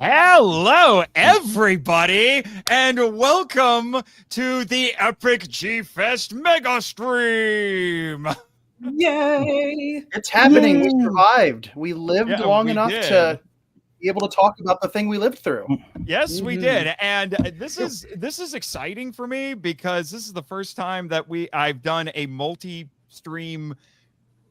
Hello, everybody, and welcome to the epic G-Fest Megastream. Yay! It's happening. We survived. We lived long enough did. to be able to talk about the thing we lived through. Yes, we did, and this is exciting for me because this is the first time that I've done a multi-stream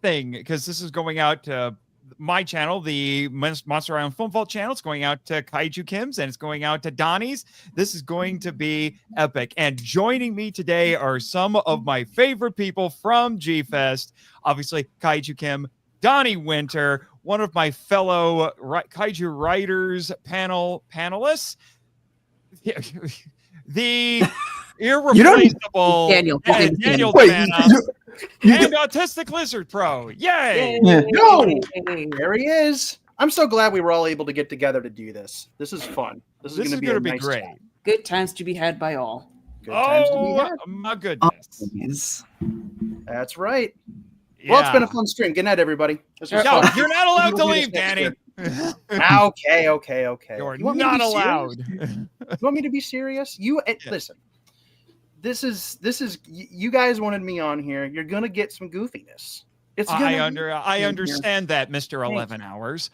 thing, because this is going out to my channel, the Monster Island Film Vault channel. It's going out to Kaiju Kim's, and it's going out to Donny's. This is going to be epic. And joining me today are some of my favorite people from G-Fest. Obviously, Kaiju Kim, Donny Winter, one of my fellow Kaiju writers panelists, the irreplaceable Daniel DiManna, and Autistic Lizard Pro. Yay! No! There he is. I'm so glad we were all able to get together to do this. This is fun. This is going to be nice great. Chat. Good times to be had by all. Good times to be had. My goodness. That's right. Yeah. Well, it's been a fun stream. Good night, everybody. No, you're not allowed to leave, Danny. Okay. You're not allowed. You want me to be serious? Listen. This is you guys wanted me on here. You're gonna get some goofiness. I understand that, Mr. 11 hours.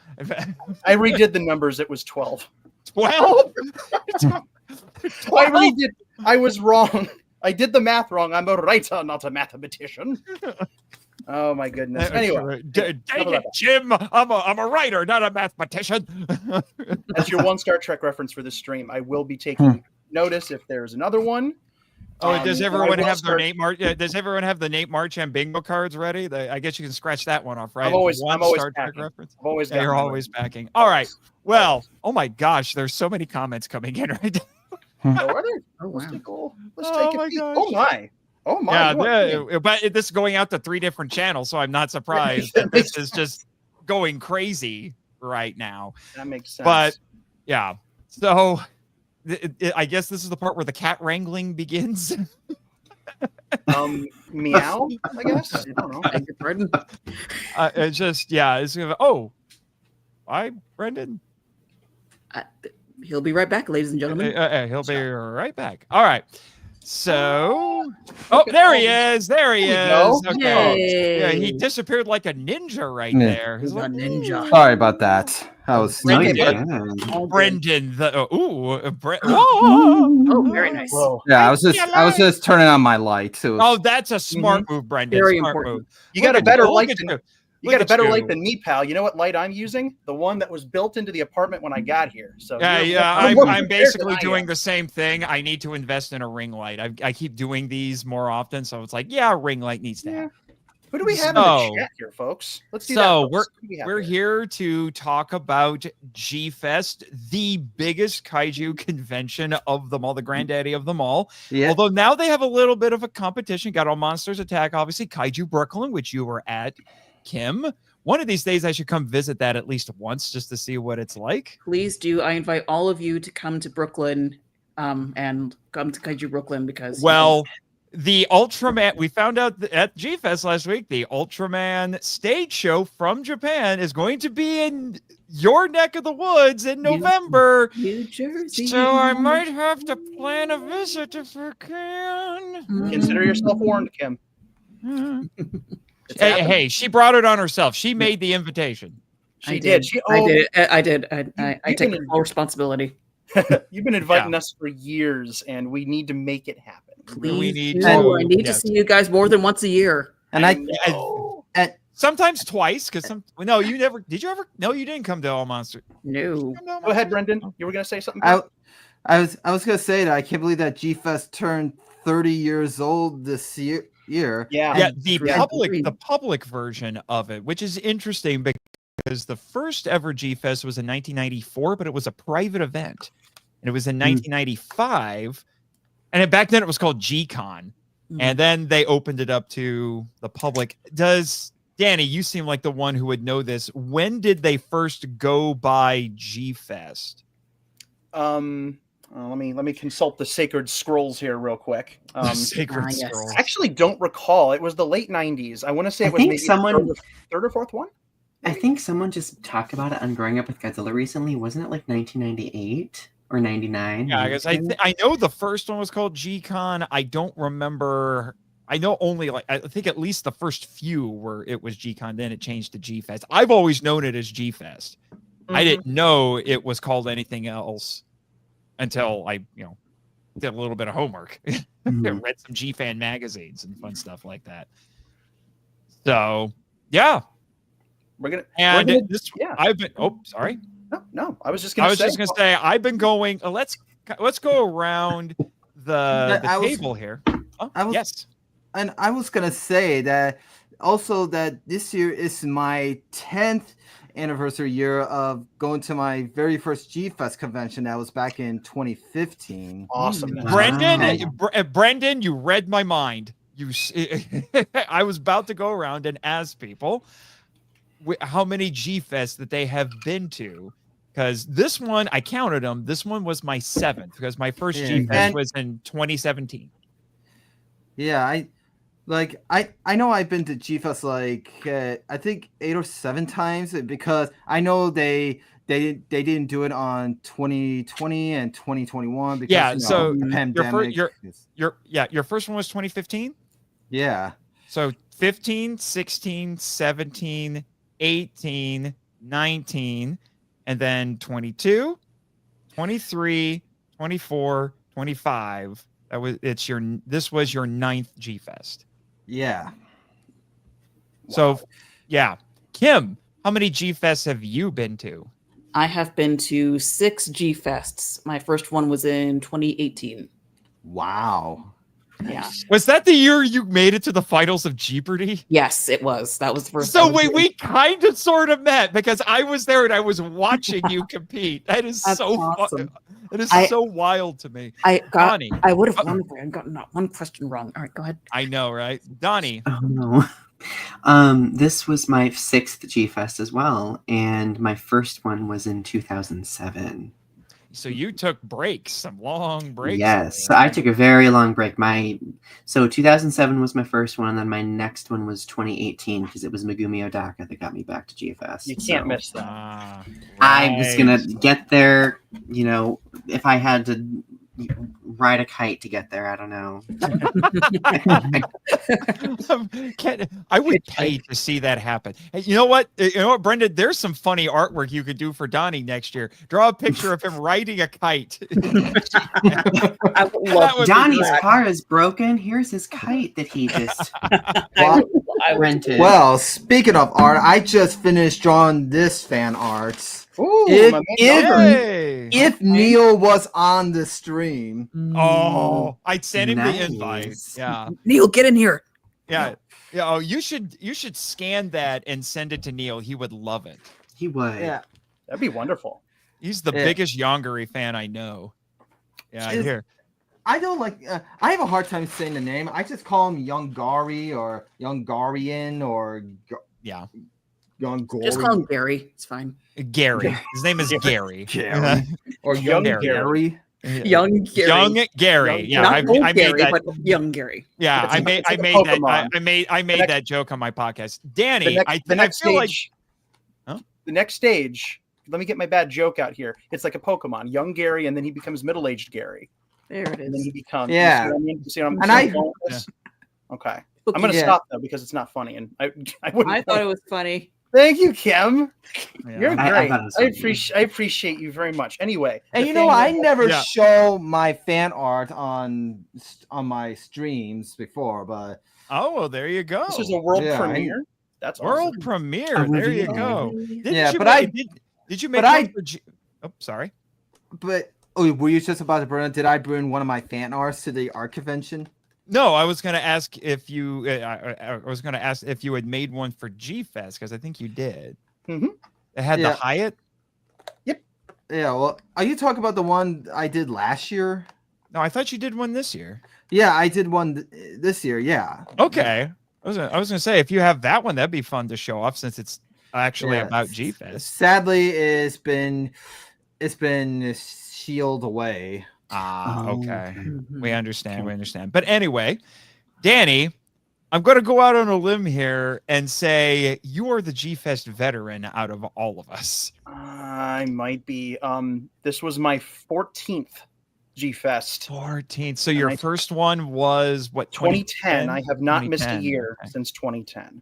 I redid the numbers. It was 12. 12? I redid. I was wrong. I did the math wrong. I'm a writer, not a mathematician. Oh my goodness. Anyway, dang it, Jim. I'm a writer, not a mathematician. That's your one Star Trek reference for this stream. I will be taking notice if there's another one. Oh, does everyone have their Nate March? Does everyone have the Nate March and bingo cards ready? I guess you can scratch that one off, right? I'm always Star Trek reference. You're always backing. All right. Well, oh my gosh, there's so many comments coming in right now. Oh, are there? Oh, wow. Cool. Let's take a peek. Gosh. Oh my. Oh my. Yeah, but this is going out to 3 different channels, so I'm not surprised that this is just going crazy right now. That makes sense. But yeah, so I guess this is the part where the cat wrangling begins. Meow, I guess. I don't know. Beg your pardon. It's just, yeah, it's gonna. Oh, hi, Brendan. He'll be right back, ladies and gentlemen. He'll be right back. All right. So, there he is. There he is. Okay. Yeah, he disappeared like a ninja right there. He's a ninja. Sorry about that. I was Brendan. Oh, very nice. Whoa. Yeah, I was just turning on my light. So that's a smart move, Brendan. Very smart important. move. You got a better light than You got a better light than me, pal. You know what light I'm using? The one that was built into the apartment when I got here. So I'm basically doing the same thing. I need to invest in a ring light. I keep doing these more often, so it's like, yeah, a ring light needs to happen. Who do we have in the chat here, folks? Let's do that. So we're here to talk about G-Fest, the biggest kaiju convention of them all, the granddaddy of them all. Yeah. Although now they have a little bit of a competition. Got All Monsters Attack, obviously, Kaiju Brooklyn, which you were at, Kim. One of these days I should come visit that at least once just to see what it's like. Please do. I invite all of you to come to Brooklyn and come to Kaiju Brooklyn because the Ultraman, we found out at G-Fest last week, the Ultraman stage show from Japan is going to be in your neck of the woods in November. New Jersey. So I might have to plan a visit if I can. Consider yourself warned, Kim. Hey, she brought it on herself. She made the invitation. She did. I did. I take full responsibility. You've been inviting us for years, and we need to make it happen. Please, I need to see you guys more than once a year. And I sometimes twice, because no, you never did. You ever? No, you didn't come to All Monster. No. Go ahead, Brendan. You were going to say something. I was going to say that I can't believe that G-Fest turned 30 years old this year. Yeah. The public version of it, which is interesting because the first ever G-Fest was in 1994, but it was a private event, and it was in 1995. And back then it was called G-Con. And then they opened it up to the public. Danny, you seem like the one who would know this. When did they first go by G-Fest? Let me consult the sacred scrolls here real quick. Sacred scrolls. I actually don't recall. It was the late 90s. I want to say it was maybe third or fourth one. I think someone just talked about it on Growing Up with Godzilla recently. Wasn't it like 1998 or 99? Yeah, I guess I know the first one was called G-Con. I don't remember. I know only I think at least the first few were it was G-Con. Then it changed to G-Fest. I've always known it as G-Fest. I didn't know it was called anything else until I did a little bit of homework. Read some G-Fan magazines and fun stuff like that. So yeah, I've been. Oh, sorry. No. I was just gonna say I've been going. Let's go around the table here. Oh, yes. And I was gonna say that also that this year is my 10th anniversary year of going to my very first G-Fest convention. That was back in 2015. Awesome. Brendan, you read my mind. I was about to go around and ask people how many G-Fests that they have been to, because this one, I counted them. This one was my 7th because my first G-Fest was in 2017. Yeah, I know I've been to G-Fest I think 8 or 7 times because I know they didn't do it on 2020 and 2021 because the pandemic. Your first one was 2015? Yeah. So 15, 16, 17, 18, 19, and then 22, 23, 24, 25. This was your 9th G-Fest. Yeah. So, yeah. Kim, how many G-Fests have you been to? I have been to 6 G-Fests. My first one was in 2018. Wow. Yeah. Was that the year you made it to the finals of Jeopardy? Yes, it was. That was the first. So we kind of sort of met because I was there and I was watching you compete. That is so awesome. It is so wild to me. Donny. I would have won if I had gotten not one question wrong. All right, go ahead. I know, right? Donny. Oh no. This was my 6th G-Fest as well, and my first one was in 2007. So you took breaks, some long breaks. Yes, so I took a very long break. So 2007 was my first one, and then my next one was 2018 because it was Megumi Odaka that got me back to G-Fest. You can't miss that. Right. I was gonna get there, if I had to ride a kite to get there. I don't know. I would pay to see that happen. Hey, you know what, Brendan? There's some funny artwork you could do for Donny next year. Draw a picture of him riding a kite. I would love Donny's car is broken. Here's his kite that he just rented. Well, speaking of art, I just finished drawing this fan art. Ooh, if Neil was on the stream, I'd send him the invite. Yeah, Neil, get in here. Yeah. Oh, you should scan that and send it to Neil. He would love it. He would. Yeah, that'd be wonderful. He's the biggest Yongari fan I know. Yeah, I hear. I don't like. I have a hard time saying the name. I just call him Yongari or Yongarian or Yongori. Just call him Gary. It's fine. Gary. His name is Gary. Or Young Gary. Young Gary. Young Gary. Yeah, not I made Gary, that. But Young Gary. Yeah, I made that joke on my podcast. Danny, I feel like the next stage. Let me get my bad joke out here. It's like a Pokemon, Young Gary, and then he becomes middle-aged Gary. There it is. And then he becomes. Yeah. You see what I'm Okay. I'm going to stop though because it's not funny, and I thought it was funny. Thank you, Kim. Yeah. You're great. I appreciate you very much. Anyway, and I never show my fan art on my streams before, but well, there you go. This is a world premiere. That's world awesome. premiere. There you go. Did you make? Sorry. But were you just about to burn? Did I burn one of my fan arts to the art convention? No, I was going to ask if you. I was going to ask if you had made one for G-Fest because I think you did. Mm-hmm. It had the Hyatt. Yep. Yeah. Well, are you talking about the one I did last year? No, I thought you did one this year. Yeah, I did one this year. Yeah. Okay. I was going to say if you have that one, that'd be fun to show off since it's actually about G-Fest. Sadly, it's been sealed away. Okay. We understand. But anyway, Danny, I'm going to go out on a limb here and say you are the G-Fest veteran out of all of us. I might be. This was my 14th G-Fest. 14th. So your first one was what? 2010. I have not missed a year since 2010.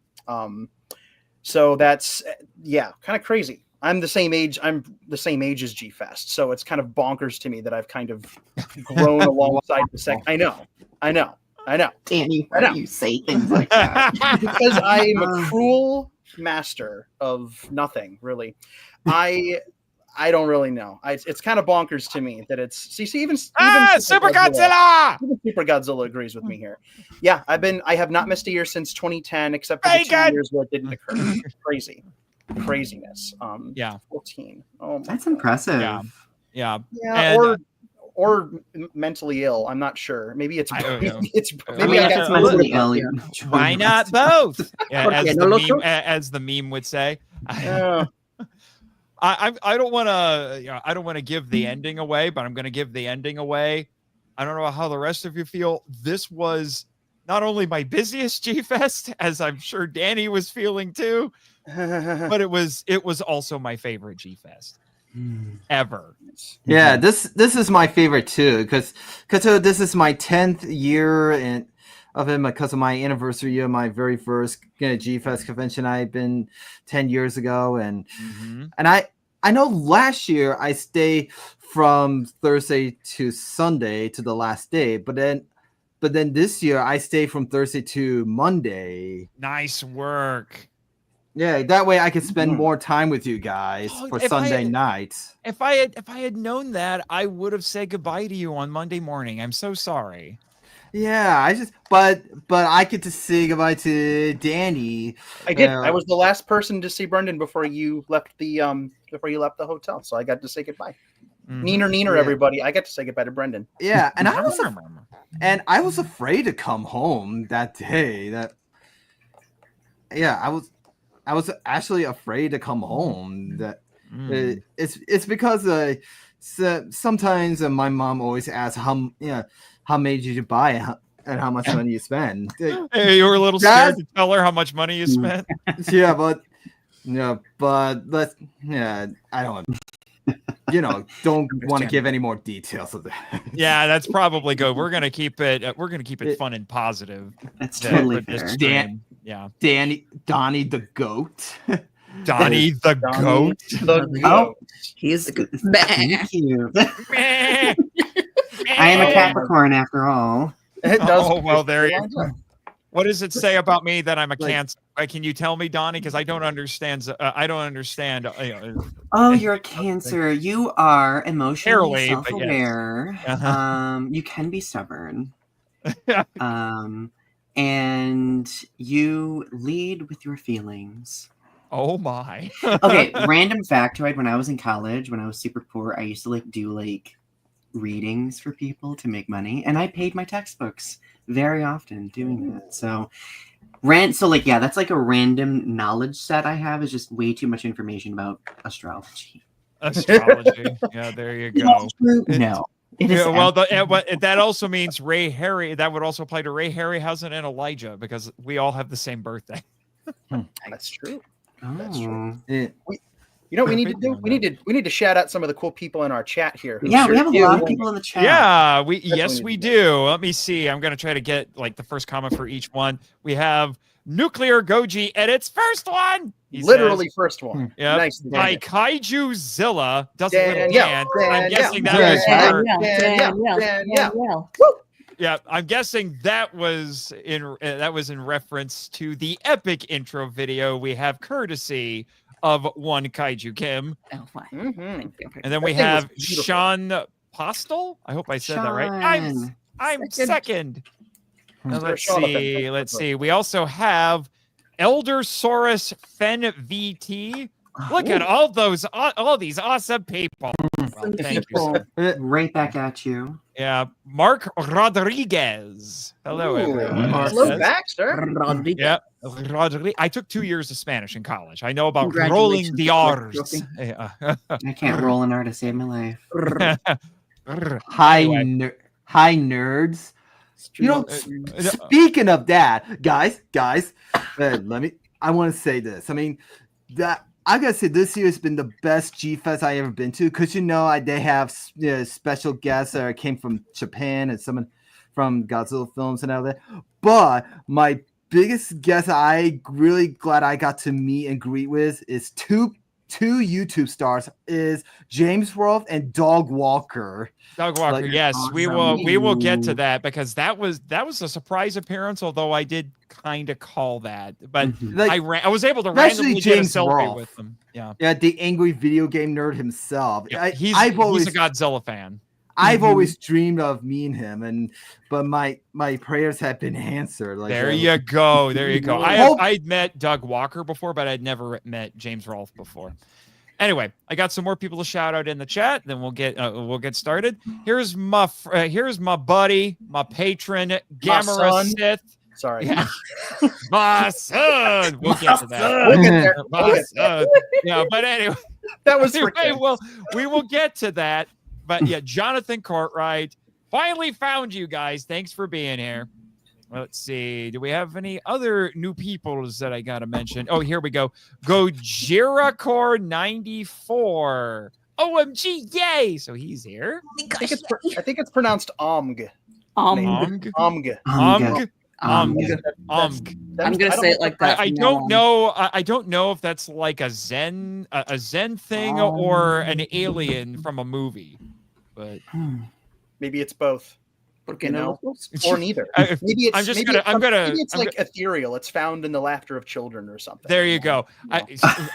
So that's kind of crazy. I'm the same age as G-Fest, so it's kind of bonkers to me that I've kind of grown alongside the second. I know. Danny, why do you say things like that? Because I'm a cruel master of nothing, really. I don't really know. It's kind of bonkers to me that it's even Super Godzilla. Even Super Godzilla agrees with me here. Yeah, I have not missed a year since 2010, except for the 2 years where it didn't occur. Craziness. 14. Oh, that's impressive. Yeah. And, or mentally ill. I'm not sure. Maybe it's maybe it's mentally ill. Why not both? As the meme would say. I don't want to give the ending away, but I'm going to give the ending away. I don't know how the rest of you feel. This was not only my busiest G-Fest, as I'm sure Danny was feeling too, but it was also my favorite G-Fest ever. Yeah, this is my favorite too, because this is my 10th year of it, because of my anniversary year, my very first G-Fest convention. I've been 10 years ago, and I know last year I stayed from Thursday to Sunday to the last day, but then this year I stayed from Thursday to Monday. Nice work. Yeah, that way I could spend more time with you guys for Sunday nights. If I had known that, I would have said goodbye to you on Monday morning. I'm so sorry. Yeah, but I get to say goodbye to Danny. I did. I was the last person to see Brendan before you left the hotel, so I got to say goodbye. Neener, everybody. I got to say goodbye to Brendan. Yeah, and I was afraid to come home that day. I was actually afraid to come home. It's because sometimes my mom always asks how many did you buy and how much money you spend. Hey, you were a little scared to tell her how much money you spent. I don't. Don't want to give any more details of that. Yeah, that's probably good. We're gonna keep it fun and positive. That's totally fair. Donny the goat. Donny the goat. He is the goat. Thank you. I am a Capricorn after all. Well, there you go. What does it say about me that I'm a Cancer? Can you tell me, Donny? Because I don't understand. Oh, you're a Cancer. You are emotionally self-aware. Yes. You can be stubborn. And you lead with your feelings. Oh my. Okay, random factoid. When I was in college, when I was super poor, I used to do readings for people to make money, and I paid my textbooks very often doing that. So that's like a random knowledge set I have, is just way too much information about astrology. Yeah, there you go. No. That also means Ray Harry. That would also apply to Ray Harryhausen and Elijah, because we all have the same birthday. That's true. Oh. That's true. Yeah. You know what we need to do? We need to shout out some of the cool people in our chat here. Yeah, we have a lot of people in the chat. Yeah, we do. Let me see. I'm gonna try to get the first comment for each one. We have Nuclear Goji edits first one. Literally first one. Yeah. Nice. By Kaiju Zilla does a little dance. I'm guessing that was Yeah, I'm guessing that was in reference to the epic intro video we have courtesy of one Kaiju Kim. Oh, fine. And then we have Sean Postel. I hope I said that right. I'm second. Let's see. We also have Eldersaurus Fen VT. Look at all these awesome people. Well, thank you. Right back at you. Yeah, Mark Rodriguez. Hello, everyone. Hello back, sir. Yeah, Rodriguez. I took 2 years of Spanish in college. I know about rolling the R's. I can't roll an R to save my life. Hi, nerds. You know, speaking of that, guys, I want to say this. I mean, that I gotta say this year has been the best G-Fest I ever been to, because they have special guests that came from Japan and someone from Godzilla films and all that. But my biggest guest I really glad I got to meet and greet with is two YouTube stars, is James Rolfe and Dog Walker. Dog Walker, yes, awesome. we will get to that, because that was a surprise appearance, although I did kind of call that, but I was able to randomly get a selfie Rolfe with them. Yeah, the angry video game nerd himself. Yeah, he's a Godzilla fan. I've always dreamed of meeting him, but my prayers have been answered. Like, there you go. I'd met Doug Walker before, but I'd never met James Rolfe before. Anyway, I got some more people to shout out in the chat. Then we'll get started. Here's my buddy, my patron, Gamera Sith. Sorry, yeah. My son. We'll get to that. We'll get there. My son. Yeah, but anyway, that was anyway. Well, we will get to that. But yeah, Jonathan Courtright, finally found you guys. Thanks for being here. Let's see. Do we have any other new peoples that I got to mention? Oh, here we go. Gojira Core 94. OMG, yay. So he's here. I think it's pronounced Omg. Omg. I'm gonna say it like that. I don't know. I don't know if that's like a Zen thing or an alien from a movie, but maybe it's both. You know, or neither. Maybe it's like ethereal. It's found in the laughter of children or something. There you go. I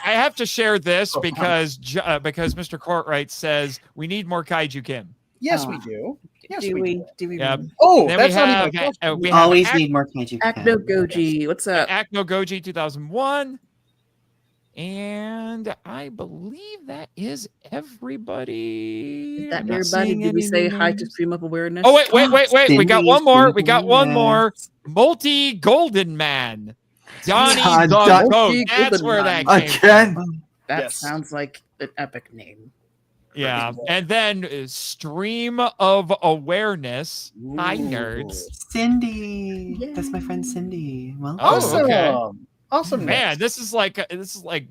have to share this because Mr. Courtright says we need more Kaiju Kim. Yes, we do. Yes, do we? Yeah. Oh, then that's we always need more Kaiju. Acno Goji. What's up? Acno Goji 2001. And I believe that is everybody. Is that everybody? Did we say hi to Stream Up Awareness? Oh, wait. We got one more. Multi Golden Man. Donny the Goat. That's where that came from. That sounds like an epic name. Yeah, and then Stream of Awareness. Hi, nerds. Cindy, that's my friend Cindy. Well, awesome, man. This is like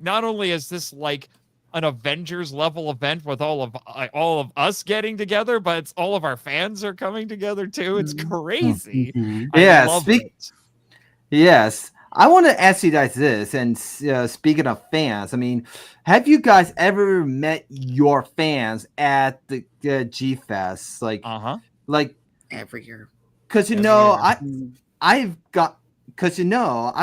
not only is this like an Avengers level event with all of us getting together, but it's all of our fans are coming together too. It's crazy. Yes. I want to ask you guys this, and speaking of fans, I mean, have you guys ever met your fans at the G-Fest? Like every year. Because I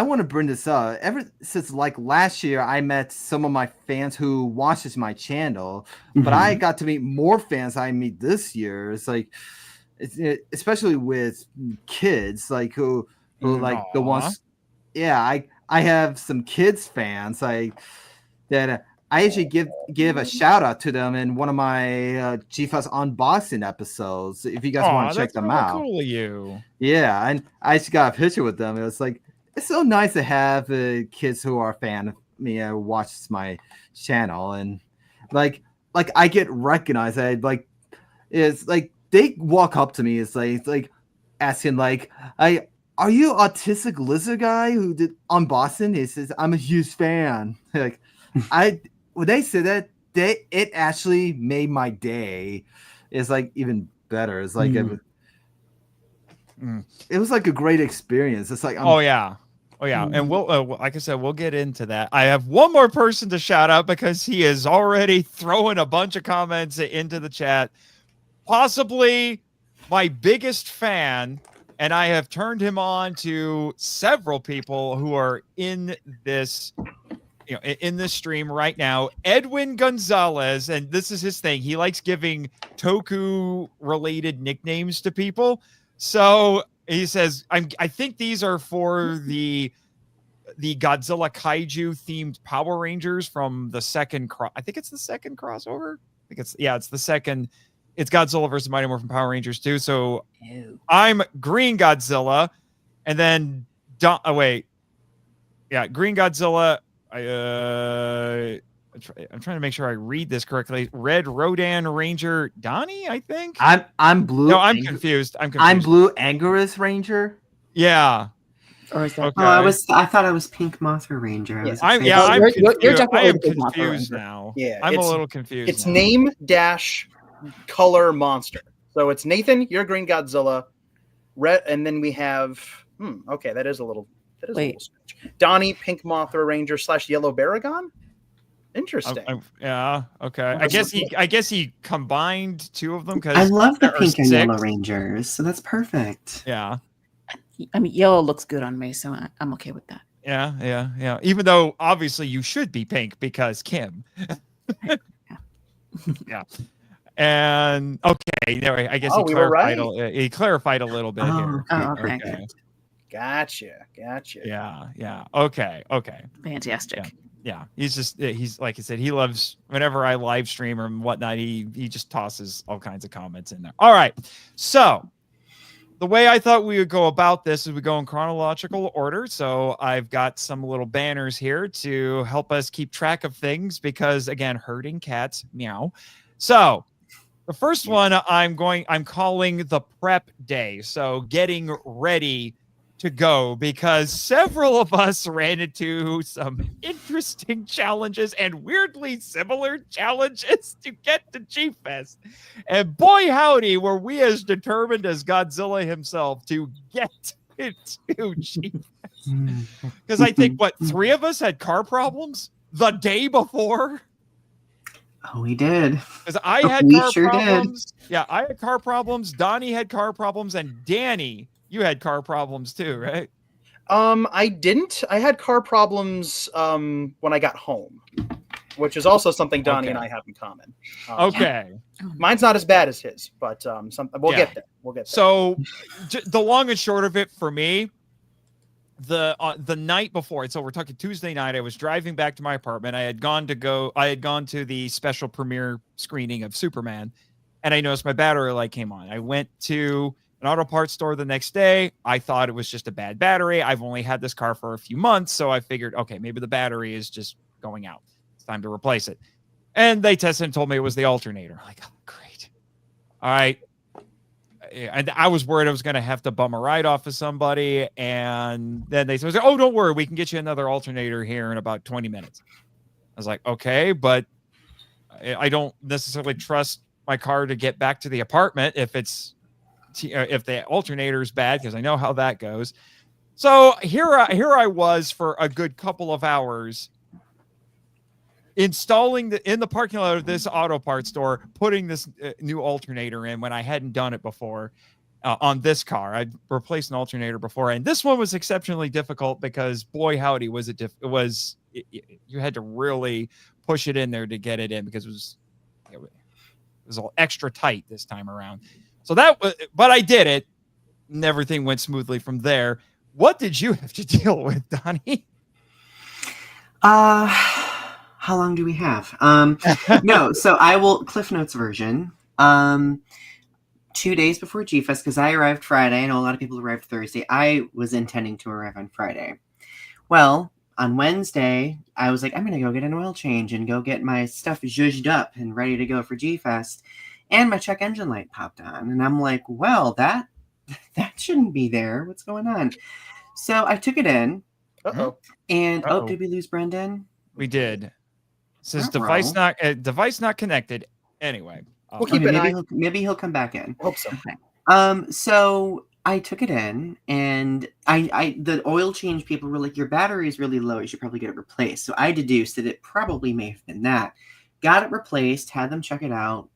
want to bring this up. Ever since like last year, I met some of my fans who watches my channel, but I got to meet more fans I meet this year. It's like, especially with kids, like who like the ones. Yeah, I have some kids fans that I actually give a shout out to them in one of my G-Fest unboxing episodes. If you guys want to check them out, cool of you. Yeah, and I just got a picture with them. It was like, it's so nice to have kids who are a fan of me and watches my channel, and like I get recognized. It's like they walk up to me. It's like asking are you Autistic Lizard guy who did on Boston? He says, I'm a huge fan. Like when they said that, it actually made my day. It's like even better. It's like it was like a great experience. It's like and we'll like I said, we'll get into that. I have one more person to shout out because he is already throwing a bunch of comments into the chat. Possibly my biggest fan. And I have turned him on to several people who are in this, in this stream right now. Edwin Gonzalez, and this is his thing. He likes giving Toku-related nicknames to people. So he says, I think these are for the Godzilla Kaiju themed Power Rangers from the second. I think it's the second crossover. It's the second. It's Godzilla versus Mighty Morphin Power Rangers 2. So I'm Green Godzilla, and then Green Godzilla. I'm trying to make sure I read this correctly. Red Rodan Ranger Donny, I think. I'm blue. No, I'm confused. I'm blue Anguirus Ranger. Yeah. Or is that? Okay. Oh, I thought I was Pink Mothra Ranger. I Yeah. was I'm excited. Well, you're confused. definitely I am the Pink Mothra confused Ranger. now. Yeah, I'm a it's- little confused. It's now. name dash color monster. So it's Nathan, you're Green Godzilla, red, and then we have. Okay, that is a little. That is a little strange. Donnie, Pink Mothra Ranger / Yellow Baragon. Interesting. Yeah. Okay. I guess he combined two of them because I love the there are pink and yellow 6. Rangers, so that's perfect. Yeah. I mean, yellow looks good on me, so I'm okay with that. Yeah. Even though obviously you should be pink because Kim. Yeah. And okay, there. I guess Oh, he we were clarified. right. He clarified a little bit here. Oh, okay. Okay. Gotcha. Yeah. Okay. Fantastic. Yeah. He's like I said, he loves whenever I live stream or whatnot, he just tosses all kinds of comments in there. All right. So the way I thought we would go about this is we go in chronological order. So I've got some little banners here to help us keep track of things because again, herding cats, meow. So the first one I'm calling the prep day. So getting ready to go because several of us ran into some interesting challenges and weirdly similar challenges to get to G-Fest. And boy, howdy, were we as determined as Godzilla himself to get into G-Fest. Because I think, 3 of us had car problems the day before? Oh, we did. Because I had We car sure problems. Did. Yeah, I had car problems. Donnie had car problems. And Danny, you had car problems too, right? I didn't. I had car problems when I got home, which is also something Donnie and I have in common. Okay. Mine's not as bad as his, but we'll get there. We'll get there. So the long and short of it for me, the night before, so we're talking Tuesday night, I was driving back to my apartment. I had gone to the special premiere screening of Superman, and I noticed my battery light came on. I went to an auto parts store the next day. I thought it was just a bad battery. I've only had this car for a few months, so I figured, okay, maybe the battery is just going out. It's time to replace it. And they tested and told me it was the alternator. I'm like, oh, great. All right. And I was worried I was going to have to bum a ride off of somebody. And then they said, oh, don't worry. We can get you another alternator here in about 20 minutes. I was like, okay, but I don't necessarily trust my car to get back to the apartment if the alternator is bad, because I know how that goes. So here I was for a good couple of hours installing in the parking lot of this auto parts store, putting this new alternator in when I hadn't done it before on this car. I'd replaced an alternator before, and this one was exceptionally difficult because boy, howdy, was it you had to really push it in there to get it in because it was all extra tight this time around. So but I did it, and everything went smoothly from there. What did you have to deal with, Donnie? How long do we have? No, so I will Cliff Notes version. 2 days before G-Fest, because I arrived Friday. I know a lot of people arrived Thursday. I was intending to arrive on Friday. Well, on Wednesday, I was like, I'm going to go get an oil change and go get my stuff zhuzhed up and ready to go for G-Fest. And my check engine light popped on. And I'm like, well, that shouldn't be there. What's going on? So I took it in. Uh-oh. And, did we lose Brendan? We did. It says Uh-oh. device not connected. Anyway. We'll keep an eye. Maybe he'll come back in. Hope so. Okay. So I took it in, and the oil change people were like, your battery is really low. You should probably get it replaced. So I deduced that it probably may have been that. Got it replaced, had them check it out.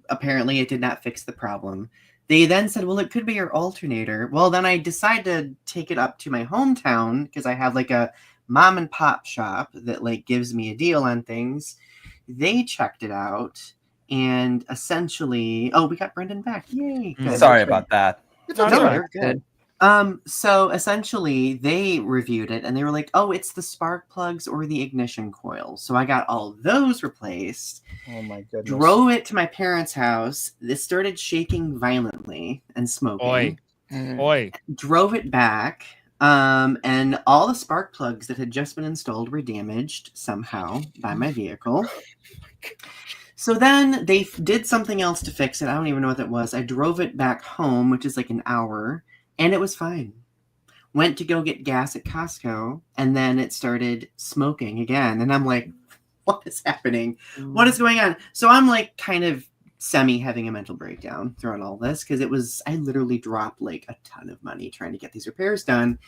Apparently, it did not fix the problem. They then said, well, it could be your alternator. Well, then I decided to take it up to my hometown because I have like a mom and pop shop that like gives me a deal on things. They checked it out. And essentially, we got Brendan back. Yay. Good. Sorry about that. It's No, okay. no, You're good. So essentially they reviewed it and they were like, oh, it's the spark plugs or the ignition coil. So I got all those replaced, Oh my goodness. drove it to my parents' house. It started shaking violently and smoking. Oi. Mm. Oi. Drove it back. And all the spark plugs that had just been installed were damaged somehow by my vehicle. So then they did something else to fix it. I don't even know what that was. I drove it back home, which is like an hour, and it was fine. Went to go get gas at Costco, and then it started smoking again. And I'm like, what is happening? What is going on? So I'm like kind of semi having a mental breakdown throughout all this, because I literally dropped like a ton of money trying to get these repairs done.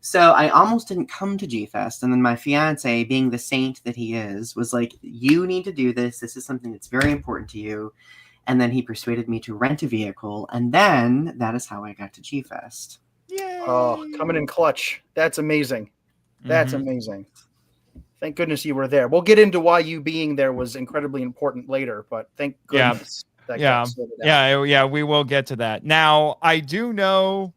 So I almost didn't come to G-Fest. And then my fiance, being the saint that he is, was like, you need to do this. This is something that's very important to you. And then he persuaded me to rent a vehicle. And then that is how I got to G-Fest. Yay! Oh, coming in clutch. That's amazing. That's amazing. Thank goodness you were there. We'll get into why you being there was incredibly important later, but thank goodness. Yeah, we will get to that. Now, I do know,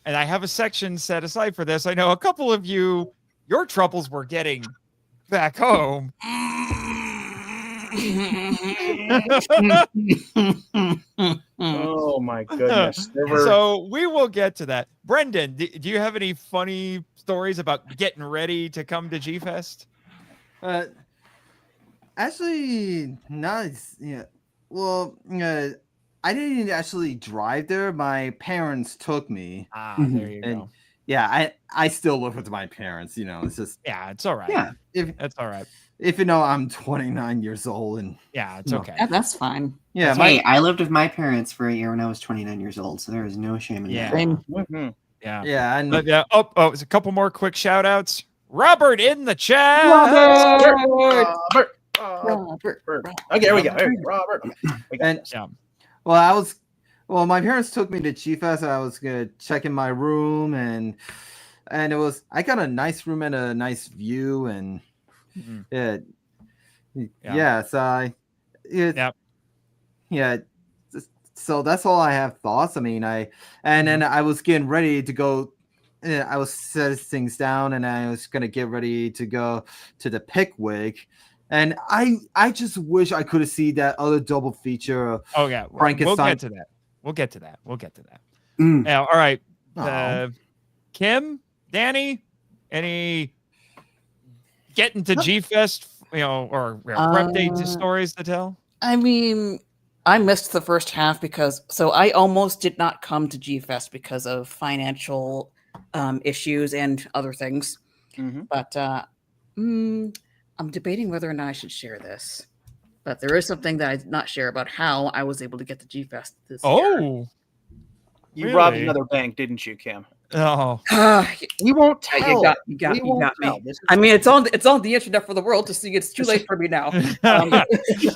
and I have a section set aside for this. I know a couple of you, your troubles were getting back home. Oh my goodness. So we will get to that. Brendan, do you have any funny stories about getting ready to come to G-Fest? Actually, not. Yeah. Well, I didn't actually drive there. My parents took me. There you go. Yeah, I still live with my parents. It's just it's all right. Yeah, that's all right. If I'm 29 years old, and it's okay. Yeah, that's fine. Yeah, I lived with my parents for a year when I was 29 years old, so there is no shame in that. Yeah, and there's a couple more quick shout outs. Robert in the chat. Robert. Okay, here we go. Robert. My parents took me to G-Fest. I was gonna check in my room, and I got a nice room and a nice view, and so that's all I have thoughts. I mean, then I was getting ready to go. I was setting things down, and I was gonna get ready to go to the Pickwick. And I just wish I could have seen that other double feature of Frankenstein. We'll get to that. Now, all right. Kim, Danny, any getting to G-Fest, or prep date stories to tell? I mean, I missed the first half so I almost did not come to G-Fest because of financial issues and other things. But I'm debating whether or not I should share this. But there is something that I did not share about how I was able to get to G-Fest this year. You robbed another bank, didn't you, Kim? Oh, we won't tell. You got me. I mean, it's on the internet for the world to see. It's too late for me now.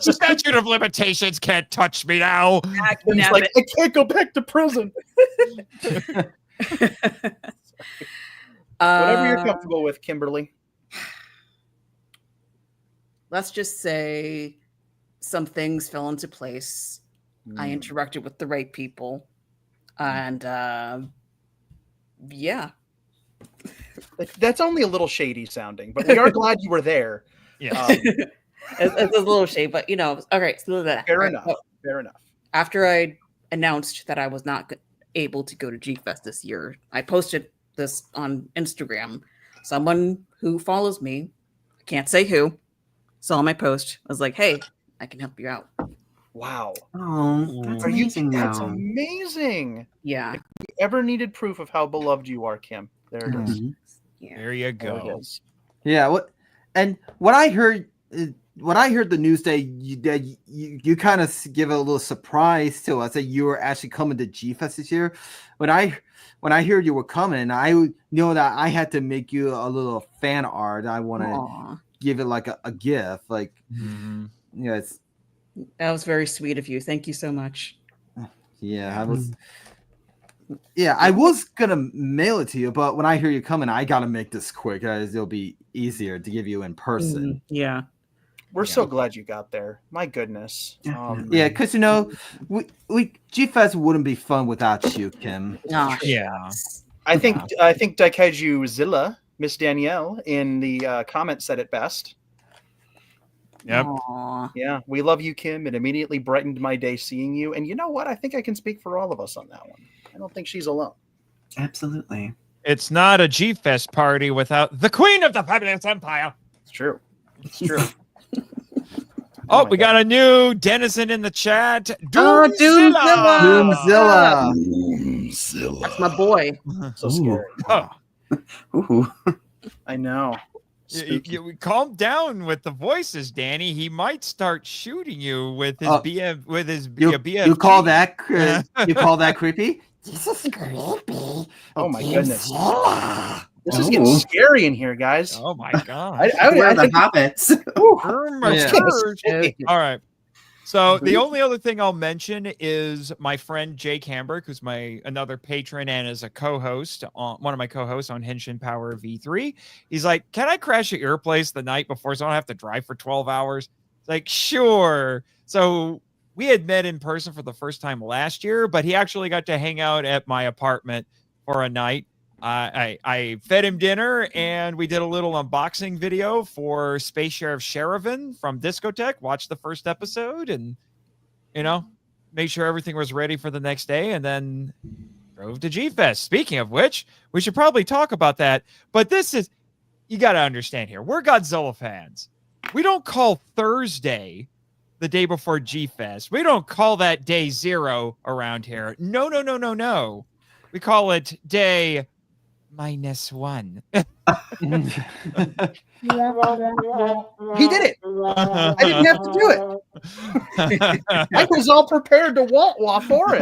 Statute of limitations can't touch me now. It's like, I can't go back to prison. Whatever you're comfortable with, Kimberly. Let's just say some things fell into place. I interacted with the right people. And that's only a little shady sounding, but we are glad you were there. Yeah, it's a little shady, but okay. So fair enough. After I announced that I was not able to go to G-Fest this year, I posted this on Instagram. Someone who follows me, I can't say who, saw my post. I was like, "Hey, I can help you out." Wow. Oh, that's amazing. That's amazing. Yeah. If you ever needed proof of how beloved you are, Kim, there it is. Yeah. There you go. There it is. Yeah. What I heard the news day, you kind of give a little surprise to us that you were actually coming to G-Fest this year. When I heard you were coming, I know that I had to make you a little fan art. I want to give it like a gift, like it's. That was very sweet of you. Thank you so much. Yeah, I was gonna mail it to you, but when I hear you coming, I gotta make this quick, as it'll be easier to give you in person. Yeah, we're so glad you got there. My goodness. Yeah, because we G-Fest wouldn't be fun without you, Kim. Yeah, I think Kaiju Zilla, Miss Danielle, in the comments said it best. Yep. Aww. Yeah, we love you, Kim. It immediately brightened my day seeing you. And you know what? I think I can speak for all of us on that one. I don't think she's alone. Absolutely. It's not a G-Fest party without the Queen of the Fabulous Empire. It's true. It's true. Oh, we got a new denizen in the chat. Oh, Doomzilla. That's my boy. So scary. Oh, Ooh. I know. calm down with the voices, Danny. He might start shooting you with his BF. With his BFG. You call that? You call that creepy? This is creepy. Oh my goodness. This is getting scary in here, guys. Oh my god. I the think hobbits. All right. So the only other thing I'll mention is my friend Jake Hambrick, who's another patron and is a co-host on one of my co-hosts on Henshin Power V3. He's like, "Can I crash at your place the night before so I don't have to drive for 12 hours?" It's like, sure. So we had met in person for the first time last year, but he actually got to hang out at my apartment for a night. I fed him dinner and we did a little unboxing video for Space Sheriff Sherivan from Discotheque. Watched the first episode and, made sure everything was ready for the next day and then drove to G-Fest. Speaking of which, we should probably talk about that. But you got to understand here, we're Godzilla fans. We don't call Thursday the day before G-Fest. We don't call that day 0 around here. No. We call it day -1. he did it. I didn't have to do it. I was all prepared to wah for it.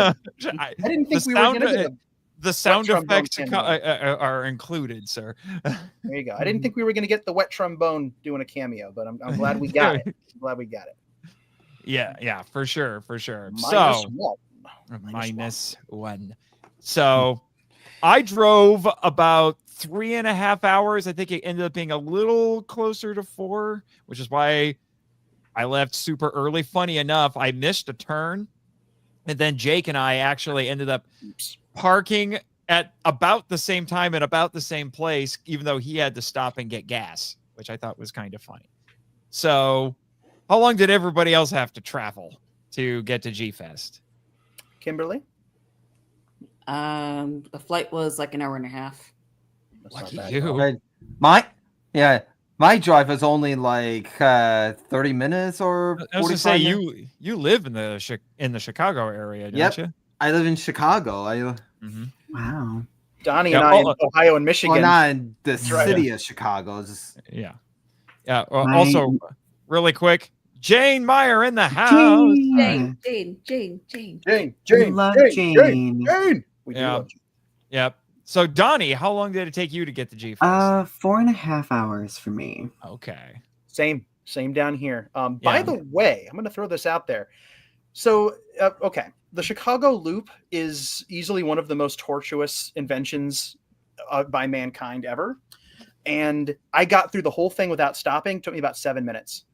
I didn't think we were going to get the sound effects are included, sir. There you go. I didn't think we were going to get the wet trombone doing a cameo, but I'm glad we got it. I'm glad we got it. Yeah, for sure. -1. So I drove about 3.5 hours. I think it ended up being a little closer to 4, which is why I left super early. Funny enough, I missed a turn. And then Jake and I actually ended up parking at about the same time at about the same place, even though he had to stop and get gas, which I thought was kind of funny. So how long did everybody else have to travel to get to G-Fest? Kimberly? The flight was like an hour and a half. Lucky you. My drive was only like 30 minutes or 45 I was gonna say minutes. you live in the Chicago area, don't you? I live in Chicago. Wow. Donny and I in Ohio and Michigan. Well, not in the city of Chicago. Yeah. Also, really quick, Jane Meyer in the house. Jane. Love Jane. We do love Jane. Yep. So Donny, how long did it take you to get to G-Fest? 4.5 hours for me. Okay. Same down here. By the way, I'm going to throw this out there. So, okay. The Chicago Loop is easily one of the most tortuous inventions by mankind ever. And I got through the whole thing without stopping. It took me about 7 minutes.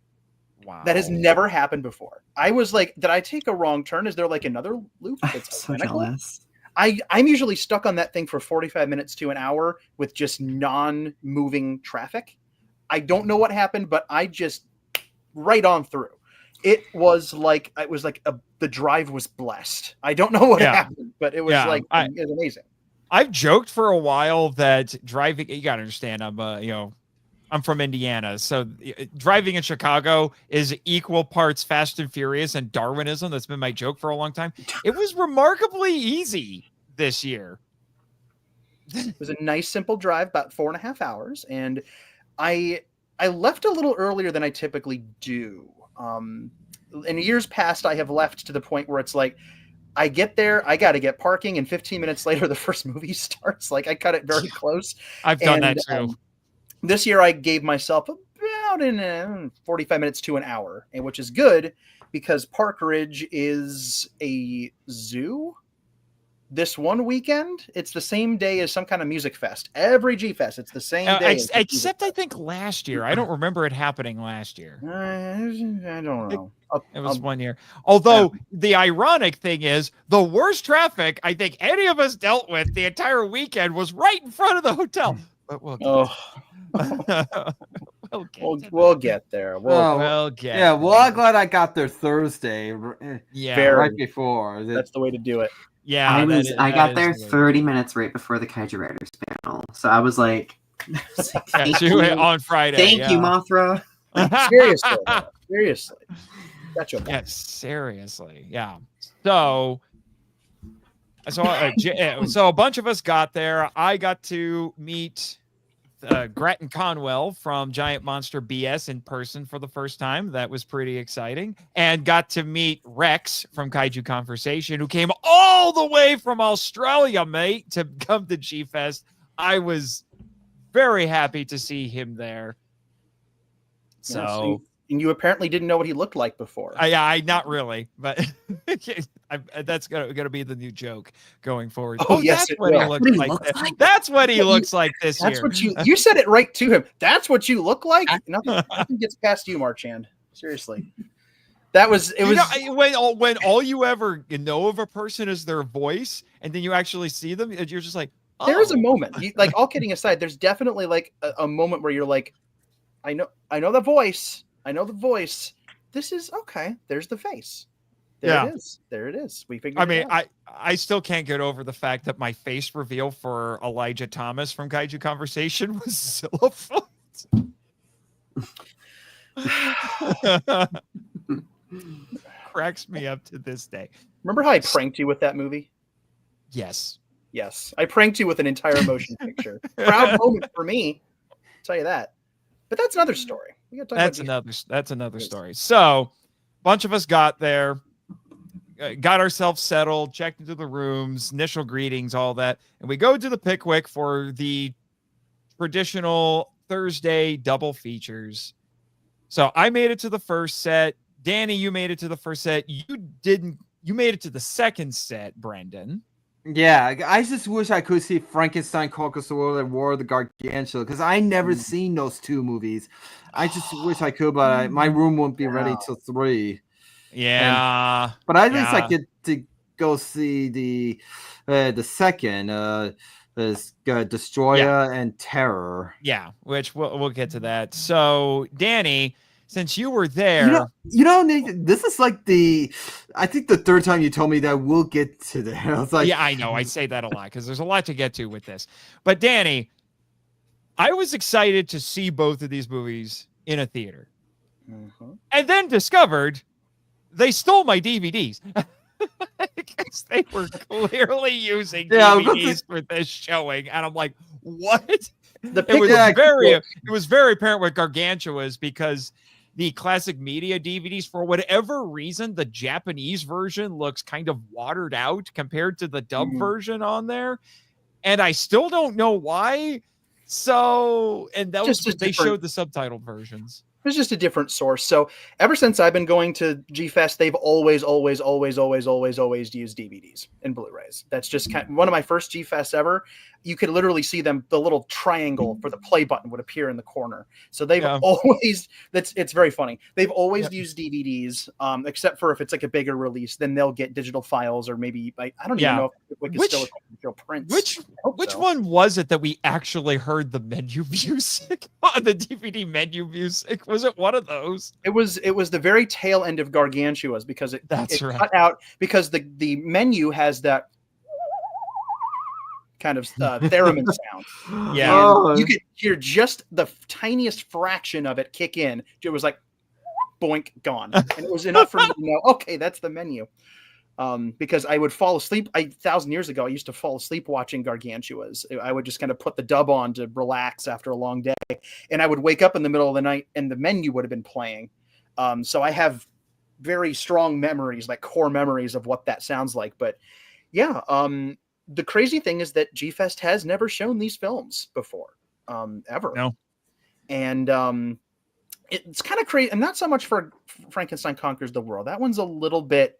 Wow. That has never happened before. I was like, did I take a wrong turn? Is there like another loop? That's so jealous. I'm usually stuck on that thing for 45 minutes to an hour with just non-moving traffic. I don't know what happened, but I just right on through. It was like the drive was blessed. I don't know what happened, but it was it was amazing. I've joked for a while that driving, you got to understand, I'm from Indiana, so driving in Chicago is equal parts Fast and Furious and Darwinism. That's been my joke for a long time. It was remarkably easy this year. It was a nice, simple drive, about 4.5 hours, and I left a little earlier than I typically do. In years past, I have left to the point where it's like, I get there, I got to get parking, and 15 minutes later, the first movie starts. Like, I cut it very close. I've done that too. This year, I gave myself about 45 minutes to an hour, which is good because Park Ridge is a zoo. This one weekend, it's the same day as some kind of music fest. Every G-Fest, it's the same day. Except I think last year. I don't remember it happening last year. I don't know. It was 1 year. Although the ironic thing is, the worst traffic I think any of us dealt with the entire weekend was right in front of the hotel. But we'll get there. We'll get there. Well, I'm glad I got there Thursday. Yeah, right before. That's the way to do it. Yeah, I got there 30 minutes right before the Kaiju Writers panel, so I was like, thank you on Friday. Thank you, Mothra. Seriously. Gotcha. Yes, seriously. Yeah. So a bunch of us got there. I got to meet Gretton Conwell from Giant Monster BS in person for the first time. That was pretty exciting. And got to meet Rex from Kaiju Conversation, who came all the way from Australia, mate, to come to G-Fest. I was very happy to see him there. So... And you apparently didn't know what he looked like before. I not really, but that's gonna be the new joke going forward. Oh yes, that's what he looks like. That's what he looks like this year. That's what you said it right to him. That's what you look like. Nothing gets past you, Marchand. Seriously, it was when all you ever know of a person is their voice, and then you actually see them, you're just like, oh. There is a moment. Like, all kidding aside, there's definitely like a moment where you're like, I know the voice. I know the voice. This is okay. There's the face. There it is. We figured. I mean, I still can't get over the fact that my face reveal for Elijah Thomas from Kaiju Conversation was Xylophone. Cracks me up to this day. Remember how I pranked you with that movie? Yes. I pranked you with an entire motion picture. Proud moment for me. I'll tell you that. But that's another story. That's another story. So, a bunch of us got there, got ourselves settled, checked into the rooms, initial greetings, all that, and we go to the Pickwick for the traditional Thursday double features. So I made it to the first set. Danny, you made it to the first set. You didn't. You made it to the second set, Brendan. Yeah, I just wish I could see Frankenstein, Caucasus World, and War of the Gargantua, because I never seen those two movies. I just wish I could, but my room won't be ready till 3. Yeah, but at least I get to go see the second Destroyer and Terror. Yeah, which we'll get to that. So, Danny, since you were there, Nathan, this is like I think the third time you told me that we'll get to that. I was like, yeah, I know. I say that a lot because there's a lot to get to with this. But Danny, I was excited to see both of these movies in a theater, and then discovered they stole my DVDs. Because they were clearly using DVDs for this showing, and I'm like, what? It was very apparent what Gargantua is, because the classic media DVDs, for whatever reason, the Japanese version looks kind of watered out compared to the dub version on there. And I still don't know why. So, and that was just they showed the subtitled versions. It's just a different source. So ever since I've been going to G-Fest, they've always used DVDs and Blu-rays. That's just one of my first G-Fests ever. You could literally see them. The little triangle for the play button would appear in the corner. So they've always, it's very funny. They've always used DVDs, except for if it's like a bigger release, then they'll get digital files, or maybe I don't even know if it's still prints. Which one was it that we actually heard the menu music on the DVD menu music? Was it one of those? It was the very tail end of Gargantua's, because it cut out, because the menu has that kind of theremin sound. Yeah. You could hear just the tiniest fraction of it kick in. It was like boink, gone. And it was enough for me to know, okay, that's the menu. Because I would fall asleep. 1,000 years ago, I used to fall asleep watching Gargantua's. I would just kind of put the dub on to relax after a long day, and I would wake up in the middle of the night and the menu would have been playing. So I have very strong memories, like core memories of what that sounds like. But yeah, the crazy thing is that G-Fest has never shown these films before, ever. No. And it's kind of crazy, and not so much for Frankenstein Conquers the World. That one's a little bit,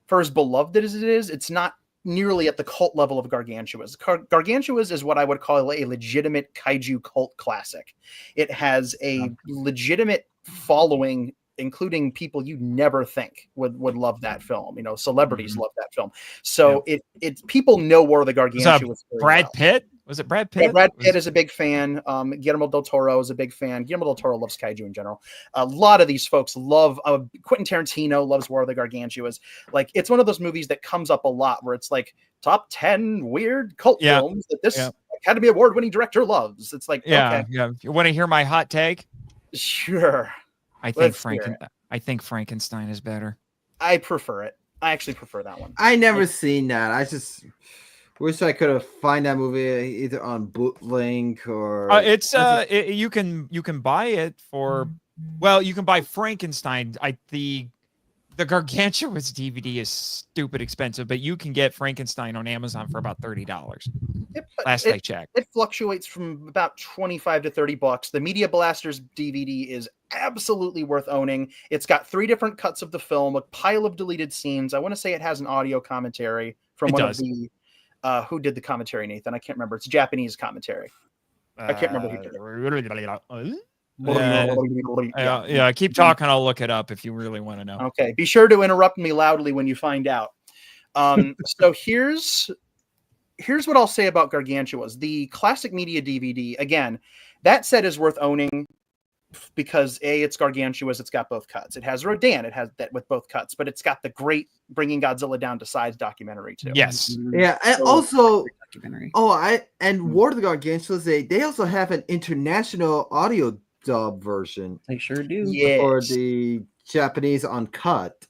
for as beloved as it is, it's not nearly at the cult level of Gargantua's. Gargantua's is what I would call a legitimate kaiju cult classic. It has a legitimate following, including people you never think would love that film. Celebrities love that film. So it people know War of the Gargantua. Brad Pitt? Was it Brad Pitt? Yeah, Brad Pitt is a big fan. Guillermo del Toro is a big fan. Guillermo del Toro loves kaiju in general. A lot of these folks love. Quentin Tarantino loves War of the Gargantuas. Like, it's one of those movies that comes up a lot, where it's like top 10 weird cult films that this Academy Award-winning director loves. It's like, okay. You want to hear my hot take? Sure. I think Frankenstein is better. I prefer it. I actually prefer that one. I never seen that. I just wish I could have find that movie either on Bootlink or you can buy it for, well, you can buy Frankenstein. The Gargantua's DVD is stupid expensive, but you can get Frankenstein on Amazon for about $30. Last I checked. It fluctuates from about $25 to $30. The Media Blasters DVD is absolutely worth owning. It's got 3 different cuts of the film, a pile of deleted scenes. I want to say it has an audio commentary from one of the who did the commentary, Nathan? I can't remember. It's Japanese commentary. I can't remember who did it. Keep talking. I'll look it up if you really want to know. Okay. Be sure to interrupt me loudly when you find out. So here's what I'll say about Gargantuas. The classic media DVD, again, that set is worth owning because it's Gargantuas. It's got both cuts. It has Rodan. It has that with both cuts, but it's got the great Bringing Godzilla Down to Size documentary too. Yes. Yeah. And also, War of the Gargantuas, they also have an international audio dub version. They sure do. Yes. For the Japanese uncut.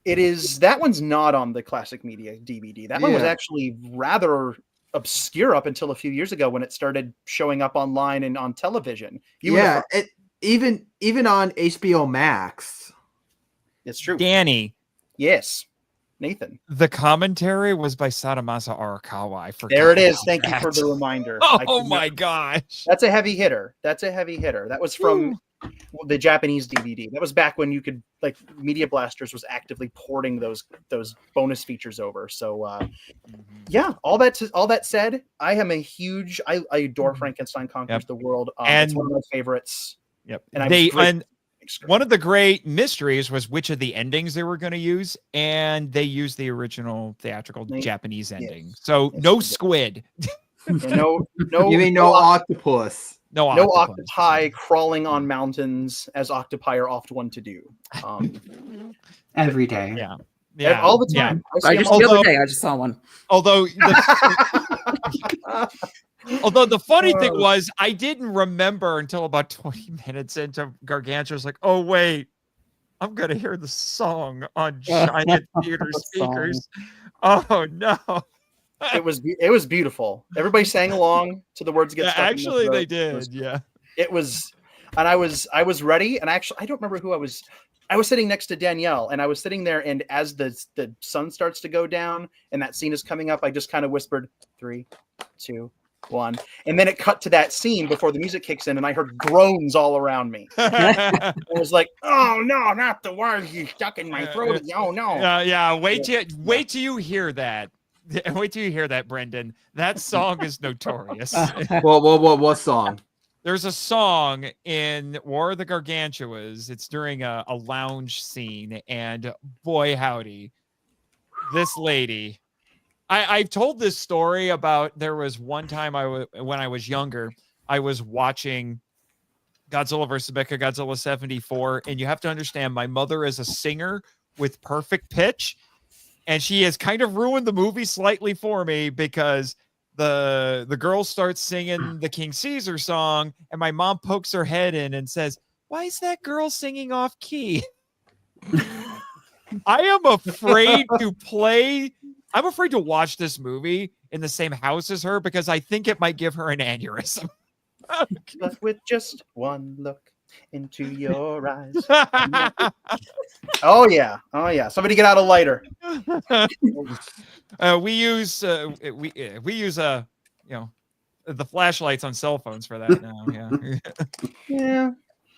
It is. That one's not on the classic media DVD. That one was actually rather obscure up until a few years ago when it started showing up online and on television. Even on HBO Max. It's true. Danny. Yes. Nathan. The commentary was by Sadamasa Arakawa. I forgot. There it is. Thank you for the reminder. Oh my gosh. That's a heavy hitter. That was from the Japanese DVD. That was back when you could, like, Media Blasters was actively porting those bonus features over. So all that said, I am a huge I adore Frankenstein Conquers the World. It's one of my favorites. Yep. And one of the great mysteries was which of the endings they were going to use, and they used the original theatrical Japanese ending. So no squid. No you mean no octopus. No octopi crawling on mountains as octopi are oft one to do. Every day. Yeah. All the time. Yeah. The other day I just saw one. Although the funny thing was, I didn't remember until about 20 minutes into Gargantua. I was like, oh, wait, I'm going to hear the song on giant theater speakers. Oh, no. It was beautiful. Everybody sang along to the words. Actually, they did. It was, and I was ready. And actually, I don't remember who I was. I was sitting next to Danielle, and I was sitting there. And as the sun starts to go down and that scene is coming up, I just kind of whispered 3, 2, 1, and then it cut to that scene before the music kicks in, and I heard groans all around me. I was like, "Oh no, not the words you stuck in my throat! Oh no!" Wait till you hear that. Wait till you hear that, Brendan. That song is notorious. What song? There's a song in War of the Gargantuas. It's during a lounge scene, and boy howdy, this lady. I've told this story about, there was one time when I was younger, I was watching Godzilla vs. Mechagodzilla 74, and you have to understand, my mother is a singer with perfect pitch, and she has kind of ruined the movie slightly for me because the girl starts singing the King Caesar song, and my mom pokes her head in and says, "Why is that girl singing off key?" I am afraid I'm afraid to watch this movie in the same house as her because I think it might give her an aneurysm. But with just one look into your eyes. Oh yeah. Somebody get out a lighter. We use the flashlights on cell phones for that now. Yeah,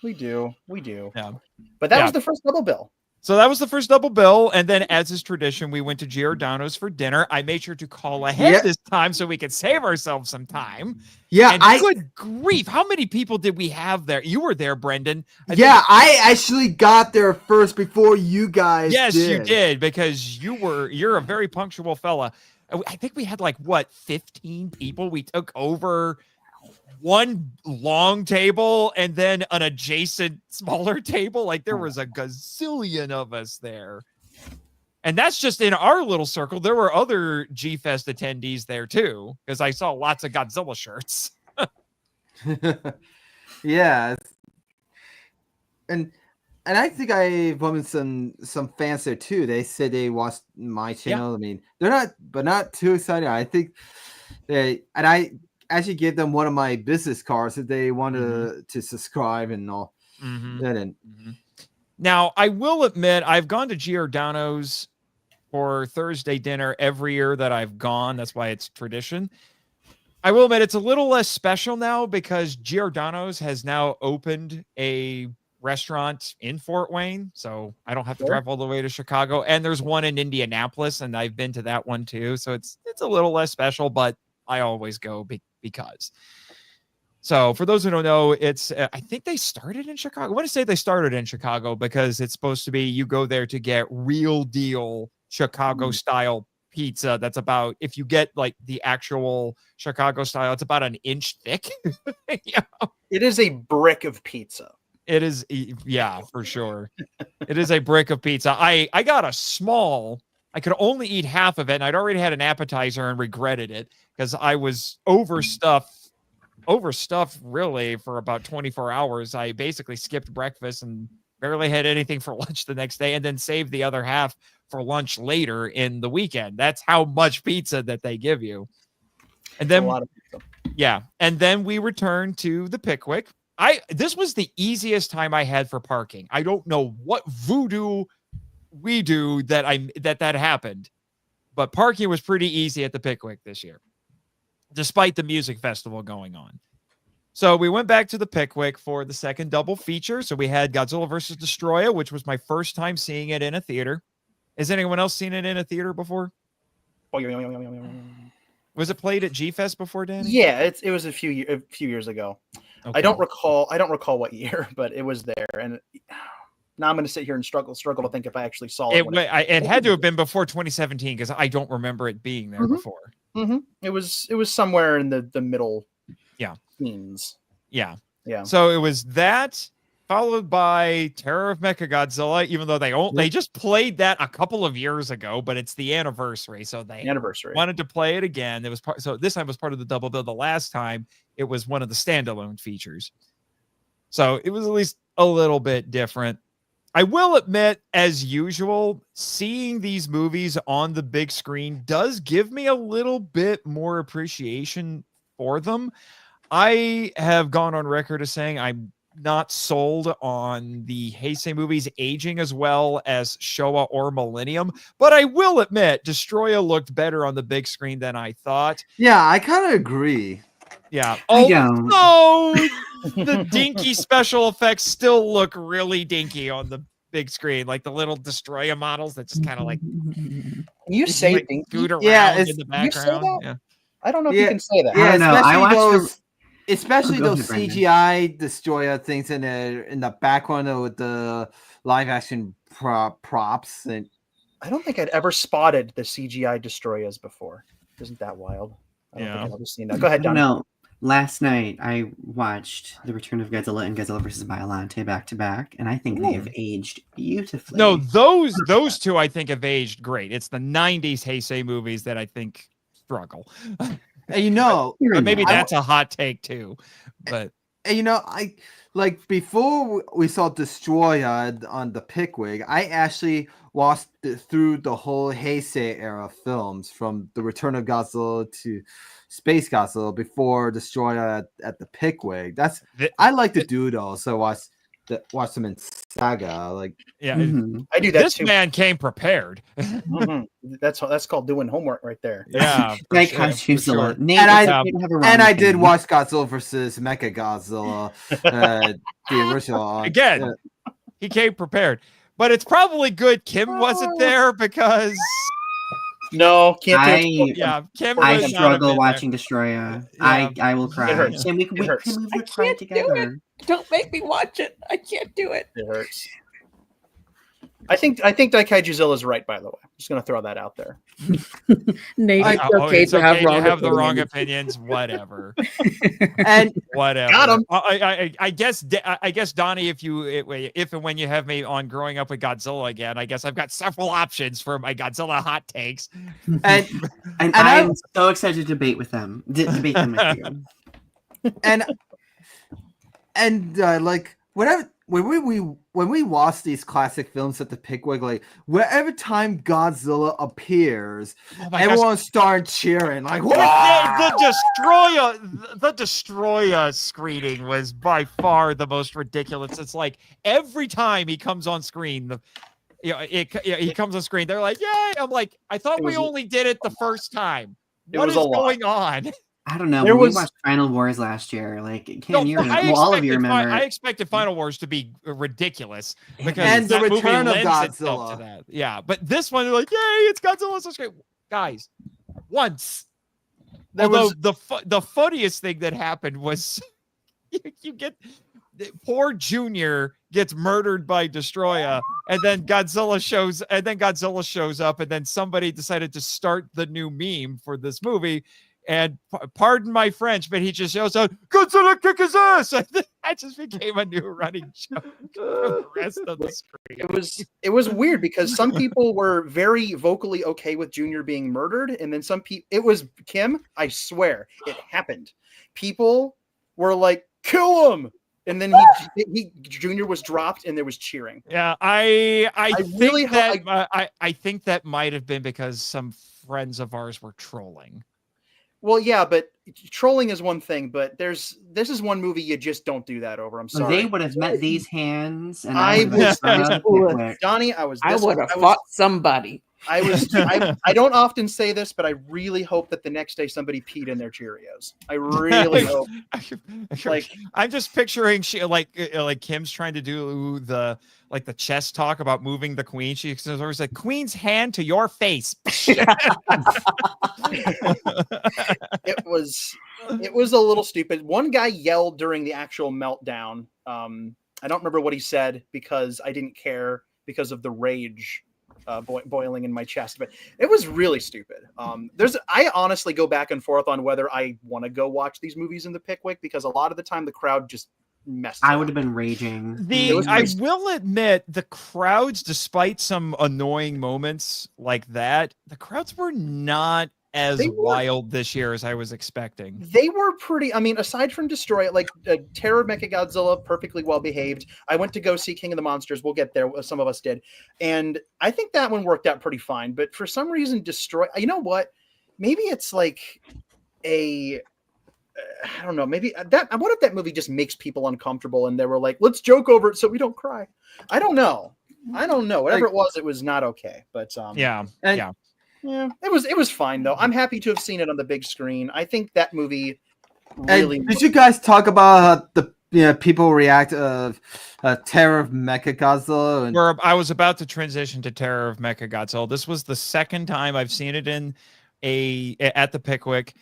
we do. Yeah. But that was the first double bill. So that was the first double bill, and then, as is tradition, we went to Giordano's for dinner. I made sure to call ahead this time so we could save ourselves some time. Yeah, and good grief, how many people did we have there? You were there, Brendan. I actually got there first before you guys. Yes, you did, because you're a very punctual fella. I think we had like 15 people. We took over one long table and then an adjacent smaller table. Like there was a gazillion of us there. And that's just in our little circle. There were other G-Fest attendees there too, because I saw lots of Godzilla shirts. Yeah. And I think I bumped some fans there too. They said they watched my channel. Yeah. I mean, they're not too excited. I think I actually gave them one of my business cards if they wanted to subscribe and all. Now, I will admit, I've gone to Giordano's for Thursday dinner every year that I've gone. That's why it's tradition. I will admit it's a little less special now because Giordano's has now opened a restaurant in Fort Wayne, so I don't have to drive all the way to Chicago. And there's one in Indianapolis, and I've been to that one too. So it's a little less special, but I always go because. So for those who don't know, it's I think they started in Chicago. I want to say they started in Chicago because it's supposed to be you go there to get real deal Chicago style pizza. That's about, if you get like the actual Chicago style, it's about an inch thick. Yeah. It is a brick of pizza. It is, yeah, for sure. It is a brick of pizza. I got a small. I could only eat half of it, and I'd already had an appetizer and regretted it because I was overstuffed really for about 24 hours. I basically skipped breakfast and barely had anything for lunch the next day, and then saved the other half for lunch later in the weekend. That's how much pizza that they give you. And then, a lot of pizza. Yeah. And then we returned to the Pickwick. This was the easiest time I had for parking. I don't know what voodoo we do that happened, but parking was pretty easy at the Pickwick this year, despite the music festival going on. So we went back to the Pickwick for the second double feature. So we had Godzilla vs. Destroya, which was my first time seeing it in a theater. Has anyone else seen it in a theater before? Was it played at G-Fest before, Danny? Yeah, it was a few years ago. Okay. I don't recall what year, but it was there. And now I'm going to sit here and struggle to think if I actually saw it. It had to have been before 2017 because I don't remember it being there before. It was somewhere in the middle. Yeah. Teens. Yeah. Yeah. So it was that, followed by Terror of Mechagodzilla, even though they just played that a couple of years ago, but it's the anniversary, so they wanted to play it again. It was so this time was part of the double bill. The last time it was one of the standalone features, so it was at least a little bit different. I will admit, as usual, seeing these movies on the big screen does give me a little bit more appreciation for them. I have gone on record as saying I'm not sold on the Heisei movies aging as well as Showa or Millennium, but I will admit Destroya looked better on the big screen than I thought. Yeah, I kind of agree. Yeah. Although the dinky special effects still look really dinky on the big screen, like the little Destroya models that just kind of like you say like dinky? Scoot around in the background. Yeah. I don't know if you can say that. Yeah, I don't know. Especially those CGI Destroya things in the background with the live action props. And I don't think I'd ever spotted the CGI Destroyas before. Isn't that wild? I don't think I've ever seen that. Go ahead, Donny. No, last night I watched The Return of Godzilla and Godzilla vs. Biollante back to back, and I think they have aged beautifully. No, those two I think have aged great. It's the 90s Heisei movies that I think struggle. Maybe that's a hot take too, but I like before we saw Destroya on the Pickwick, I actually watched through the whole Heisei era films from The Return of Godzilla to Space Godzilla before Destroya at the Pickwick. I like to do those, so watch them in Saga. Like, yeah, I do that this too. man came prepared. That's called doing homework right there. Yeah, like sure. Sure. And I did watch Godzilla versus Mechagodzilla, the original. Again, he came prepared, but it's probably good Kim wasn't there because. No, Kim. I struggle watching Destroya. Yeah. I will cry. It hurts. Can we cry together? Don't make me watch it. I can't do it. It hurts. I think Daikaijuzilla's is right. By the way, just gonna throw that out there. Nate, it's okay to have the wrong opinions. Whatever. And whatever. Got him. I guess Donny, if and when you have me on growing up with Godzilla again, I guess I've got several options for my Godzilla hot takes. And I'm so excited to debate with them. Debate them with you. And like whatever. When we watch these classic films at the Pickwick, like wherever time Godzilla appears, everyone starts cheering. Like, the Destroyer screening was by far the most ridiculous. It's like every time he comes on screen, he comes on screen, they're like, "Yay!" I'm like, I thought we only did it the first time. What is going on? I don't know. We watched Final Wars last year. Like, all of you remember. I expected Final Wars to be ridiculous because and the return of Godzilla. To that. Yeah, but this one, they're like, "Yay, it's Godzilla!" So great, guys. Once, the funniest thing that happened was you get poor Junior gets murdered by Destroyer, and then Godzilla shows up, and then somebody decided to start the new meme for this movie. And pardon my French, but he just shows up, Godzilla kick his ass. That just became a new running joke for the rest of the screen. It was weird because some people were very vocally okay with Junior being murdered, and then some people, it was Kim. I swear it happened. People were like, "Kill him!" And then Junior was dropped, and there was cheering. Yeah, I think that might have been because some friends of ours were trolling. Well, yeah, but trolling is one thing, but this is one movie you just don't do that over. I'm sorry. They would have met these hands, and Donny, I would have fought somebody. I don't often say this, but I really hope that the next day somebody peed in their Cheerios. I really hope. Like, I'm just picturing like Kim's trying to do the chess talk about moving the queen. She says, "Always like Queen's hand to your face." It was a little stupid. One guy yelled during the actual meltdown. I don't remember what he said because I didn't care because of the rage boiling in my chest, but it was really stupid. I honestly go back and forth on whether I want to go watch these movies in the Pickwick because a lot of the time the crowd just messed up. I would have been raging. I will admit the crowds, despite some annoying moments like that, the crowds were not as wild this year as I was expecting. They were pretty, I mean, aside from Destroy It, like Terror of Mechagodzilla, perfectly well behaved. I went to go see King of the Monsters. We'll get there. Some of us did. And I think that one worked out pretty fine. But for some reason, you know what? Maybe it's like I don't know. Maybe what if that movie just makes people uncomfortable and they were like, let's joke over it so we don't cry. I don't know. Whatever it was not okay. But yeah. Yeah, it was fine though. I'm happy to have seen it on the big screen. I think that movie really. Did you guys talk about the people react of Terror of Mechagodzilla? I was about to transition to Terror of Mechagodzilla. This was the second time I've seen it at the Pickwick.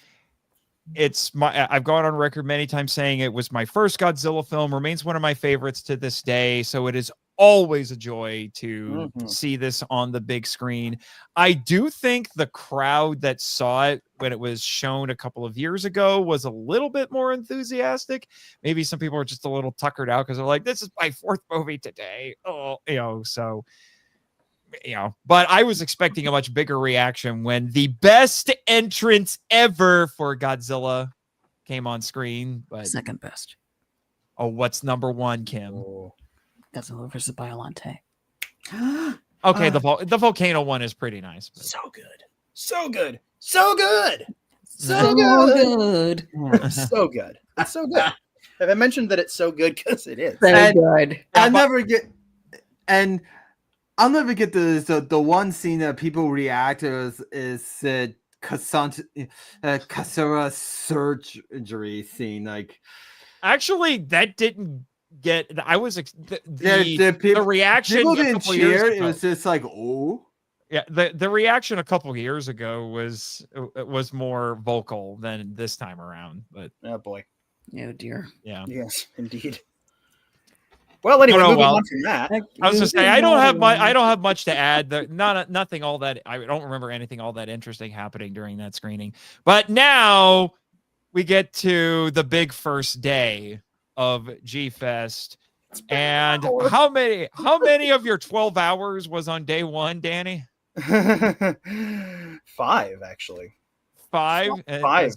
I've gone on record many times saying it was my first Godzilla film, remains one of my favorites to this day. So it is always a joy to see this on the big screen. I do think the crowd that saw it when it was shown a couple of years ago was a little bit more enthusiastic. Maybe some people are just a little tuckered out because they're like, this is my fourth movie today. But I was expecting a much bigger reaction when the best entrance ever for Godzilla came on screen. But second best. Oh, what's number one, Kim? Oh. Godzilla versus Biollante. Okay, the volcano one is pretty nice. But... So good. So good. Have I mentioned that it's so good? Because it is. Very good. I'll never get the one scene that people react to is Kasura surgery scene. Like, actually, that didn't get. I was the reaction. People didn't cheer. It was just like, oh. Yeah, the reaction a couple years ago was more vocal than this time around. But oh boy, oh dear. Yeah. Yes, indeed. Well, anyway, moving well, on from that. I was gonna say I don't have much to add. Nothing all that I don't remember anything all that interesting happening during that screening. But now we get to the big first day of G-Fest. And how many of your 12 hours was on day one, Danny? 5, actually. 5? Five.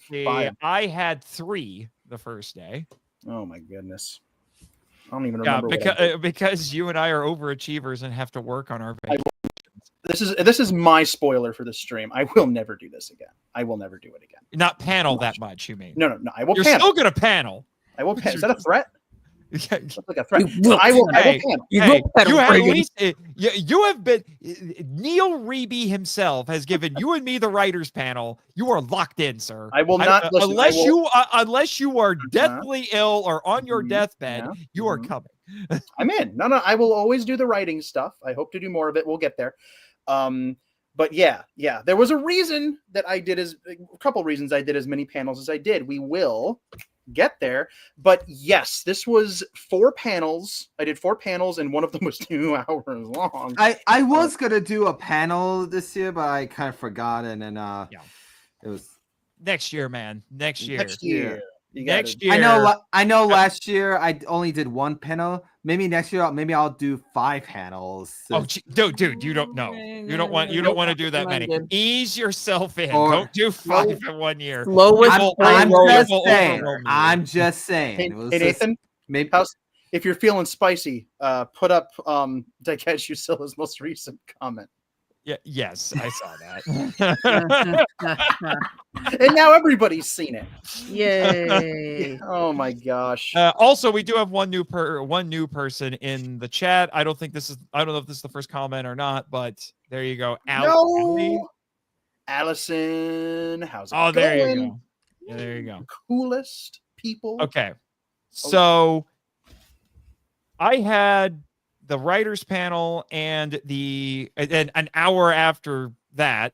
I had 3 the first day. Oh my goodness. I don't even remember. Because you and I are overachievers and have to work on our vacations. This is my spoiler for the stream. I will never do this again. I will never do it again. Not panel that much, you mean? No. I will. You're panel. still gonna panel. I will panel. Is that a threat? That's like a threat. I will panel. You have been Neil Riebe himself has given you and me the writers panel. You are locked in, sir. I will not listen, unless you are deathly ill or on your deathbed. You are coming. I'm in. No. I will always do the writing stuff. I hope to do more of it. We'll get there. But yeah. There was a reason that a couple reasons I did as many panels as I did. We will get there. But yes, this was 4 panels. I did 4 panels, and one of them was 2 hours long. I was gonna do a panel this year, but I kind of forgot, and then it was next year, man. Next year. Next year. I know. Last year I only did 1 panel. Maybe next year, I'll do 5 panels. Oh, dude, you don't know. You don't want to do that many. Ease yourself in. Don't do 5 in 1 year. I'm just saying. Hey, Nathan. Maybe if you're feeling spicy, put up Daikechusilla's most recent comment. Yeah, yes, I saw that. And now everybody's seen it. Yay. Oh my gosh. Also, we do have one new person in the chat. I don't know if this is the first comment or not, but there you go. Allison, how's it going? there you go. Yeah, there you go. Coolest people. Okay. So I had the writers panel and an hour after that,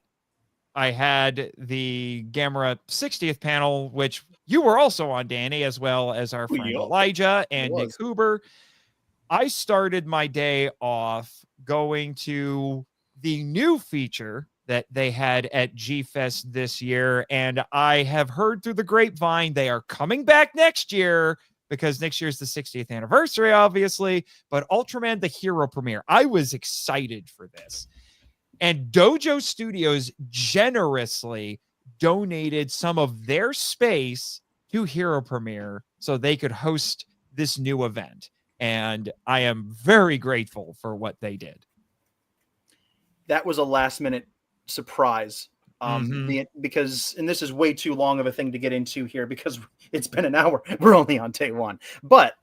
I had the Gamera 60th panel, which you were also on, Danny, as well as our friend Elijah and Nick Huber. I started my day off going to the new feature that they had at G-Fest this year, and I have heard through the grapevine they are coming back next year, because next year is the 60th anniversary, obviously, but Ultraman the Hero premiere. I was excited for this. And Dojo Studios generously donated some of their space to Hero Premiere so they could host this new event. And I am very grateful for what they did. That was a last-minute surprise. Because, and this is way too long of a thing to get into here because it's been an hour. We're only on day 1, but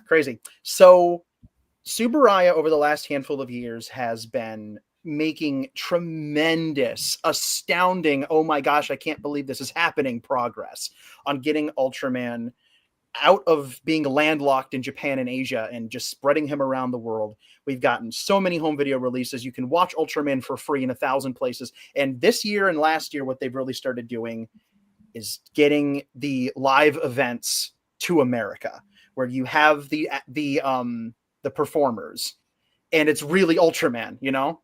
crazy. So Tsuburaya over the last handful of years has been making tremendous, astounding, oh my gosh, I can't believe this is happening, progress on getting Ultraman out of being landlocked in Japan and Asia and just spreading him around the world. We've gotten so many home video releases. You can watch Ultraman for free in 1,000 places. And this year and last year, what they've really started doing is getting the live events to America, where you have the performers, and it's really Ultraman.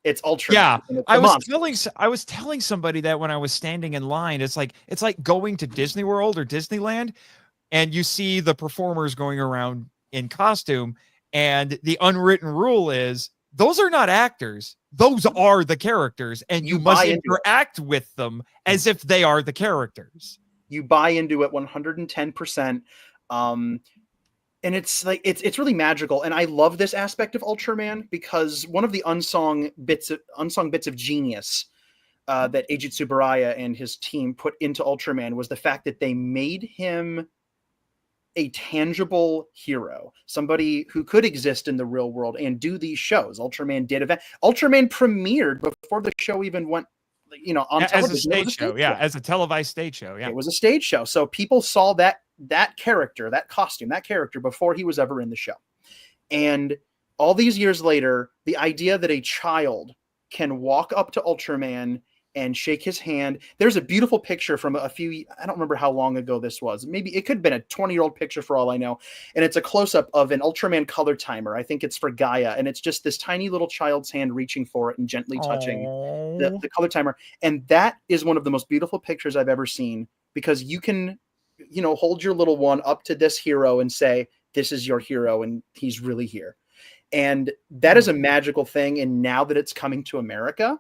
It's Ultraman. Yeah, I was telling somebody that when I was standing in line. It's like going to Disney World or Disneyland, and you see the performers going around in costume, and the unwritten rule is those are not actors. Those are the characters, and you must interact with them as if they are the characters. You buy into it 110%. And it's like it's really magical, and I love this aspect of Ultraman because one of the unsung bits of genius that Eiji Tsuburaya and his team put into Ultraman was the fact that they made him a tangible hero, somebody who could exist in the real world and do these shows. Ultraman premiered before the show even went, on television. As a stage show. Yeah, as a televised stage show. Yeah, it was a stage show, so people saw that character, that costume, that character before he was ever in the show. And all these years later, the idea that a child can walk up to Ultraman and shake his hand. There's a beautiful picture from I don't remember how long ago this was. Maybe it could have been a 20-year-old picture for all I know. And it's a close-up of an Ultraman color timer. I think it's for Gaia. And it's just this tiny little child's hand reaching for it and gently touching the color timer. And that is one of the most beautiful pictures I've ever seen, because you can, hold your little one up to this hero and say, this is your hero, and he's really here. And that is a magical thing. And now that it's coming to America,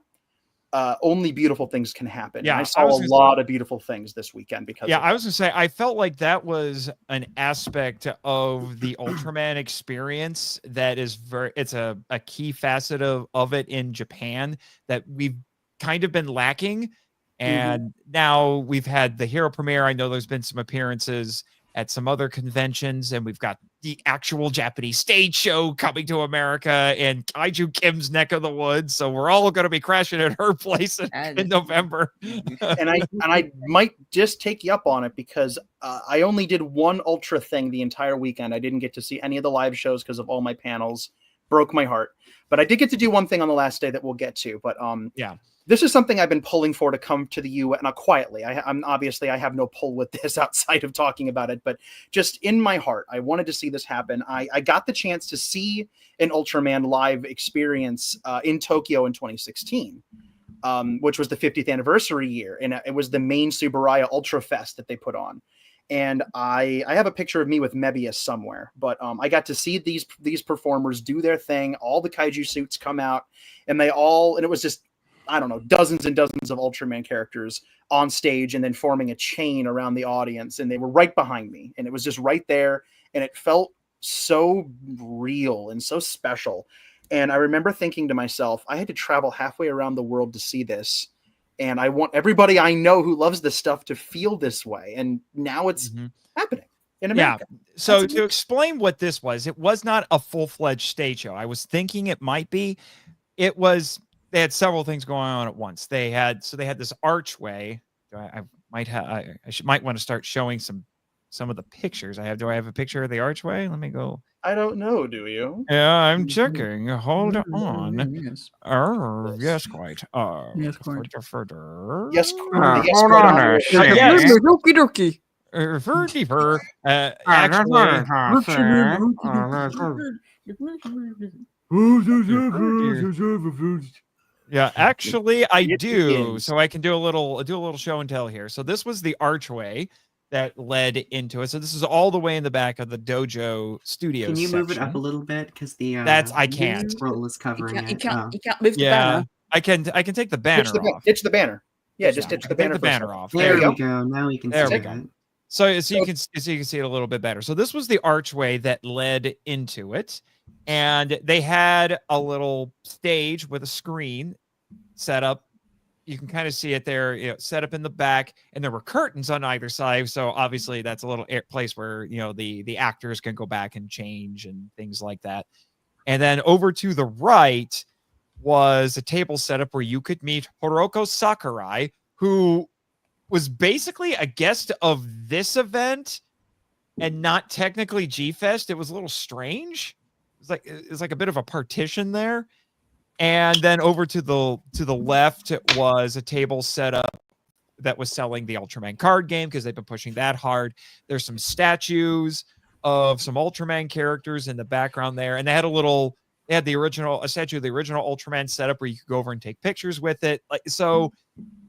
only beautiful things can happen. Yeah, and I saw a lot of beautiful things this weekend because I was gonna say, I felt like that was an aspect of the Ultraman experience that is it's a key facet of it in Japan that we've kind of been lacking. And now we've had the hero premiere. I know there's been some appearances at some other conventions, and we've got the actual Japanese stage show coming to America and Kaiju Kim's neck of the woods. So we're all going to be crashing at her place in November. and I might just take you up on it, because I only did one Ultra thing the entire weekend. I didn't get to see any of the live shows because of all my panels. Broke my heart. But I did get to do one thing on the last day that we'll get to. But this is something I've been pulling for to come to the U.S. Not quietly. I'm obviously, I have no pull with this outside of talking about it, but just in my heart, I wanted to see this happen. I got the chance to see an Ultraman live experience in Tokyo in 2016, which was the 50th anniversary year. And it was the main Subaraya Ultra Fest that they put on. And I have a picture of me with Mebius somewhere, but I got to see these performers do their thing. All the Kaiju suits come out, and it was just, I don't know, dozens and dozens of Ultraman characters on stage and then forming a chain around the audience. And they were right behind me, and it was just right there. And it felt so real and so special. And I remember thinking to myself, I had to travel halfway around the world to see this. And I want everybody I know who loves this stuff to feel this way. And now it's happening in America. Yeah. So to explain what this was, it was not a full-fledged stage show. I was thinking it might be. It was... They had several things going on at once. They had this archway. I might want to start showing some of the pictures. Do I have a picture of the archway? Let me go. I don't know. Do you? Yeah, I'm checking. Hold on. Yes. Yes, quite. Yes, quite. Further. Yes, hold on a second. Doki. Yeah, actually, I do. So I can do a little show and tell here. So this was the archway that led into it. So this is all the way in the back of the dojo studio. Can you move it up a little bit, because the I can't. scroll is covering it. You can't move the banner. I can take the banner off. Ditch the banner. Yeah, just ditch the banner. The banner off. There we go. Now we can see it. So you can see it a little bit better. So this was the archway that led into it. And they had a little stage with a screen set up. You can kind of see it there, set up in the back, and there were curtains on either side. So obviously that's a little place where, the actors can go back and change and things like that. And then over to the right was a table setup where you could meet Hiroko Sakurai, who was basically a guest of this event and not technically G-Fest. It was a little strange. It's like a bit of a partition there. And then over to the left was a table set up that was selling the Ultraman card game, because they've been pushing that hard. There's some statues of some Ultraman characters in the background there. And they had a statue of the original Ultraman set up where you could go over and take pictures with it. So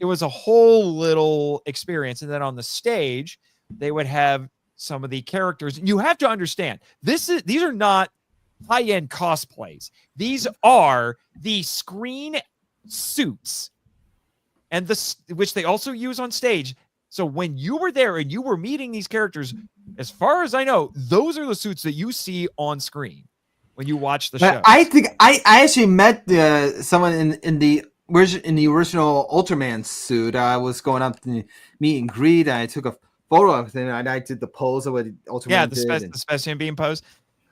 it was a whole little experience. And then on the stage, they would have some of the characters. You have to understand, these are not high-end cosplays. These are the screen suits, and which they also use on stage. So when you were there and you were meeting these characters, as far as I know, those are the suits that you see on screen when you watch the show. I think I actually met someone in the original Ultraman suit. I was going up to meet and greet, and I took a photo of him, and I did the pose of what Ultraman did. The Specimen Beam pose.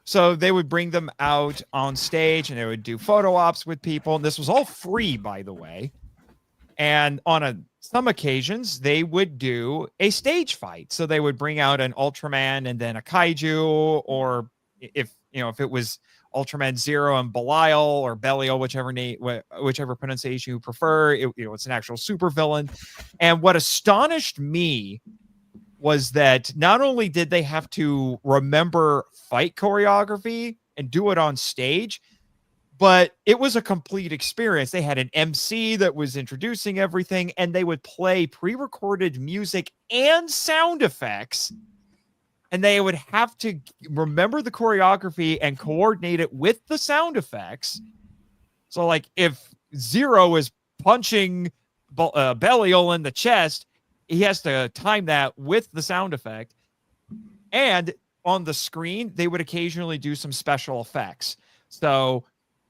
So they would bring them out on stage, and they would do photo ops with people. And this was all free, by the way. And on some occasions, they would do a stage fight. So they would bring out an Ultraman and then a Kaiju, or if if it was Ultraman Zero and Belial or Belial, whichever pronunciation you prefer, it's an actual supervillain. And what astonished me was that not only did they have to remember fight choreography and do it on stage, but it was a complete experience. They had an MC that was introducing everything, and they would play pre-recorded music and sound effects, and they would have to remember the choreography and coordinate it with the sound effects. So, like, if Zero is punching Belial in the chest, he has to time that with the sound effect. And on the screen, they would occasionally do some special effects. So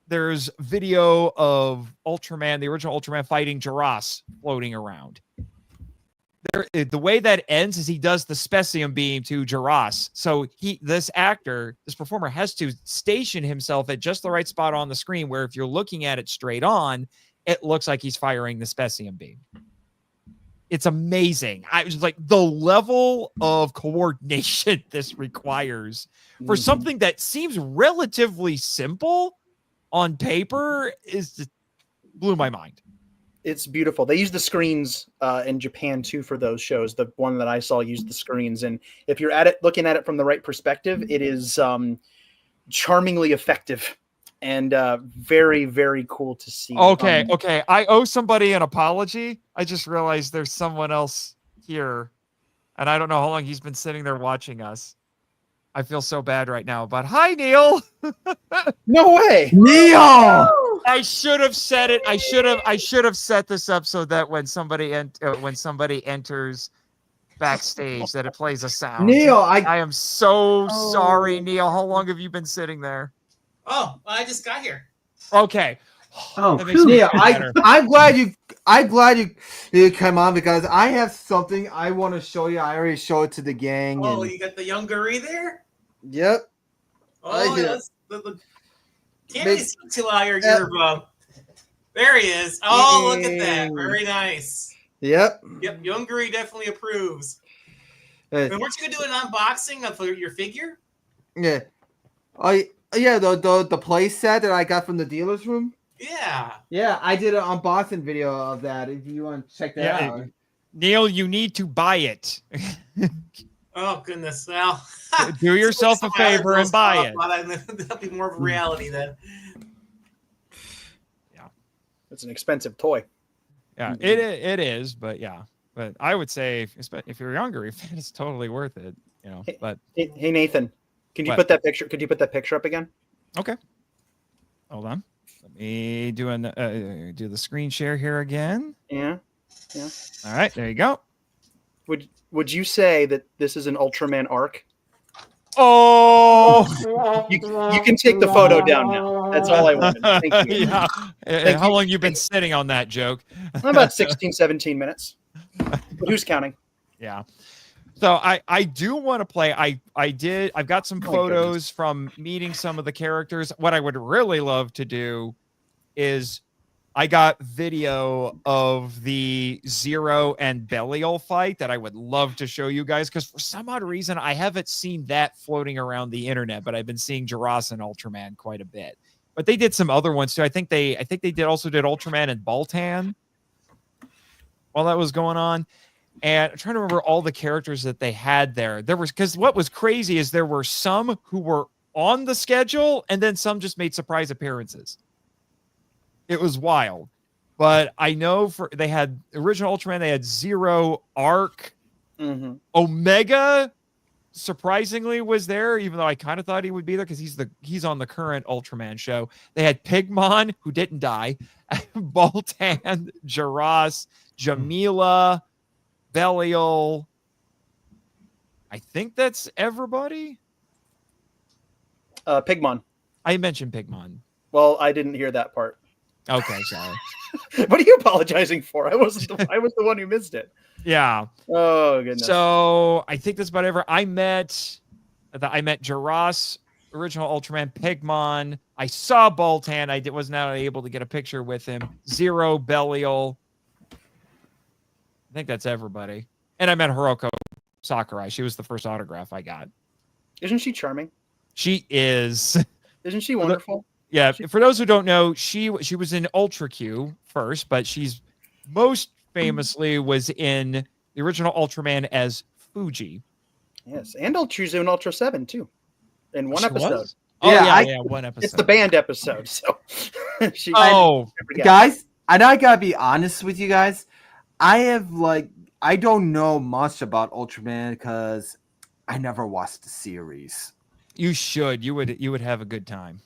there's video of Ultraman, the original Ultraman, fighting Jiras floating around. The way that ends is he does the Specium beam to Jiras. So this performer has to station himself at just the right spot on the screen where if you're looking at it straight on, it looks like he's firing the Specium beam. It's amazing. I was like, the level of coordination this requires for something that seems relatively simple on paper just blew my mind. It's beautiful. They use the screens in Japan too for those shows. The one that I saw used the screens, and if you're looking at it from the right perspective, it is charmingly effective and very, very cool to see. Okay. I owe somebody an apology. I just realized there's someone else here, and I don't know how long he's been sitting there watching us. I feel so bad right now, but hi, Neil. No way, Neil. I should have said it. I should have set this up so that when somebody enters backstage, that it plays a sound. Neil, I am so sorry, Neil. How long have you been sitting there? Oh, I just got here. Okay. Oh, Neil, I'm glad you came on because I have something I want to show you. I already showed it to the gang. Oh, you got the youngery there? Yep. Oh, that's the can't really see till I hear your there he is. Oh, look at that. Very nice. Yep. Youngery definitely approves. And weren't you gonna do an unboxing of your figure? Yeah. Yeah, the play set that I got from the dealer's room. Yeah, I did an unboxing video of that. If you want to check that out, Neil, you need to buy it. Oh goodness! Well, do yourself a favor and buy it. That'll be more of a reality then. Yeah, it's an expensive toy. Yeah, it is, but I would say if you're younger, it's totally worth it. But hey Nathan, can you put that picture? Could you put that picture up again? Okay, hold on. Let me do the screen share here again. Yeah. All right, there you go. Would you say that this is an Ultraman arc? Oh, you can take the photo down now. That's all I wanted. Thank you. Yeah. How long you been sitting on that joke? About 16, 17 minutes. But who's counting? Yeah. So I do want to play. I've got some photos from meeting some of the characters. What I would really love to do is I got video of the Zero and Belial fight that I would love to show you guys, because for some odd reason I haven't seen that floating around the internet, but I've been seeing Jiras and Ultraman quite a bit. But they did some other ones too. I think they did Ultraman and Baltan while that was going on. And I'm trying to remember all the characters that they had there. Because what was crazy is there were some who were on the schedule and then some just made surprise appearances. It was wild. But I know they had original Ultraman, they had Zero, Arc, Omega surprisingly was there, even though I kind of thought he would be there because he's on the current Ultraman show. They had Pigmon, who didn't die, Baltan, Jiras, Jamila, Belial. I think that's everybody. Pigmon. I mentioned Pigmon. Well, I didn't hear that part. Okay, sorry. What are you apologizing for? I was the one who missed it. Yeah. Oh goodness. So I think that's about everything. I met Jiras, original Ultraman, Pigmon. I saw Baltan. I was not able to get a picture with him. Zero, Belial. I think that's everybody. And I met Hiroko Sakurai. She was the first autograph I got. Isn't she charming? She is. Isn't she wonderful? Yeah. For those who don't know, she was in Ultra Q first, but she's most famously was in the original Ultraman as Fuji. Yes, and Ultra's in Ultra 7 too, in one She episode. was? Oh yeah, one episode. It's the band episode. So, guys, and I gotta be honest with you guys. I don't know much about Ultraman because I never watched the series. You should. You would have a good time.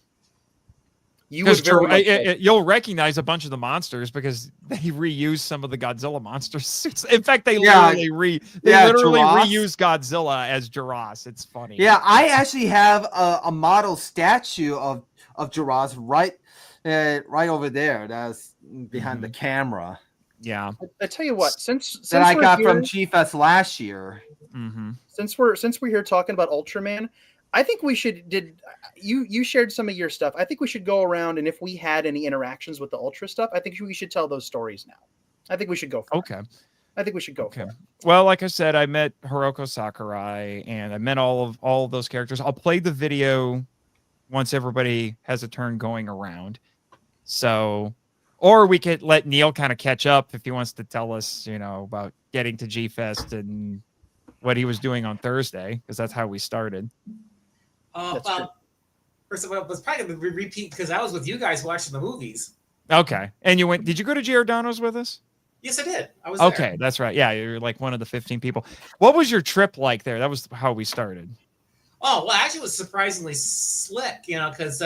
You'll recognize a bunch of the monsters because they reuse some of the Godzilla monster suits. In fact, they literally reuse Godzilla as Jiras. It's funny. Yeah, I actually have a model statue of Jiras right over there. That's behind the camera. Yeah. I tell you what, since that I got from G-Fest last year. Mm-hmm. Since we're here talking about Ultraman, I think we should. You shared some of your stuff? I think we should go around, and if we had any interactions with the Ultra stuff, I think we should tell those stories now. I think we should go for it. I think we should go for it. Well, like I said, I met Hiroko Sakurai, and I met all of those characters. I'll play the video once everybody has a turn going around. So, or we could let Neil kind of catch up if he wants to tell us, about getting to G-Fest and what he was doing on Thursday, because that's how we started. First of all, it was probably going to repeat because I was with you guys watching the movies. Okay. And you went, did you go to Giordano's with us? Yes, I did. I was okay. there. That's right. Yeah. You're like one of the 15 people. What was your trip like there? That was how we started. Oh, well, actually it was surprisingly slick, because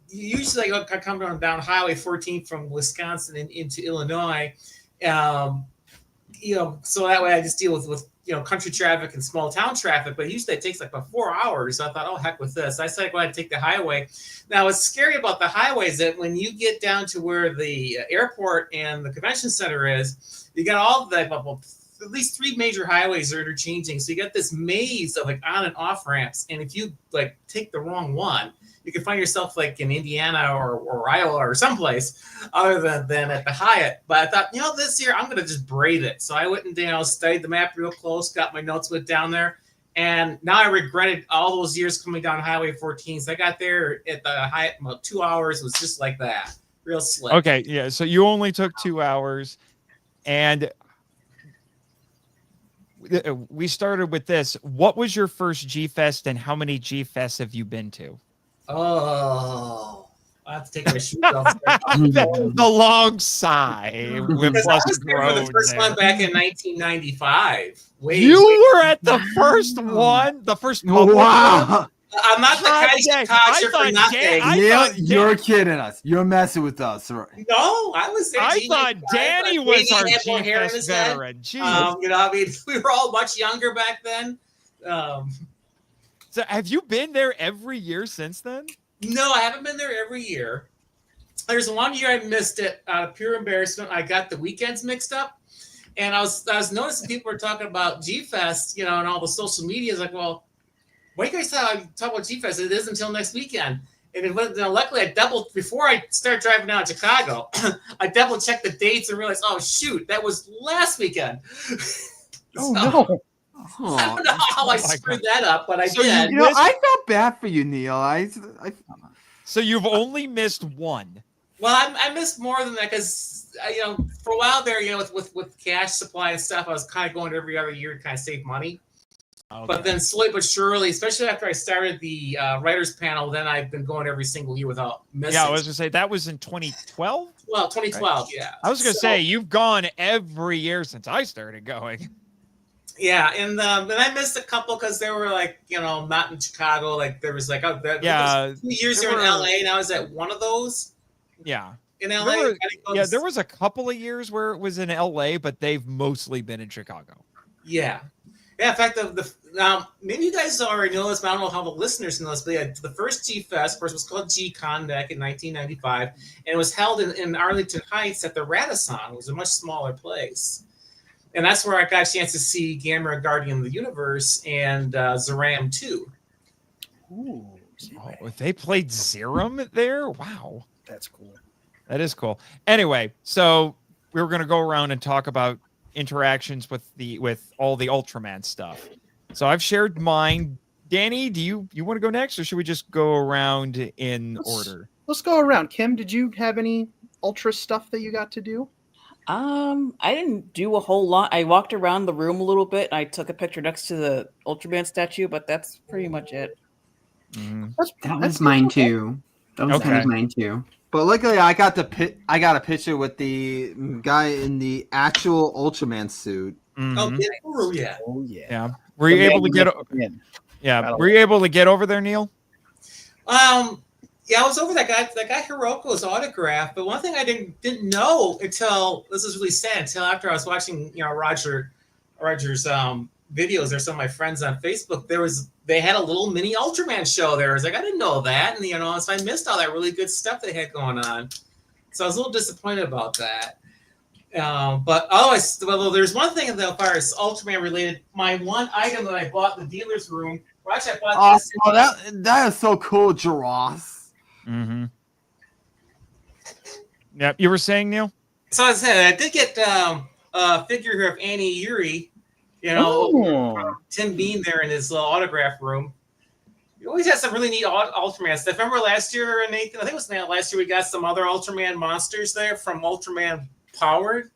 usually I come down Highway 14 from Wisconsin into Illinois. So that way I just deal with country traffic and small town traffic, but usually it takes like about 4 hours. So I thought, oh, heck with this. I said, go ahead and take the highway. Now, what's scary about the highway is that when you get down to where the airport and the convention center is, you got all the, at least 3 major highways are interchanging. So you got this maze of like on and off ramps. And if you like take the wrong one, you can find yourself like in Indiana or Iowa or someplace other than at the Hyatt. But I thought, this year I'm going to just brave it. So I went and studied the map real close, got my notes with down there. And now I regretted all those years coming down Highway 14. So I got there at the Hyatt in about 2 hours. It was just like that. Real slick. Okay. Yeah. So you only took 2 hours. And we started with this. What was your first G-Fest and how many G-Fests have you been to? Oh, I have to take my shoes off. The long sigh. With I was there for the first one back in 1995. You were at the first one? The first one? Wow. I'm not the Kaiju talker for nothing. Neil, you're kidding us. You're messing with us. No, I was there. I thought Danny was our G-Fest veteran. We were all much younger back then. So have you been there every year since then? No, I haven't been there every year. There's one year I missed it out of pure embarrassment. I got the weekends mixed up. And I was noticing people were talking about G-Fest, and all the social media is like, well, why do you guys talk about G-Fest? It is until next weekend. And luckily I doubled, before I started driving down to Chicago, I double checked the dates and realized, oh shoot, that was last weekend. No. Oh, I don't know how I screwed that up, but I did. I felt bad for you, Neil. So you've only missed one. Well, I missed more than that because for a while there, with cash supply and stuff, I was kind of going every other year to kind of save money. Okay. But then slowly but surely, especially after I started the writers panel, then I've been going every single year without missing. Yeah, I was gonna say that was in 2012. Well, 2012, right? Yeah. I was gonna say you've gone every year since I started going. Yeah, and then I missed a couple because they were like, not in Chicago. Like there was like, there was 2 years there in LA, and I was at one of those. Yeah. In LA. There was a couple of years where it was in LA, but they've mostly been in Chicago. Yeah. Yeah, in fact, now maybe you guys already know this, but I don't know how the listeners know this. But the first G-Fest, of course, was called G-Con back in 1995, and it was held in Arlington Heights at the Radisson. It was a much smaller place. And that's where I got a chance to see Gamera Guardian of the Universe and Zeram 2. Ooh. Oh, they played Zeram there? Wow. That's cool. That is cool. Anyway, so we were going to go around and talk about interactions with all the Ultraman stuff. So I've shared mine. Danny, do you want to go next, or should we just go around in order? Let's go around. Kim, did you have any Ultra stuff that you got to do? I didn't do a whole lot. I walked around the room a little bit. I took a picture next to the Ultraman statue, but that's pretty much it. Mm-hmm. That was mine too. That was kind of mine too. But luckily, I got a picture with the guy in the actual Ultraman suit. Mm-hmm. Yeah. Oh yeah. Yeah. Were you able to get? Yeah. Were you able to get over there, Neil? Yeah, I was over that guy Hiroko's autograph. But one thing I didn't know until this is really sad until after I was watching Roger's videos or some of my friends on Facebook. They had a little mini Ultraman show there. I was like, I didn't know that, and so I missed all that really good stuff they had going on. So I was a little disappointed about that. But otherwise, well, there's one thing though, as far as Ultraman related. My one item that I bought in the dealer's room. Well, actually, I bought this. That is so cool, Jaros. Mm-hmm. Yeah, you were saying, Neil? So I said I did get a figure here of Annie Yuri. Tim Bean there in his autograph room. He always has some really neat Ultraman stuff. Remember last year, Nathan? I think it was last year we got some other Ultraman monsters there from Ultraman Powered.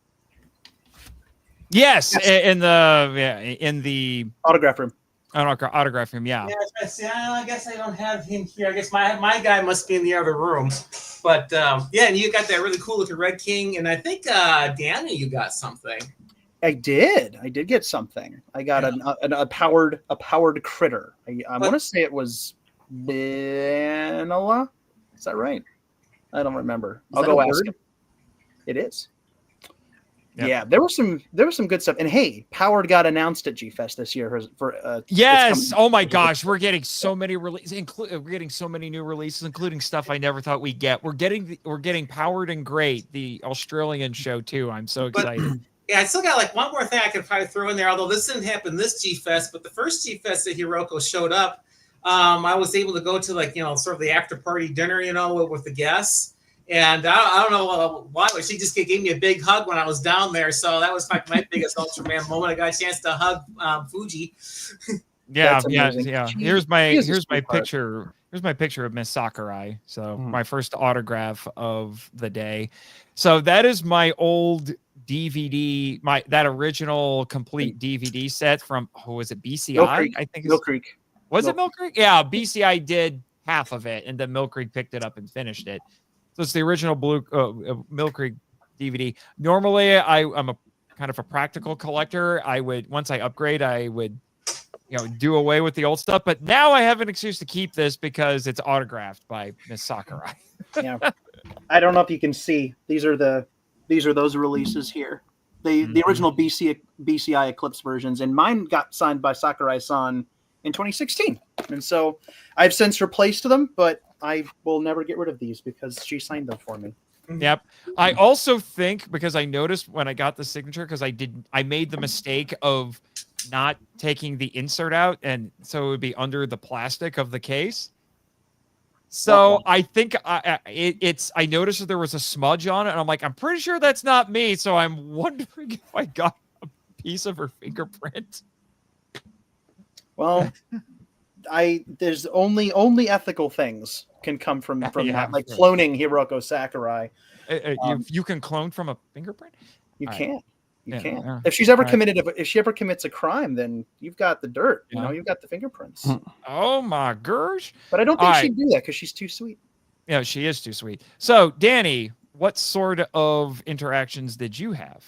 Yes. In the Autograph room. Autograph room, yeah. Yeah, I guess I don't have him here. I guess my guy must be in the other room. But and you got that really cool looking Red King, and I think Danny, you got something. I did get something. I got a powered critter. I want to say it was Vanilla. Is that right? I don't remember. I'll go ask him. It is. Yep. Yeah, there was some good stuff. And hey, Powered got announced at G-Fest this year for yes. Oh my gosh, we're getting so many releases. We're getting so many new releases, including stuff I never thought we'd get. We're getting Powered and Great, the Australian show too. I'm so excited. Yeah, I still got like one more thing I could probably throw in there. Although this didn't happen this G-Fest, but the first G-Fest that Hiroko showed up, I was able to go to sort of the after party dinner, with the guests. And I don't know why, but she just gave me a big hug when I was down there. So that was like my biggest Ultraman moment. I got a chance to hug Fuji. Yeah. Here's my picture. Here's my picture of Miss Sakurai. So my first autograph of the day. So that is my old DVD, that original complete DVD set from was it BCI? I think Mill Creek. Was it Mill Creek? Yeah, BCI did half of it, and then Mill Creek picked it up and finished it. So it's the original Mill Creek DVD. Normally, I'm a kind of a practical collector. Once I upgrade, I would do away with the old stuff. But now I have an excuse to keep this because it's autographed by Miss Sakurai. Yeah, I don't know if you can see. These are those releases here. The original BCI Eclipse versions, and mine got signed by Sakurai-san in 2016. And so I've since replaced them, but I will never get rid of these because she signed them for me. Yep. I also think because I noticed when I got the signature, because I made the mistake of not taking the insert out, and so it would be under the plastic of the case. So I think I noticed that there was a smudge on it, and I'm like, I'm pretty sure that's not me. So I'm wondering if I got a piece of her fingerprint. Well, there's only ethical things can come from that, like cloning Hiroko Sakurai. You can clone from a fingerprint? You can't. You can't. Yeah. If she ever commits a crime, then you've got the dirt. You've got the fingerprints. Oh my gosh! But I don't think she'd do that because she's too sweet. Yeah, she is too sweet. So, Danny, what sort of interactions did you have?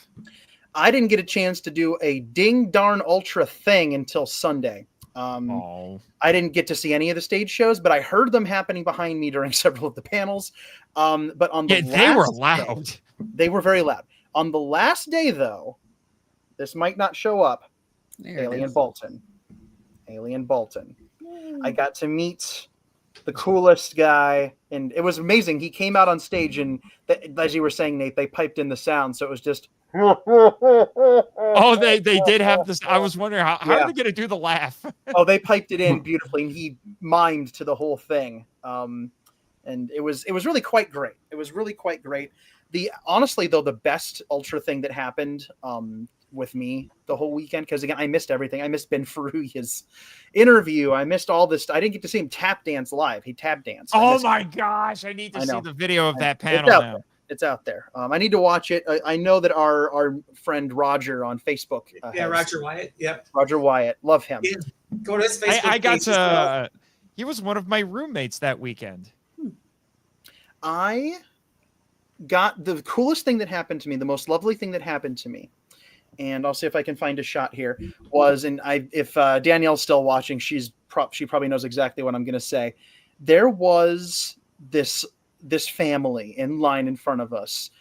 I didn't get a chance to do a ding darn ultra thing until Sunday. I didn't get to see any of the stage shows, but I heard them happening behind me during several of the panels. But on the they were loud. They were very loud. On the last day, though, this might not show up. Alien Bolton. I got to meet the coolest guy, and it was amazing. He came out on stage, and as you were saying, Nate, they piped in the sound, so it was just. Oh, they did have this. I was wondering how are they going to do the laugh? Oh, they piped it in beautifully, and he mimed to the whole thing. And it was really quite great. Honestly though, the best ultra thing that happened with me the whole weekend because again I missed everything. I missed Ben Faruya's interview. I missed all this. I didn't get to see him tap dance live. He tap danced. Oh my gosh! I need to see the video of that panel now. It's out there. I need to watch it. I know that our friend Roger on Facebook. Roger Wyatt. Yep. Roger Wyatt. Love him. Yeah. Go to his Facebook. I got to. He was one of my roommates that weekend. I got the coolest thing that happened to me, the most lovely thing that happened to me, and I'll see if I can find a shot here. Was if Danielle's still watching, she probably knows exactly what I'm going to say. There was this family in line in front of us,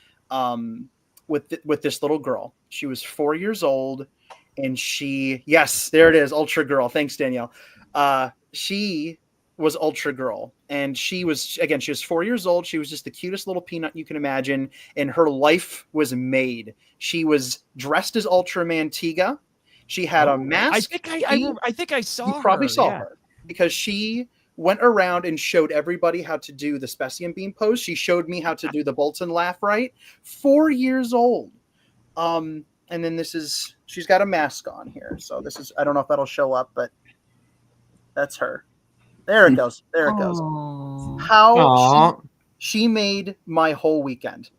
with this little girl. She was 4 years old, and yes, there it is, Ultra Girl. Thanks, Danielle. She was Ultra Girl, and she was 4 years old. She was just the cutest little peanut you can imagine, and her life was made. She was dressed as Ultraman Tiga. She had a mask. I think I saw her. You probably saw her because she went around and showed everybody how to do the Specium Beam pose. She showed me how to do the Bolton laugh right. 4 years old. And then she's got a mask on here. So this is, I don't know if that'll show up, but that's her. There it goes. There it goes. How she made my whole weekend.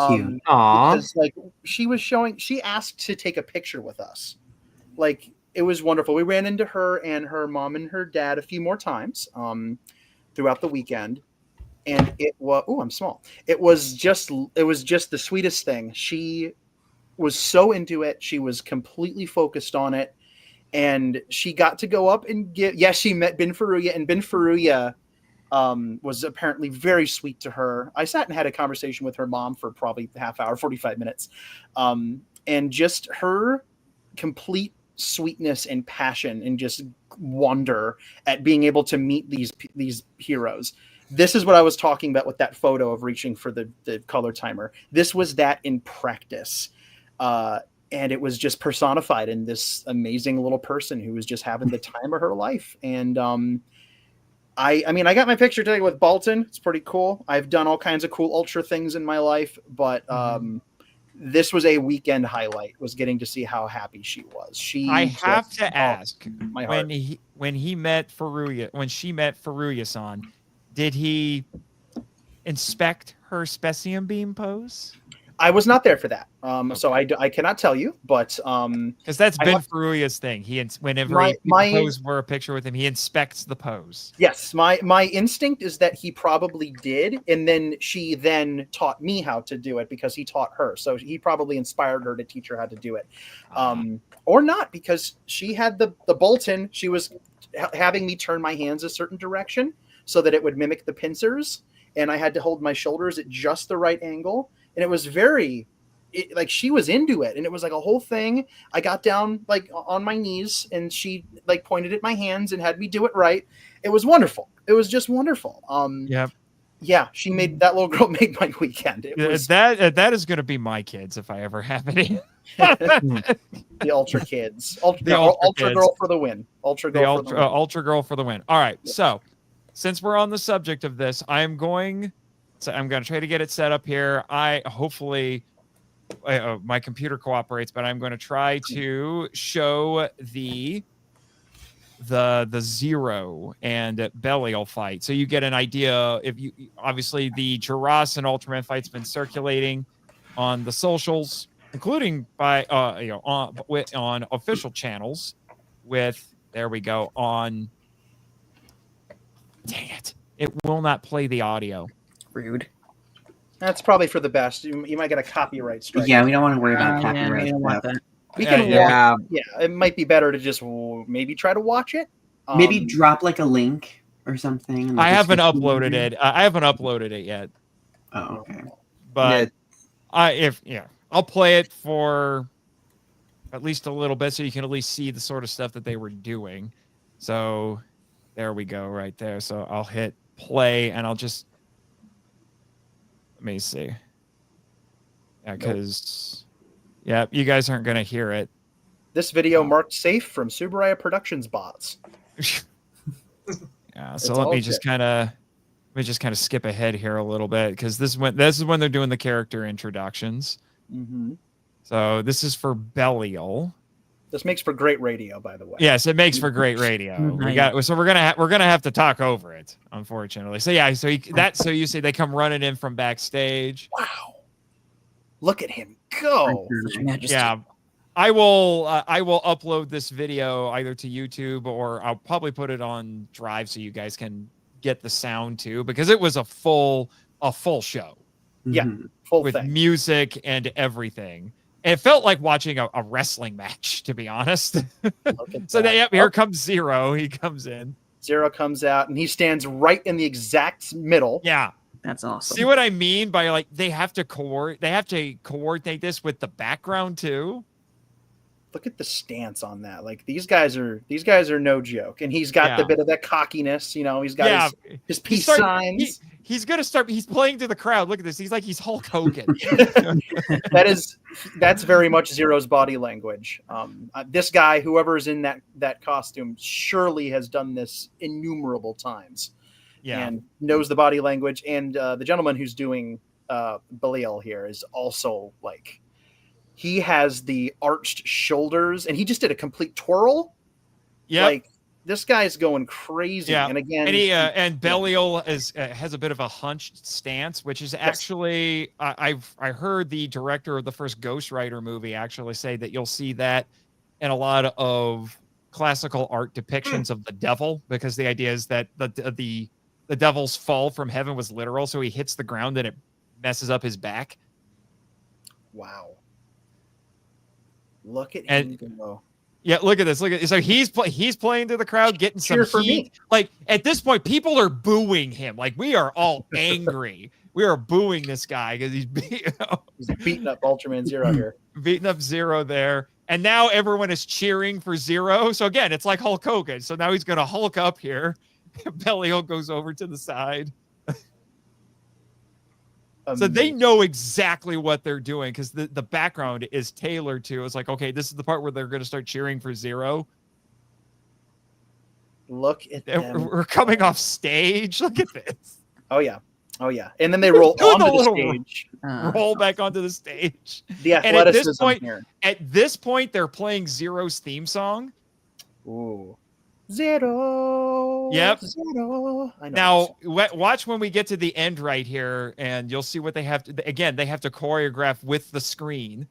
Cute. Because she asked to take a picture with us. Like, it was wonderful. We ran into her and her mom and her dad a few more times throughout the weekend. And it was, I'm small. It was just the sweetest thing. She was so into it. She was completely focused on it. And she got to go up and she met Ben Faruya, and Ben Faruya was apparently very sweet to her. I sat and had a conversation with her mom for probably half hour, 45 minutes. And just her complete sweetness and passion and just wonder at being able to meet these heroes. This is what I was talking about with that photo of reaching for the color timer. This was that in practice. And it was just personified in this amazing little person who was just having the time of her life. And I got my picture taken with Bolton. It's pretty cool. I've done all kinds of cool Ultra things in my life, but this was a weekend highlight, was getting to see how happy she was. I have to ask, my heart. when she met Faruya-san, did he inspect her Specium Beam pose? I was not there for that, so I cannot tell you. But because that's Ben Faruya's thing. Whenever he poses for a picture with him, he inspects the pose. Yes, my instinct is that he probably did, and then she taught me how to do it because he taught her. So he probably inspired her to teach her how to do it, or not, because she had the Bolton. She was having me turn my hands a certain direction so that it would mimic the pincers, and I had to hold my shoulders at just the right angle. And it was like she was into it, and it was like a whole thing. I got down like on my knees, and she like pointed at my hands and had me do it right. It was wonderful. It was just wonderful. Yeah, that little girl made my weekend. It was, that is going to be my kids if I ever have any. The Ultra kids, Ultra girl for the win. Ultra girl for the win. All right, so since we're on the subject of this, I'm going to try to get it set up here. Hopefully my computer cooperates, but I'm going to try to show the Zero and Belial fight, so you get an idea. Obviously the Jiras and Ultraman fight's been circulating on the socials, including by on official channels. There we go. Dang it will not play the audio. Rude. That's probably for the best. You might get a copyright strike. Yeah, we don't want to worry about copyright. We don't want that. We can it might be better to just maybe try to watch it. Maybe drop like a link or something. I haven't uploaded it. I haven't uploaded it yet. Oh, okay. But I'll play it for at least a little bit so you can at least see the sort of stuff that they were doing. So there we go, right there. So I'll hit play, and I'll just let me see. Yeah, because you guys aren't gonna hear it. This video marked safe from Subaraya Productions bots. Yeah, so let me just kind of skip ahead here a little bit, because this is when they're doing the character introductions. Mm-hmm. So this is for Belial. This makes for great radio, by the way. Yes, it makes for great radio. We're gonna have to talk over it, unfortunately. So yeah, so you say they come running in from backstage. Wow, look at him go! Yeah, I will upload this video either to YouTube or I'll probably put it on Drive so you guys can get the sound too, because it was a full show. Yeah, full with thing. Music and everything. It felt like watching a wrestling match, to be honest. So here comes Zero. He comes in. Zero comes out, and he stands right in the exact middle. Yeah, that's awesome. See what I mean by like they have to coordinate this with the background too. Look at the stance on that. Like these guys are no joke, and he's got the bit of that cockiness. You know, he's got his peace signs. He's playing to the crowd. Look at this. He's Hulk Hogan. That's very much Zero's body language. This guy, whoever is in that costume, surely has done this innumerable times. Yeah, and knows the body language. And the gentleman who's doing Belial here is also like, he has the arched shoulders, and he just did a complete twirl. Yeah, like this guy's going crazy. Yeah, and again, and Belial has a bit of a hunched stance, which is actually I heard the director of the first Ghost Rider movie actually say that you'll see that in a lot of classical art depictions of the devil, because the idea is that the devil's fall from heaven was literal, so he hits the ground and it messes up his back. Wow. Look at him go. Yeah, look at this. So he's playing to the crowd, getting some heat. Like at this point, people are booing him. Like we are all angry. We are booing this guy because he's beating up Ultraman Zero here. Beating up Zero there. And now everyone is cheering for Zero. So again, it's like Hulk Hogan. So now he's gonna Hulk up here. Belial goes over to the side. So they know exactly what they're doing because the background is tailored to. It's like, okay, this is the part where they're going to start cheering for Zero. Look at them. We're coming off stage. Look at this. Oh yeah. And then they roll onto the stage. Roll back onto the stage. The athleticism here. At this point, they're playing Zero's theme song. Ooh. Zero. Yep. Zero. I know. Now, watch when we get to the end right here, and you'll see what they have to. Again, they have to choreograph with the screen.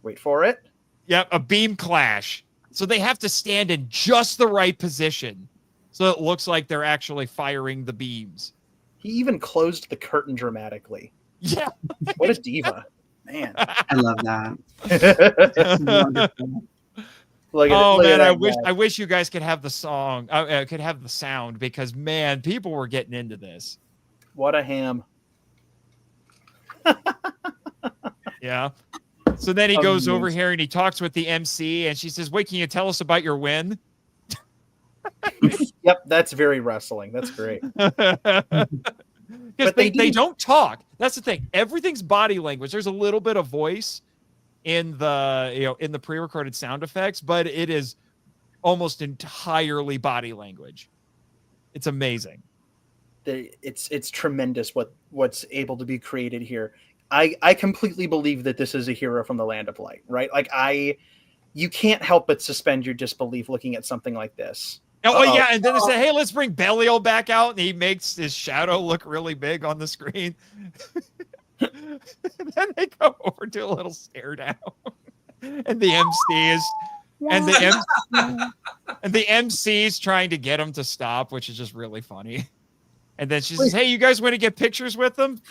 Wait for it. Yep, a beam clash. So they have to stand in just the right position, so it looks like they're actually firing the beams. He even closed the curtain dramatically. Yeah. What a diva, man! I love that. I wish you guys could have the song. Could have the sound, because man, people were getting into this. What a ham! Yeah. So then he goes over here and he talks with the MC, and she says, "Wait, can you tell us about your win?" Yep, that's very wrestling. That's great. Because they don't talk. That's the thing. Everything's body language. There's a little bit of voice in the pre-recorded sound effects, but it is almost entirely body language. It's amazing. It's tremendous what's able to be created here. I completely believe that this is a hero from the Land of Light, right? Like you can't help but suspend your disbelief looking at something like this. Oh yeah, and then they say, "Hey, let's bring Belial back out," and he makes his shadow look really big on the screen. Then they go over to a little stare down, and the MC is trying to get him to stop, which is just really funny. And then she says, "Hey, you guys want to get pictures with them?"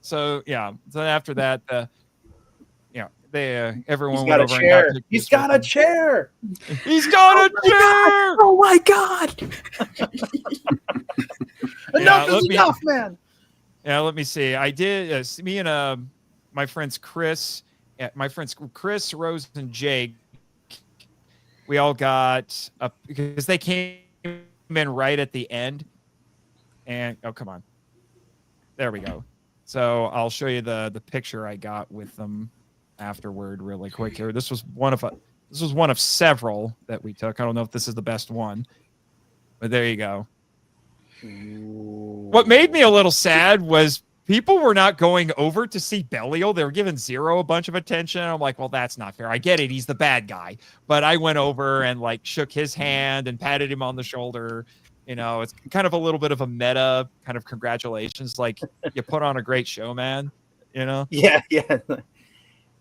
So yeah. So after that, everyone went over and got pictures. He's got a chair. He's got a chair. Oh my god! Enough is enough, man. Yeah, let me see. I did. Me and my friends Chris, Rose, and Jake. We all got up because they came in right at the end. And come on, there we go. So I'll show you the picture I got with them afterward, really quick here. This was one of several that we took. I don't know if this is the best one, but there you go. What made me a little sad was people were not going over to see Belial. They were giving Zero a bunch of attention. I'm like, well, that's not fair. I get it. He's the bad guy. But I went over and like shook his hand and patted him on the shoulder. You know, it's kind of a little bit of a meta kind of congratulations. Like, you put on a great show, man. You know? Yeah.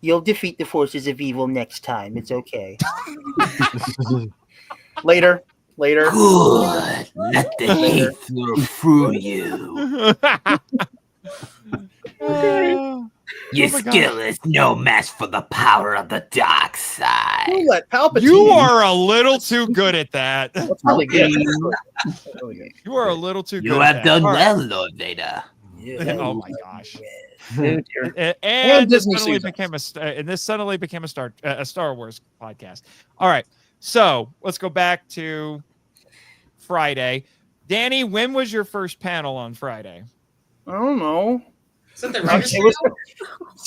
You'll defeat the forces of evil next time. It's okay. Later. Good. Let the hate flow through you. Your skill is no match for the power of the dark side. You are a little too good at that. That's really good. You are a little too good. You have done well, Lord Vader. Yeah. Oh my gosh. And And this Disney suddenly became a Star Wars podcast. All right. So let's go back to Friday. Danny, when was your first panel on Friday? I don't know. Is that the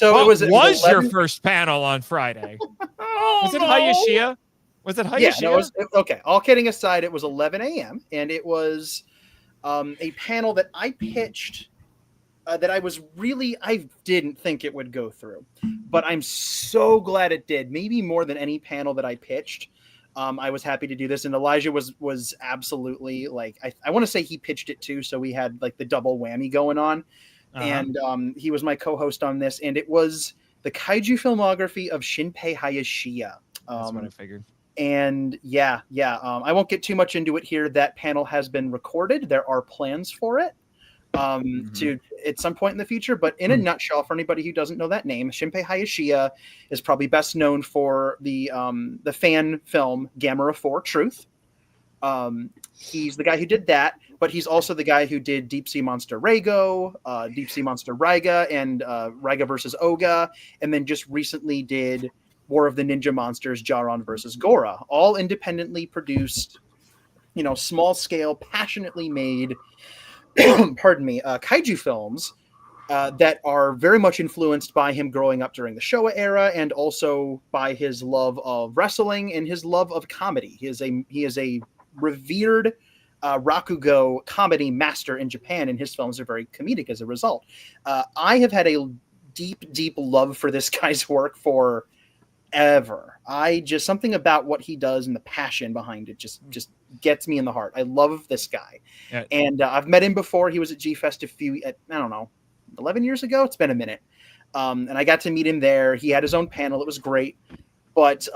What was your first panel on Friday? Was it Hayashia? Was it Hayashia? Yeah, no, okay. All kidding aside, it was 11 a.m. and it was a panel that I pitched that I didn't think it would go through, but I'm so glad it did. Maybe more than any panel that I pitched. I was happy to do this, and Elijah was absolutely like, I want to say he pitched it too, so we had like the double whammy going on. And he was my co-host on this, and it was the Kaiju filmography of Shinpei Hayashia. That's what I figured. And yeah. I won't get too much into it here. That panel has been recorded. There are plans for it to at some point in the future. But in a nutshell, for anybody who doesn't know that name, Shinpei Hayashia is probably best known for the fan film Gamera 4 Truth. He's the guy who did that, but he's also the guy who did Deep Sea Monster Reigo, Deep Sea Monster Raiga, and Raiga versus Oga, and then just recently did War of the Ninja Monsters, Jaron versus Gora, all independently produced, small scale, passionately made, kaiju films that are very much influenced by him growing up during the Showa era, and also by his love of wrestling and his love of comedy. He is a revered Rakugo comedy master in Japan, and his films are very comedic as a result. I have had a deep love for this guy's work forever. Something about what he does and the passion behind it just gets me in the heart. I love this guy. Yeah. And I've met him before. He was at G-Fest 11 years ago. It's been a minute. And I got to meet him there. He had his own panel. It was great. But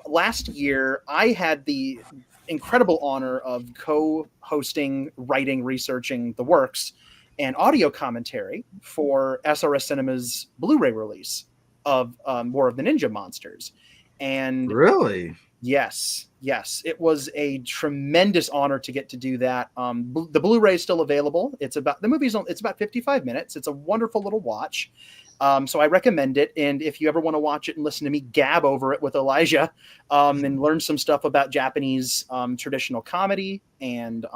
last year, I had the incredible honor of co-hosting, writing, researching the works, and audio commentary for SRS Cinema's Blu-ray release of War of the Ninja Monsters. And really, yes, it was a tremendous honor to get to do that. The Blu-ray is still available. It's about 55 minutes. It's a wonderful little watch. So I recommend it. And if you ever want to watch it and listen to me gab over it with Elijah, and learn some stuff about Japanese traditional comedy and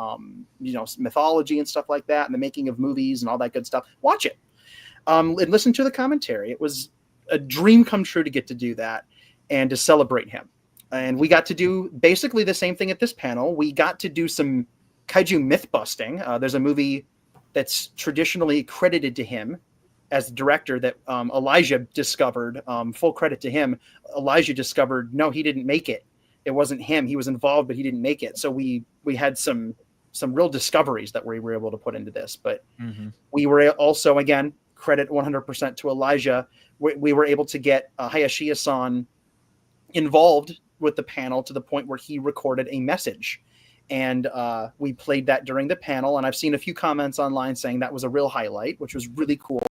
mythology and stuff like that, and the making of movies and all that good stuff, watch it. And listen to the commentary. It was a dream come true to get to do that and to celebrate him. And we got to do basically the same thing at this panel. We got to do some kaiju myth busting. There's a movie that's traditionally credited to him as the director that Elijah discovered. Full credit to him. Elijah discovered, no, he didn't make it. It wasn't him. He was involved, but he didn't make it. So we had some real discoveries that we were able to put into this. But we were also, again, credit 100% to Elijah. We were able to get Hayashia-san involved with the panel to the point where he recorded a message. And we played that during the panel. And I've seen a few comments online saying that was a real highlight, which was really cool.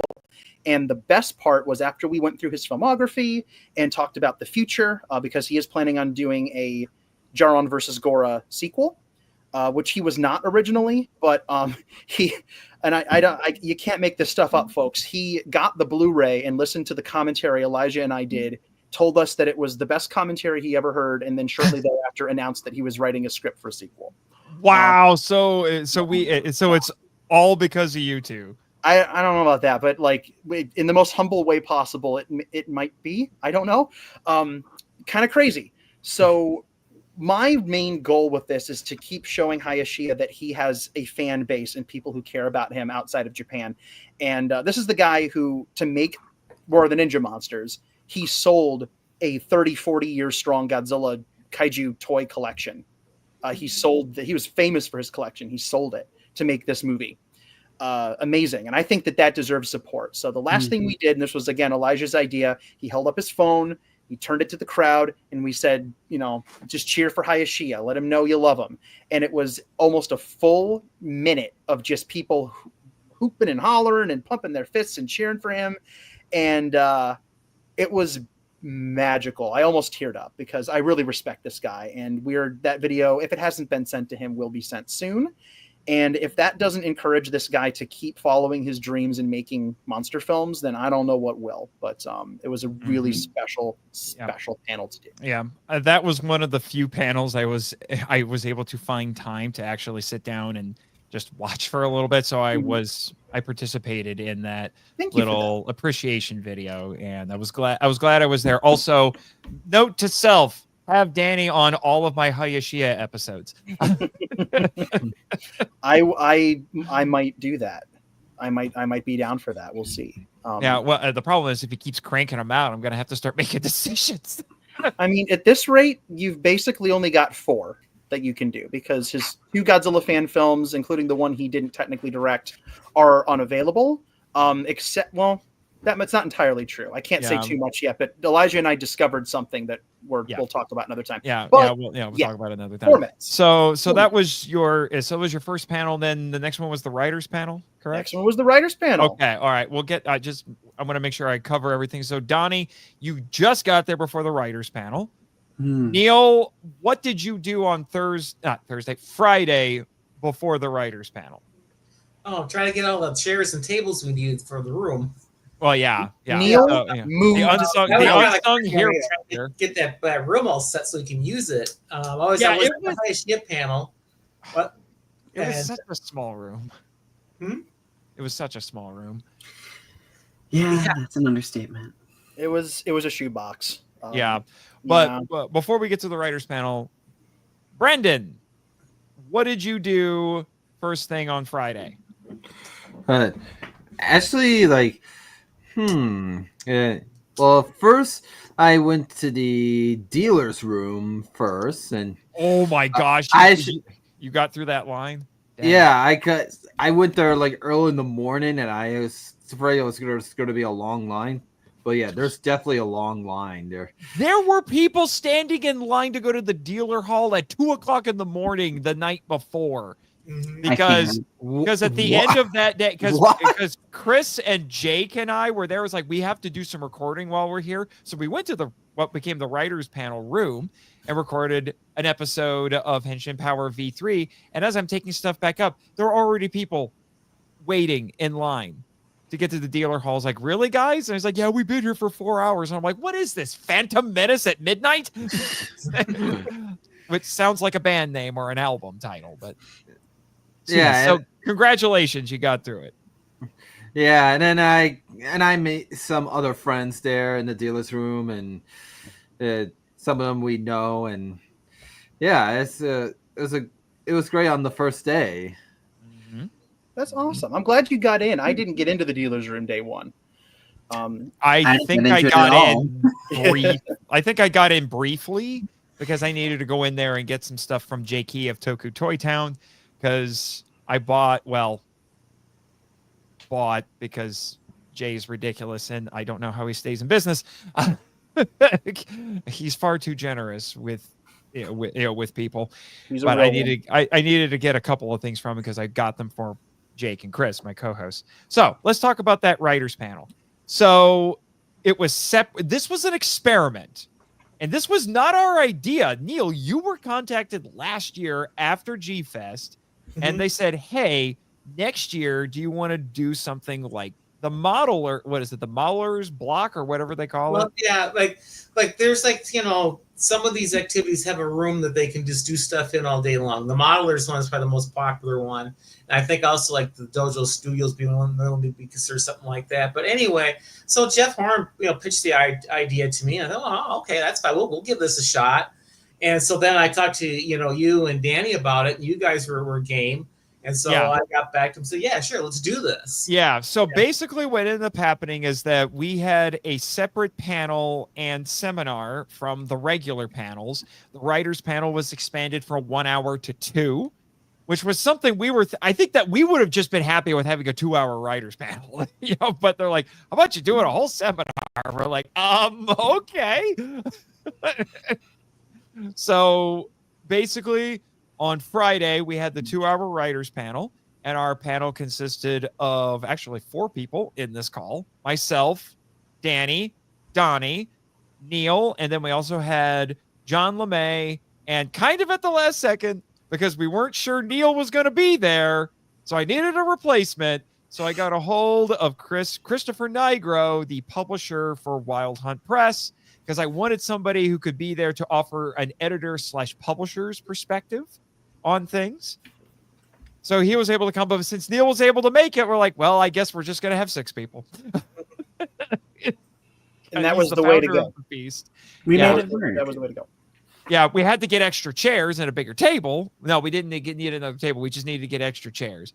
And the best part was after we went through his filmography and talked about the future, because he is planning on doing a Jaron versus Gora sequel, which he was not originally, but you can't make this stuff up, folks. He got the Blu-ray and listened to the commentary Elijah and I did, told us that it was the best commentary he ever heard, and then shortly thereafter announced that he was writing a script for a sequel. Wow. So it's all because of you two. I don't know about that, but like in the most humble way possible, it might be. I don't know. Kind of crazy. So my main goal with this is to keep showing Hayashiya that he has a fan base and people who care about him outside of Japan. And this is the guy who, to make War of the Ninja Monsters, he sold a 30, 40 years strong Godzilla Kaiju toy collection. He was famous for his collection. He sold it to make this movie. Amazing. And I think that deserves support. So the last thing we did, and this was, again, Elijah's idea, he held up his phone, he turned it to the crowd, and we said, just cheer for Hayashiya. Let him know you love him. And it was almost a full minute of just people hooping and hollering and pumping their fists and cheering for him. And it was magical. I almost teared up because I really respect this guy. And that video, if it hasn't been sent to him, will be sent soon. And if that doesn't encourage this guy to keep following his dreams and making monster films, then I don't know what will. But it was a really special panel to do. Yeah, that was one of the few panels I was able to find time to actually sit down and just watch for a little bit. So I participated in that little appreciation video, and I was glad I was there. Also, note to self: have Danny on all of my Hayashiya episodes. I might do that. I might be down for that. We'll see. Well, the problem is if he keeps cranking them out, I'm going to have to start making decisions. I mean, at this rate, you've basically only got 4 that you can do because his 2 Godzilla fan films, including the one he didn't technically direct, are unavailable. That's not entirely true. I can't say too much yet, but Elijah and I discovered something that we'll talk about another time. We'll talk about it another time. 4 minutes. So that was your first panel. Then the next one was the writers panel, correct? Next one was the writers panel. Okay, all right. We'll get. I want to make sure I cover everything. So Donny, you just got there before the writers panel. Neil, what did you do on Friday before the writers panel? Oh, try to get all the chairs and tables we needed for the room. Well, yeah. Neil, move. The unsung hero. Get that room all set so we can use it. I was at the Hayashiya panel. What? It was such a small room. It was such a small room. Yeah, that's an understatement. It was a shoebox. But before we get to the writers panel, Brendan, what did you do first thing on Friday? Actually, well, first I went to the dealer's room first, and oh my gosh, you got through that line? Damn. Yeah, I went there early in the morning, and I was afraid it was going to be a long line. But yeah, there's definitely a long line there. There were people standing in line to go to the dealer hall at 2:00 in the morning the night before. Because at the end of that day, because Chris and Jake and I were there, it was like, we have to do some recording while we're here. So we went to what became the writers panel room and recorded an episode of Henshin Power V3. And as I'm taking stuff back up, there are already people waiting in line to get to the dealer hall. I was like, really, guys? And I was like, yeah, we've been here for 4 hours. And I'm like, what is this? Phantom Menace at midnight? Which sounds like a band name or an album title, but so congratulations, you got through it. Yeah, and then I met some other friends there in the dealer's room, and some of them we know, and yeah, it was great on the first day. That's awesome. I'm glad you got in. I didn't get into the dealer's room day one. I think I got in. I think I got in briefly because I needed to go in there and get some stuff from Jay Key of Toku Toy Town, because I bought because Jay's ridiculous and I don't know how he stays in business. He's far too generous with people. But I needed to get a couple of things from him because I got them for Jake and Chris, my co-hosts. So let's talk about that writers panel. So it was this was an experiment, and this was not our idea. Neil, you were contacted last year after G-Fest, and they said, hey, next year, do you want to do something like the model, or what is it, the modeler's block or whatever they call it? Yeah, like there's some of these activities have a room that they can just do stuff in all day long. The modeler's one is probably the most popular one. And I think also like the Dojo Studios being one that would be considered something like that. But anyway, so Jeff Horn, pitched the idea to me. And I thought, oh, okay, that's fine. We'll give this a shot. And so then I talked to, you and Danny about it, and you guys were game. And so I got back to him and said, yeah, sure, let's do this. Yeah. So basically what ended up happening is that we had a separate panel and seminar from the regular panels. The writers panel was expanded from 1 hour to 2, which was something we were, I think that we would have just been happy with having a 2-hour writers panel, but they're like, how about you doing a whole seminar? We're like, okay. So basically on Friday, we had the 2-hour writers panel, and our panel consisted of actually 4 people in this call: myself, Danny, Donny, Neil, and then we also had John LeMay, and kind of at the last second, because we weren't sure Neil was going to be there, so I needed a replacement. So I got a hold of Christopher Nigro, the publisher for Wild Hunt Press, because I wanted somebody who could be there to offer an editor/publisher's perspective on things. So he was able to come, but since Neil was able to make it, we're like, well, I guess we're just going to have 6 people. And that was the way to go. We made it work. That was the way to go. Yeah, we had to get extra chairs and a bigger table. No, we didn't need another table. We just needed to get extra chairs.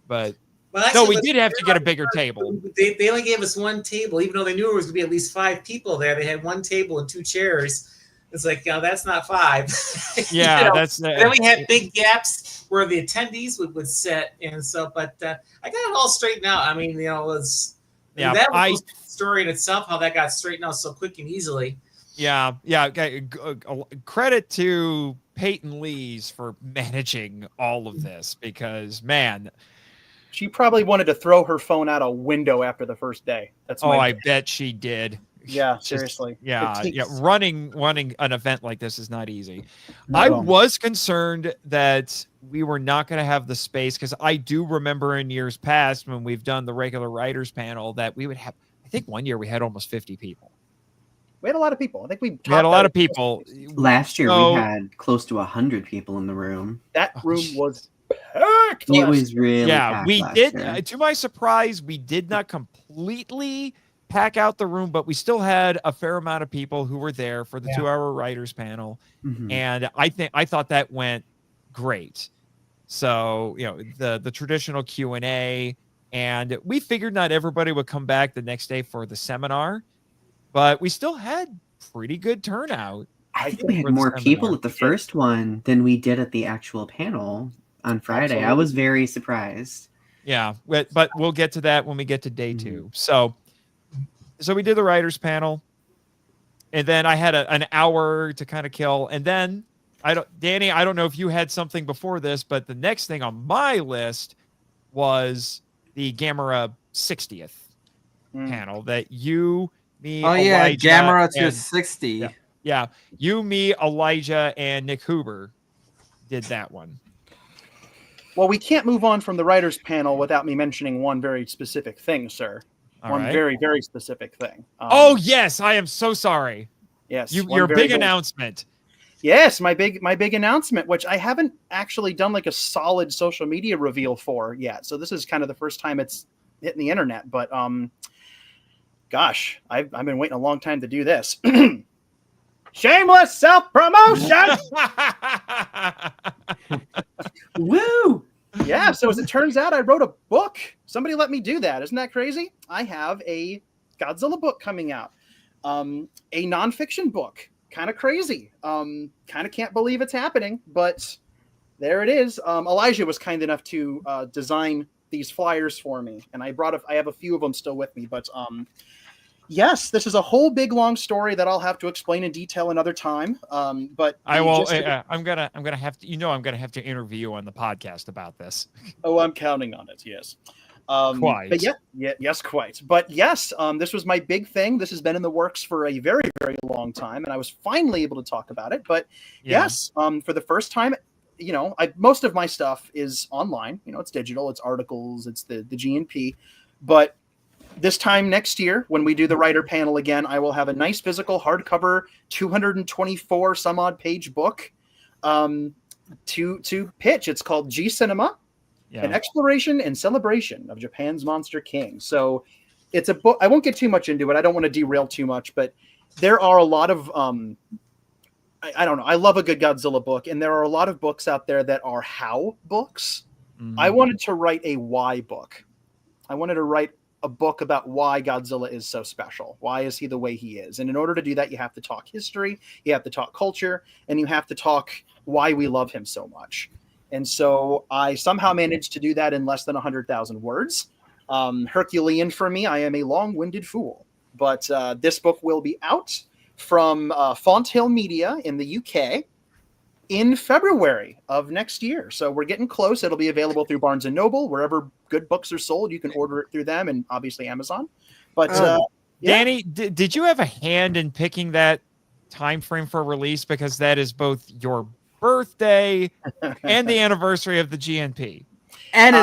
But we did have to get a bigger table. They only gave us 1 table, even though they knew it was going to be at least 5 people there. They had 1 table and 2 chairs. It's like, that's not 5. Yeah, then we had big gaps where the attendees would sit, and so. But I got it all straightened out. I mean, that was a story in itself, how that got straightened out so quick and easily. Yeah. Credit to Peyton Lees for managing all of this, because man, she probably wanted to throw her phone out a window after the first day. I bet she did. Yeah, seriously. Running an event like this is not easy. I was concerned that we were not going to have the space, because I do remember in years past when we've done the regular writers panel that we would have, I think one year we had almost 50 people. We had a lot of people. I think we had a lot of people. Last year we had close to 100 people in the room. That room was packed. It was really packed. We did. To my surprise, we did not completely pack out the room, but we still had a fair amount of people who were there for the 2-hour writers panel. Mm-hmm. And I thought that went great. So, the traditional Q&A, and we figured not everybody would come back the next day for the seminar, but we still had pretty good turnout. I think we had more people at the first one than we did at the actual panel on Friday. Absolutely. I was very surprised. Yeah, but we'll get to that when we get to day 2. So we did the writers panel, and then I had an hour to kind of kill. And then Danny, I don't know if you had something before this, but the next thing on my list was the Gamera 60th panel that you, me, Elijah, Gamera to 60. Yeah, you, me, Elijah, and Nick Huber did that one. Well, we can't move on from the writers panel without me mentioning one very specific thing, sir. Very, very specific thing. Yes, I am so sorry. Yes, your big announcement. Yes, my big announcement, which I haven't actually done like a solid social media reveal for yet. So this is kind of the first time it's hitting the internet. But gosh, I've been waiting a long time to do this. Shameless self-promotion. Woo! Yeah, so as it turns out, I wrote a book. Somebody let me do that. Isn't that crazy? I have a Godzilla book coming out. A nonfiction book. Kind of crazy. Kind of can't believe it's happening, but there it is. Elijah was kind enough to design these flyers for me, and I have a few of them still with me, but yes, this is a whole big long story that I'll have to explain in detail another time. But I will. I'm gonna have to. I'm gonna have to interview you on the podcast about this. Oh, I'm counting on it. Yes. Quite. But yes, quite. But yes, this was my big thing. This has been in the works for a very, very long time, and I was finally able to talk about it. But yes, for the first time, most of my stuff is online. It's digital. It's articles. It's the GNP. But this time next year, when we do the writer panel again, I will have a nice physical hardcover 224 some odd page book to pitch. It's called G Cinema, an exploration and celebration of Japan's Monster King. So it's a book. I won't get too much into it. I don't want to derail too much, but there are a lot of I don't know. I love a good Godzilla book, and there are a lot of books out there that are how books. I wanted to write a why book. I wanted to write a book about why Godzilla is so special. Why is he the way he is? And in order to do that, you have to talk history, you have to talk culture, and you have to talk why we love him so much. And so I somehow managed to do that in less than 100,000 words. Herculean for me. I am a long-winded fool. But this book will be out from Font Hill Media in the UK in February of next year. So we're getting close. It'll be available through Barnes & Noble. Wherever good books are sold, you can order it through them, and obviously Amazon. But Danny, did you have a hand in picking that time frame for release? Because that is both your birthday and the anniversary of the GNP. And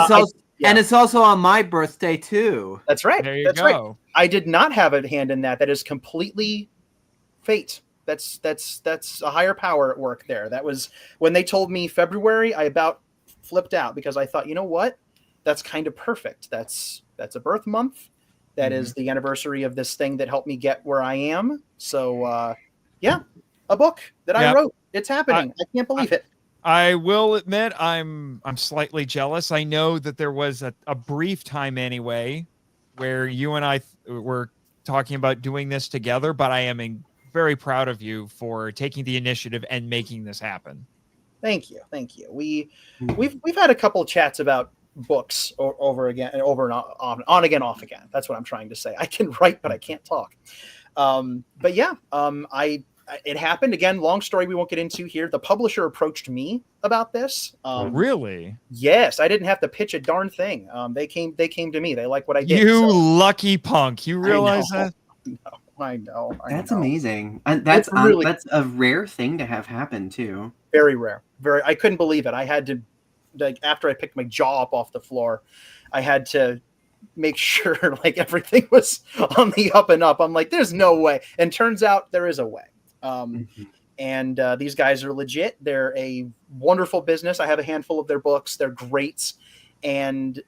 it's also on my birthday too. That's right. There you That's go. right. I did not have a hand in that. That is completely fate. That's a higher power at work there. That was when they told me February, I about flipped out because I thought, you know what? That's kind of perfect. That's a birth month. That is the anniversary of this thing that helped me get where I am. So a book that I wrote. It's happening. I can't believe it. I will admit I'm slightly jealous. I know that there was a brief time anyway where you and I were talking about doing this together, but I am very proud of you for taking the initiative and making this happen. Thank you. We've had a couple of chats about books over and on again, off again. That's what I'm trying to say. I can write, but I can't talk. It happened again. Long story we won't get into here. The publisher approached me about this. Really? Yes, I didn't have to pitch a darn thing. They came to me. They like what I did. You lucky punk. You realize that? I know. That's amazing. And that's a rare thing to have happen too. Very rare. I couldn't believe it. I had to, after I picked my jaw up off the floor, I had to make sure everything was on the up and up. I'm like, there's no way. And turns out there is a way. And these guys are legit. They're a wonderful business. I have a handful of their books. They're great. And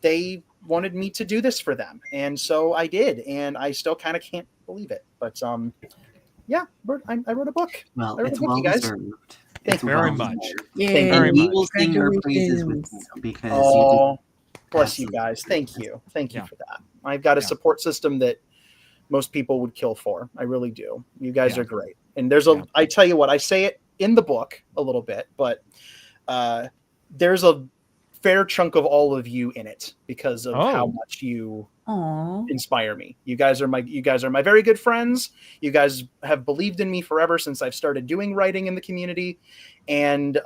they wanted me to do this for them. And so I did. And I still kind of can't believe it. But I wrote a book. Well, it's well deserved. Thank you very much. And we will sing your praises with you because bless you guys. Thank you. Thank you for that. I've got a support system that most people would kill for. I really do. You guys are great. And I tell you what, I say it in the book a little bit, but there's a fair chunk of all of you in it because of how much you inspire me. You guys are my very good friends. You guys have believed in me forever since I've started doing writing in the community. And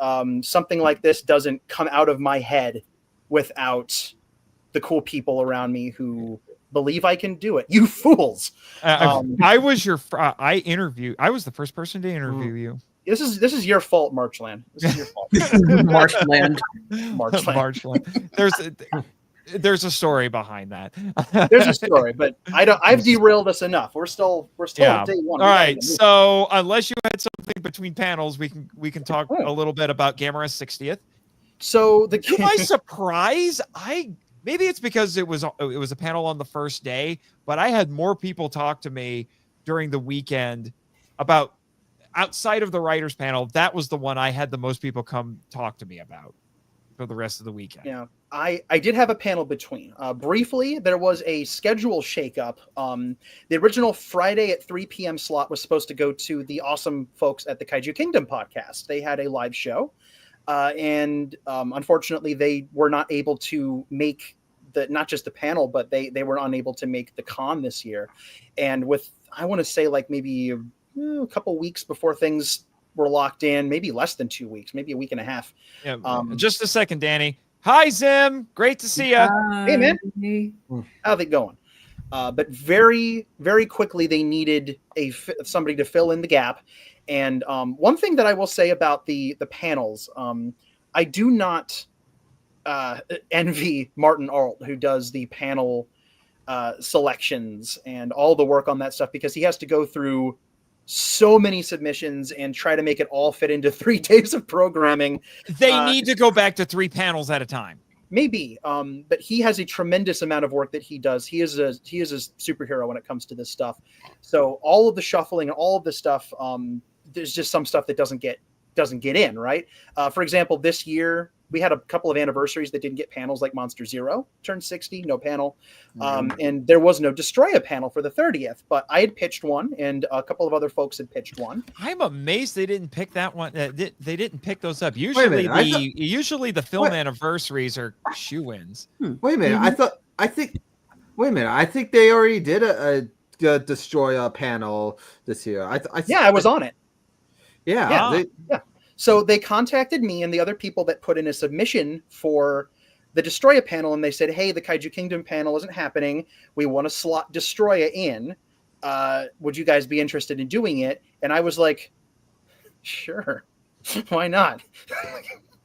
something like this doesn't come out of my head without the cool people around me who believe I can do it. You fools. I was I was the first person to interview you. This is your fault, Marchland. This is your fault. Marchland. There's a story behind that. There's a story, but I've derailed us enough. We're still on day one. All right. So unless you had something between panels, we can talk a little bit about Gamera's 60th. So to my surprise, maybe it's because it was a panel on the first day, but I had more people talk to me during the weekend about outside of the writers panel. That was the one I had the most people come talk to me about for the rest of the weekend. Yeah, I did have a panel between. Briefly, there was a schedule shakeup. The original Friday at 3 p.m. slot was supposed to go to the awesome folks at the Kaiju Kingdom podcast. They had a live show. And unfortunately, they were not able to make not just the panel, but they were unable to make the con this year. And with, I want to say maybe a couple weeks before things were locked in, maybe less than 2 weeks, maybe a week and a half. Yeah, just a second, Danny. Hi, Zim. Great to see you. Hey, man. How's it going? But very, very quickly, they needed somebody to fill in the gap. And one thing that I will say about the panels, I do not envy Martin Arlt, who does the panel selections and all the work on that stuff, because he has to go through so many submissions and try to make it all fit into 3 days of programming. They need to go back to 3 panels at a time. Maybe, but he has a tremendous amount of work that he does. He is a superhero when it comes to this stuff. So all of the shuffling and all of the stuff there's just some stuff that doesn't get in, right? For example, this year we had a couple of anniversaries that didn't get panels, like Monster Zero turned 60, no panel. And there was no Destroya panel for the 30th, but I had pitched one and a couple of other folks had pitched one. I'm amazed they didn't pick that one. They didn't pick those up. Usually usually the film anniversaries are shoe-ins. Wait a minute. I think they already did a Destroya panel this year. I was on it. Yeah. So they contacted me and the other people that put in a submission for the Destroya panel, and they said, hey, the Kaiju Kingdom panel isn't happening. We want to slot Destroya in. Would you guys be interested in doing it? And I was like, sure, why not?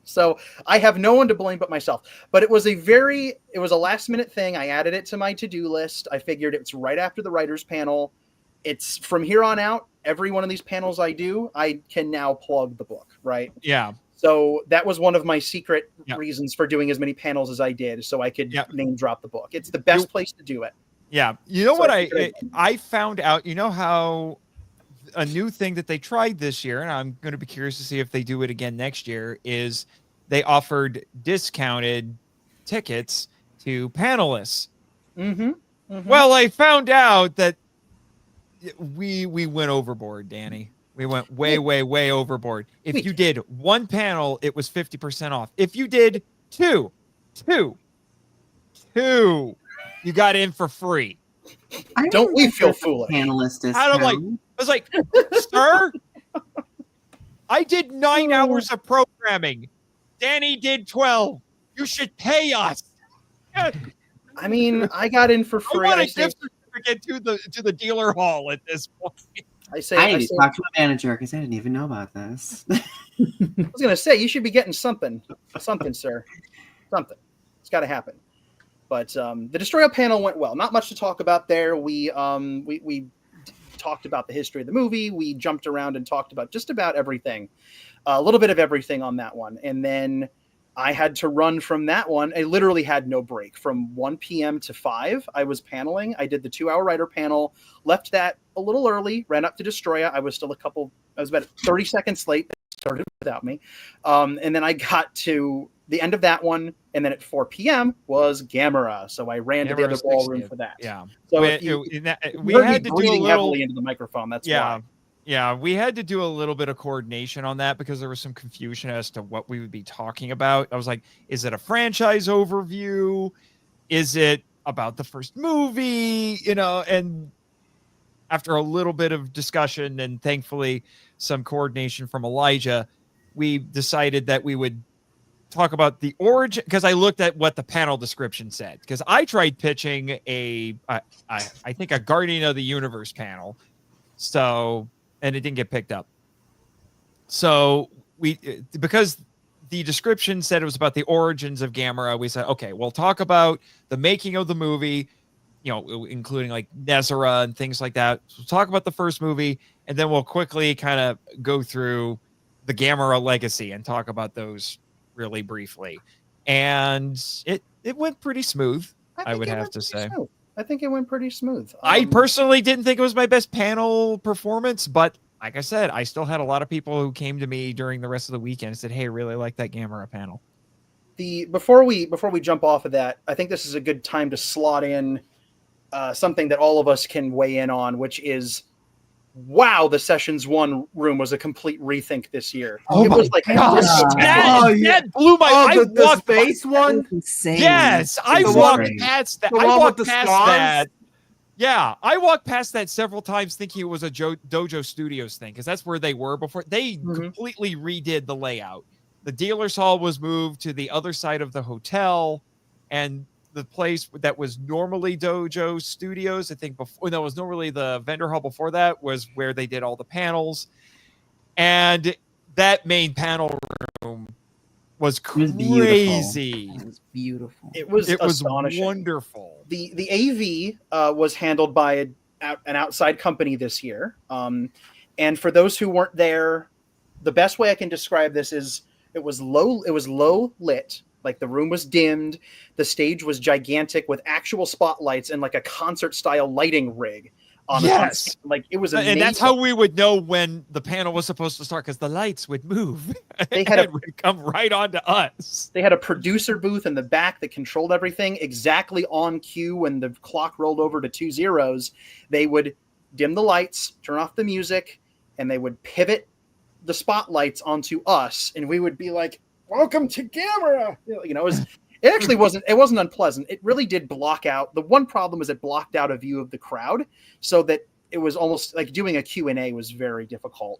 So I have no one to blame but myself. But it was a last minute thing. I added it to my to-do list. I figured it's right after the writers panel. It's from here on out, every one of these panels I do, I can now plug the book, right? Yeah. So that was one of my secret reasons for doing as many panels as I did, so I could name drop the book. It's the best place to do it. Yeah. You know what I found out, you know how a new thing that they tried this year, and I'm going to be curious to see if they do it again next year, is they offered discounted tickets to panelists. Well, I found out that we went overboard, Danny. We went way overboard. If you did one panel, it was 50% off. If you did two, you got in for free. Don't we feel foolish? Panelist is I was like, sir, I did 9 hours of programming. Danny did 12. You should pay us. I mean, I got in for free. I want a gift certificate to the dealer hall at this point. I need to talk to my manager because I didn't even know about this. I was going to say, you should be getting something, sir. Something. It's got to happen. But the Destroya panel went well. Not much to talk about there. We talked about the history of the movie. We jumped around and talked about just about everything. A little bit of everything on that one. And then I had to run from that one. I literally had no break. From 1 p.m. to 5, I was paneling. I did the 2-hour writer panel, left that a little early, ran up to Destroya. I was about 30 seconds late. They started without me. And then I got to the end of that one. And then at 4 p.m. was Gamera. So I ran to the other ballroom for that. Yeah. So we had to do a little heavily into the microphone. That's why. Yeah, we had to do a little bit of coordination on that because there was some confusion as to what we would be talking about. I was like, is it a franchise overview? Is it about the first movie? And after a little bit of discussion and thankfully some coordination from Elijah, we decided that we would talk about the origin, because I looked at what the panel description said, because I tried pitching I think a Guardian of the Universe panel. And it didn't get picked up. So because the description said it was about the origins of Gamera, we said, okay, we'll talk about the making of the movie, including like Nezera and things like that. So we'll talk about the first movie, and then we'll quickly kind of go through the Gamera legacy and talk about those really briefly. And it went pretty smooth, I would have to say. Smooth. I think it went pretty smooth. I personally didn't think it was my best panel performance, but like I said, I still had a lot of people who came to me during the rest of the weekend and said, hey, I really like that Gamera panel. Before we jump off of that, I think this is a good time to slot in something that all of us can weigh in on, which is, wow, the Sessions 1 room was a complete rethink this year. Oh, it was like that blew my the space one. Insane. Yes, I walked past that. I walked past that. Yeah, I walked past that several times thinking it was a Dojo Studios thing, because that's where they were before. They completely redid the layout. The dealer's hall was moved to the other side of the hotel, and the place that was normally Dojo Studios, I think before, no, it was normally the vendor hall before that, was where they did all the panels. And that main panel room was crazy. It was beautiful. It was astonishing. Wonderful. The AV was handled by an outside company this year. And for those who weren't there, the best way I can describe this is it was low lit. Like the room was dimmed. The stage was gigantic with actual spotlights and like a concert style lighting rig. on Yes. the like it was amazing. And that's how we would know when the panel was supposed to start, because the lights would move. They had it would come right on to us. They had a producer booth in the back that controlled everything exactly on cue. When the clock rolled over to 2 zeros, they would dim the lights, turn off the music, and they would pivot the spotlights onto us, and we would be like, "Welcome to camera." You know, it actually wasn't unpleasant. It really did block out. The one problem is it blocked out a view of the crowd, so that it was almost like doing a Q&A was very difficult.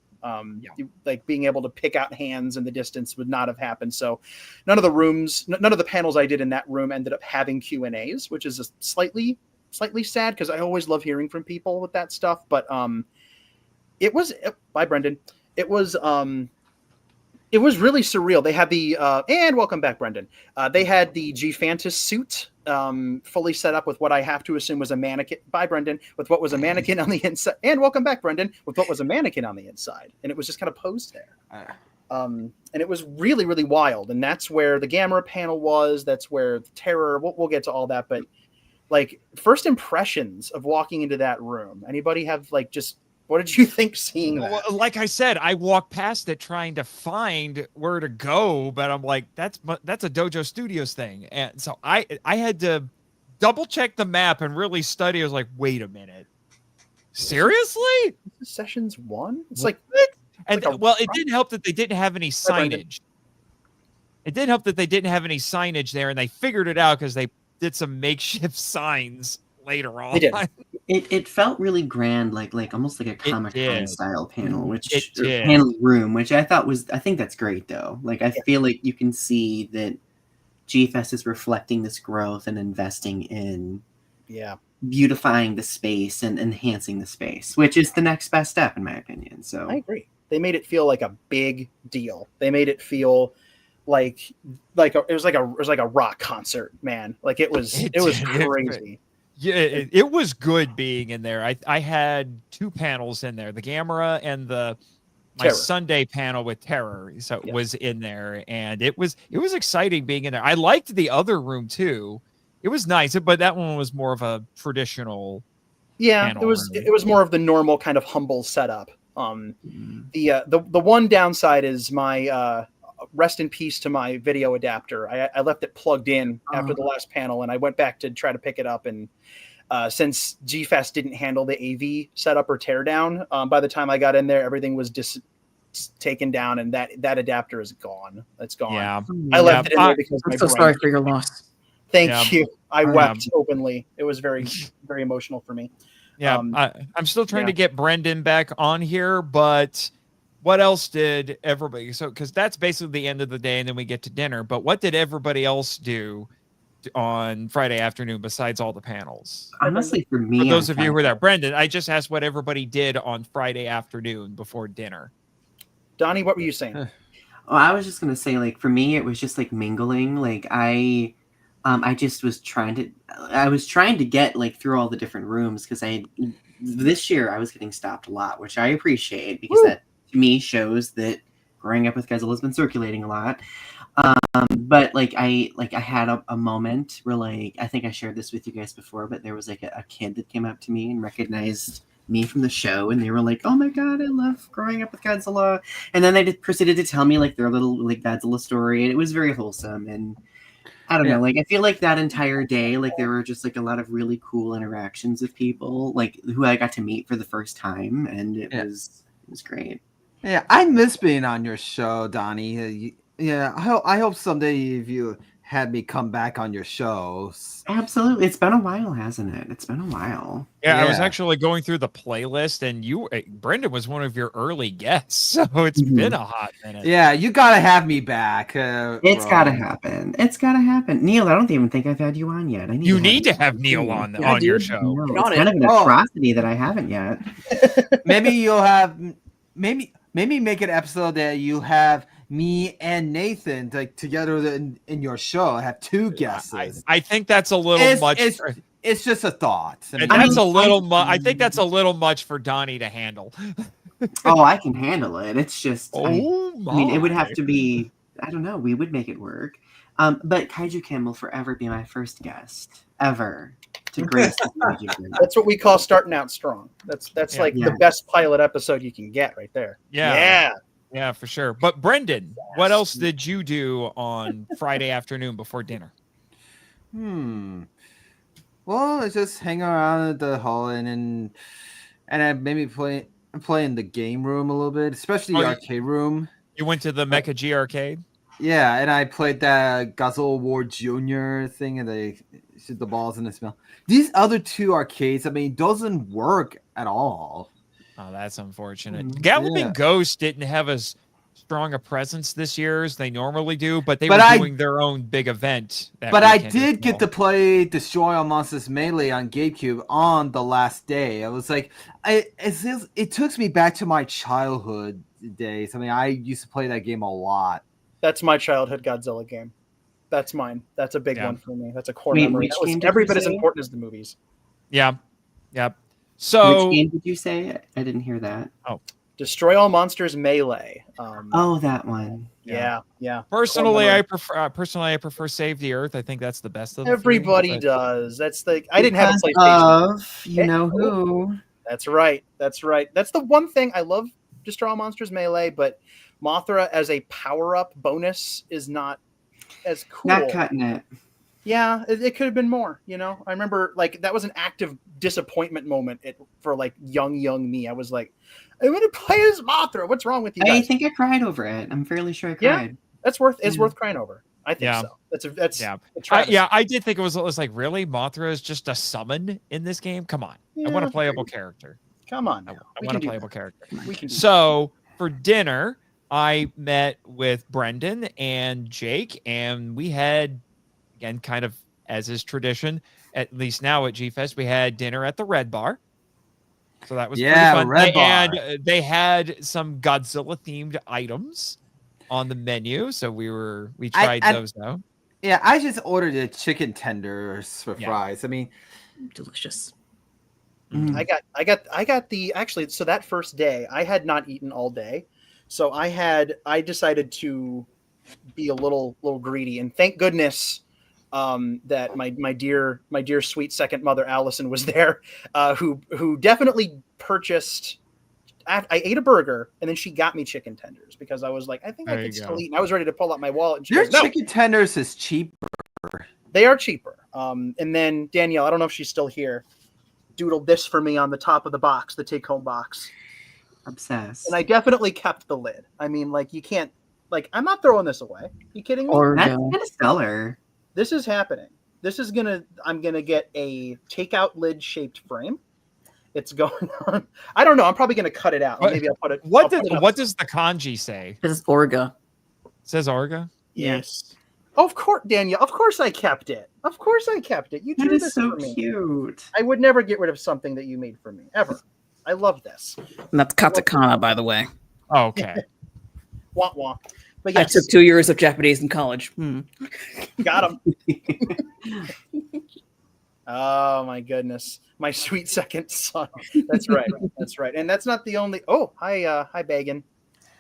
Like being able to pick out hands in the distance would not have happened. So none of the panels I did in that room ended up having Q&As, which is slightly sad, because I always love hearing from people with that stuff. But it was bye Brendan. It was really surreal. They had the and welcome back, Brendan. They had the G-Fantas suit fully set up with what I have to assume was a mannequin. Bye, Brendan. With what was a mannequin on the inside. And welcome back, Brendan. With what was a mannequin on the inside, and it was just kind of posed there. And it was really, really wild. And that's where the Gamera panel was. That's where the Terror. We'll get to all that, but like first impressions of walking into that room. Anybody have like just. What did you think seeing that? Well, like I said, I walked past it trying to find where to go, but I'm like, that's a Dojo Studios thing. And so I had to double check the map and really study. I was like, wait a minute. Seriously? Sessions 1? It's like, and it didn't help that they didn't have any signage. It didn't help that they didn't have any signage there, and they figured it out because they did some makeshift signs later on. They did. It felt really grand, like almost like a Comic-Con style panel, panel room, which I think that's great though. Like I feel like you can see that G-Fest is reflecting this growth and investing in beautifying the space and enhancing the space, which is the next best step in my opinion. So I agree. They made it feel like a big deal. They made it feel like it was like a rock concert, man. Like it was crazy. Yeah, it was good being in there. I had 2 panels in there, the Gamera and my Terror. Sunday panel with Terror. So it was in there, and it was exciting being in there. I liked the other room too. It was nice, but that one was more of a traditional. Yeah, it was more of the normal kind of humble setup. The one downside is my rest in peace to my video adapter. I left it plugged in after the last panel, and I went back to try to pick it up. And since G-Fest didn't handle the AV setup or teardown, by the time I got in there, everything was taken down, and that adapter is gone. It's gone. Yeah, I left it in there because I'm so sorry for your loss. Thank you. I wept openly. It was very, very emotional for me. Yeah, I'm still trying to get Brendan back on here, but. What else did everybody? So, because that's basically the end of the day, and then we get to dinner. But what did everybody else do on Friday afternoon besides all the panels? Honestly, for me, for those of you who were there, Brendan, I just asked what everybody did on Friday afternoon before dinner. Donnie, what were you saying? I was just gonna say, like, for me, it was just like mingling. Like I just was trying to get like through all the different rooms, because this year I was getting stopped a lot, which I appreciate, because that to me shows that growing up with Godzilla has been circulating a lot. But like I had a moment where, like, I think I shared this with you guys before, but there was like a kid that came up to me and recognized me from the show, and they were like, "Oh my god, I love growing up with Godzilla." And then they proceeded to tell me like their little like Godzilla story, and it was very wholesome. And I don't know, like I feel like that entire day, like there were just like a lot of really cool interactions with people like who I got to meet for the first time, and it was great. Yeah, I miss being on your show, Donnie. Yeah, I hope someday if you had me come back on your shows. Absolutely. It's been a while, hasn't it? It's been a while. Yeah, I was actually going through the playlist, and Brendan was one of your early guests, so it's been a hot minute. Yeah, you gotta have me back. It's gotta happen. It's gotta happen. Neil, I don't even think I've had you on yet. You need to have Neil on your show. No, it's kind of an atrocity that I haven't yet. Maybe you'll have maybe make an episode that you have me and Nathan like together in your show. Have 2 guests. I think that's a little much. It's just a thought. And that's a little much. I think that's a little much for Donnie to handle. Oh, I can handle it. It's just, I mean, it would have to be, I don't know, we would make it work. But Kaiju Cam will forever be my first guest ever to grace the Kaiju Cam. That's what we call starting out strong. That's like the best pilot episode you can get right there. Yeah, for sure. But Brendan, what else did you do on Friday afternoon before dinner? Well, I just hang around at the hall and I maybe play in the game room a little bit, especially the arcade room. You went to the Mecha G arcade? Yeah, and I played that Godzilla War Jr. thing, and they shoot the balls in the smell. These other two arcades, I mean, doesn't work at all. Oh, that's unfortunate. Galloping Ghost didn't have as strong a presence this year as they normally do, but were doing their own big event. But I did get to play Destroy All Monsters Melee on GameCube on the last day. I was like, it took me back to my childhood days. I mean, I used to play that game a lot. That's my childhood Godzilla game. That's mine. That's a big one for me. That's a core memory. That was every bit as important as the movies. Yeah. So, which game did you say? I didn't hear that. Oh, Destroy All Monsters Melee. That one. Yeah. Personally, I prefer Save the Earth. I think that's the best of them. Everybody does. That's the. I didn't have a PlayStation. You know who? That's right. That's the one thing I love. Destroy All Monsters Melee, but Mothra as a power-up bonus is not as cool. Not cutting it. Yeah, it could have been more. I remember like that was an active disappointment moment for like young me. I was like, I want to play as Mothra. What's wrong with you guys? I think I cried over it. I'm fairly sure I cried. It's worth crying over. I think so. That's I did think it was like, really, Mothra is just a summon in this game. Come on, I want a playable character. Come on, I want a playable character. So for dinner, I met with Brendan and Jake, and we had, again, kind of as is tradition, at least now at G-Fest, we had dinner at the Red Bar. So that was pretty fun. Red Bar. And they had some Godzilla themed items on the menu, so we tried those out. Yeah, I just ordered the chicken tenders for fries. I mean, delicious. I got the actually. So that first day, I had not eaten all day, so I decided to be a little greedy, and thank goodness that my dear sweet second mother Allison was there, who definitely purchased. I ate a burger, and then she got me chicken tenders because I was like, I think I could still eat. And I was ready to pull out my wallet. And she goes, no. Chicken tenders is cheaper. They are cheaper. And then Danielle, I don't know if she's still here, doodled this for me on the top of the box, the take-home box. Obsessed. And I definitely kept the lid. I mean, like, you can't, like, I'm not throwing this away. You kidding me? That's kind of stellar. This is happening. I'm gonna get a takeout lid shaped frame. It's going on. I don't know. I'm probably gonna cut it out. Maybe I'll put it. What does the kanji say? This is Orga. It says Orga? Yes. Of course, Danielle. Of course I kept it. You That do is this so for me. cute. I would never get rid of something that you made for me, ever. I love this. And that's katakana, by the way. Oh, okay. Wah wah. But yes. I took 2 years of Japanese in college. Got him. Oh my goodness, my sweet second son. That's right. And that's not the only. Oh, hi, Bagan.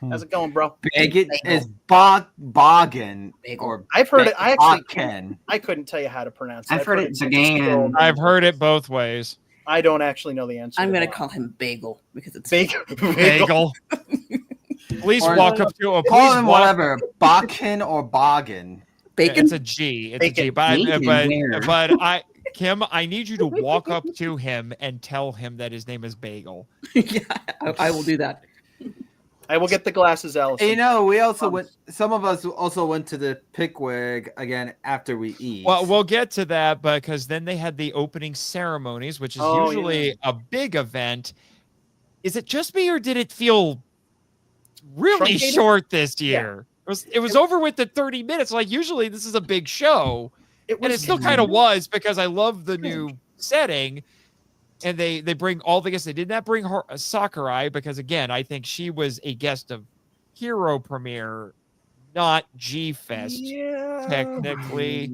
How's it going, bro? Bagan is boggin. Or I've heard it. I actually I couldn't tell you how to pronounce it. I've heard it Bagan. I've heard it both ways. I don't actually know the answer. I'm going to call him Bagel because it's Bagel. Please walk up to a call him whatever, Bakken or Boggin. Bacon. It's a G. It's a G. But Kim, I need you to walk up to him and tell him that his name is Bagel. Yeah, I will do that. I will get the glasses, Allison. We also went. Some of us also went to the Pickwick again after we eat. Well, we'll get to that because then they had the opening ceremonies, which is usually a big event. Is it just me, or did it feel really short this year? Yeah. It was over with the 30 minutes. Like usually, this is a big show, and it still kind of was because I love the new setting. And they bring all the guests. They did not bring Sakurai because, again, I think she was a guest of Hero Premiere, not G-Fest, technically.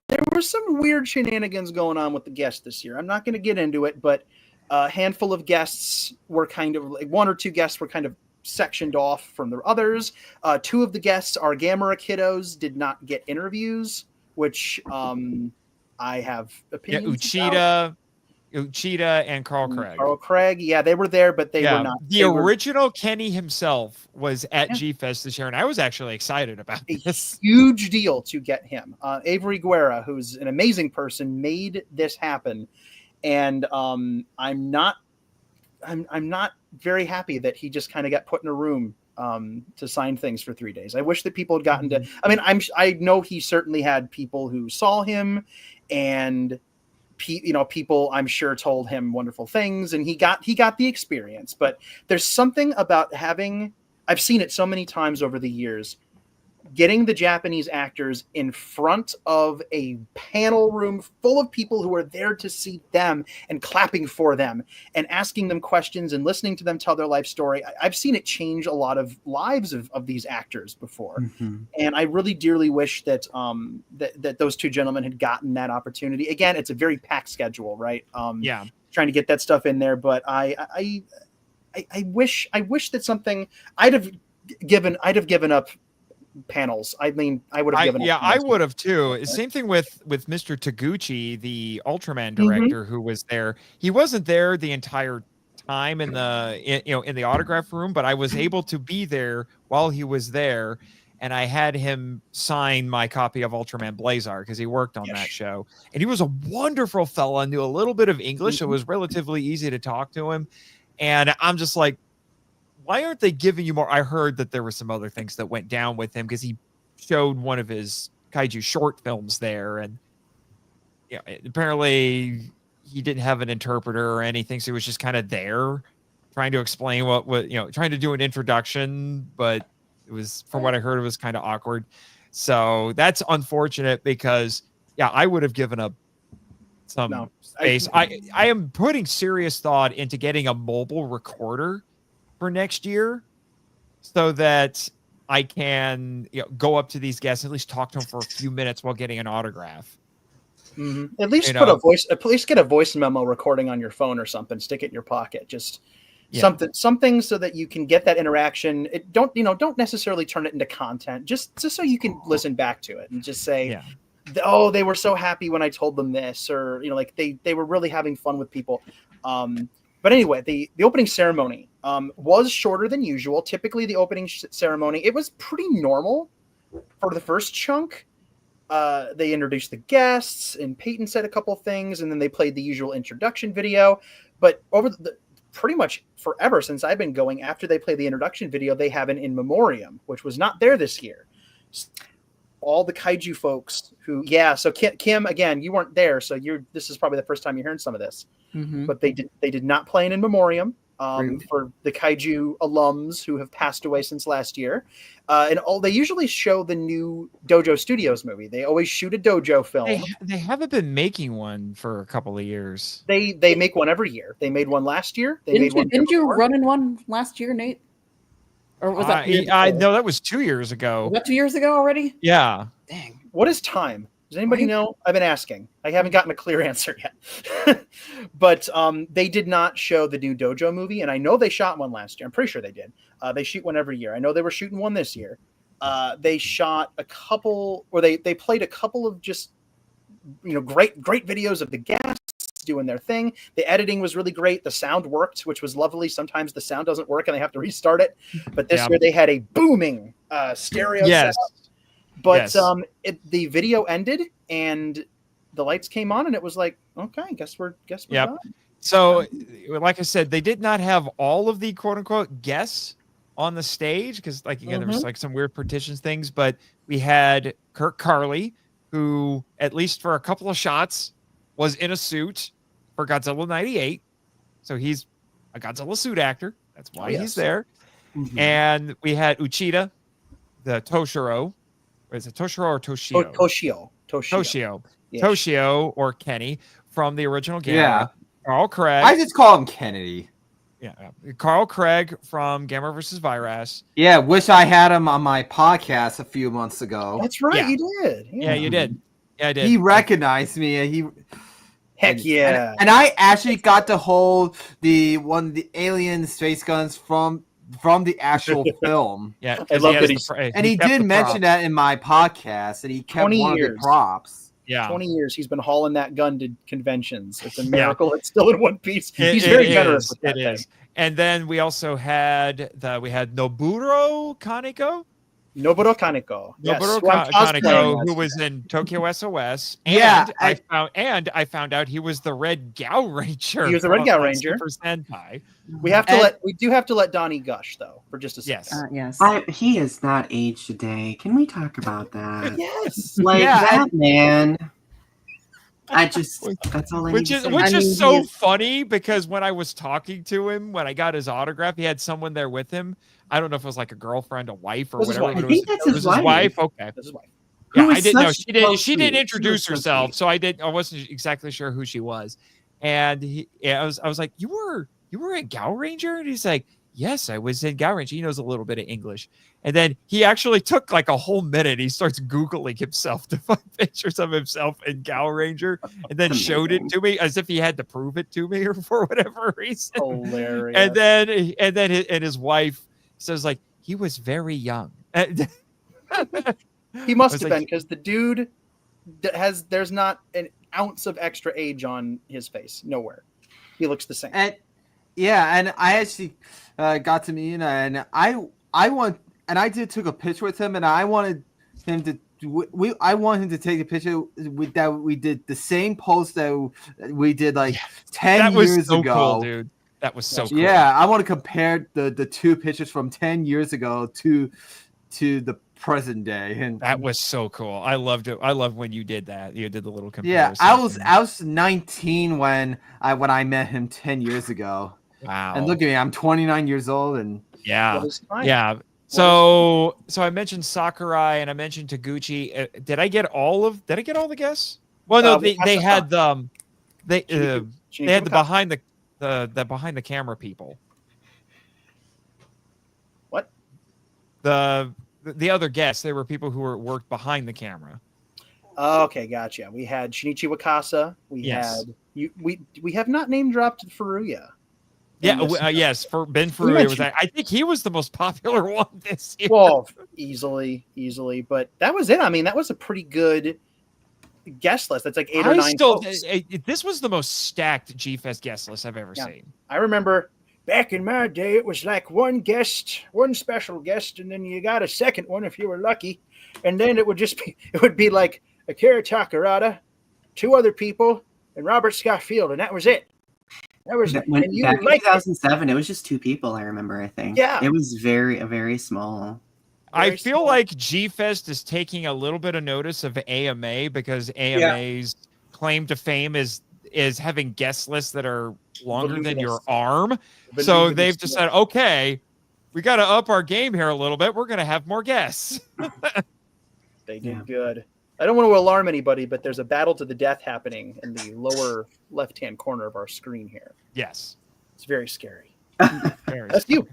There were some weird shenanigans going on with the guests this year. I'm not going to get into it, but a handful of guests were kind of like one or two guests were kind of sectioned off from the others. 2 of the guests, our Gamera kiddos, did not get interviews, which I have opinions about. Uchida and Carl Craig. Carl Craig, yeah, they were there, but they were not. The original Kenny himself was at G-Fest this year, and I was actually excited about this. Huge deal to get him. Avery Guerra, who's an amazing person, made this happen, and I'm not very happy that he just kind of got put in a room to sign things for 3 days. I wish that people had gotten to. I mean, I know he certainly had people who saw him, and people I'm sure told him wonderful things, and he got the experience. But there's something about I've seen it so many times over the years, getting the Japanese actors in front of a panel room full of people who are there to see them and clapping for them and asking them questions and listening to them tell their life story. I've seen it change a lot of lives of these actors before. And I really dearly wish that that those 2 gentlemen had gotten that opportunity. Again, it's a very packed schedule, right? Trying to get that stuff in there, but I wish that something I'd have given up panels. I mean, I would have given. I would have too. Same thing with Mr. Taguchi, the Ultraman director, who was there. He wasn't there the entire time in the autograph room, but I was able to be there while he was there, and I had him sign my copy of Ultraman Blazar because he worked on that show, and he was a wonderful fella. Knew a little bit of English, so it was relatively easy to talk to him, and I'm just like, why aren't they giving you more? I heard that there were some other things that went down with him because he showed one of his kaiju short films there, and apparently he didn't have an interpreter or anything, so he was just kind of there trying to explain trying to do an introduction, but it was, from what I heard, it was kind of awkward. So that's unfortunate because I would have given up some space. I am putting serious thought into getting a mobile recorder for next year so that I can go up to these guests, at least talk to them for a few minutes while getting an autograph. At least at least get a voice memo recording on your phone or something, stick it in your pocket, just something so that you can get that interaction. Don't necessarily turn it into content, just so you can listen back to it and just say, oh, they were so happy when I told them this, or like they were really having fun with people. But anyway, the opening ceremony was shorter than usual. Typically, the opening ceremony, it was pretty normal for the first chunk. They introduced the guests, and Peyton said a couple things, and then they played the usual introduction video. But over pretty much forever since I've been going, after they play the introduction video, they have an in memoriam, which was not there this year. All the kaiju folks who, so Kim, again, you weren't there, so this is probably the first time you're hearing some of this. But they did not play an in memoriam for the kaiju alums who have passed away since last year. And they usually show the new Dojo Studios movie. They always shoot a Dojo film. They haven't been making one for a couple of years. They make one every year. They made one last year. Didn't you run in one last year, Nate? Or was that? No, that was 2 years ago. Was that 2 years ago already? Yeah. Dang. What is time? Does anybody know? I've been asking. I haven't gotten a clear answer yet. But they did not show the new Dojo movie, and I know they shot one last year. I'm pretty sure they did. They shoot one every year. I know they were shooting one this year. They shot a couple, or they played a couple of just great videos of the guests doing their thing. The editing was really great. The sound worked, which was lovely. Sometimes the sound doesn't work and they have to restart it. But this year they had a booming stereo setup. But the video ended and the lights came on, and it was like, okay, guess we're done. So, like I said, they did not have all of the quote unquote guests on the stage because, there was some weird partitions things. But we had Kirk Carley, who at least for a couple of shots was in a suit for Godzilla 98. So he's a Godzilla suit actor. That's why he's there. And we had Uchida, the Toshiro. Is it Toshiro or Toshio? Toshio. Yeah. Toshio or Kenny from the original Gamera. Yeah. Carl Craig. I just call him Kennedy. Yeah. Carl Craig from Gamera vs. Virus. Yeah, wish I had him on my podcast a few months ago. That's right, you did. Yeah, you did. Yeah, I did. He recognized me. Heck yeah. And I actually got to hold the alien space guns from from the actual film. Yeah, I love that he's And he did mention that in my podcast, and he kept 20 one of years. the props. Yeah, 20 years he's been hauling that gun to conventions. It's a miracle it's still in one piece. He's very generous with that thing. And then we also had Noburo Kaneko. Noburo Kaneko. Noburo who I'm cosplaying Kaneko, as. who was in Tokyo SOS. And Yeah, I found out he was the Red Gao Ranger. He was the Red Gao Ranger. Super Sentai. We do have to let Donny gush though for just a second. Yes. He is not aged today. Can we talk about that? Yes. That man. That's all I need to say. Which is so funny because when I was talking to him, when I got his autograph, he had someone there with him. I don't know if it was like a girlfriend, a wife, or whatever. I think that's his wife. Okay. That's his wife. Yeah, I didn't know. She didn't introduce herself, so I wasn't exactly sure who she was. And I was like, you were in Gao Ranger? And he's like, yes, I was in Gao Ranger. He knows a little bit of English. And then he actually took like a whole minute. He starts Googling himself to find pictures of himself in Gao Ranger, and then showed it to me as if he had to prove it to me or for whatever reason. Hilarious. And then his wife says like, he was very young. He must have been, because the dude there's not an ounce of extra age on his face. Nowhere. He looks the same. And I actually got to meet him, and I took a picture with him, and I wanted him to. I want him to take a picture with that. We did the same post that we did 10 years ago. Cool, dude. That was so cool. Yeah, I want to compare the two pictures from 10 years ago to the present day, and that was so cool. I loved it. I loved when you did that. You did the little Yeah, comparison. I was 19 when I met him 10 years ago. Wow. And look at me, I'm 29 years old, and yeah. So I mentioned Sakurai and I mentioned Taguchi. Did I get all the guests? Well, no, they had they had the behind the camera people. What? The other guests, they were people who worked behind the camera. Okay, gotcha. We had Shinichi Wakasa. We have not name dropped Furuya. Yeah, yes, for Ben Furuya was. I think he was the most popular one this year. Well, easily, but that was it. I mean, that was a pretty good guest list. That's like 8 or 9 folks. This was the most stacked G-Fest guest list I've ever seen. I remember back in my day, it was like one special guest, and then you got a second one if you were lucky, and then it would be like Akira Takarada, 2 other people, and Robert Scott Field, and that was it. That was back in 2007. It was just 2 people. I remember. I think. Yeah. It was very small. I feel like G-Fest is taking a little bit of notice of AMA because AMA's claim to fame is having guest lists that are longer than your arm. So they've decided, okay, we got to up our game here a little bit. We're going to have more guests. They did good. I don't want to alarm anybody, but there's a battle to the death happening in the lower left-hand corner of our screen here. Yes. It's very scary. That's you.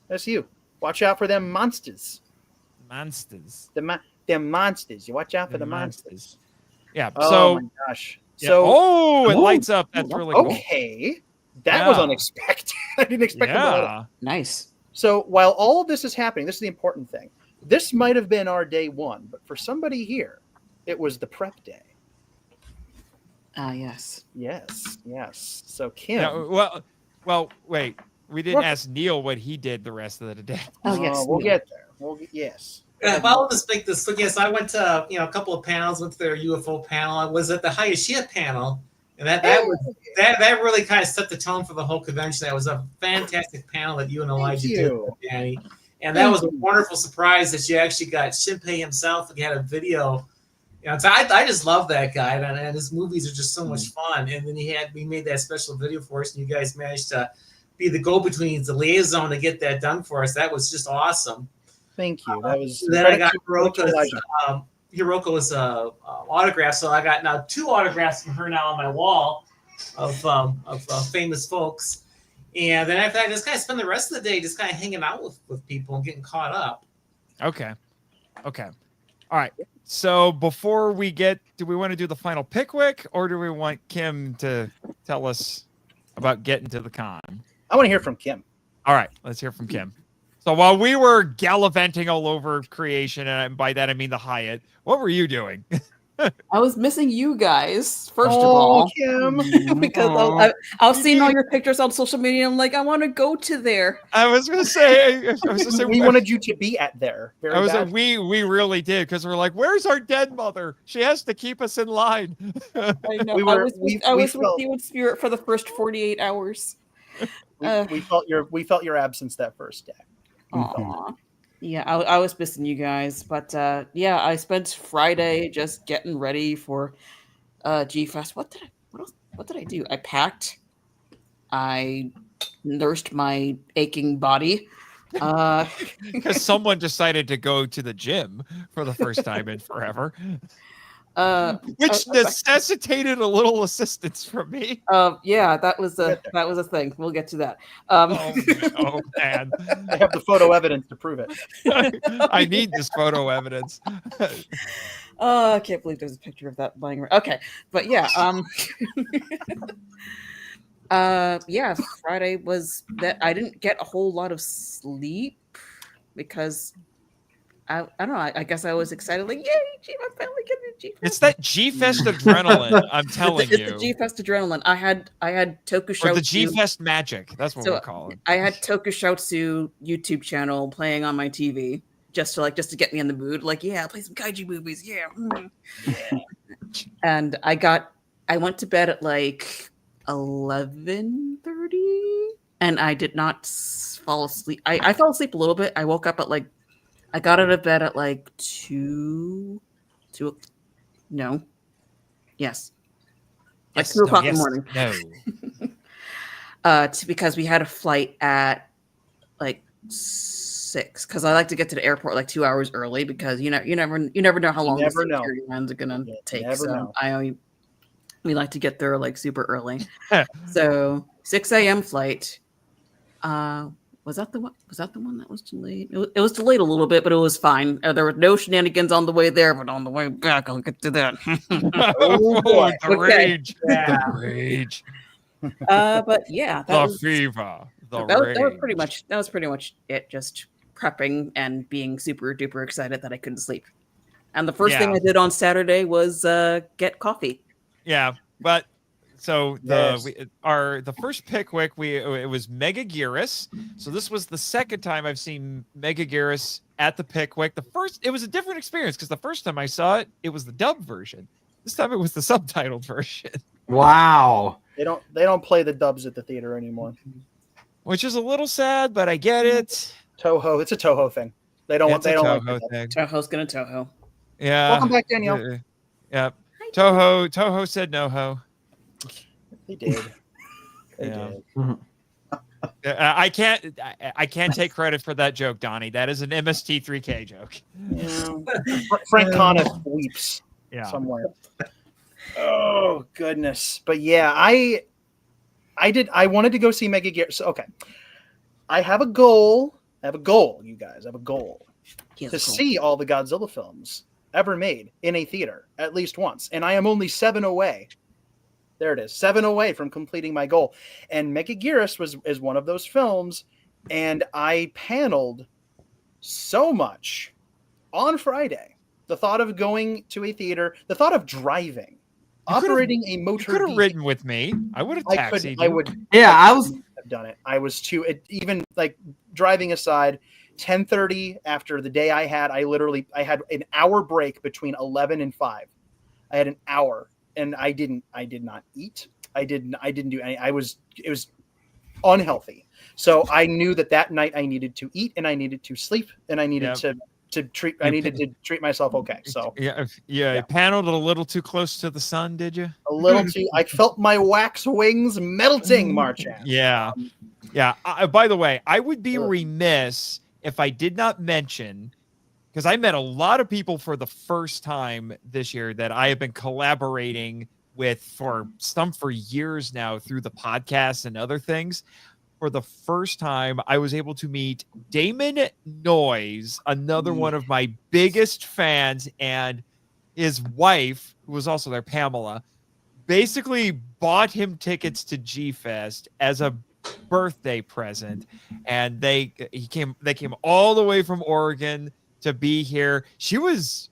That's you. Watch out for them monsters. Monsters. Them monsters. You watch out for the monsters. Yeah. Oh my gosh. Yeah. So it lights up. That's really cool. Okay. That was unexpected. I didn't expect that. Nice. So while all of this is happening, this is the important thing. This might have been our day 1, but for somebody here, it was the prep day. Yes. Yes. So Kim. Yeah, well, wait. We didn't ask Neil what he did the rest of the day. Oh, yes. We'll get there. Yes. I'll just make this quick. Yes, I went to a couple of panels. Went to their UFO panel. I was at the Hayashia panel, and that really kind of set the tone for the whole convention. That was a fantastic panel that you and Elijah did, Danny. And that was a wonderful surprise that you actually got Shinpei himself. He had a video. So I just love that guy, and his movies are just so much fun. And then we made that special video for us, and you guys managed to be the go-betweens, the liaison to get that done for us. That was just awesome. Thank you. That was. Then I got Hiroko's autograph, so I got now 2 autographs from her now on my wall of famous folks. And then after I just kind of spend the rest of the day just kind of hanging out with people and getting caught up. Okay. All right. So before we do we want to do the final Pickwick, or do we want Kim to tell us about getting to the con? I want to hear from Kim. All right. Let's hear from Kim. So while we were gallivanting all over creation, and by that I mean the Hyatt, what were you doing? I was missing you guys, first of all. Kim. Because I was seeing all your pictures on social media. I'm like, I want to go to there. I was gonna say, we wanted you to be at there. We really did, because we're like, where's our dead mother? She has to keep us in line. I know. I was with you in spirit for the first 48 hours. We felt your absence that first day. Aww. Yeah, I was missing you guys, but yeah, I spent Friday just getting ready for G-Fest. What did I do? I packed. I nursed my aching body. Because someone decided to go to the gym for the first time in forever. Which necessitated a little assistance from me. Yeah, that was a thing. We'll get to that. Oh man, I have the photo evidence to prove it. I need this photo evidence. I can't believe there's a picture of that lying around. Okay, but yeah, yeah. Friday was that I didn't get a whole lot of sleep because I don't know. I guess I was excited, like, yay, I'm finally getting a G-Fest. It's that G-Fest adrenaline. I'm telling you. It's the G-Fest adrenaline. I had Tokushoutsu. Or the G-Fest magic. That's what we're calling. I had Tokushoutsu YouTube channel playing on my TV just to get me in the mood. Like, yeah, play some kaiju movies. Yeah. And I went to bed at like 11:30, and I did not fall asleep. I fell asleep a little bit. I woke up at like. I got out of bed at like 2. No. Yes. Like 2 o'clock in the morning. No. Because we had a flight at like 6. Because I like to get to the airport like 2 hours early because you never know how long the security lines are gonna take. So we like to get there like super early. So 6 a.m. flight. Was that the one that was delayed? It was delayed a little bit, but it was fine. There were no shenanigans on the way there, but on the way back, I'll get to that. Oh boy, the rage. Yeah. The rage. But yeah, fever. That was pretty much it. Just prepping and being super duper excited that I couldn't sleep. And the first thing I did on Saturday was get coffee. Yeah, but. So the first Pickwick it was Megaguirus. So this was the second time I've seen Megaguirus at the Pickwick. It was a different experience because the first time I saw it, it was the dub version. This time it was the subtitled version. Wow. They don't play the dubs at the theater anymore. Which is a little sad, but I get it. Toho, it's a Toho thing. They don't Toho thing. Toho's gonna Toho. Yeah. Welcome back, Danielle. Yeah. Toho said no ho. They did. I can't take credit for that joke, Donny. That is an MST3K joke. Yeah. Frank Conniff weeps somewhere. Oh goodness. But yeah, I wanted to go see Megaguirus. So, okay. I have a goal, you guys. I have a goal to see all the Godzilla films ever made in a theater at least once. And I am only 7 away. There it is, 7 away from completing my goal. And Megaguirus is one of those films, and I paneled so much on Friday. The thought of going to a theater, the thought of driving, operating a motor. You could have ridden with me. I would have taxied. I would. Yeah, I was have done it. I was too. Even like driving aside, 10:30 after the day I had had an hour break between 11 and 5. I had an hour. And I did not eat. I didn't do any. It was unhealthy. So I knew that night I needed to eat and I needed to sleep and I needed to treat myself okay. So you paneled a little too close to the sun, did you? A little too. I felt my wax wings melting, Marchand. Yeah. By the way, I would be remiss if I did not mention. Because I met a lot of people for the first time this year that I have been collaborating with for years now through the podcast and other things. For the first time, I was able to meet Damon Noyes, another one of my biggest fans, and his wife, who was also there, Pamela, basically bought him tickets to G-Fest as a birthday present, and they came all the way from Oregon to be here. She was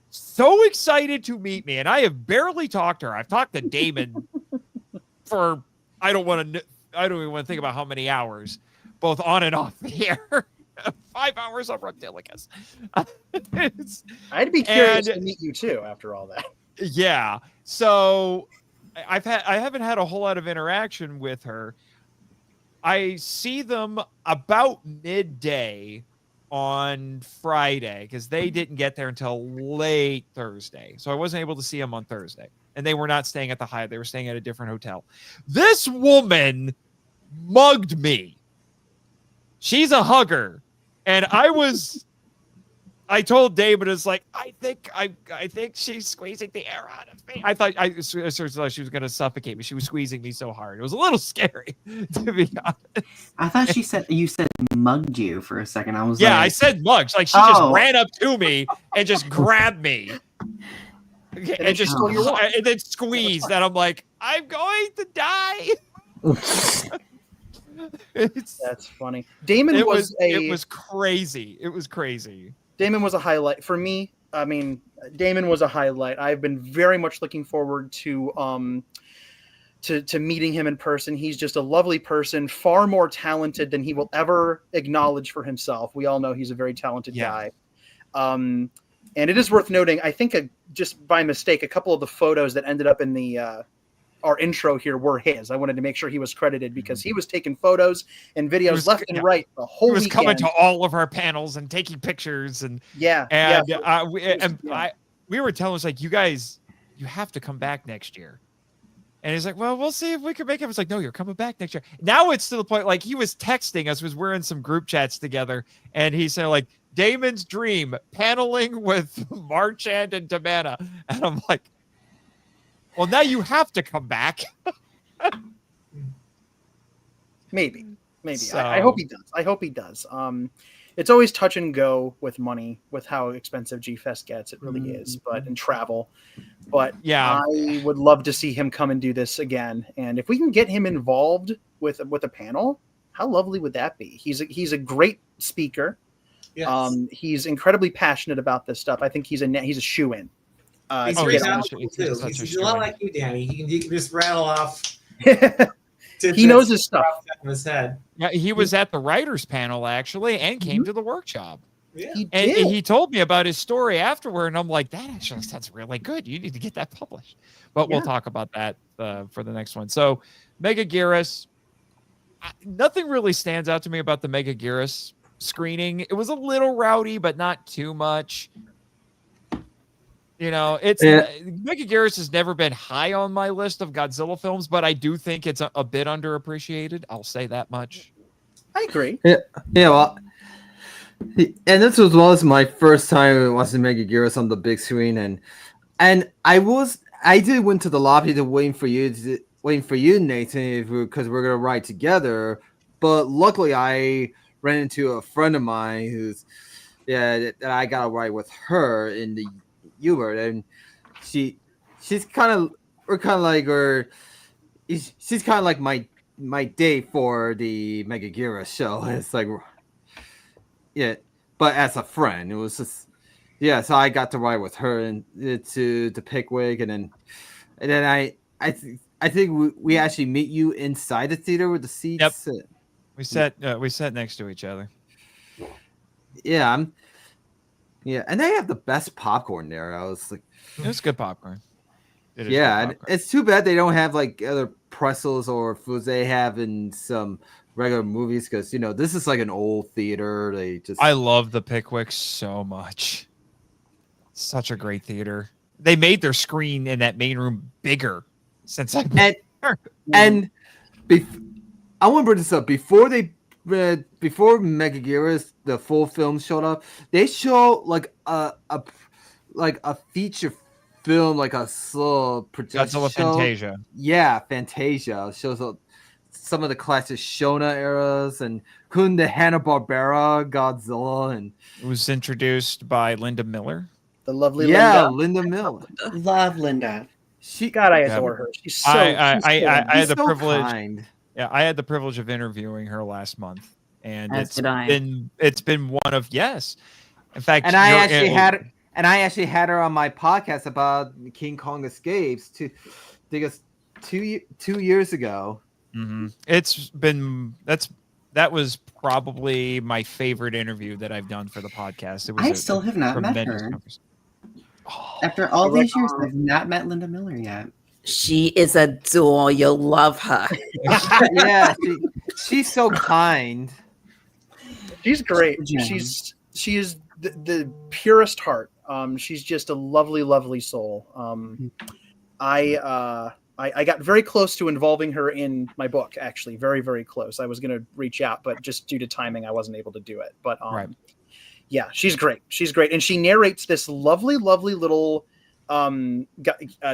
so excited to meet me, and I have barely talked to her. I've talked to Damon for I don't even want to think about how many hours, both on and off the air. 5 hours of Reptilicus. I'd be curious to meet you too after all that. Yeah. So I haven't had a whole lot of interaction with her. I see them about midday on Friday because they didn't get there until late Thursday. So I wasn't able to see them on Thursday. And they were not staying at the Hyatt. They were staying at a different hotel. This woman mugged me. She's a hugger. And I told David, it's like, I think she's squeezing the air out of me. I thought she was going to suffocate me. She was squeezing me so hard. It was a little scary, to be honest. I thought you said mugged you for a second. I was I said mugged. Like she just ran up to me and just grabbed me. And then squeezed. And I'm like, I'm going to die. That's funny. Damon was crazy. It was crazy. Damon was a highlight for me. I mean, Damon was a highlight. I've been very much looking forward to meeting him in person. He's just a lovely person, far more talented than he will ever acknowledge for himself. We all know he's a very talented guy. And it is worth noting, I think just by mistake, a couple of the photos that ended up in the our intro here were his. I wanted to make sure he was credited because he was taking photos and videos left and right the whole weekend. He was coming to all of our panels and taking pictures and we were telling us like, you guys, you have to come back next year. And he's like, well, we'll see if we can make it. I was like, no, you're coming back next year. Now it's to the point like he was texting us, we're in some group chats together, and he said like, Damon's dream paneling with Marchand and DiManna, and I'm like, well, now you have to come back. Maybe. So, I hope he does. It's always touch and go with money, with how expensive G-Fest gets. It really is, but in travel. But yeah, I would love to see him come and do this again. And if we can get him involved with a panel, how lovely would that be? He's a great speaker. Yes. He's incredibly passionate about this stuff. I think he's a shoo-in. He's very knowledgeable too. He's a lot like you, Danny. He can just rattle off. He knows his stuff. In his head. Yeah, he was at the writers panel actually, and came to the workshop. Yeah. He told me about his story afterward, and I'm like, that actually sounds really good. You need to get that published. But we'll talk about that for the next one. So, Megaguirus, nothing really stands out to me about the Megaguirus screening. It was a little rowdy, but not too much. You know, Megaguirus has never been high on my list of Godzilla films, but I do think it's a bit underappreciated. I'll say that much. I agree. Yeah, well, and this was my first time watching Megaguirus on the big screen, and I did went to the lobby to waiting for you, Nathan, because we're gonna ride together. But luckily, I ran into a friend of mine that I got to ride with her in the Uber, and she's kind of like my date for the Megaguirus show. It's like, but as a friend, it was just so I got to ride with her and to Pickwick, and then I think we actually meet you inside the theater with the seats. Yep. We sat next to each other. Yeah, and they have the best popcorn there. I was like, it's good popcorn. It's too bad they don't have like other pretzels or foods they have in some regular movies, because this is like an old theater. I love the Pickwick so much. Such a great theater. They made their screen in that main room bigger since I I want to bring this up before Megaguirus, the full film showed up. They show like a feature film, like a slow projection Godzilla show. Fantasia. Yeah, Fantasia shows some of the classic Shona eras, and including the Hanna-Barbera Godzilla, and it was introduced by Linda Miller. The lovely Linda Miller. Love Linda. I adore her. She's so. I had the so privilege. Kind. Yeah, I had the privilege of interviewing her last month, and As did I. it's been one of yes. In fact, And I actually had her on my podcast about King Kong Escapes because 2 years ago. Mm-hmm. That was probably my favorite interview that I've done for the podcast. It was I still have not met her. After all these years, I've not met Linda Miller yet. She is a doll. You'll love her. Yeah, she's so kind. She's great. Yeah. She is the purest heart. She's just a lovely, lovely soul. I got very close to involving her in my book, actually, very, very close. I was going to reach out, but just due to timing, I wasn't able to do it. But right. Yeah, she's great. She's great, and she narrates this lovely, lovely little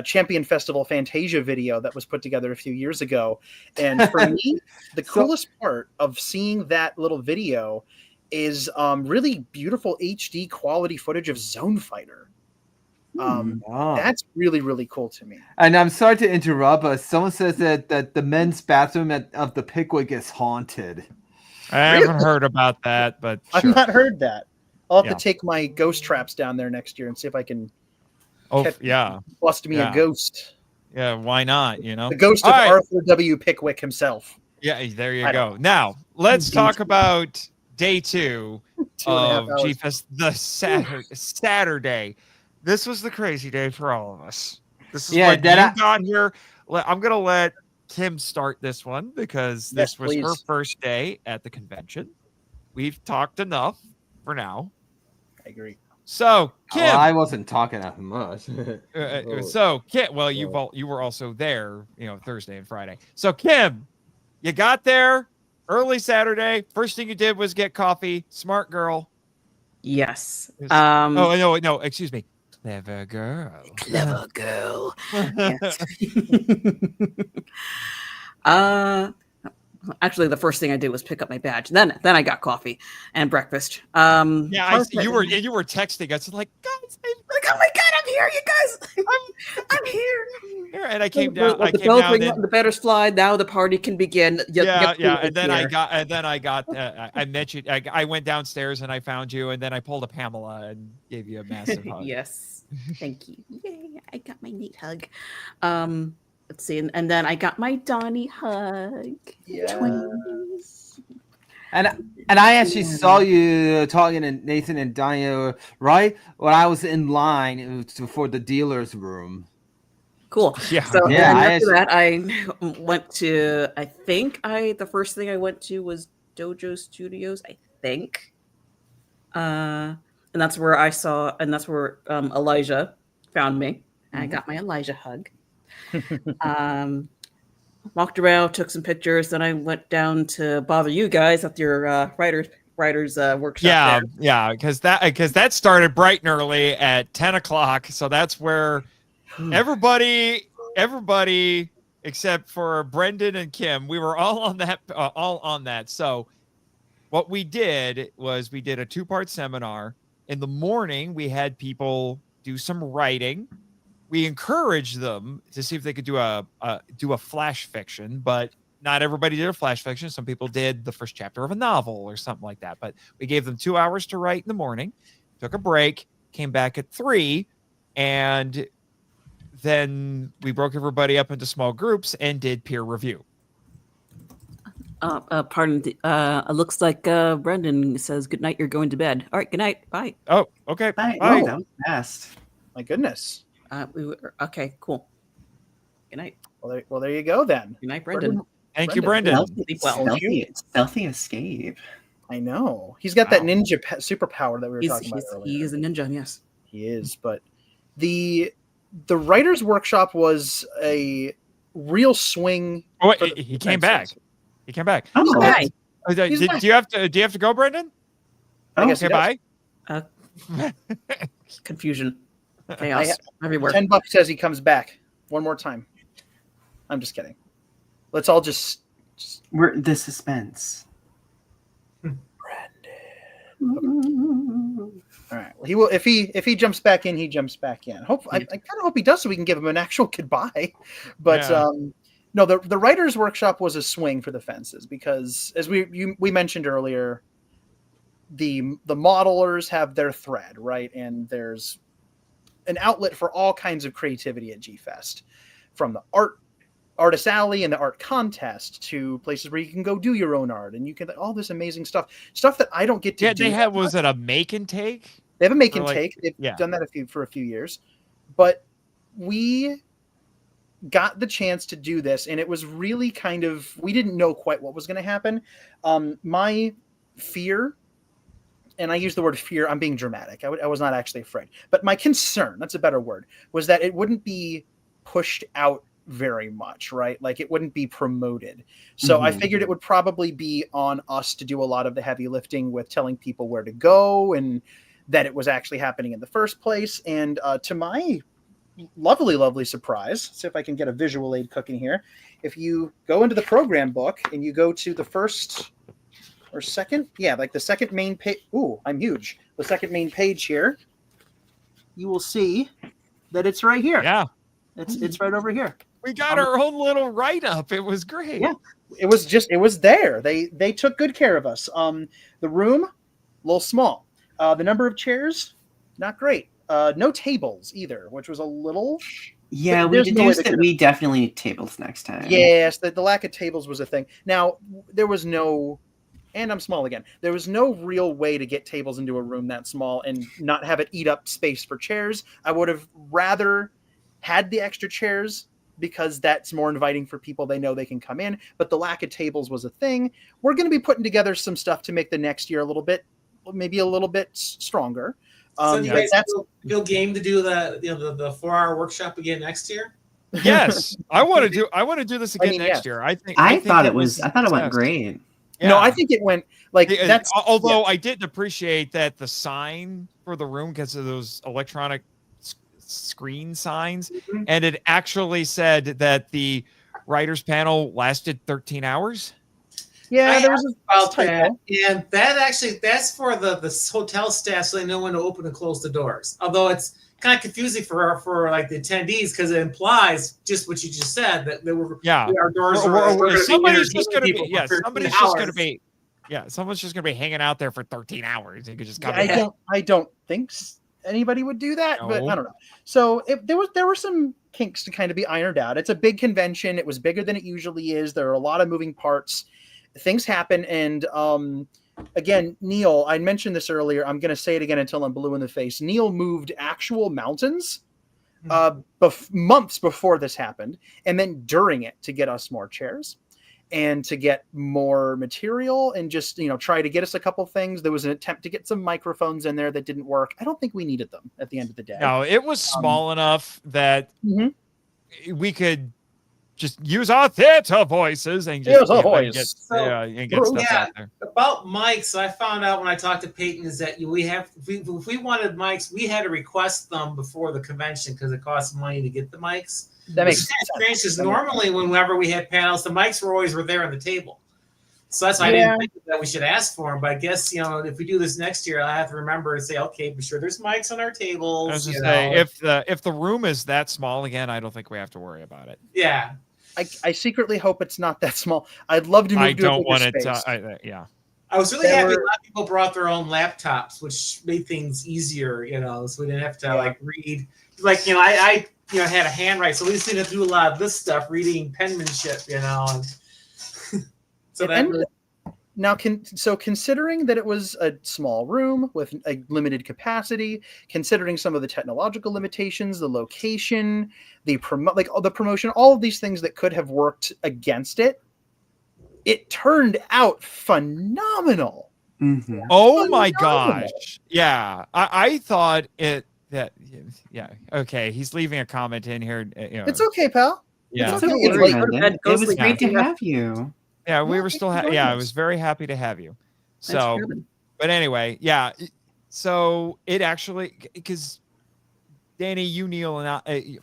Champion Festival Fantasia video that was put together a few years ago. And for me, the coolest part of seeing that little video is really beautiful HD quality footage of Zone Fighter. That's really, really cool to me. And I'm sorry to interrupt, but someone says that the men's bathroom of the Pickwick is haunted. I haven't heard about that, but sure. I've not heard that. I'll have to take my ghost traps down there next year and see if I can bust me a ghost. Yeah, why not? You know, the ghost of Arthur W. Pickwick himself. Yeah, there you go. Now let's talk about day 2 of G-Fest, the Saturday. This was the crazy day for all of us. This is when you got here. I'm going to let Kim start this one because this was her first day at the convention. We've talked enough for now. I agree. So, Kim, I wasn't talking that much. So, Kim, well, you were also there, Thursday and Friday. So, Kim, you got there early Saturday. First thing you did was get coffee. Smart girl. Yes. No, excuse me. Clever girl. Clever girl. Actually, the first thing I did was pick up my badge. Then I got coffee and breakfast. You were texting us like, guys, oh my god, I'm here, you guys. I'm here. And I came down. The better slide. Now the party can begin. And then I met you. I went downstairs and I found you, and then I pulled a Pamela and gave you a massive hug. Yes, thank you. Yay! I got my neat hug. Let's see, and then I got my Donny hug. Yeah. Twins. And I actually saw you talking to Nathan and Donny right when I was in line for the dealer's room. Cool. Yeah. So after that, I went to. I think the first thing I went to was Dojo Studios. I think. And that's where Elijah found me. And I got my Elijah hug. Walked around, took some pictures, then I went down to bother you guys at your writers workshop. Yeah, because that started bright and early at 10 o'clock. So that's where everybody except for Brendan and Kim, we were all on that. So what we did was we did a 2-part seminar. In the morning, we had people do some writing. We encouraged them to see if they could do a flash fiction, but not everybody did a flash fiction. Some people did the first chapter of a novel or something like that. But we gave them 2 hours to write in the morning, took a break, came back at 3, and then we broke everybody up into small groups and did peer review. It looks like Brendan says, "Good night, you're going to bed." All right, good night. Bye. Oh, okay. Bye. Bye. Oh, that was fast. My goodness. Okay, cool. Good night. Well, there you go then. Good night, Brendan. Thank you, Brendan. Stealthy escape. I know. He's got that ninja superpower that we were talking about earlier. He is a ninja, yes. He is, but the writer's workshop was a real swing. Oh, wait, he came back. He came back. Oh, hi. Do you have to go, Brendan? I guess bye. Confusion. Chaos everywhere. $10 says he comes back one more time. I'm just kidding. Let's all just we're the suspense. Brendan. All right. Well, he will if he jumps back in, he jumps back in. I kind of hope he does so we can give him an actual goodbye. But No, the writers' workshop was a swing for the fences because, as we mentioned earlier, the modelers have their thread, right, and there's an outlet for all kinds of creativity at G-Fest, from the artist alley and the art contest to places where you can go do your own art and you can all this amazing stuff that I don't get to do. They had, was it a make and take? They have a make and take. They've done that for a few years, but we got the chance to do this, and it was really kind of, we didn't know quite what was going to happen. My fear, and I use the word fear, I'm being dramatic. I was not actually afraid, but my concern, that's a better word, was that it wouldn't be pushed out very much, right? Like it wouldn't be promoted. So I figured it would probably be on us to do a lot of the heavy lifting with telling people where to go and that it was actually happening in the first place. And to my lovely surprise, see if I can get a visual aid cooking here. If you go into the program book and you go to the first or second, like the second main page. Ooh, I'm huge. The second main page here, you will see that it's right here. Yeah, it's right over here. We got our own little write-up. It was great. Yeah, it was there. They took good care of us. The room, a little small. The number of chairs, not great. No tables either, which was a little. Yeah, we deduced that we definitely need tables next time. Yes, the lack of tables was a thing. Now, there was no, and I'm small again, there was no real way to get tables into a room that small and not have it eat up space for chairs. I would have rather had the extra chairs because that's more inviting for people. They know they can come in, but the lack of tables was a thing. We're going to be putting together some stuff to make the next year maybe a little bit stronger. So you guys feel game to do the 4-hour workshop again next year? Yes, I want to do this again next year. I thought it went great. Yeah. No, I think it went like that's. Although I didn't appreciate that the sign for the room, because of those electronic screen signs, and it actually said that the writers panel lasted 13 hours. Yeah, there was about that, and that's for the hotel staff, so they know when to open and close the doors. Although it's kind of confusing for like the attendees because it implies just what you just said, that there were our doors. Somebody's just going to be someone's just going to be hanging out there for 13 hours. You could just come. I don't think anybody would do that, but I don't know. So there were some kinks to kind of be ironed out. It's a big convention. It was bigger than it usually is. There are a lot of moving parts. Things happen, and again, Neil, I mentioned this earlier. I'm going to say it again until I'm blue in the face. Neil moved actual mountains months before this happened, and then during it to get us more chairs and to get more material and just try to get us a couple things. There was an attempt to get some microphones in there that didn't work. I don't think we needed them at the end of the day. No, it was small enough that we could just use our theater voices and just get stuff out there. About mics, I found out when I talked to Peyton is that if we wanted mics, we had to request them before the convention because it costs money to get the mics. That makes sense. Because normally whenever we had panels, the mics were there on the table. So that's why I didn't think that we should ask for them. But I guess, if we do this next year, I have to remember and say, okay, be sure there's mics on our tables. I was just say, if the room is that small again, I don't think we have to worry about it. Yeah. I secretly hope it's not that small. I'd love to move to a bigger space. I was really happy a lot of people brought their own laptops, which made things easier, so we didn't have to read. Like, I had a handwrite, so we just didn't do a lot of this stuff, reading penmanship, and so that. Now, considering that it was a small room with a limited capacity, considering some of the technological limitations, the location, the promotion, all of these things that could have worked against it, it turned out phenomenal. Mm-hmm. Oh my gosh! Yeah, I thought it. Okay, he's leaving a comment in here. It's okay, pal. Yeah, it's okay. It was great to have you. Yeah, we were still. I was very happy to have you. So, but anyway, so it actually, because Danny, you, Neil, and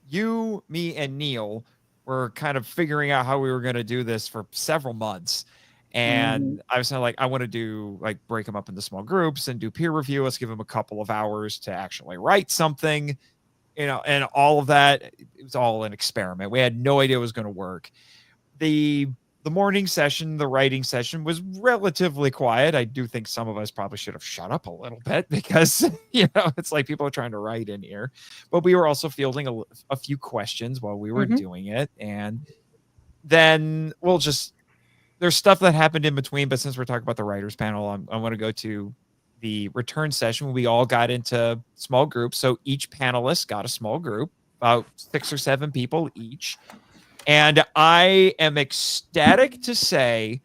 you, me, and Neil were kind of figuring out how we were going to do this for several months. And I was kind of like, I want to do break them up into small groups and do peer review. Let's give them a couple of hours to actually write something. and all of that, it was all an experiment. We had no idea it was going to work. The morning session, the writing session, was relatively quiet. I do think some of us probably should have shut up a little bit because, it's like people are trying to write in here. But we were also fielding a few questions while we were doing it. And then there's stuff that happened in between. But since we're talking about the writers panel, I want to go to the return session. We all got into small groups. So each panelist got a small group, about 6 or 7 people each. And I am ecstatic to say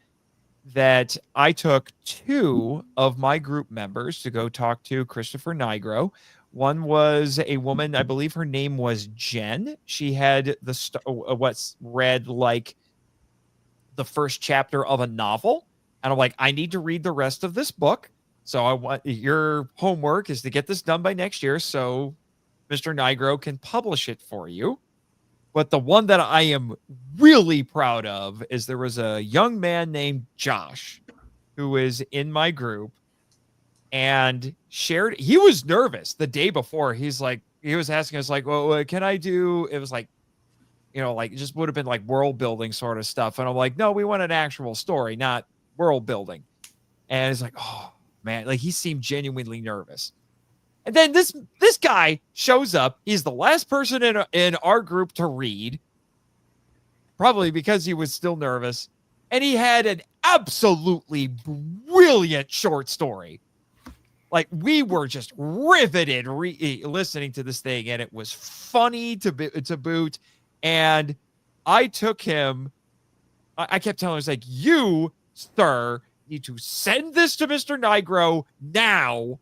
that I took 2 of my group members to go talk to Christopher Nigro. One was a woman, I believe her name was Jen. She had what's read like the first chapter of a novel. And I'm like, I need to read the rest of this book. So I want your homework is to get this done by next year so Mr. Nigro can publish it for you. But the one that I am really proud of is there was a young man named Josh who is in my group and he was nervous the day before. He was asking us like, well, what can I do? It was like, it just would have been like world building sort of stuff. And I'm like, no, we want an actual story, not world building. And it's like, oh man, like he seemed genuinely nervous. And then this guy shows up. He's the last person in our group to read, probably because he was still nervous. And he had an absolutely brilliant short story. Like we were just riveted listening to this thing, and it was funny to boot. And I took him. I kept telling him, it's like, you, sir, need to send this to Mr. Nigro now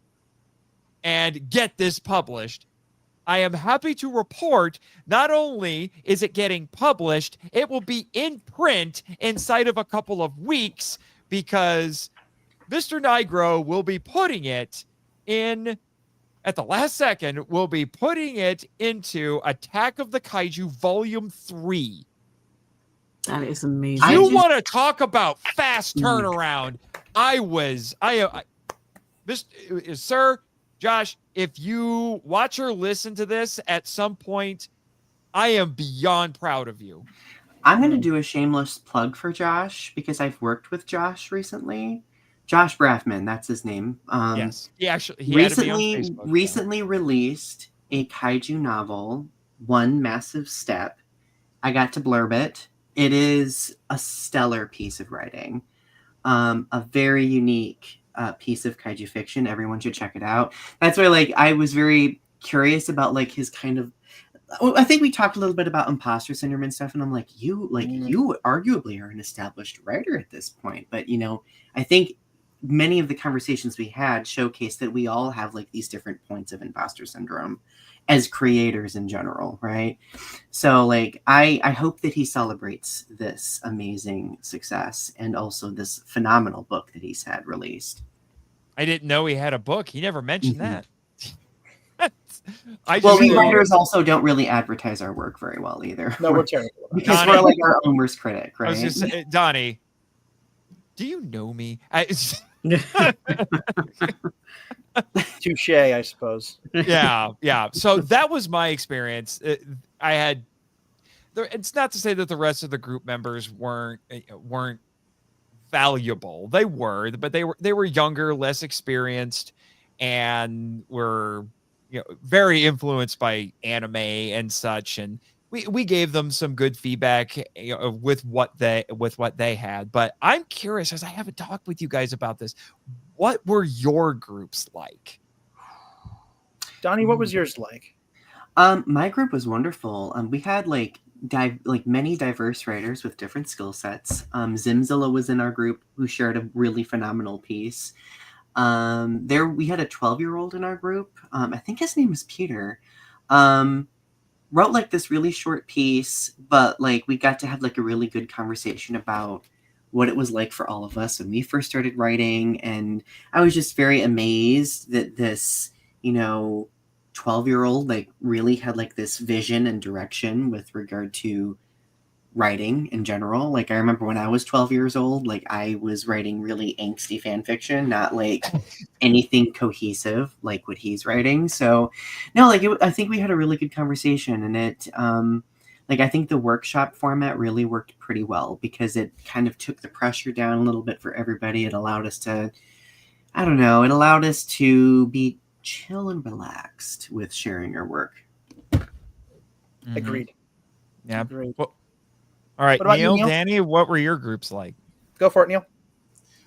and get this published. I am happy to report not only is it getting published, it will be in print inside of a couple of weeks because Mr. Nigro will be putting it in at the last second. We'll be putting it into Attack of the Kaiju Volume 3. That is amazing. You want to talk about fast turnaround? Sir, Josh, if you watch or listen to this at some point, I am beyond proud of you. I'm going to do a shameless plug for Josh because I've worked with Josh recently. Josh Braffman, that's his name. Yes, he recently released a kaiju novel, One Massive Step. I got to blurb it. It is a stellar piece of writing, a very unique piece of kaiju fiction. Everyone should check it out. That's why, I was very curious about his kind of. I think we talked a little bit about imposter syndrome and stuff, and I'm like, you arguably are an established writer at this point, but I think many of the conversations we had showcased that we all have these different points of imposter syndrome as creators in general, right? So I hope that he celebrates this amazing success and also this phenomenal book that he's had released. I didn't know he had a book. He never mentioned that. We writers also don't really advertise our work very well either. No, we're terrible. Because Donny, we're our own worst critic, right? I was just saying, Donny, do you know me? Touche, I suppose. Yeah. So that was my experience. It's not to say that the rest of the group members weren't valuable. They were, but they were younger, less experienced, and were very influenced by anime and such. And we gave them some good feedback with what they had. But I'm curious, as I haven't talked with you guys about this, what were your groups like? Donny, what was yours like? My group was wonderful. We had many diverse writers with different skill sets. Zimzilla was in our group who shared a really phenomenal piece. We had a 12-year-old in our group. I think his name was Peter. Wrote this really short piece, but we got to have a really good conversation about what it was like for all of us when we first started writing. And I was just very amazed that this, 12-year-old really had this vision and direction with regard to writing in general. Like I remember when I was 12 years old, like I was writing really angsty fan fiction, not like anything cohesive like what he's writing. So no, like I think we had a really good conversation, and it like I think the workshop format really worked pretty well because it kind of took the pressure down a little bit for everybody. It allowed us to, I don't know, it allowed us to be chill and relaxed with sharing our work. Agreed. Yeah. Agreed. Well, all right, What about Neil, you, Neil? Danny, what were your groups like? Go for it, Neil.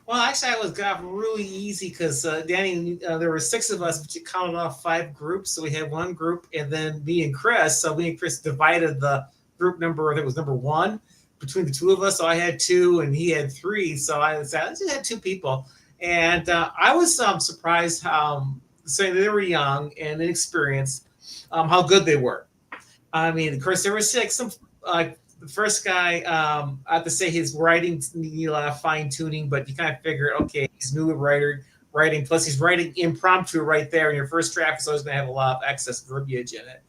Well, actually, I got really easy because Danny, there were 6 of us, but you counted off 5 groups. So we had one group, and then me and Chris. So me and Chris divided the group number. I think it was number 1 between the 2 of us. So I had 2, and he had 3. So I just had 2 people, and I was surprised how saying they were young and inexperienced, how good they were. I mean, of course, there was some the first guy, I have to say his writing needed a lot of fine tuning, but you kind of figure, okay, he's new writing, plus he's writing impromptu right there, and your first draft is always going to have a lot of excess verbiage in it.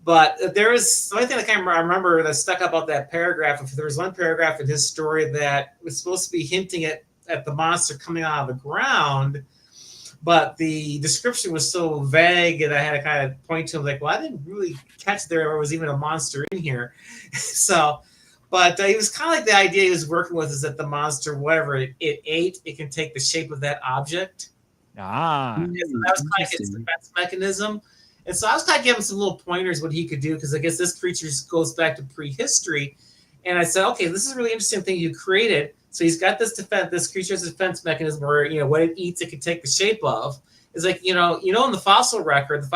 But there was the only thing I remember that stuck up about that paragraph. If there was one paragraph in his story that was supposed to be hinting at the monster coming out of the ground, but the description was so vague that I had to kind of point to him like, well, I didn't really catch there was even a monster in here. So, but it was kind of like the idea he was working with is that the monster, whatever it ate, it can take the shape of that object. Ah. And so that was kind of his defense mechanism. And so I was kind of giving him some little pointers what he could do, because I guess this creature goes back to prehistory. And I said, okay, this is a really interesting thing you created. So he's got this creature's defense mechanism where, what it eats, it can take the shape of. It's like, in the fossil record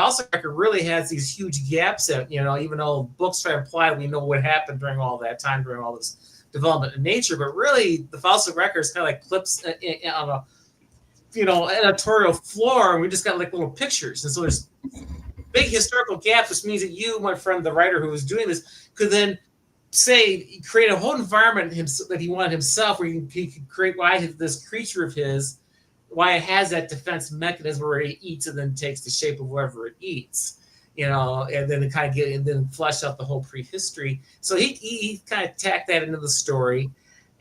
really has these huge gaps in, even though books try to imply we know what happened during all that time, during all this development in nature. But really, the fossil record is kind of like clips on a, editorial floor, and we just got like little pictures. And so there's big historical gaps, which means that you, my friend, the writer who was doing this, could then create a whole environment that he wanted himself, where he could create this creature of his, why it has that defense mechanism where it eats and then takes the shape of whatever it eats, and then it kind of and then flesh out the whole prehistory. So he kind of tacked that into the story,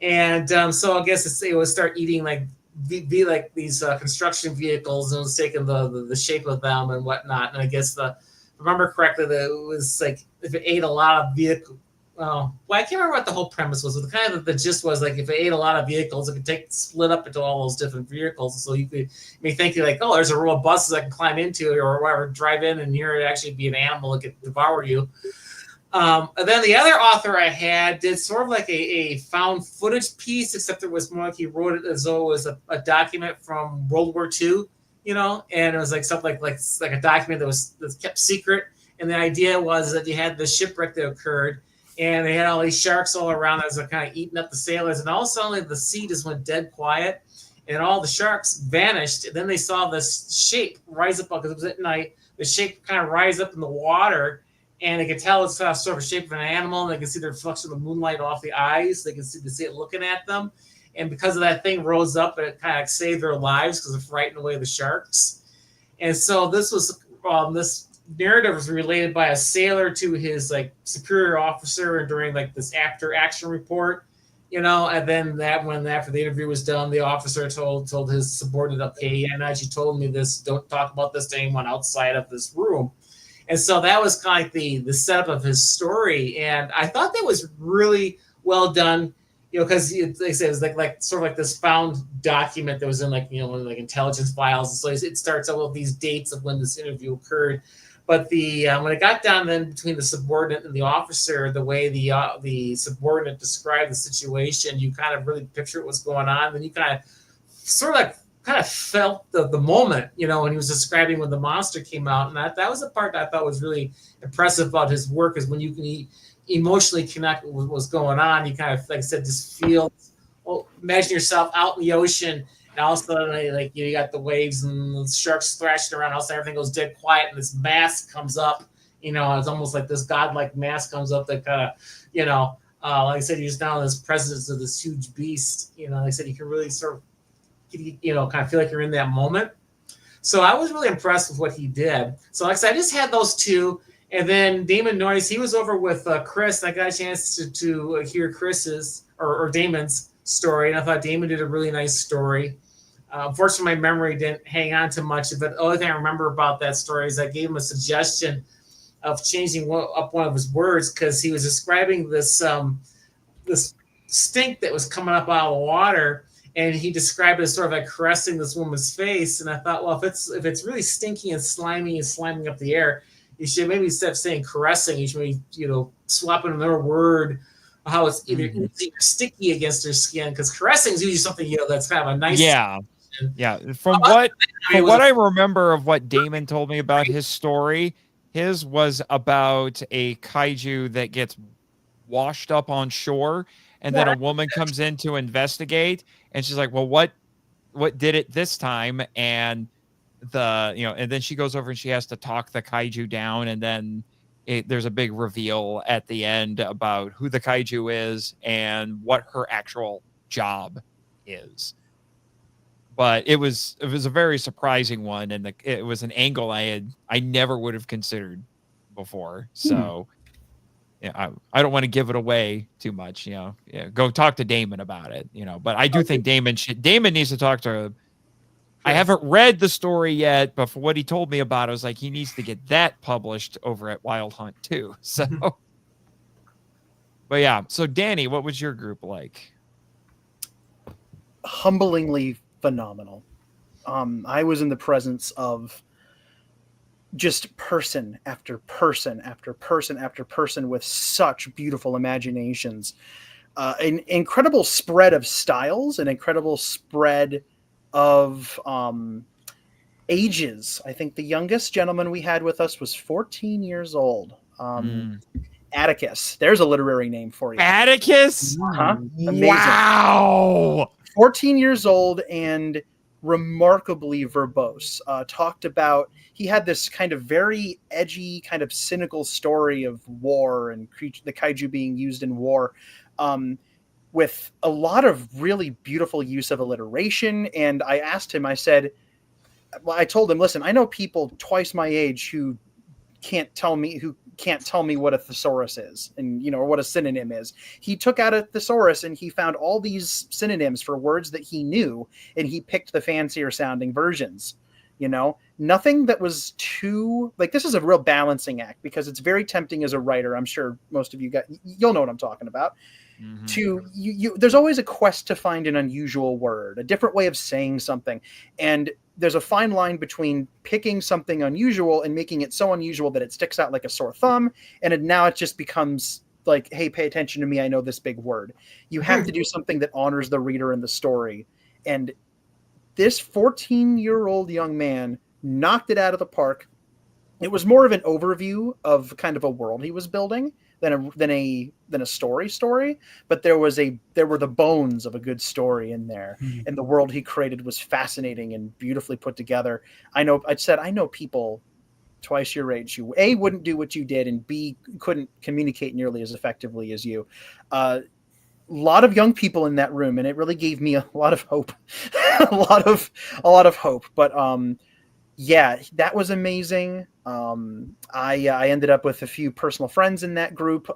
and so I guess it would start eating be like these construction vehicles, and it was taking the shape of them and whatnot. And I guess if I remember correctly, that it was like if it ate a lot of vehicles. Well, I can't remember what the whole premise was. But kind of the gist was like if it ate a lot of vehicles, it could split up into all those different vehicles. So you may think like, oh, there's a row of buses I can climb into or whatever, drive in, and here it actually be an animal that could devour you. And then the other author I had did sort of like a found footage piece, except it was more like he wrote it as though it was a document from World War II, and it was like something like a document that was kept secret. And the idea was that you had the shipwreck that occurred, and they had all these sharks all around that were kind of eating up the sailors. And all of a sudden, the sea just went dead quiet, and all the sharks vanished. And then they saw this shape rise up, because it was at night. The shape kind of rise up in the water, and they could tell it's sort of a shape of an animal. And they could see the reflection of the moonlight off the eyes. They could see it looking at them. And because of that thing rose up, it kind of saved their lives because it frightened away the sharks. And so this was this narrative was related by a sailor to his superior officer, and during this after action report, and then after the interview was done, the officer told his subordinate, okay, and as you told me this, don't talk about this to anyone outside of this room. And so that was kind of the setup of his story, and I thought that was really well done, because like I said, it was like sort of like this found document that was in intelligence files, and so it starts out with these dates of when this interview occurred. But when it got down then between the subordinate and the officer, the way the subordinate described the situation, you kind of really picture what was going on. Then you kind of felt the moment, when he was describing when the monster came out. And that was the part that I thought was really impressive about his work, is when you can emotionally connect with what was going on. You kind of, like I said, just feel, imagine yourself out in the ocean, and all of a sudden, you got the waves and the sharks thrashing around. All of a sudden, everything goes dead quiet, and this mask comes up. It's almost like this godlike mask comes up that kind of, like I said, you're just now in this presence of this huge beast. Like I said, you can really sort of, kind of feel like you're in that moment. So I was really impressed with what he did. So like I said, I just had those 2, And then Damon Noyes, he was over with Chris. I got a chance to hear Chris's or Damon's story, and I thought Damon did a really nice story. Unfortunately, my memory didn't hang on to much of it. The only thing I remember about that story is I gave him a suggestion of changing up one of his words because he was describing this this stink that was coming up out of the water, and he described it as sort of like caressing this woman's face. And I thought, well, if it's really stinky and slimy and sliming up the air, you should maybe instead of saying caressing, you should maybe swap in another word. How it's either sticky against her skin, because caressing is usually something that's kind of a nice. Yeah. From what I remember of what Damon told me about his story, his was about a kaiju that gets washed up on shore, and then a woman comes in to investigate, and she's like, "Well, what did it this time?" And and then she goes over and she has to talk the kaiju down, and then there's a big reveal at the end about who the kaiju is and what her actual job is. But it was a very surprising one, and it was an angle I never would have considered before. So, I don't want to give it away too much. Go talk to Damon about it. But I do think Damon needs to talk to. I haven't read the story yet, but for what he told me about it, I was like, he needs to get that published over at Wild Hunt too. So, but yeah. So Danny, what was your group like? Humblingly phenomenal. I was in the presence of just person after person after person after person with such beautiful imaginations, an incredible spread of styles, an incredible spread of ages. I think the youngest gentleman we had with us was 14 years old. Atticus. There's a literary name for you. Atticus? Amazing. Wow. 14 years old and remarkably verbose. Talked about, he had this kind of very edgy, kind of cynical story of war and the kaiju being used in war, with a lot of really beautiful use of alliteration. And I asked him, I told him, listen, I know people twice my age who can't tell me what a thesaurus is and, or what a synonym is. He took out a thesaurus and he found all these synonyms for words that he knew, and he picked the fancier sounding versions. Nothing that was too, like, this is a real balancing act, because it's very tempting as a writer. I'm sure most of you'll know what I'm talking about. There's always a quest to find an unusual word, a different way of saying something. And there's a fine line between picking something unusual and making it so unusual that it sticks out like a sore thumb. And now it just becomes like, hey, pay attention to me. I know this big word. You have to do something that honors the reader and the story. And this 14-year-old young man knocked it out of the park. It was more of an overview of kind of a world he was building than a story, but there were the bones of a good story in there, and the world he created was fascinating and beautifully put together. I know people twice your age who A, wouldn't do what you did, and B, couldn't communicate nearly as effectively as you. A lot of young people in that room, and it really gave me a lot of hope. a lot of hope. But yeah, that was amazing. I ended up with a few personal friends in that group.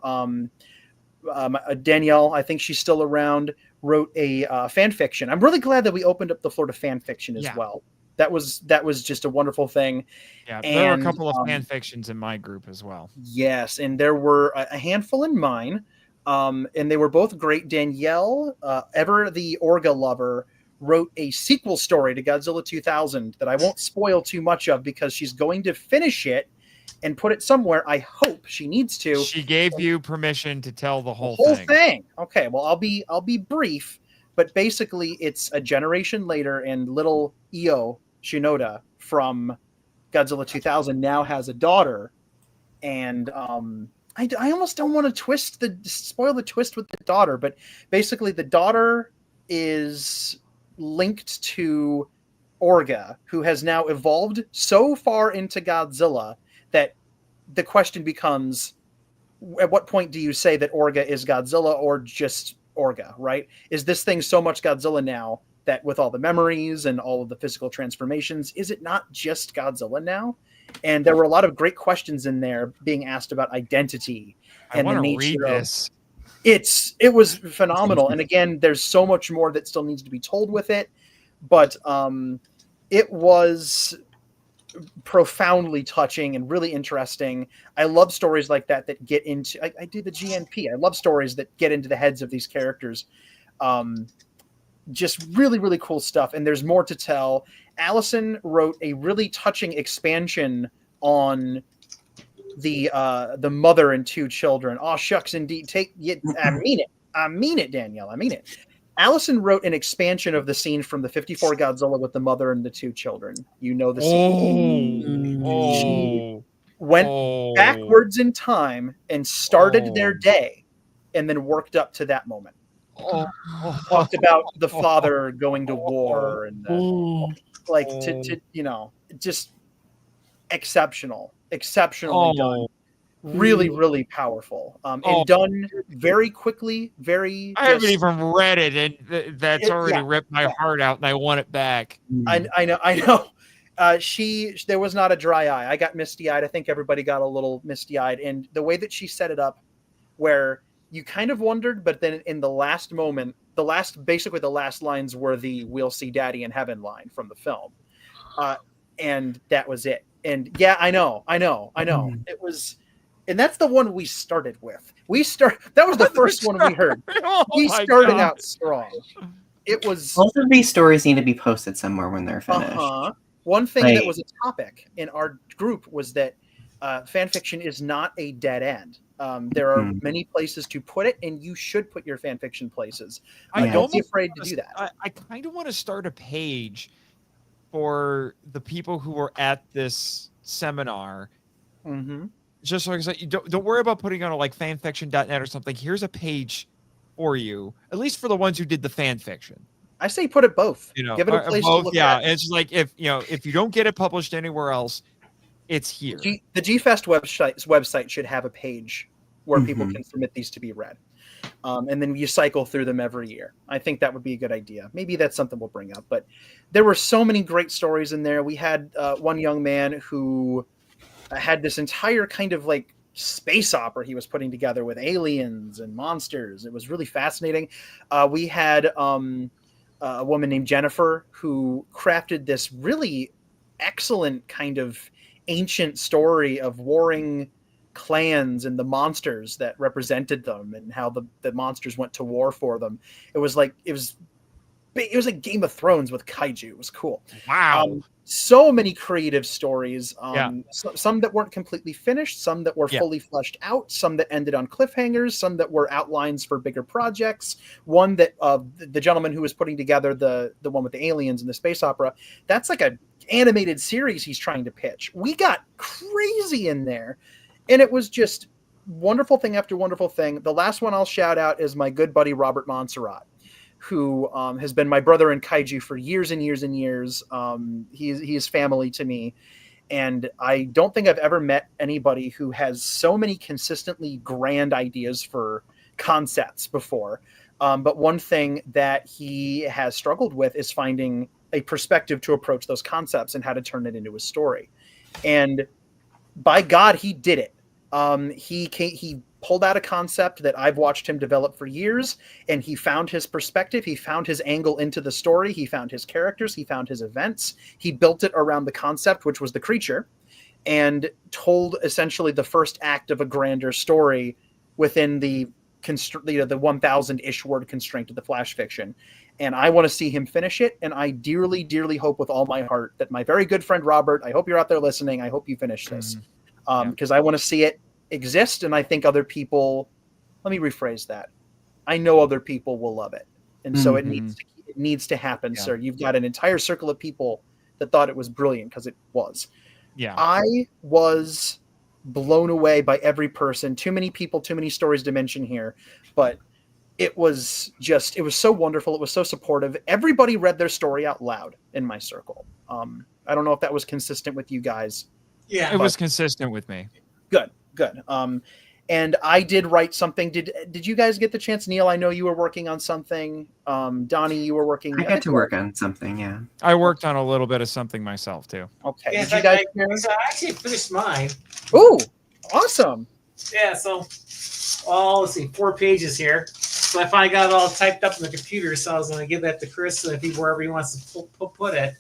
Danielle, I think she's still around, wrote a fan fiction. I'm really glad that we opened up the floor to fan fiction as well. That was just a wonderful thing. Yeah, there were a couple of fan fictions in my group as well. Yes, and there were a handful in mine, and they were both great. Danielle, ever the Orga lover, wrote a sequel story to Godzilla 2000 that I won't spoil too much of, because she's going to finish it and put it somewhere. I hope she needs to. She gave you permission to tell the whole thing. Okay, well, I'll be brief, but basically it's a generation later, and little Io Shinoda from Godzilla 2000 now has a daughter, and I almost don't want to spoil the twist with the daughter, but basically the daughter is linked to Orga, who has now evolved so far into Godzilla that the question becomes, at what point do you say that Orga is Godzilla or just Orga, right? Is this thing so much Godzilla now that with all the memories and all of the physical transformations, is it not just Godzilla now? And there were a lot of great questions in there being asked about identity and the nature read this. It was phenomenal. And again, there's so much more that still needs to be told with it, but it was profoundly touching and really interesting. I love stories like that get into, I do the GNP. I love stories that get into the heads of these characters. Just really, really cool stuff. And there's more to tell. Allison wrote a really touching expansion on the mother and two children. Oh, shucks, indeed. I mean it, Danielle. I mean it. Allison wrote an expansion of the scene from the 54 Godzilla with the mother and the two children. You know the scene. She went backwards in time and started their day and then worked up to that moment. Talked about the father going to war and just exceptionally done. Really, really powerful. And done very quickly, I haven't even read it, and that's already ripped my heart out, and I want it back. I know. There was not a dry eye. I got misty-eyed. I think everybody got a little misty-eyed. And the way that she set it up, where you kind of wondered, but then in the last moment, basically the last lines were the "We'll see Daddy in heaven" line from the film, and that was it. And yeah, I know. It was. And that's the one we started with. That was the first one we heard. We started out strong. It was. Both of these stories need to be posted somewhere when they're finished. One thing that was a topic in our group was that fan fiction is not a dead end. There are many places to put it, and you should put your fan fiction places. Don't be afraid to do that. I kind of want to start a page for the people who were at this seminar. Mm-hmm. Just so I can say, don't worry about putting on a fanfiction.net or something. Here's a page for you, at least for the ones who did the fan fiction. I say put it both. Give it a place to look at. It's like if you don't get it published anywhere else, it's here. The G-Fest website should have a page where people can submit these to be read. And then you cycle through them every year. I think that would be a good idea. Maybe that's something we'll bring up. But there were so many great stories in there. We had one young man who had this entire kind of space opera he was putting together with aliens and monsters. It was really fascinating. We had a woman named Jennifer who crafted this really excellent kind of ancient story of warring clans and the monsters that represented them and how the monsters went to war for them. It was like Game of Thrones with kaiju. It was cool. Wow. So many creative stories. Some that weren't completely finished, some that were fully fleshed out, some that ended on cliffhangers, some that were outlines for bigger projects. One that the gentleman who was putting together the one with the aliens and the space opera, that's like a animated series he's trying to pitch. We got crazy in there, and it was just wonderful thing after wonderful thing. The last one I'll shout out is my good buddy Robert Montserrat, who has been my brother in kaiju for years and years and years. He is family to me. And I don't think I've ever met anybody who has so many consistently grand ideas for concepts before. But one thing that he has struggled with is finding a perspective to approach those concepts and how to turn it into a story. And by God, he did it. He pulled out a concept that I've watched him develop for years, and he found his perspective. He found his angle into the story. He found his characters. He found his events. He built it around the concept, which was the creature, and told essentially the first act of a grander story within the 1,000-ish word constraint of the flash fiction. And I want to see him finish it. And I dearly, dearly hope with all my heart that my very good friend Robert, I hope you're out there listening. I hope you finish this because I want to see it exist. And I think other people, let me rephrase that. I know other people will love it. And so it needs to happen, sir. You've got an entire circle of people that thought it was brilliant because it was. Yeah. I was blown away by every person. Too many people, too many stories to mention here, but it was so wonderful. It was so supportive. Everybody read their story out loud in my circle. I don't know if that was consistent with you guys. Yeah, it was consistent with me. Good. And I did write something. Did you guys get the chance? Neil, I know you were working on something. Donnie, you were working. I got to work on something, yeah. I worked on a little bit of something myself too. Okay. Yeah, Did you guys so I actually finished mine. Ooh, awesome. Yeah, so let's see, 4 pages here. So I finally got it all typed up in the computer, so I was going to give that to Chris and wherever he wants to put it.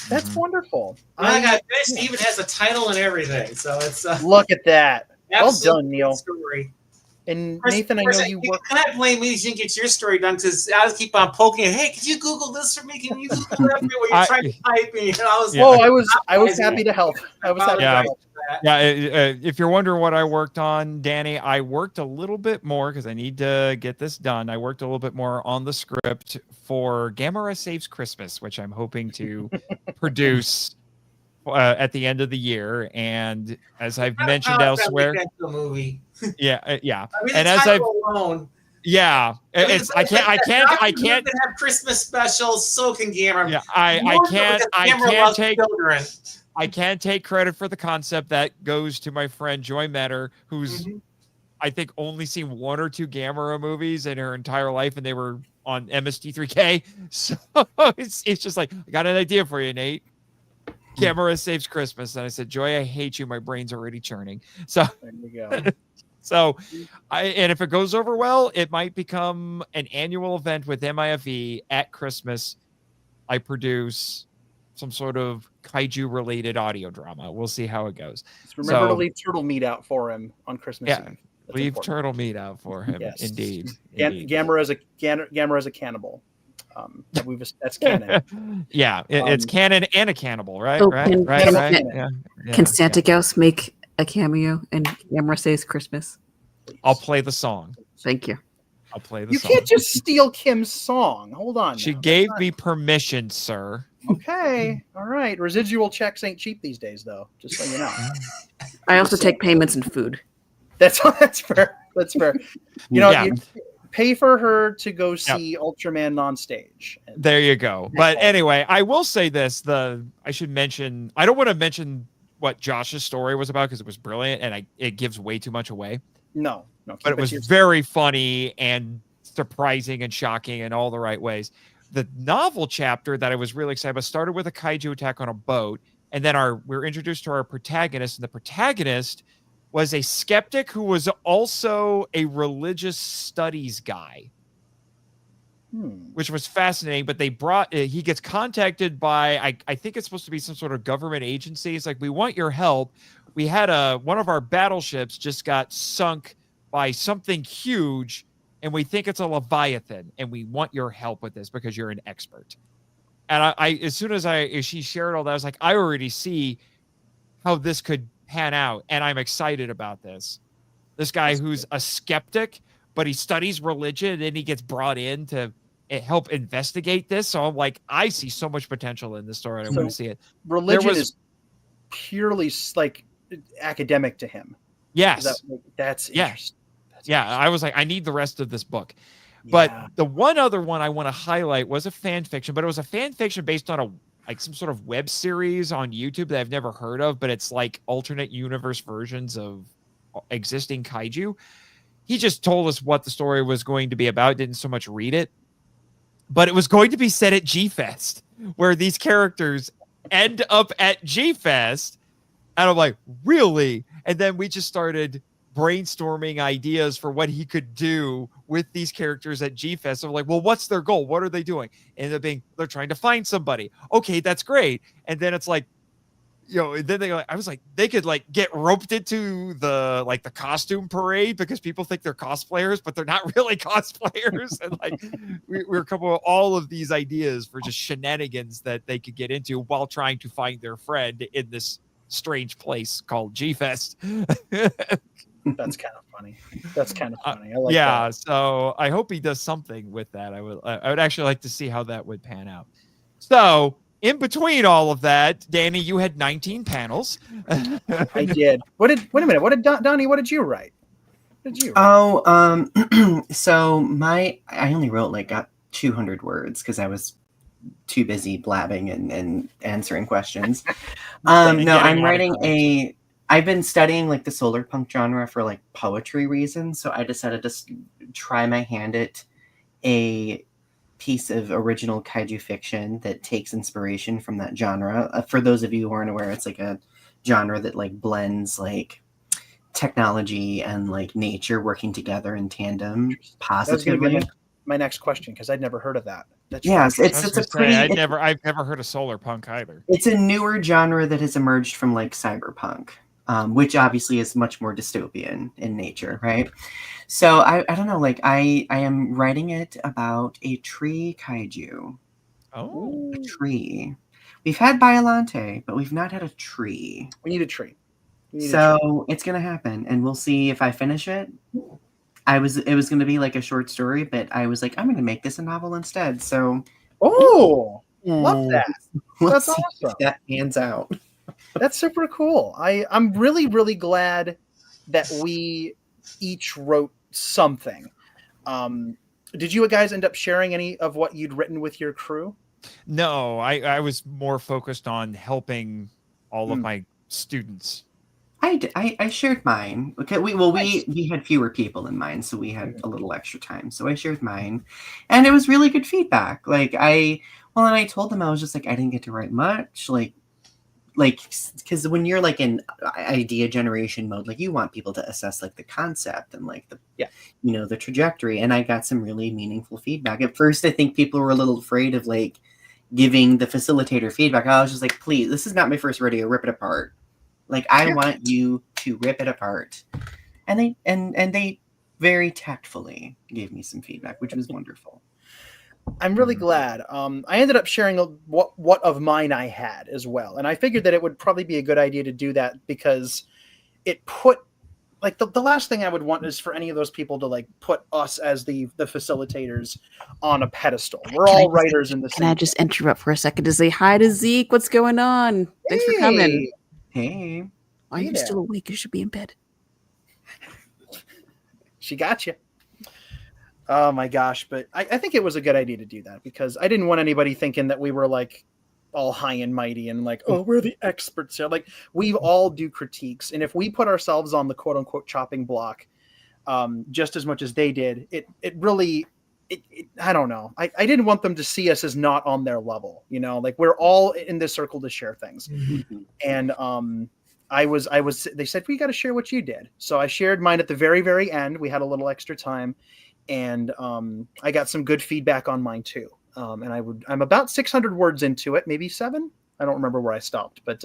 That's wonderful. I got finished. It even has a title and everything, so it's look at that. Well done, Neil. Story. And Chris, Nathan, I know you work. cannot blame me if you didn't get your story done because I was keep on poking it. Hey, could you Google this for me? Can you Google that for me while you're trying to type me? And I was happy to help. I was happy to help. Yeah, if you're wondering what I worked on, Danny, I worked a little bit more because I need to get this done. I worked a little bit more on the script for Gamera Saves Christmas, which I'm hoping to produce at the end of the year. And as I've mentioned elsewhere, movie. yeah. I mean, And as I've alone, yeah, it's I can't have Christmas specials. So can Gamera. Yeah, I can't take credit for the concept. That goes to my friend Joy Metter, who's I think only seen 1 or 2 Gamera movies in her entire life, and they were on MST3K. So it's just like, I got an idea for you, Nate. Gamera Saves Christmas. And I said, Joy, I hate you. My brain's already churning. So there you go. So, and if it goes over well, it might become an annual event with MIFV at Christmas. I produce some sort of kaiju related audio drama. We'll see how it goes. Just remember to leave turtle meat out for him on Christmas Eve. Leave important. Turtle meat out for him. Yes. Indeed. Gamera is a cannibal. That's canon. Yeah, it's canon and a cannibal, right? So right. Can Santa Ghost make a cameo in Gamera Saves Christmas? I'll play the song. Thank you. I'll play the song. You can't just steal Kim's song. Hold on. She gave me permission, sir. Okay. All right. Residual checks ain't cheap these days, though. Just so you know. I also take payments in food. That's fair. That's fair. You pay for her to go see Ultraman on stage. There you go. But anyway, I will say this. I don't want to mention what Josh's story was about because it was brilliant and it gives way too much away. No. But it was very funny and surprising and shocking in all the right ways. The novel chapter that I was really excited about started with a kaiju attack on a boat. And then we're introduced to our protagonist, and the protagonist was a skeptic who was also a religious studies guy, which was fascinating. But he gets contacted by, I think it's supposed to be some sort of government agency. It's like, we want your help. We had one of our battleships just got sunk by something huge, and we think it's a Leviathan, and we want your help with this because you're an expert. And as soon as she shared all that, I was like, I already see how this could pan out, and I'm excited about this. This guy who's a skeptic, but he studies religion, and he gets brought in to help investigate this. So I'm like, I see so much potential in this story, and I want to see it. Religion is purely like academic to him. Yes, that's interesting. I was like, I need the rest of this book. But the one other one I want to highlight was a fan fiction, but it was a fan fiction based on some sort of web series on YouTube that I've never heard of, but it's like alternate universe versions of existing kaiju. He just told us what the story was going to be about, didn't so much read it, but it was going to be set at G-Fest, where these characters end up at G-Fest. And I'm like, really? And then we just started brainstorming ideas for what he could do with these characters at G-Fest. So like, well, what's their goal? What are they doing? Ended up being, they're trying to find somebody. Okay, that's great. And then it's like, then I was like, they could like get roped into the costume parade because people think they're cosplayers, but they're not really cosplayers. And like, we're coming up with all of these ideas for just shenanigans that they could get into while trying to find their friend in this strange place called G-Fest. That's kind of funny. I like that. So I hope he does something with that. I would actually like to see how that would pan out. So in between all of that, Danny, you had 19 panels. I did. Wait a minute. Donnie, what did you write? So I only wrote got 200 words because I was too busy blabbing and answering questions. I'm writing I've been studying like the solar punk genre for like poetry reasons, so I decided to try my hand at a piece of original kaiju fiction that takes inspiration from that genre. For those of you who aren't aware, it's like a genre that like blends like technology and like nature working together in tandem positively. That's gonna be my next question, because I'd never heard of that. Yes, it's a pretty. I've never heard of solar punk either. It's a newer genre that has emerged from like cyberpunk, which obviously is much more dystopian in nature, right? So I don't know, like I am writing it about a tree kaiju. Oh, A tree. We've had Biolante, but we've not had a tree. We need a tree. So it's gonna happen, and we'll see if I finish it. It was gonna be like a short story, but I was like, I'm gonna make this a novel instead. So love that. That's see awesome. if that pans out. That's super cool. I'm really, really glad that we each wrote something. Did you guys end up sharing any of what you'd written with your crew? No, I was more focused on helping all of my students. I shared mine. Okay, we had fewer people in mine, so we had a little extra time. So I shared mine, and it was really good feedback. Like and I told them I was just like I didn't get to write much, like because when you're like in idea generation mode, like you want people to assess like the concept and like the trajectory. And I got some really meaningful feedback. At first, I think people were a little afraid of like giving the facilitator feedback. I was just like, please, this is not my first rodeo. Rip it apart. Like I want you to rip it apart. And they very tactfully gave me some feedback, which was wonderful. I'm really glad. I ended up sharing what of mine I had as well. And I figured that it would probably be a good idea to do that because it put like the last thing I would want is for any of those people to like put us as the facilitators on a pedestal. We're all writers in the same. Can I just interrupt for a second to say hi to Zeke? What's going on? Thanks for coming. Hey. Are you still awake? You should be in bed. She got you. Oh my gosh. But I think it was a good idea to do that because I didn't want anybody thinking that we were like all high and mighty and like, oh, we're the experts here. Like we all do critiques. And if we put ourselves on the quote unquote chopping block just as much as they did, it really, I don't know. I didn't want them to see us as not on their level, you know, like we're all in this circle to share things. Mm-hmm. And they said, we got to share what you did. So I shared mine at the very, very end. We had a little extra time and I got some good feedback on mine too. And I'm about 600 words into it, maybe 7. I don't remember where I stopped, but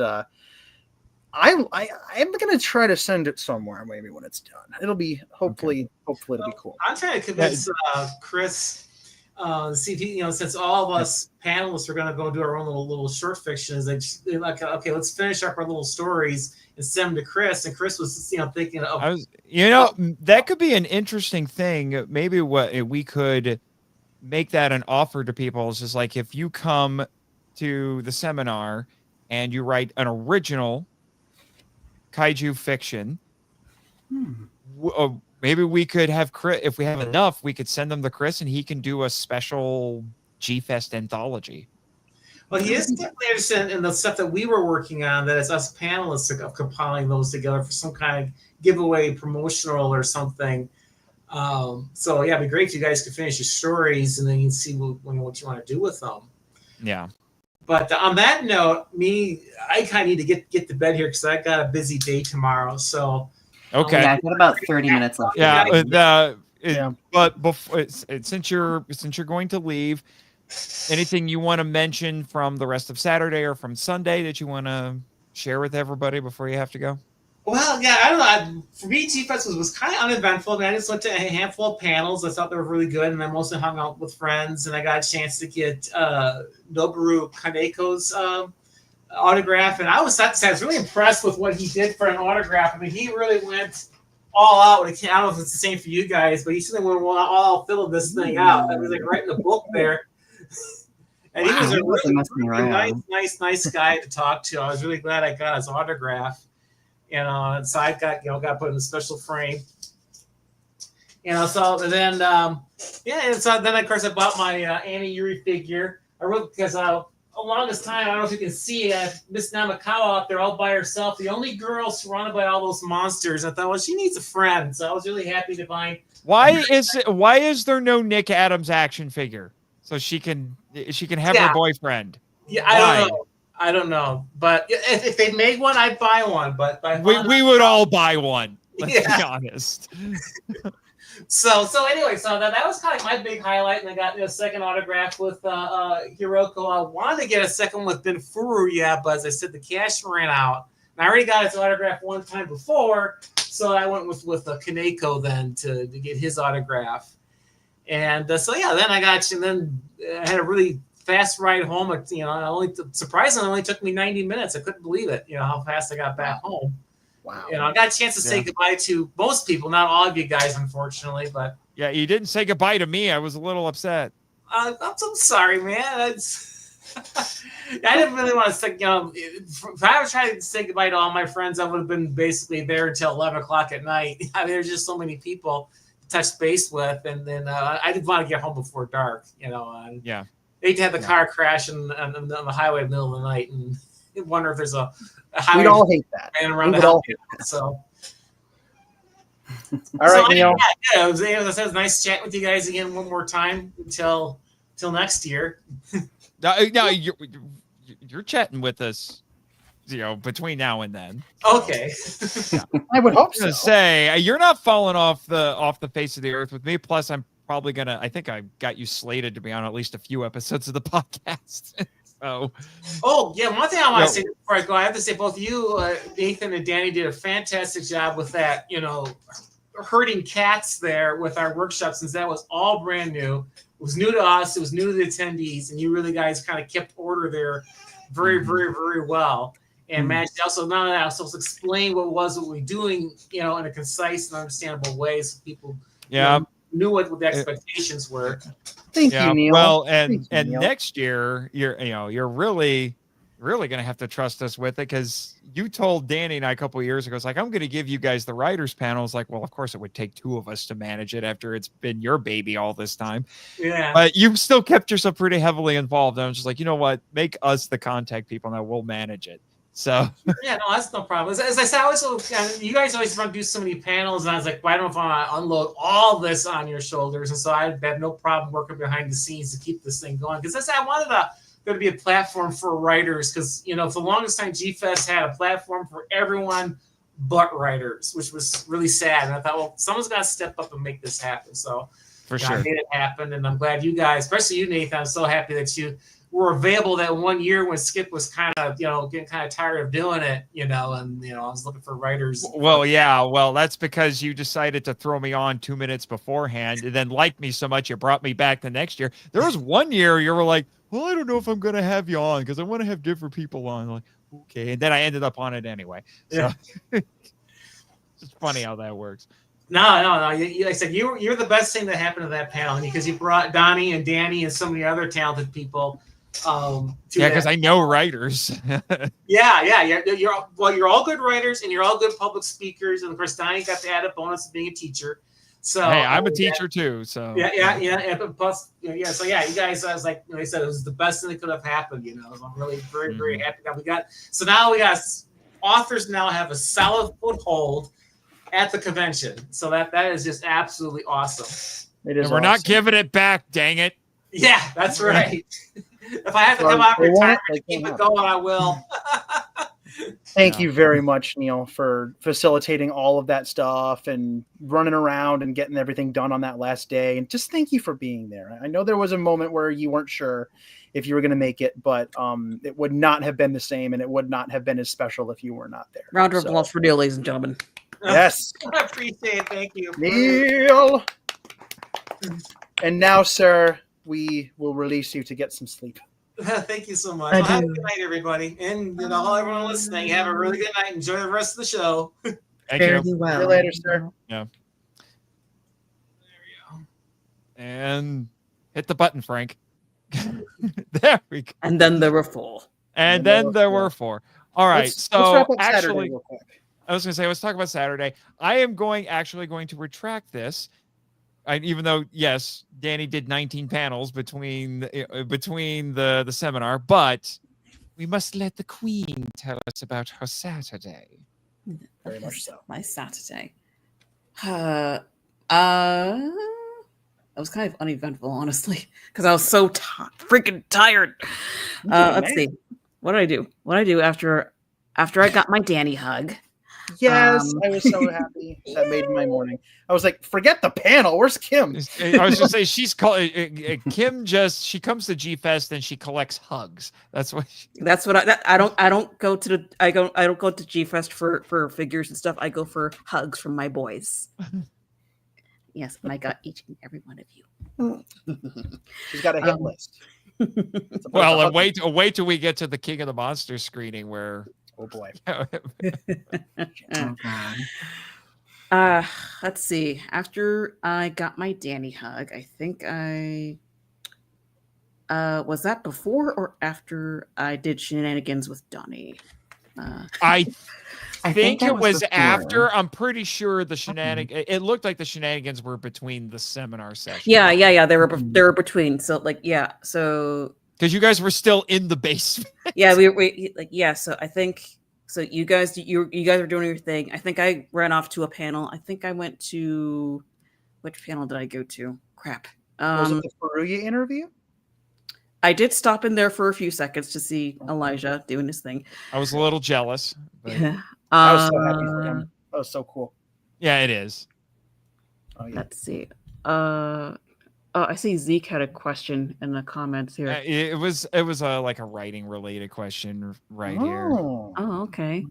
I'm going to try to send it somewhere maybe when it's done. It'll be hopefully it'll be cool. I'm trying to convince Chris, see if he, since all of us panelists are going to go do our own little short fictions, they're like, okay, let's finish up our little stories and send them to Chris. And Chris was, thinking of, that could be an interesting thing. Maybe what we could make that an offer to people is just like, if you come to the seminar and you write an original kaiju fiction, maybe we could have Chris, if we have enough, we could send them to Chris and he can do a special G-Fest anthology. Well, he is definitely interested in the stuff that we were working on, that is us panelists of compiling those together for some kind of giveaway promotional or something. So yeah, it'd be great if you guys could finish your stories and then you can see what you want to do with them. Yeah. But on that note, I kind of need to get to bed here because I got a busy day tomorrow. So okay, I've got about 30 minutes left. Yeah, but before, since you're going to leave, anything you want to mention from the rest of Saturday or from Sunday that you want to share with everybody before you have to go? Well, yeah, I don't know. For me, G-Fest was kind of uneventful. I mean, I just went to a handful of panels. I thought they were really good, and I mostly hung out with friends. And I got a chance to get Noboru Kaneko's autograph. And I was really impressed with what he did for an autograph. I mean, he really went all out. I don't know if it's the same for you guys, but he certainly went all out, filling this thing out. I was like writing a book there. And he was a really nice guy to talk to. I was really glad I got his autograph. And so I got put in a special frame. So then, and so then of course I bought my Annie Yuri figure. I wrote because the longest time, I don't know if you can see Miss Namakawa up there all by herself, the only girl surrounded by all those monsters. I thought, well, she needs a friend. So I was really happy to find. Why is there no Nick Adams action figure so she can have her boyfriend? Yeah, I don't know. But if they made one, I'd buy one. But we would all buy one. Let's be honest. So anyway, that was kind of my big highlight, and I got a second autograph with Hiroko. I wanted to get a second with Ben Furu, but as I said, the cash ran out. And I already got his autograph one time before, so I went with Kaneko then to get his autograph. And then I got you. And then I had a really fast ride home. Surprisingly, it only took me 90 minutes. I couldn't believe it. How fast I got back home. Wow. I got a chance to say goodbye to most people, not all of you guys, unfortunately. But yeah, you didn't say goodbye to me. I was a little upset. I'm so sorry, man. I didn't really want to say, if I was trying to say goodbye to all my friends, I would have been basically there until 11 o'clock at night. There's just so many people to touch base with. And then I didn't want to get home before dark, And hate to have the car crash on the highway in the middle of the night and wonder if there's a highway. We'd all hate that. Around the house. So. All right, Neil. It was nice chatting with you guys again one more time until next year. No, you're chatting with us, between now and then. Okay. I would hope so. Say you're not falling off the face of the earth with me. Plus, I'm probably gonna. I think I got you slated to be on at least a few episodes of the podcast. So. Oh yeah, one thing I want to say before I go, I have to say both you, Nathan and Danny, did a fantastic job with that. Herding cats there with our workshop, since that was all brand new. It was new to us. It was new to the attendees, and you really guys kind of kept order there very, very, very well. And managed also none of that. So explain what we're doing, in a concise and understandable way, so people knew what the expectations were. Thank you, Neil. Well, and next year you're really going to have to trust us with it, because you told Danny and I a couple of years ago, it's like, I'm going to give you guys the writers panel. It's like, well, of course it would take two of us to manage it after it's been your baby all this time. Yeah. But you still kept yourself pretty heavily involved. And I was just like, you know what? Make us the contact people now. We'll manage it. So yeah, no, that's no problem. As I said, you guys always want to do so many panels, and I was like, well, I don't know if I want to unload all this on your shoulders, and so I had no problem working behind the scenes to keep this thing going, because I wanted there to be a platform for writers, because for the longest time G-Fest had a platform for everyone but writers, which was really sad. And I thought, well, someone's got to step up and make this happen. So for sure, I made it happen, and I'm glad you guys, especially you, Nathan, I'm so happy that you were available that one year when Skip was kind of, getting kind of tired of doing it, and I was looking for writers. Well, yeah, that's because you decided to throw me on 2 minutes beforehand, and then liked me so much you brought me back the next year. There was one year you were like, well, I don't know if I'm going to have you on because I want to have different people on. I'm like, okay, and then I ended up on it anyway. So it's funny how that works. No. Like I said, you're the best thing that happened to that panel, because you brought Donny and Danny and so many other talented people. Because I know writers. Yeah. You're all good writers, and you're all good public speakers, and of course Donny got the added bonus of being a teacher. So hey, I'm a teacher too. So yeah. And plus, so you guys, I was like, I said, it was the best thing that could have happened. I'm really very, very happy that we got authors now have a solid foothold at the convention. So that is just absolutely awesome. It is. And we're not giving it back, dang it. Yeah, that's right. If I have to come out and retire to keep it going, I will. Thank you very much, Neil, for facilitating all of that stuff and running around and getting everything done on that last day. And just thank you for being there. I know there was a moment where you weren't sure if you were going to make it, but it would not have been the same, and it would not have been as special if you were not there. Round of applause for Neil, ladies and gentlemen. Yes. I appreciate it. Thank you. Neil. And now, sir, we will release you to get some sleep. Thank you so much. Well, have a good night, everybody. And everyone listening, have a really good night. Enjoy the rest of the show. Very well. See you later, sir. Yeah. There you go. And hit the button, Frank. There we go. And then there were four. And then there were four. All right. Let's So wrap up Saturday actually, real quick. I was going to say, let's talk about Saturday. I am going to retract this. even though yes, Danny did 19 panels between the seminar, but we must let the queen tell us about her Saturday. Very much so. My Saturday. It was kind of uneventful, honestly, because I was so freaking tired. Let's see. What did I do? What did I do after I got my Danny hug? Yes, I was so happy. That made my morning. I was like, forget the panel. Where's Kim? I was just say she's called Kim. She comes to G-Fest and she collects hugs. That's what. I don't go to G-Fest for figures and stuff. I go for hugs from my boys. Yes, and I got each and every one of you. She's got a hit list. Well, and wait till we get to the King of the Monsters screening where. Oh boy. Let's see. After I got my Danny hug, I think was that before or after I did shenanigans with Donny? I think it was before. after. I'm pretty sure the shenanigans. It looked like the shenanigans were between the seminar sessions. Yeah. They were between. So so. Because you guys were still in the basement. Yeah, So I think so. You guys are doing your thing. I think I ran off to a panel. I think I went to which panel did I go to? Crap. Was it the Furuya interview? I did stop in there for a few seconds to see Elijah doing his thing. I was a little jealous. But... I was so happy for him. That was so cool. Yeah, it is. Oh, yeah. Let's see. I see Zeke had a question in the comments here. It was like a writing related question right here. Oh, okay.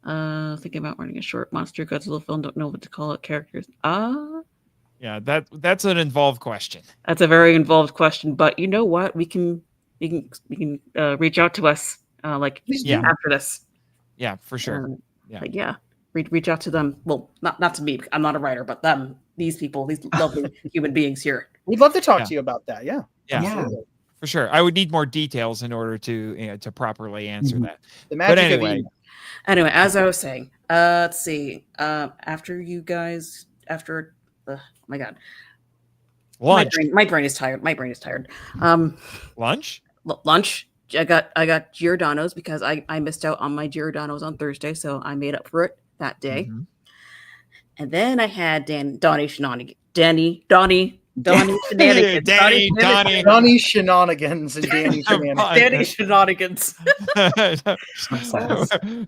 Thinking about writing a short monster Godzilla film. Don't know what to call it. Characters. Yeah, that's an involved question. That's a very involved question. But you know what? We can reach out to us after this. Yeah, for sure. But yeah, reach out to them. Well, not to me. I'm not a writer, but them. These people, these lovely human beings here. We'd love to talk to you about that. Yeah. For sure. I would need more details in order to properly answer that. The magic but anyway. of email. Anyway, as I was saying, let's see. Oh my God. Lunch. My brain is tired. Lunch? Lunch. I got Giordano's because I missed out on my Giordano's on Thursday, so I made up for it that day. Mm-hmm. And then I had Donny shenanigans. Donny shenanigans. Donny shenanigans and Danny shenanigans. Danny shenanigans.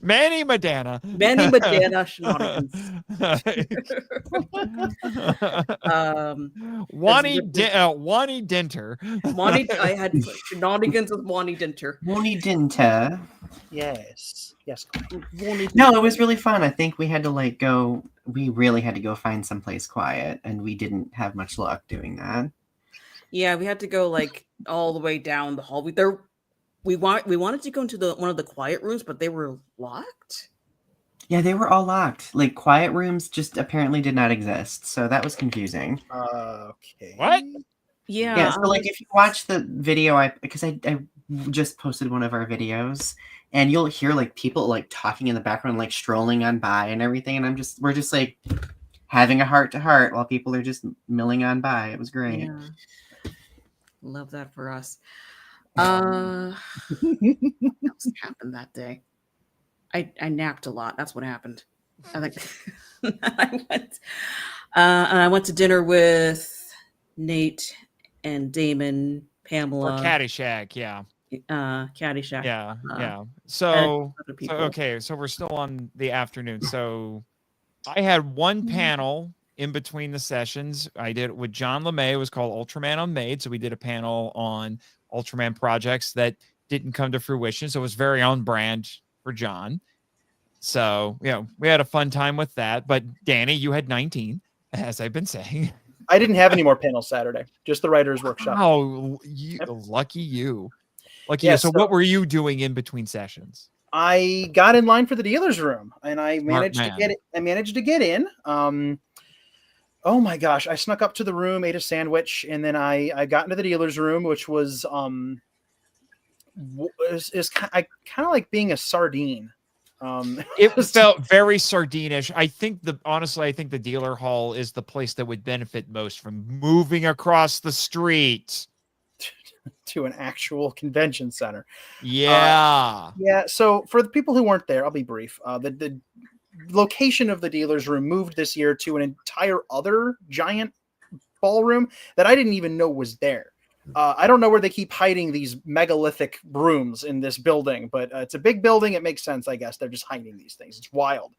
Manny Madonna shenanigans. Wani Dinter. I had shenanigans with Wani Dinter. Wani Dinter. Yes. No, it was really fun. I think we had to we really had to go find someplace quiet, and we didn't have much luck doing that. Yeah, we had to go all the way down the hall. We wanted to go into one of the quiet rooms, but they were locked. Yeah, they were all locked. Quiet rooms just apparently did not exist, so that was confusing. Okay. What? Yeah. Yeah. So if you watch the video, because I just posted one of our videos. And you'll hear people talking in the background, strolling on by and everything. And we're just having a heart to heart while people are just milling on by. It was great. Yeah. Love that for us. What else happened that day? I napped a lot. That's what happened. I think I went to dinner with Nate and Damon, Pamela. Or Caddyshack, yeah. Caddyshack. Yeah. So we're still on the afternoon. So I had one panel in between the sessions. I did it with John LeMay. It was called Ultraman Unmade. So we did a panel on Ultraman projects that didn't come to fruition. So it was very on brand for John. So we had a fun time with that. But Danny, you had 19, as I've been saying. I didn't have any more panels Saturday. Just the writers' workshop. Oh, lucky you. So what were you doing in between sessions? I got in line for the dealer's room, and I managed to get in. Oh my gosh! I snuck up to the room, ate a sandwich, and then I got into the dealer's room, which was is kind of like being a sardine. It felt very sardinish. Honestly, I think the dealer hall is the place that would benefit most from moving across the street to an actual convention center. Yeah. Yeah. So for the people who weren't there, I'll be brief. The location of the dealer's room moved this year to an entire other giant ballroom that I didn't even know was there. I don't know where they keep hiding these megalithic rooms in this building, but it's a big building. It makes sense, I guess. They're just hiding these things. It's wild.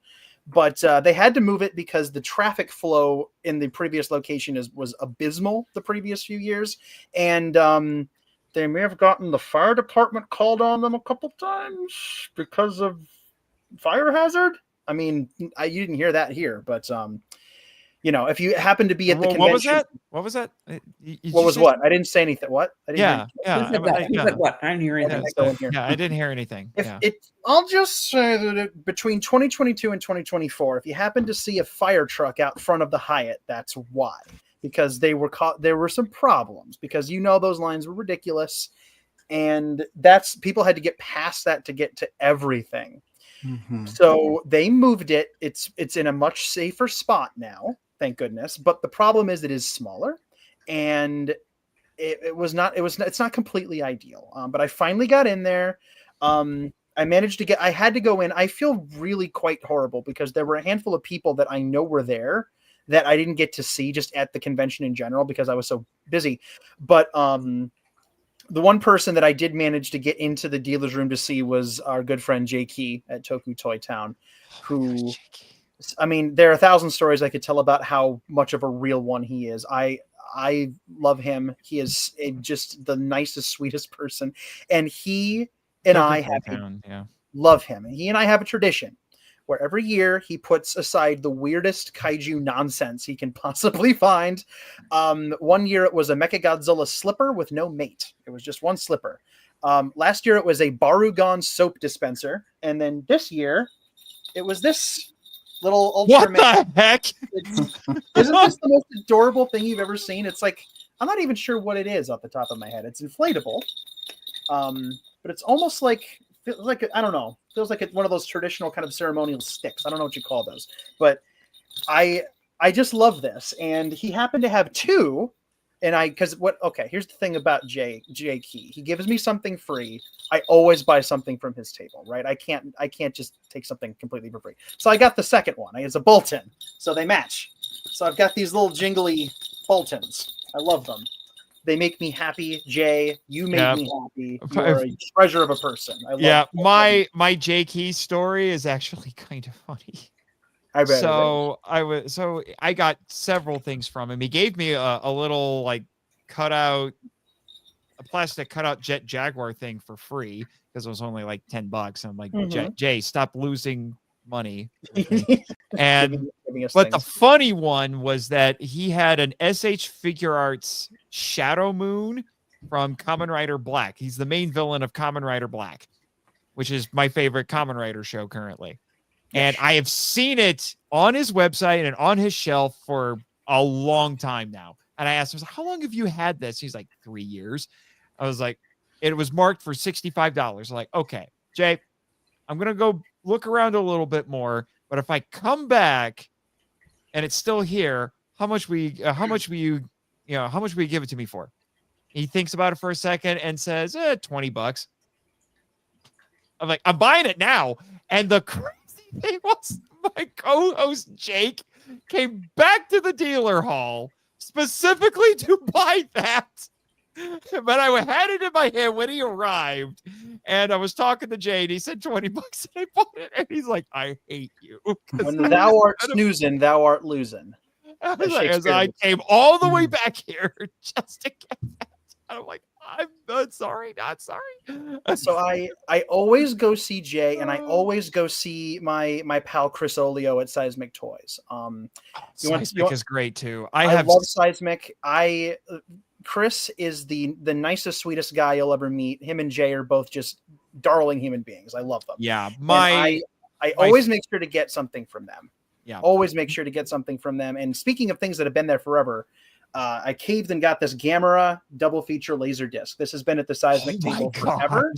But they had to move it because the traffic flow in the previous location was abysmal the previous few years. And they may have gotten the fire department called on them a couple times because of fire hazard. I mean, you didn't hear that here, but if you happen to be at the convention. What was that? What was what? I didn't say anything. What? I didn't hear what? I didn't hear anything. Yeah, I didn't hear anything. I'll just say that between 2022 and 2024, if you happen to see a fire truck out front of the Hyatt, that's why. Because there were some problems. Because those lines were ridiculous, and people had to get past that to get to everything. Mm-hmm. So they moved it. It's in a much safer spot now. Thank goodness. But the problem is it is smaller, and it's not completely ideal. But I finally got in there. I had to go in. I feel really quite horrible because there were a handful of people that I know were there that I didn't get to see just at the convention in general because I was so busy. But the one person that I did manage to get into the dealer's room to see was our good friend Jay Key at Toku Toy Town, who, I mean, there are 1,000 stories I could tell about how much of a real one he is. I love him. He is just the nicest, sweetest person. And he and I love him. And he and I have a tradition where every year he puts aside the weirdest kaiju nonsense he can possibly find. One year it was a Mechagodzilla slipper with no mate. It was just one slipper. Last year it was a Barugon soap dispenser. And then this year it was this little Ultraman. What the heck? Isn't this the most adorable thing you've ever seen? It's like, I'm not even sure what it is off the top of my head. It's inflatable. But it's almost like, I don't know. Feels like it's one of those traditional kind of ceremonial sticks. I don't know what you call those, but I just love this. And he happened to have two, and here's the thing about Jay Key. He gives me something free. I always buy something from his table, right? I can't just take something completely for free. So I got the second one. It's a Bolton, so they match. So I've got these little jingly Boltons. I love them. They make me happy. Jay, you make me happy. You're a treasure of a person. I love my Jay Key story is actually kind of funny. I bet. I got several things from him. He gave me a little like a plastic cutout Jet Jaguar thing for free because it was only like $10. I'm like, Jay, stop losing money. And but the funny one was that he had an SH Figure Arts Shadow Moon from Kamen Rider Black. He's the main villain of Kamen Rider Black, which is my favorite Kamen Rider show currently. And I have seen it on his website and on his shelf for a long time now. And I asked him, how long have you had this? He's like, 3 years. I was like, it was marked for $65. I'm like, okay, Jay, I'm going to go look around a little bit more. But if I come back and it's still here, how much will you give it to me for? He thinks about it for a second and says, $20. I'm like, I'm buying it now. And the crazy thing was my co-host Jake came back to the dealer hall specifically to buy that. But I had it in my hand when he arrived, and I was talking to Jay, and he said $20, and I bought it, and he's like, "I hate you." When thou art snoozing, thou art losing. I came all the way back here just to get that. I'm like, I'm not sorry. So I always go see Jay, and I always go see my pal Chris Olio at Seismic Toys. Seismic is great too. I love Seismic. Chris is the nicest, sweetest guy you'll ever meet. Him and Jay are both just darling human beings. I love them. Yeah, I always make sure to get something from them. Yeah, always make sure to get something from them. And speaking of things that have been there forever, I caved and got this Gamera double feature laser disc. This has been at the Seismic table forever.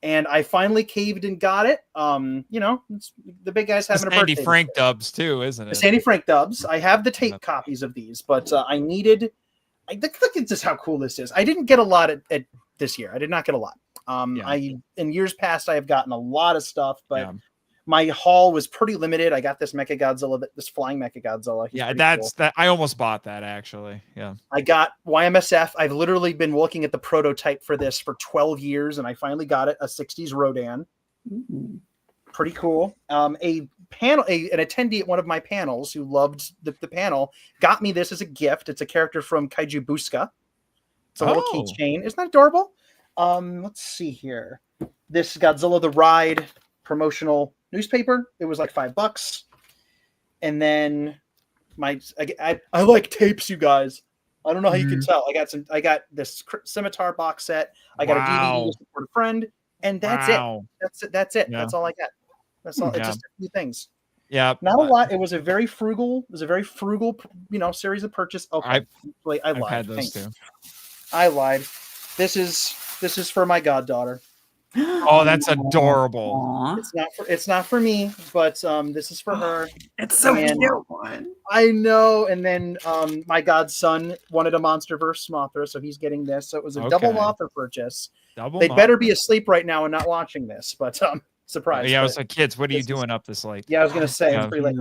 and I finally caved and got it. The big guy's having a birthday. Sandy Frank dubs too, isn't it? The Sandy Frank dubs. I have the tape copies of these, but I needed. Look at just how cool this is. I didn't get a lot at this year. I did not get a lot. In years past, I have gotten a lot of stuff, but my haul was pretty limited. I got this Mechagodzilla, this flying Mechagodzilla. Yeah, that's cool. That. I almost bought that actually. Yeah, I got YMSF. I've literally been looking at the prototype for this for 12 years, and I finally got it. A 60s Rodan. Mm-hmm. Pretty cool. An attendee at one of my panels who loved the panel got me this as a gift. It's a character from Kaiju Busca. It's a little keychain. Isn't that adorable? Let's see here. This Godzilla the Ride promotional newspaper. It was like $5. And then I like tapes, you guys. I don't know how you can tell. I got this Scimitar box set. I got a DVD to support a friend, and that's it. That's it. Yeah. That's all I got. That's all. It's just a few things. Yeah, not a lot. It was a very frugal. Series of purchase. Okay, I lied. I've had those too. I lied. This is for my goddaughter. Oh, that's adorable. Aww. It's not for me, but this is for her. It's so cute. I know. And then my godson wanted a MonsterVerse Mothra, so he's getting this. So it was a double Mothra purchase. They better be asleep right now and not watching this, but surprise. Yeah, I was like, kids, what are you doing up this late? Yeah, I was gonna say it's pretty late.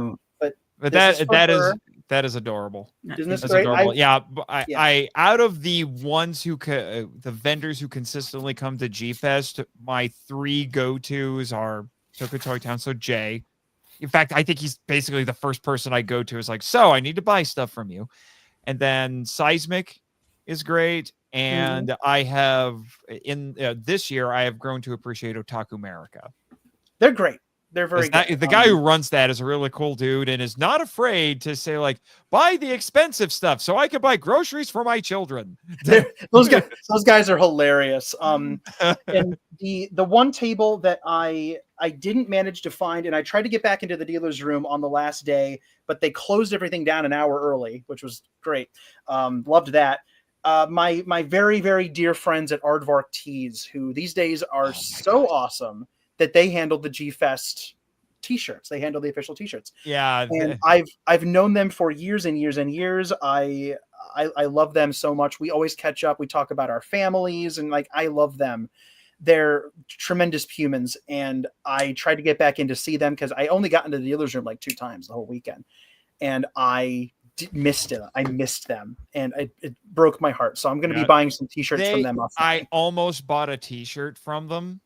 But that is adorable. Isn't this great? Adorable. I out of the ones the vendors who consistently come to G-Fest, my 3 go-tos are Tokyo Toy Town, so Jay. In fact, I think he's basically the first person I go to is like, so I need to buy stuff from you. And then Seismic is great. And I have this year I have grown to appreciate Otaku America. They're great. They're very good. The guy who runs that is a really cool dude and is not afraid to say, like, buy the expensive stuff so I can buy groceries for my children. Those guys are hilarious. And the one table that I didn't manage to find, and I tried to get back into the dealer's room on the last day, but they closed everything down an hour early, which was great. Loved that. My very, very dear friends at Aardvark Tees, who these days are so awesome that they handled the G-Fest t-shirts. They handled the official t-shirts. Yeah. And I've known them for years and years and years. I love them so much. We always catch up. We talk about our families and I love them. They're tremendous humans. And I tried to get back in to see them because I only got into the dealer's room 2 times the whole weekend. And I missed it. I missed them. And it broke my heart. So I'm going to be buying some t-shirts from them. I almost bought a t-shirt from them.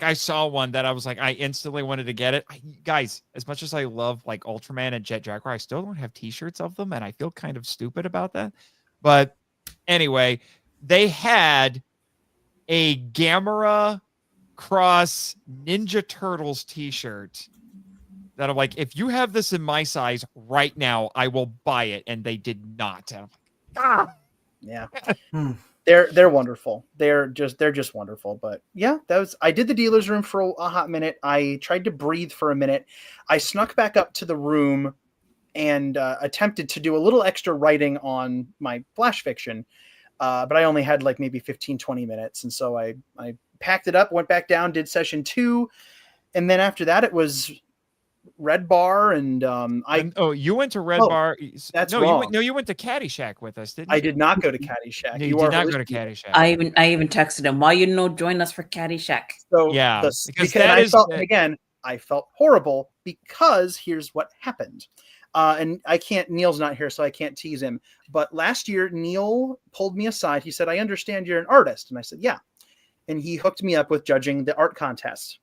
I saw one that I was like, I instantly wanted to get it. Guys, as much as I love Ultraman and Jet Jaguar, I still don't have t-shirts of them. And I feel kind of stupid about that. But anyway, they had a Gamera Cross Ninja Turtles t-shirt that I'm like, if you have this in my size right now, I will buy it. And they did not. Yeah. They're wonderful. They're just wonderful. But yeah, I did the dealer's room for a hot minute. I tried to breathe for a minute. I snuck back up to the room and attempted to do a little extra writing on my flash fiction. But I only had maybe 15, 20 minutes. And so I packed it up, went back down, did session 2. And then after that, it was Red Bar and you went to Red Bar. That's wrong. You went to Caddyshack with us, didn't you? I did not go to Caddyshack. No, you did not go to Caddyshack. I even texted him, why you join us for Caddyshack? So yeah, I felt horrible because here's what happened. And Neil's not here, so I can't tease him. But last year, Neil pulled me aside. He said, I understand you're an artist. And I said, yeah. And he hooked me up with judging the art contest.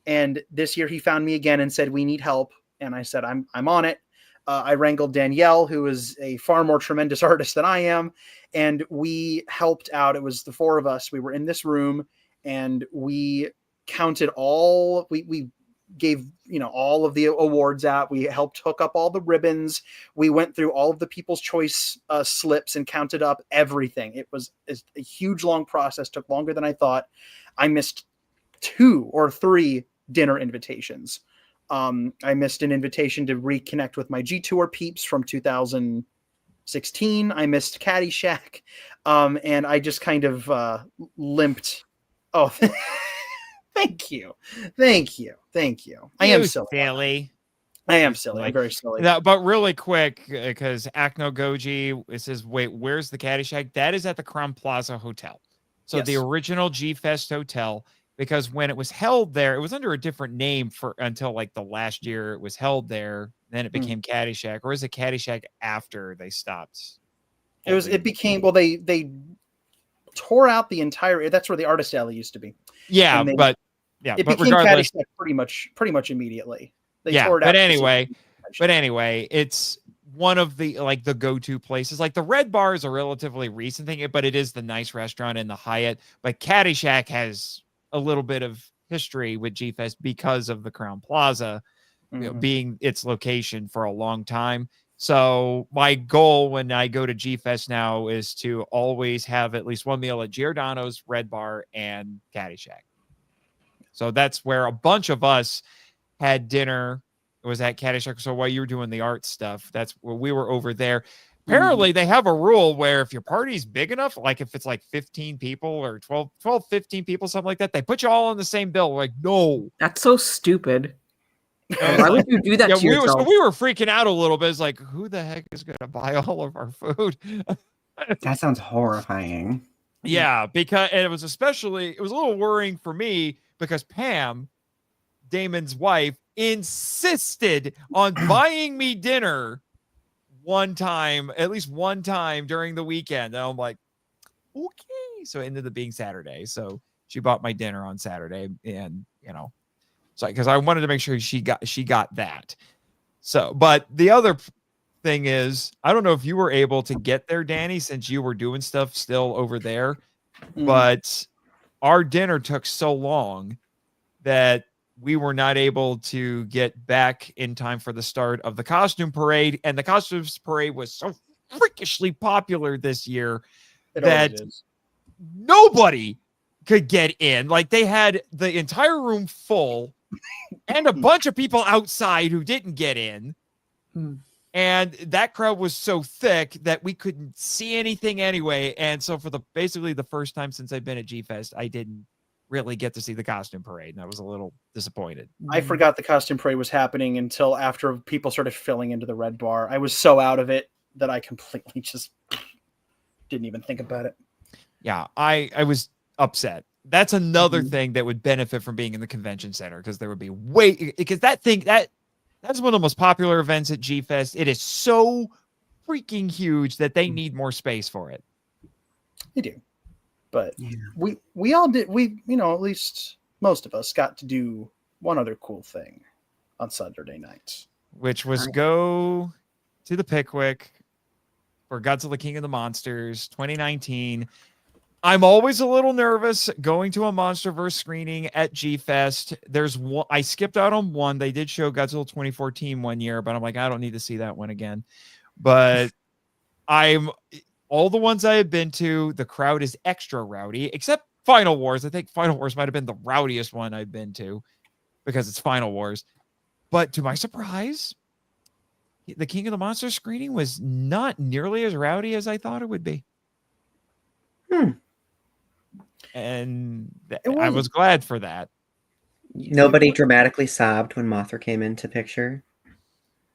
And this year he found me again and said, we need help. And I said, I'm on it. I wrangled Danielle, who is a far more tremendous artist than I am. And we helped out. It was the 4 of us. We were in this room and we counted we gave, all of the awards out. We helped hook up all the ribbons. We went through all of the People's Choice slips and counted up everything. It was a huge, long process. Took longer than I thought. I missed 2 or 3 dinner invitations. I missed an invitation to reconnect with my G-Tour peeps from 2016. I missed Caddyshack. And I just kind of limped. Oh, Thank you. I am silly. I am silly. I'm very silly. Now, but really quick, because Acno Goji, it says, wait, where's the Caddyshack? That is at the Crown Plaza Hotel. So the original G-Fest Hotel, because when it was held there, it was under a different name until like the last year it was held there. Then it became Caddyshack, or is it Caddyshack after they stopped? It became, well, they tore out the entire, that's where the artist alley used to be. Yeah, it but became regardless, Caddyshack pretty much immediately. But anyway, it's one of the the go-to places. Like the Red Bar is a relatively recent thing, but it is the nice restaurant in the Hyatt. But Caddyshack has a little bit of history with G-Fest because of the Crown Plaza being its location for a long time. So my goal when I go to G-Fest now is to always have at least one meal at Giordano's, Red Bar, and Caddyshack. So that's where a bunch of us had dinner. It was at Caddyshack. So while you were doing the art stuff, that's where we were over there. Apparently they have a rule where if your party's big enough, like if it's like 15 people or 12, 15 people, something like that, they put you all on the same bill. Like, no. That's so stupid. Why would you do that to yourself? So we were freaking out a little bit. It's like, who the heck is going to buy all of our food? That sounds horrifying. Yeah, because it was a little worrying for me because Pam, Damon's wife, insisted on buying me dinner at least one time during the weekend. And I'm like, okay. So it ended up being Saturday. So she bought my dinner on Saturday, and so because I wanted to make sure she got that. So, but the other thing is, I don't know if you were able to get there, Danny, since you were doing stuff still over there, but our dinner took so long that we were not able to get back in time for the start of the costume parade. And the costumes parade was so freakishly popular this year that nobody could get in. Like they had the entire room full and a bunch of people outside who didn't get in. And that crowd was so thick that we couldn't see anything anyway. And so for basically the first time since I've been at G-Fest, I didn't really get to see the costume parade, and I was a little disappointed. I forgot the costume parade was happening until after people started filling into the Red Bar. I was so out of it that I completely just didn't even think about it. Yeah, I was upset. That's another thing that would benefit from being in the convention center, because there would be because that's one of the most popular events at G-Fest. It is so freaking huge that they need more space for it. They do. But we all did, at least most of us got to do one other cool thing on Saturday nights, which was go to the Pickwick for Godzilla King of the Monsters 2019. I'm always a little nervous going to a MonsterVerse screening at G-Fest. There's one, I skipped out on one. They did show Godzilla 2014 one year, but I'm like, I don't need to see that one again. But all the ones I have been to, the crowd is extra rowdy, except Final Wars. I think Final Wars might have been the rowdiest one I've been to because it's Final Wars. But to my surprise, the King of the Monsters screening was not nearly as rowdy as I thought it would be. And I was glad for that. Nobody dramatically sobbed when Mothra came into picture.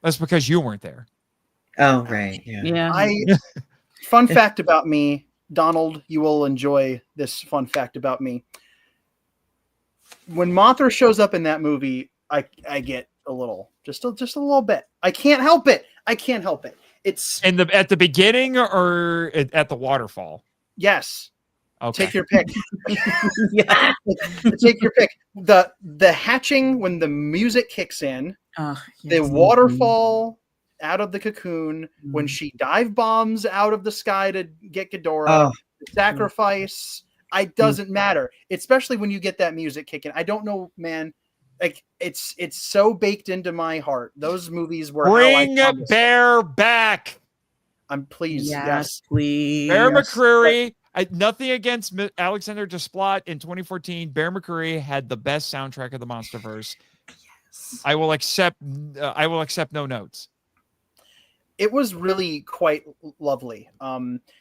That's because you weren't there. Oh, right. Yeah. Fun fact about me, Donald, you will enjoy this fun fact about me. When Mothra shows up in that movie, I get a little, just a little bit. I can't help it. It's at the beginning or at the waterfall. Yes. Okay. Take your pick. Take your pick. The hatching when the music kicks in, the waterfall out of the cocoon, when she dive bombs out of the sky to get Ghidorah, the sacrifice, it doesn't matter. Especially when you get that music kicking. I don't know, man. Like it's so baked into my heart. Those movies were Bring Bear back. I'm pleased. Yes, please. Bear McCreary. Nothing against Alexander Desplat in 2014. Bear McCreary had the best soundtrack of the MonsterVerse. Yes. I will accept no notes. it was really quite lovely.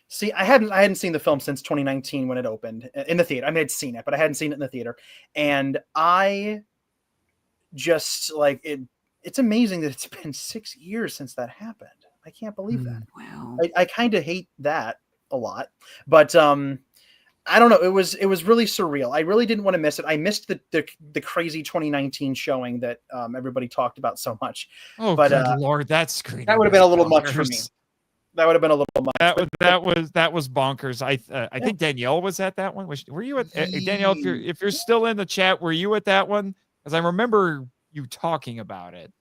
See, I hadn't seen the film since 2019 when it opened in the theater. I mean, I'd seen it, but I hadn't seen it in the theater. And I just like it. It's amazing that it's been 6 years since that happened. I can't believe that. Wow. I kind of hate that a lot, but I don't know. It was really surreal. I really didn't want to miss it. I missed the crazy 2019 showing that everybody talked about so much. Oh, but good Lord, that screen. That would have been a little much for me. That would have been a little much. That was bonkers. I think Danielle was at that one. Were you at Danielle? If you're still in the chat, were you at that one? Because I remember you talking about it.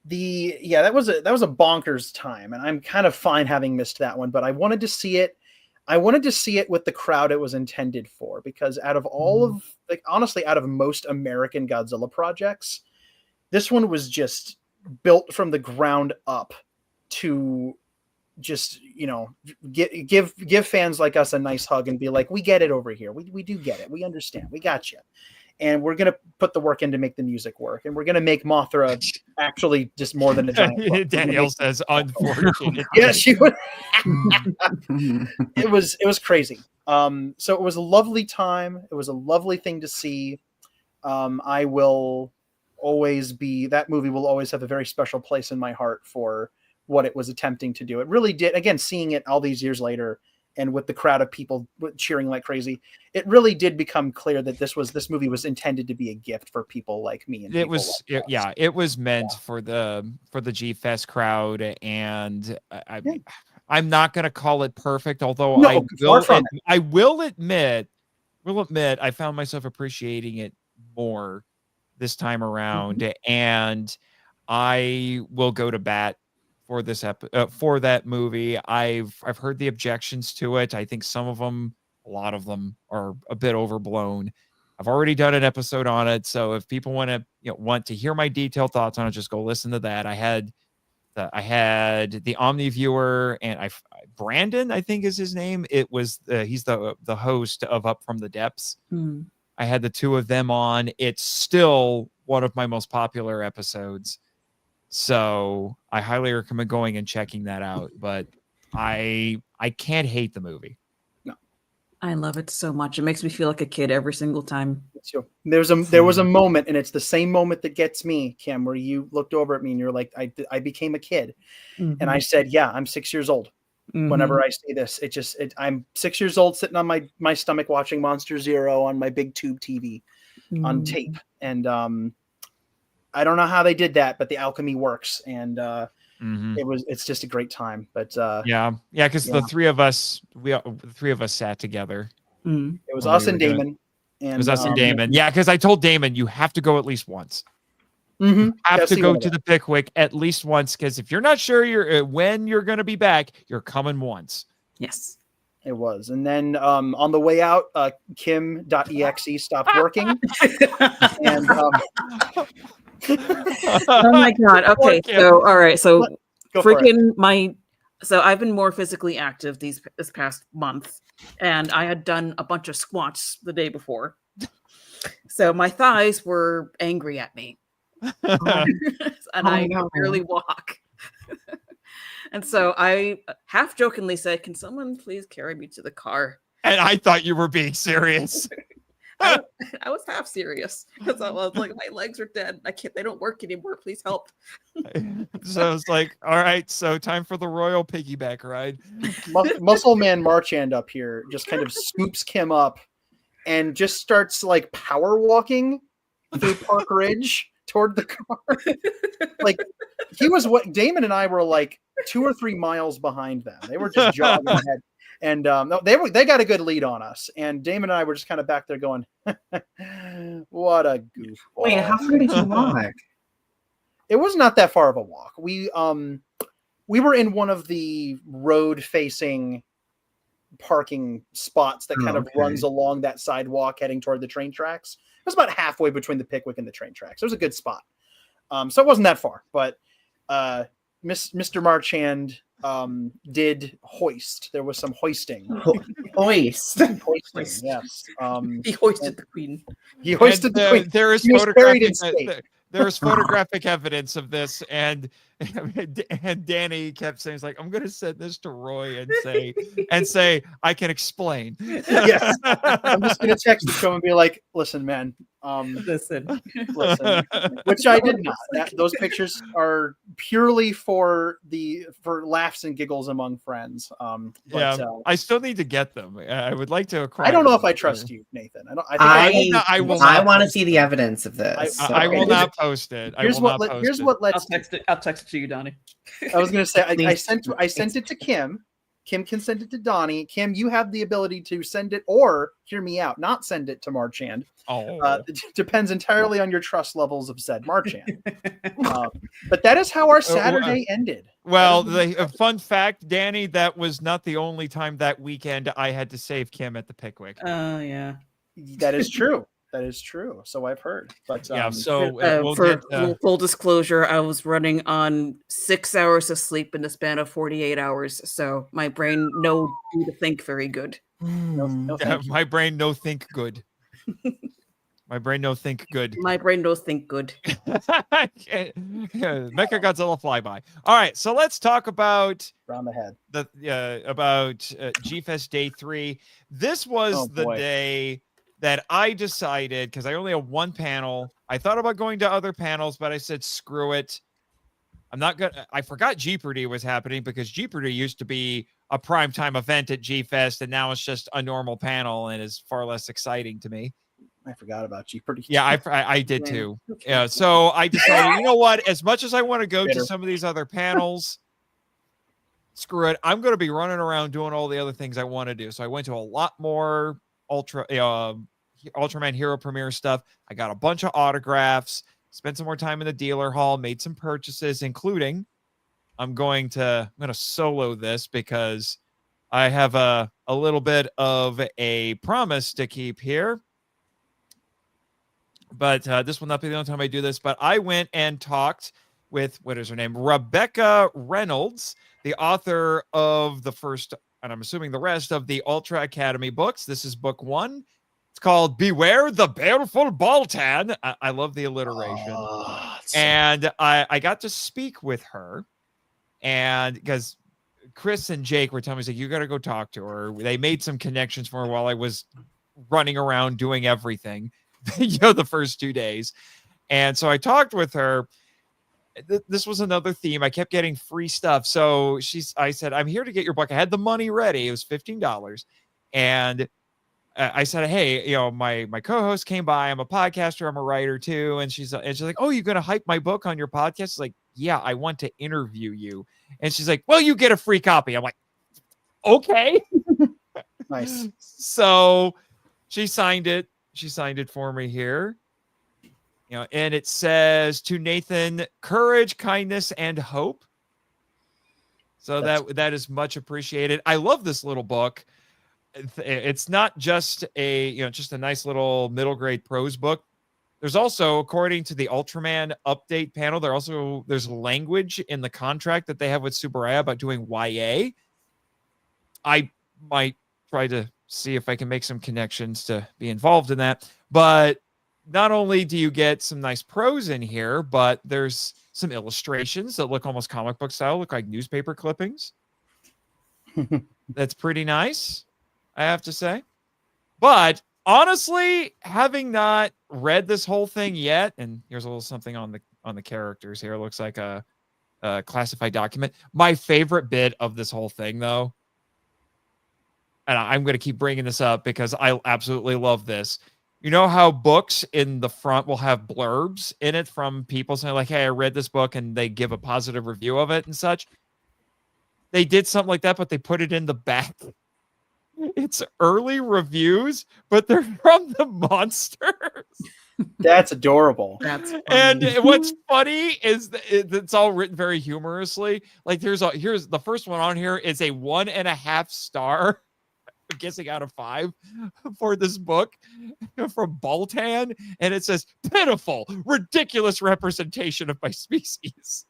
That was a bonkers time, and I'm kind of fine having missed that one. But I wanted to see it. I wanted to see it with the crowd it was intended for, because out of all of, like, honestly, out of most American Godzilla projects, this one was just built from the ground up to just, you know, give fans like us a nice hug and be like, we get it over here. We do get it. We understand. We got you. And we're going to put the work in to make the music work. And we're going to make Mothra actually just more than a giant. Danielle says, unfortunately. Yeah, she would. It was crazy. So it was a lovely time. It was a lovely thing to see. I will always be, that movie will always have a very special place in my heart for what it was attempting to do. It really did. Again, seeing it all these years later, and with the crowd of people cheering like crazy, it really did become clear that this movie was intended to be a gift for people like me. And it was meant for the G-Fest crowd, and I'm not going to call it perfect, although I will admit I found myself appreciating it more this time around, and I will go to bat for this for that movie. I've heard the objections to it. I think some of them, a lot of them, are a bit overblown. I've already done an episode on it, so if people want to hear my detailed thoughts on it, just go listen to that. I had the Omni viewer, and Brandon, I think is his name. It was he's the host of Up From the Depths. I had the two of them on. It's still one of my most popular episodes. So I highly recommend going and checking that out. But I can't hate the movie. No, I love it so much. It makes me feel like a kid every single time. There was a moment, and it's the same moment that gets me, Kim, where you looked over at me and you're like, I became a kid. And I said, yeah, I'm 6 years old. Whenever I say this, I'm 6 years old, sitting on my stomach watching Monster Zero on my big tube TV on tape. And I don't know how they did that, but the alchemy works, and it's just a great time. But because the three of us sat together. It was us and Damon. It was us and Damon. Yeah, because I told Damon you have to go at least once. You have to go to the Pickwick at least once, because if you're not sure when you're going to be back, you're coming once. Yes. It was. And then on the way out, Kim.exe stopped working. And oh my God. Okay. So, all right. So so I've been more physically active this past month, and I had done a bunch of squats the day before. So my thighs were angry at me. And I could barely walk. And so I half jokingly said, can someone please carry me to the car? And I thought you were being serious. I was half serious, because I was like, my legs are dead. They don't work anymore. Please help. So it's like, all right, so time for the royal piggyback ride. Muscle Man Marchand up here just kind of scoops Kim up and just starts like power walking through Park Ridge toward the car. Like, he was Damon and I were like 2 or 3 miles behind them. They were just jogging ahead. And they got a good lead on us. And Damon and I were just kind of back there going, what a goof. Wait, how far did you walk? It was not that far of a walk. We were in one of the road-facing parking spots that kind of runs along that sidewalk heading toward the train tracks. It was about halfway between the Pickwick and the train tracks. It was a good spot. So it wasn't that far. But Mr. Marchand did hoist. There was some hoisting. Hoisting, yes. He hoisted the queen. He hoisted the queen. There is photographic evidence of this, and And Danny kept saying, "It's like I'm going to send this to Roy and say I can explain." Yes, I'm just going to text the show and be like, "Listen, man, Listen. which I did not. Those pictures are purely for laughs and giggles among friends. I still need to get them. I would like to acquire. I don't know if I trust you, Nathan. I will want to see the evidence of this. I will not post it. Here's what let's. I'll text it to you, Donny. I was going to say I sent it to Kim. Kim can send it to Donny. Kim, you have the ability to send it or hear me out, not send it to Marchand. It depends entirely on your trust levels of said Marchand. But that is how our Saturday ended. Well, the fun fact, Danny, that was not the only time that weekend I had to save Kim at the Pickwick. Oh, yeah. That is true. That is true. So I've heard. But full disclosure, I was running on 6 hours of sleep in the span of 48 hours. So my brain no do to think very good. My brain no think good. My brain no think good. My brain no think good. Mecha Godzilla flyby. All right, so let's talk about round the head. About G-Fest Day 3. This was the day that I decided, because I only have one panel. I thought about going to other panels, but I said, screw it. I'm not going to. I forgot Jeopardy was happening because Jeopardy used to be a primetime event at G-Fest, and now it's just a normal panel and is far less exciting to me. I forgot about Jeopardy. Yeah, I did too. Yeah, so I decided, you know what? As much as I want to go to some of these other panels, screw it. I'm going to be running around doing all the other things I want to do. So I went to a lot more Ultraman Hero Premiere stuff. I got a bunch of autographs, spent some more time in the dealer hall, made some purchases, including I'm going to solo this because I have a little bit of a promise to keep here. But this will not be the only time I do this. But I went and talked with, what is her name? Rebecca Reynolds, the author of the first, and I'm assuming the rest of the Ultra Academy books. This is book 1. It's called Beware the Baleful Baltan. I love the alliteration. And I got to speak with her. And because Chris and Jake were telling me, like, you got to go talk to her. They made some connections for her while I was running around doing everything, the first 2 days. And so I talked with her. This was another theme. I kept getting free stuff. So I said, I'm here to get your book. I had the money ready. It was $15. And I said, hey, my co-host came by. I'm a podcaster. I'm a writer too. And she's like, oh, you're going to hype my book on your podcast? It's like, yeah, I want to interview you. And she's like, well, you get a free copy. I'm like, okay. Nice. So she signed it. She signed it for me here. And it says, to Nathan, courage, kindness, and hope. So that is much appreciated. I love this little book. It's not just a nice little middle grade prose book. There's also, according to the Ultraman update panel, there's language in the contract that they have with Tsuburaya about doing YA. I might try to see if I can make some connections to be involved in that. But not only do you get some nice prose in here, but there's some illustrations that look almost comic book style, look like newspaper clippings. That's pretty nice, I have to say. But honestly, having not read this whole thing yet, and here's a little something on the characters here. It looks like a classified document. My favorite bit of this whole thing, though, and I'm going to keep bringing this up because I absolutely love this. You know how books in the front will have blurbs in it from people saying like, hey, I read this book, and they give a positive review of it and such. They did something like that, but they put it in the back. It's early reviews, but they're from the monsters. That's adorable. That's funny. And what's funny is it's all written very humorously. Like here's the first one on here is a 1.5 star. I'm guessing out of 5 for this book from Baltan, and it says pitiful, ridiculous representation of my species.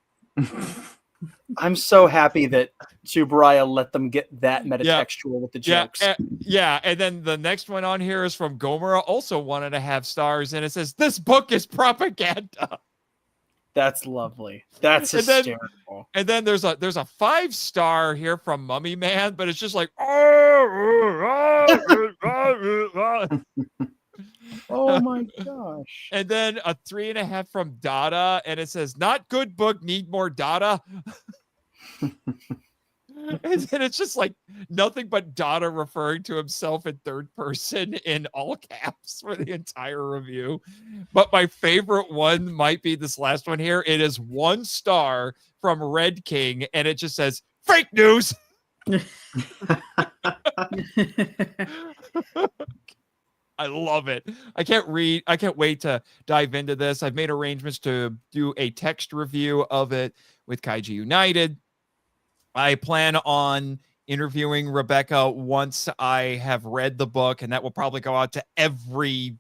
I'm so happy that Tsuburaya let them get that metatextual with the jokes. And then the next one on here is from Gomera, also 1.5 stars, and it says this book is propaganda. That's lovely. That's And then- hysterical. And then there's a 5-star here from Mummy Man, but it's just like Oh my gosh. and then a 3.5 from Dada, and it says, "Not good book, need more Dada." And then it's just like nothing but Dada referring to himself in third person in all caps for the entire review. But my favorite one might be this last one here. It is 1 star from Red King, and it just says, "Fake news." I love it. I can't wait to dive into this. I've made arrangements to do a text review of it with Kaiju United. I plan on interviewing Rebecca once I have read the book, and that will probably go out to everything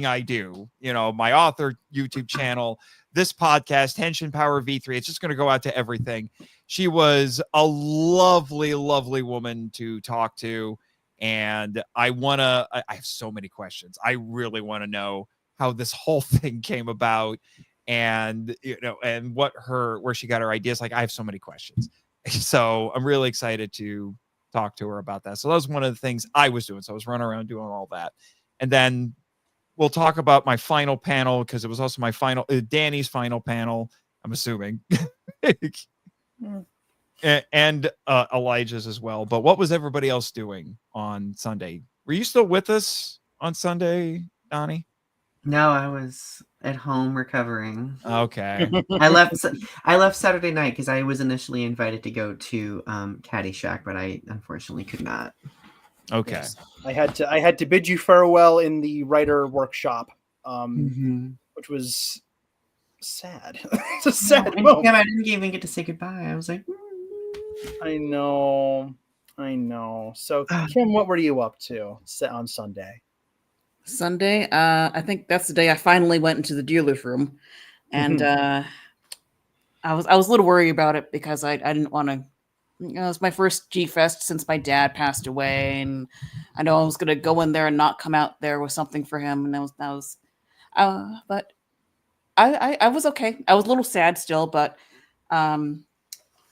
I do. You know, my author YouTube channel, this podcast, Henshin Power V3. It's just going to go out to everything. She was a lovely, lovely woman to talk to. And I have so many questions. I really want to know how this whole thing came about and, you know, and where she got her ideas. Like, I have so many questions. So I'm really excited to talk to her about that. So that was one of the things I was doing. So I was running around doing all that. And then we'll talk about my final panel, because it was also my Danny's final panel, I'm assuming. And Elijah's as well. But what was everybody else doing on Sunday? Were you still with us on Sunday, Donny? No, I was at home recovering. Okay. I left Saturday night because I was initially invited to go to Caddyshack, but I unfortunately could not. Okay. Yes. I had to bid you farewell in the writer workshop, which was sad. It's a sad moment. I didn't even get to say goodbye. I was like, I know. So, Kim, what were you up to on Sunday? Sunday, I think that's the day I finally went into the dealer's room, and I was a little worried about it because I didn't want to. You know, it was my first G-Fest since my dad passed away, and I know I was going to go in there and not come out there with something for him, and but I was okay. I was a little sad still, but I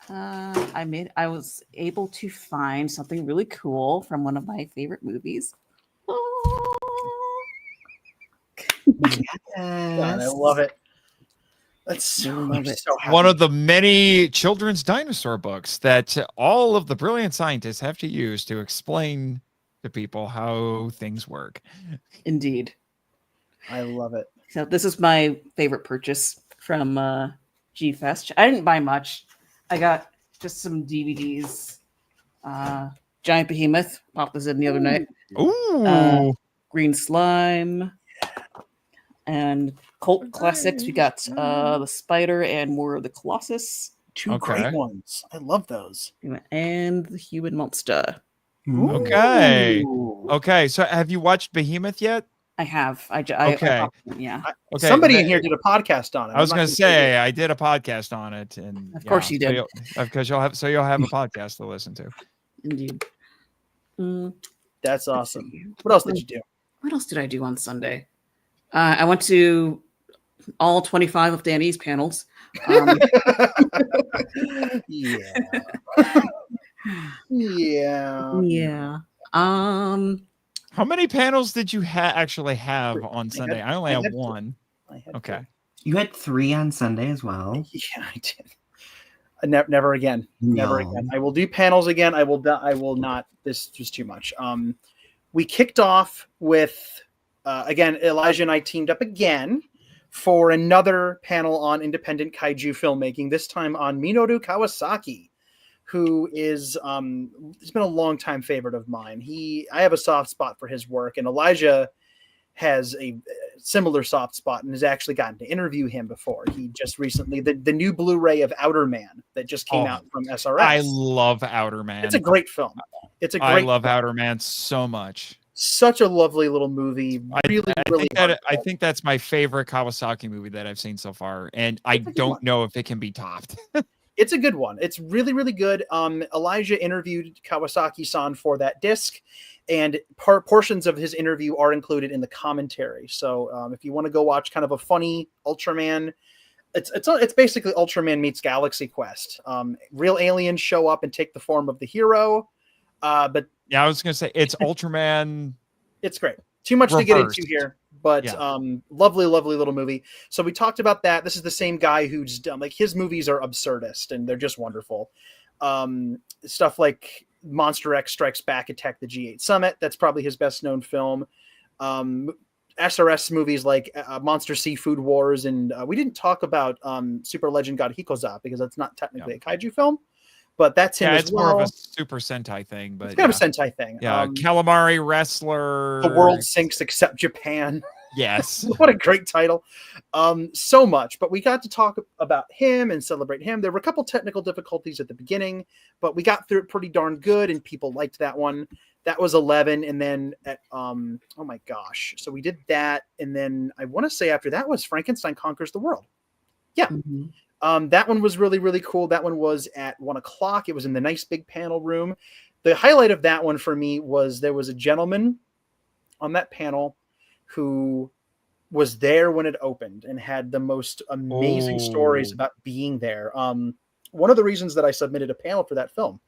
was able to find something really cool from one of my favorite movies. God, I love it. That's so happy. One of the many children's dinosaur books that all of the brilliant scientists have to use to explain to people how things work. Indeed. I love it. So this is my favorite purchase from G-Fest. I didn't buy much. I got just some DVDs. Giant Behemoth popped this in the other night. Ooh. Green Slime. And cult classics. We got The Spider and More of the Colossus. Two great ones. I love those. And The Human Monster. Okay. Okay. So have you watched Behemoth yet? I have. Okay. Yeah. Okay. Somebody in here did a podcast on it. I was going to say I did a podcast on it, and of course you did, because you'll have a podcast to listen to. Indeed. That's awesome. What else did you do? What else did I do on Sunday? I went to all 25 of Danny's panels. Yeah. How many panels did you actually have on Sunday? I only have one. Okay. You had 3 on Sunday as well. Yeah, I did. Never again. Never again. I will do panels again. I will not. This was too much. We kicked off with again. Elijah and I teamed up again for another panel on independent kaiju filmmaking. This time on Minoru Kawasaki, who is it's been a long time favorite of mine. I have a soft spot for his work, and Elijah has a similar soft spot and has actually gotten to interview him before. He just recently the new Blu-ray of Outer Man that just came out from SRS. I love Outer Man. It's a great film. I love Outer Man so much. Such a lovely little movie. I think that's my favorite Kawasaki movie that I've seen so far, and I don't know if it can be topped. It's a good one. It's really, really good. Elijah interviewed Kawasaki-san for that disc, and portions of his interview are included in the commentary. So if you want to go watch kind of a funny Ultraman it's basically Ultraman meets Galaxy Quest. Real aliens show up and take the form of the hero. But yeah, I was gonna say it's Ultraman. It's great. Too much to get into here, but lovely little movie. So we talked about that. This is the same guy who's done, like, his movies are absurdist and they're just wonderful. Stuff like Monster X Strikes Back, Attack the G8 Summit. That's probably his best known film. SRS movies like Monster Seafood Wars, and we didn't talk about Super Legend God Hikoza because that's not technically a kaiju film, but that's him as well. It's more of a Super Sentai thing, but it's kind of a Sentai thing. Yeah, Calamari Wrestler. The world sinks except Japan. Yes. What a great title. So much, but we got to talk about him and celebrate him. There were a couple technical difficulties at the beginning, but we got through it pretty darn good, and people liked that one. That was 11, and then at oh my gosh, so we did that, and then I want to say after that was Frankenstein Conquers the World. Yeah. That one was really cool. That one was at 1:00. It was in the nice big panel room. The highlight of that one for me was there was a gentleman on that panel who was there when it opened and had the most amazing stories about being there. One of the reasons that I submitted a panel for that film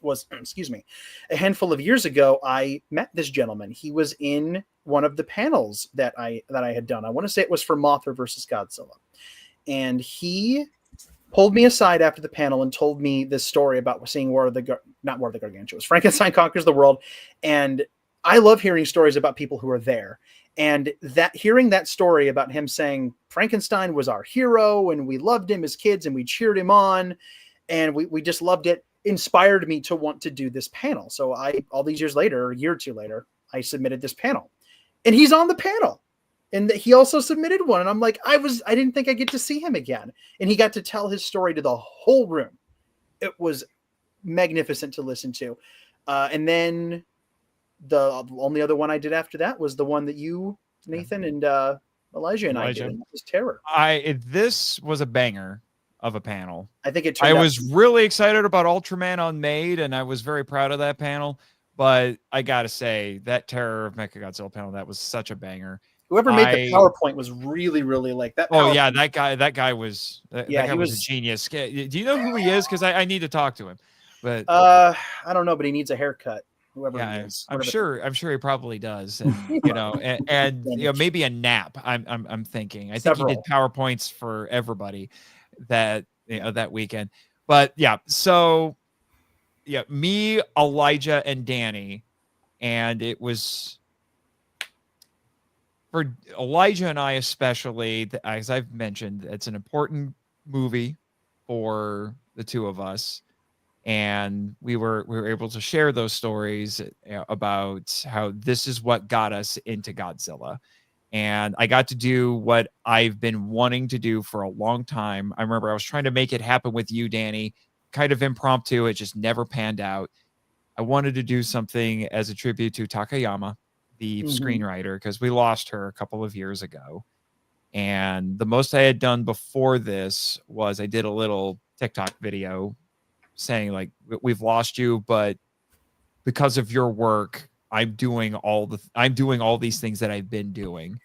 was, a handful of years ago, I met this gentleman. He was in one of the panels that I had done. I want to say it was for Mothra versus Godzilla. And he pulled me aside after the panel and told me this story about seeing not War of the Gargantuas, Frankenstein Conquers the World. And I love hearing stories about people who are there. And hearing that story about him saying Frankenstein was our hero and we loved him as kids and we cheered him on and we just loved it, inspired me to want to do this panel. So all these years later, a year or two later, I submitted this panel. And he's on the panel. And he also submitted one. And I'm like, I didn't think I'd get to see him again. And he got to tell his story to the whole room. It was magnificent to listen to. And then the only other one I did after that was the one that you, Nathan, and Elijah and I did. And that was Terror. This was a banger of a panel. I think I was really excited about Ultraman Unmade, and I was very proud of that panel. But I gotta say, that Terror of Mechagodzilla panel, that was such a banger. Whoever made the PowerPoint was really like that. Oh yeah, that guy was he was a genius. Do you know who he is? Because I need to talk to him. But I don't know, but he needs a haircut. Whoever he is. I'm sure he probably does. And, and maybe a nap. I'm thinking. I think he did PowerPoints for everybody that weekend. But yeah, so me, Elijah, and Danny, and it was for Elijah and I especially, as I've mentioned, it's an important movie for the two of us. And we were able to share those stories about how this is what got us into Godzilla. And I got to do what I've been wanting to do for a long time. I remember I was trying to make it happen with you, Danny, kind of impromptu. It just never panned out. I wanted to do something as a tribute to Takayama, the screenwriter, because we lost her a couple of years ago. And the most I had done before this was I did a little TikTok video saying, like, we've lost you, but because of your work, I'm doing all these things that I've been doing.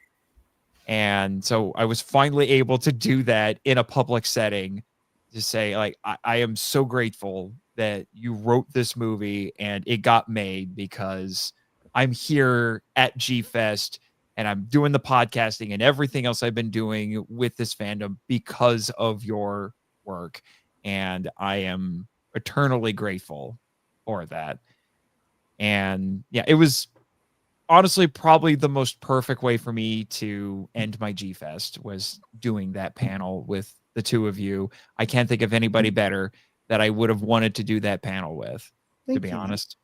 And so I was finally able to do that in a public setting, to say, like, I am so grateful that you wrote this movie and it got made, because I'm here at G-Fest and I'm doing the podcasting and everything else I've been doing with this fandom because of your work. And I am eternally grateful for that. And yeah, it was honestly probably the most perfect way for me to end my G-Fest, was doing that panel with the two of you. I can't think of anybody better that I would have wanted to do that panel with, to be honest.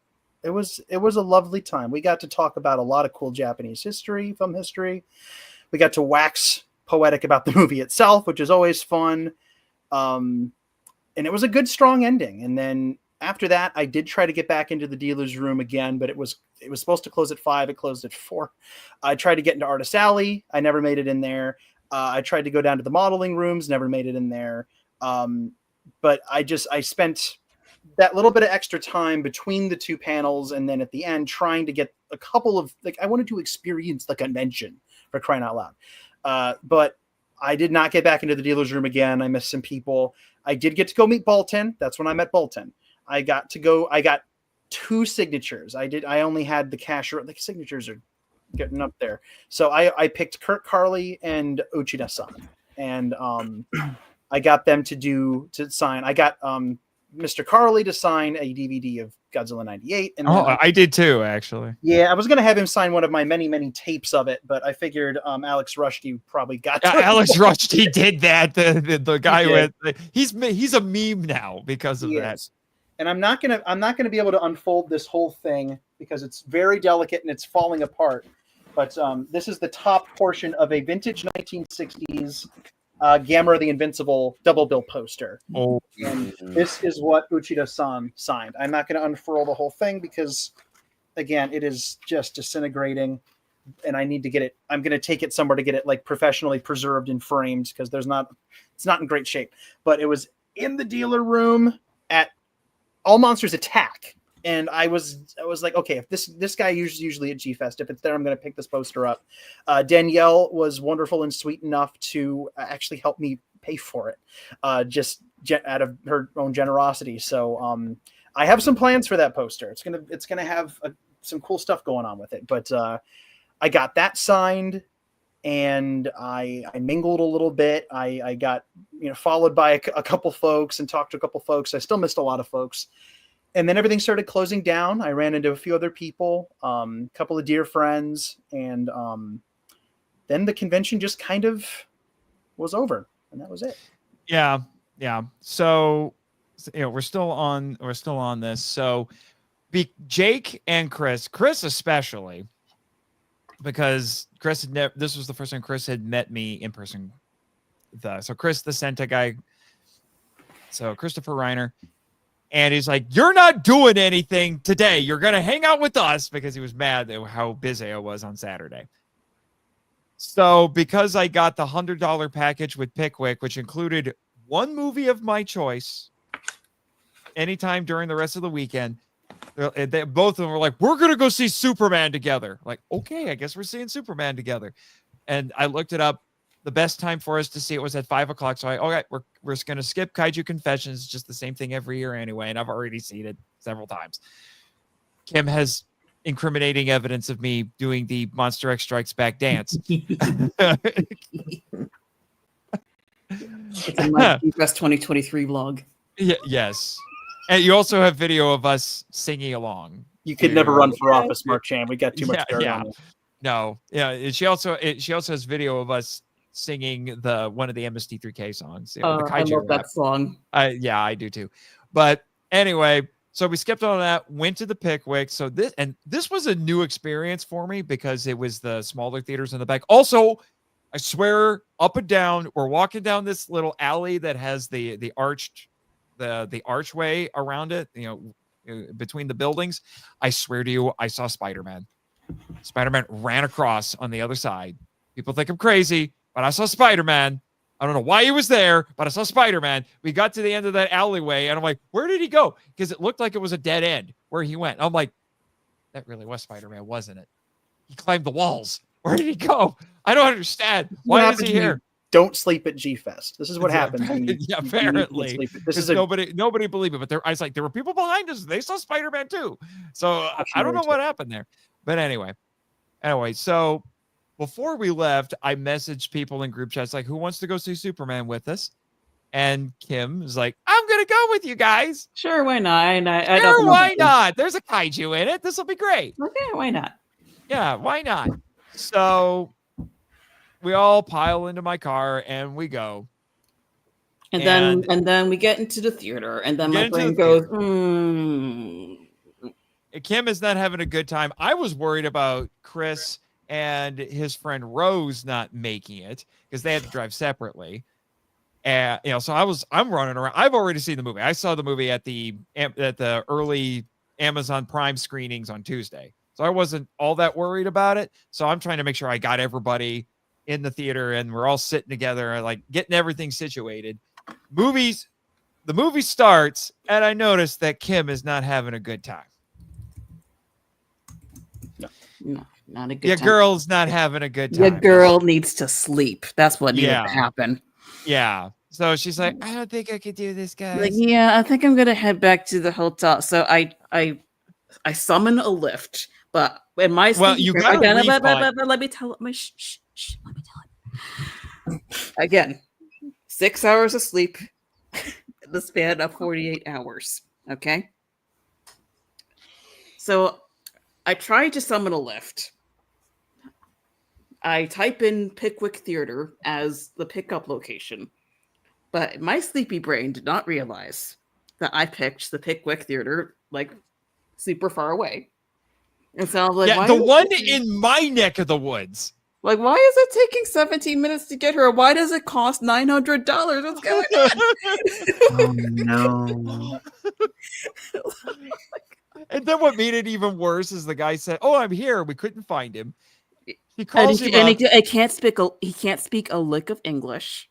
It was a lovely time. We got to talk about a lot of cool Japanese history, film history. We got to wax poetic about the movie itself, which is always fun. And it was a good, strong ending. And then after that, I did try to get back into the dealer's room again, but it was supposed to close at 5. It closed at 4. I tried to get into Artist Alley. I never made it in there. I tried to go down to the modeling rooms, never made it in there. But I spent that little bit of extra time between the two panels, and then at the end trying to get a couple of, like, I wanted to experience the convention, for crying out loud. But I did not get back into the dealer's room again. I missed some people. I did get to go meet Bolton. That's when I met Bolton. I got 2 signatures. I only had the cashier. The signatures are getting up there. So I picked Kurt Carley and Uchida-san. And I got them to sign. I got Mr. Carley to sign a DVD of Godzilla 98. And I did too, actually. Yeah, I was going to have him sign one of my many, many tapes of it, but I figured Alex Rushdie probably got to Alex Rushdie did that. The guy with he's a meme now because of that. And I'm not gonna be able to unfold this whole thing because it's very delicate and it's falling apart. But this is the top portion of a vintage 1960s Gamera the Invincible double bill poster. Oh, and this is what Uchida-san signed. I'm not going to unfurl the whole thing because, again, it is just disintegrating, and I need to get it. I'm going to take it somewhere to get it like professionally preserved and framed because it's not in great shape. But it was in the dealer room at All Monsters Attack. And I was like, okay, if this guy usually at G-Fest, if it's there, I'm going to pick this poster up. Danielle was wonderful and sweet enough to actually help me pay for it, just out of her own generosity. So I have some plans for that poster. It's gonna have some cool stuff going on with it. But I got that signed, and I mingled a little bit. I got followed by a couple folks and talked to a couple folks. I still missed a lot of folks. And then everything started closing down. I ran into a few other people, a couple of dear friends, and then the convention just kind of was over, and that was it. Yeah. So, we're still on this. So, Jake and Chris especially, because Chris had this was the first time Chris had met me in person. So Chris, the Senta guy. So Christopher Riner. And he's like, you're not doing anything today. You're going to hang out with us, because he was mad at how busy I was on Saturday. So because I got the $100 package with Pickwick, which included one movie of my choice anytime during the rest of the weekend, both of them were like, we're going to go see Superman together. Like, okay, I guess we're seeing Superman together. And I looked it up. The best time for us to see it was at 5:00. So we're just going to skip Kaiju Confessions. Just the same thing every year anyway. And I've already seen it several times. Kim has incriminating evidence of me doing the Monster X Strikes Back dance. It's in my G-Fest 2023 vlog. Yes. And you also have video of us singing along. You could never run for office, Mark Chan. We got too much dirt on you. No. Yeah. She also has video of us singing one of the MST3K songs. The Kaiju I love that song. I do too. But anyway, so we skipped on that, went to the Pickwick. So this was a new experience for me because it was the smaller theaters in the back. Also, I swear, up and down, we're walking down this little alley that has the archway around it, between the buildings. I swear to you, I saw Spider-Man. Spider-Man ran across on the other side. People think I'm crazy, but I saw Spider-Man. I don't know why he was there, but I saw Spider-Man. We got to the end of that alleyway, and I'm like, where did he go? Because it looked like it was a dead end where he went. I'm like, that really was Spider-Man, wasn't it? He climbed the walls. Where did he go? I don't understand. Why is he here? Don't sleep at G-Fest. This is what happens. Apparently. Nobody believed it, but I was like, there were people behind us. They saw Spider-Man too. So I don't know what happened there. But anyway, so before we left, I messaged people in group chats like, who wants to go see Superman with us? And Kim is like, I'm going to go with you guys. Sure, why not? Why not? There's a kaiju in it. This will be great. Okay, why not? Yeah, why not? So we all pile into my car and we go. And then we get into the theater, and then my brain goes, Kim is not having a good time. I was worried about Chris and his friend Rose not making it because they had to drive separately. And so I'm running around. I've already seen the movie. I saw the movie at the early Amazon Prime screenings on Tuesday. So I wasn't all that worried about it. So I'm trying to make sure I got everybody in the theater and we're all sitting together, like getting everything situated. The movie starts, and I noticed that Kim is not having a good time. No, not a good Your time. girl's not having a good time. Your girl needs to sleep. That's what needed to happen. Yeah. So she's like, I don't think I could do this, guys. Like, yeah, I think I'm gonna head back to the hotel. So I summon a lift, but in my you got let me tell it. Let me tell it. Again, 6 hours of sleep in the span of 48 hours. Okay. So I tried to summon a lift. I type in Pickwick Theater as the pickup location, but my sleepy brain did not realize that I picked the Pickwick Theater like super far away. And so I was like, the one in my neck of the woods. Like, why is it taking 17 minutes to get here? Why does it cost $900? What's going on? Oh, no. And then what made it even worse is the guy said, "Oh, I'm here." We couldn't find him. He calls him up. He can't speak a lick of English.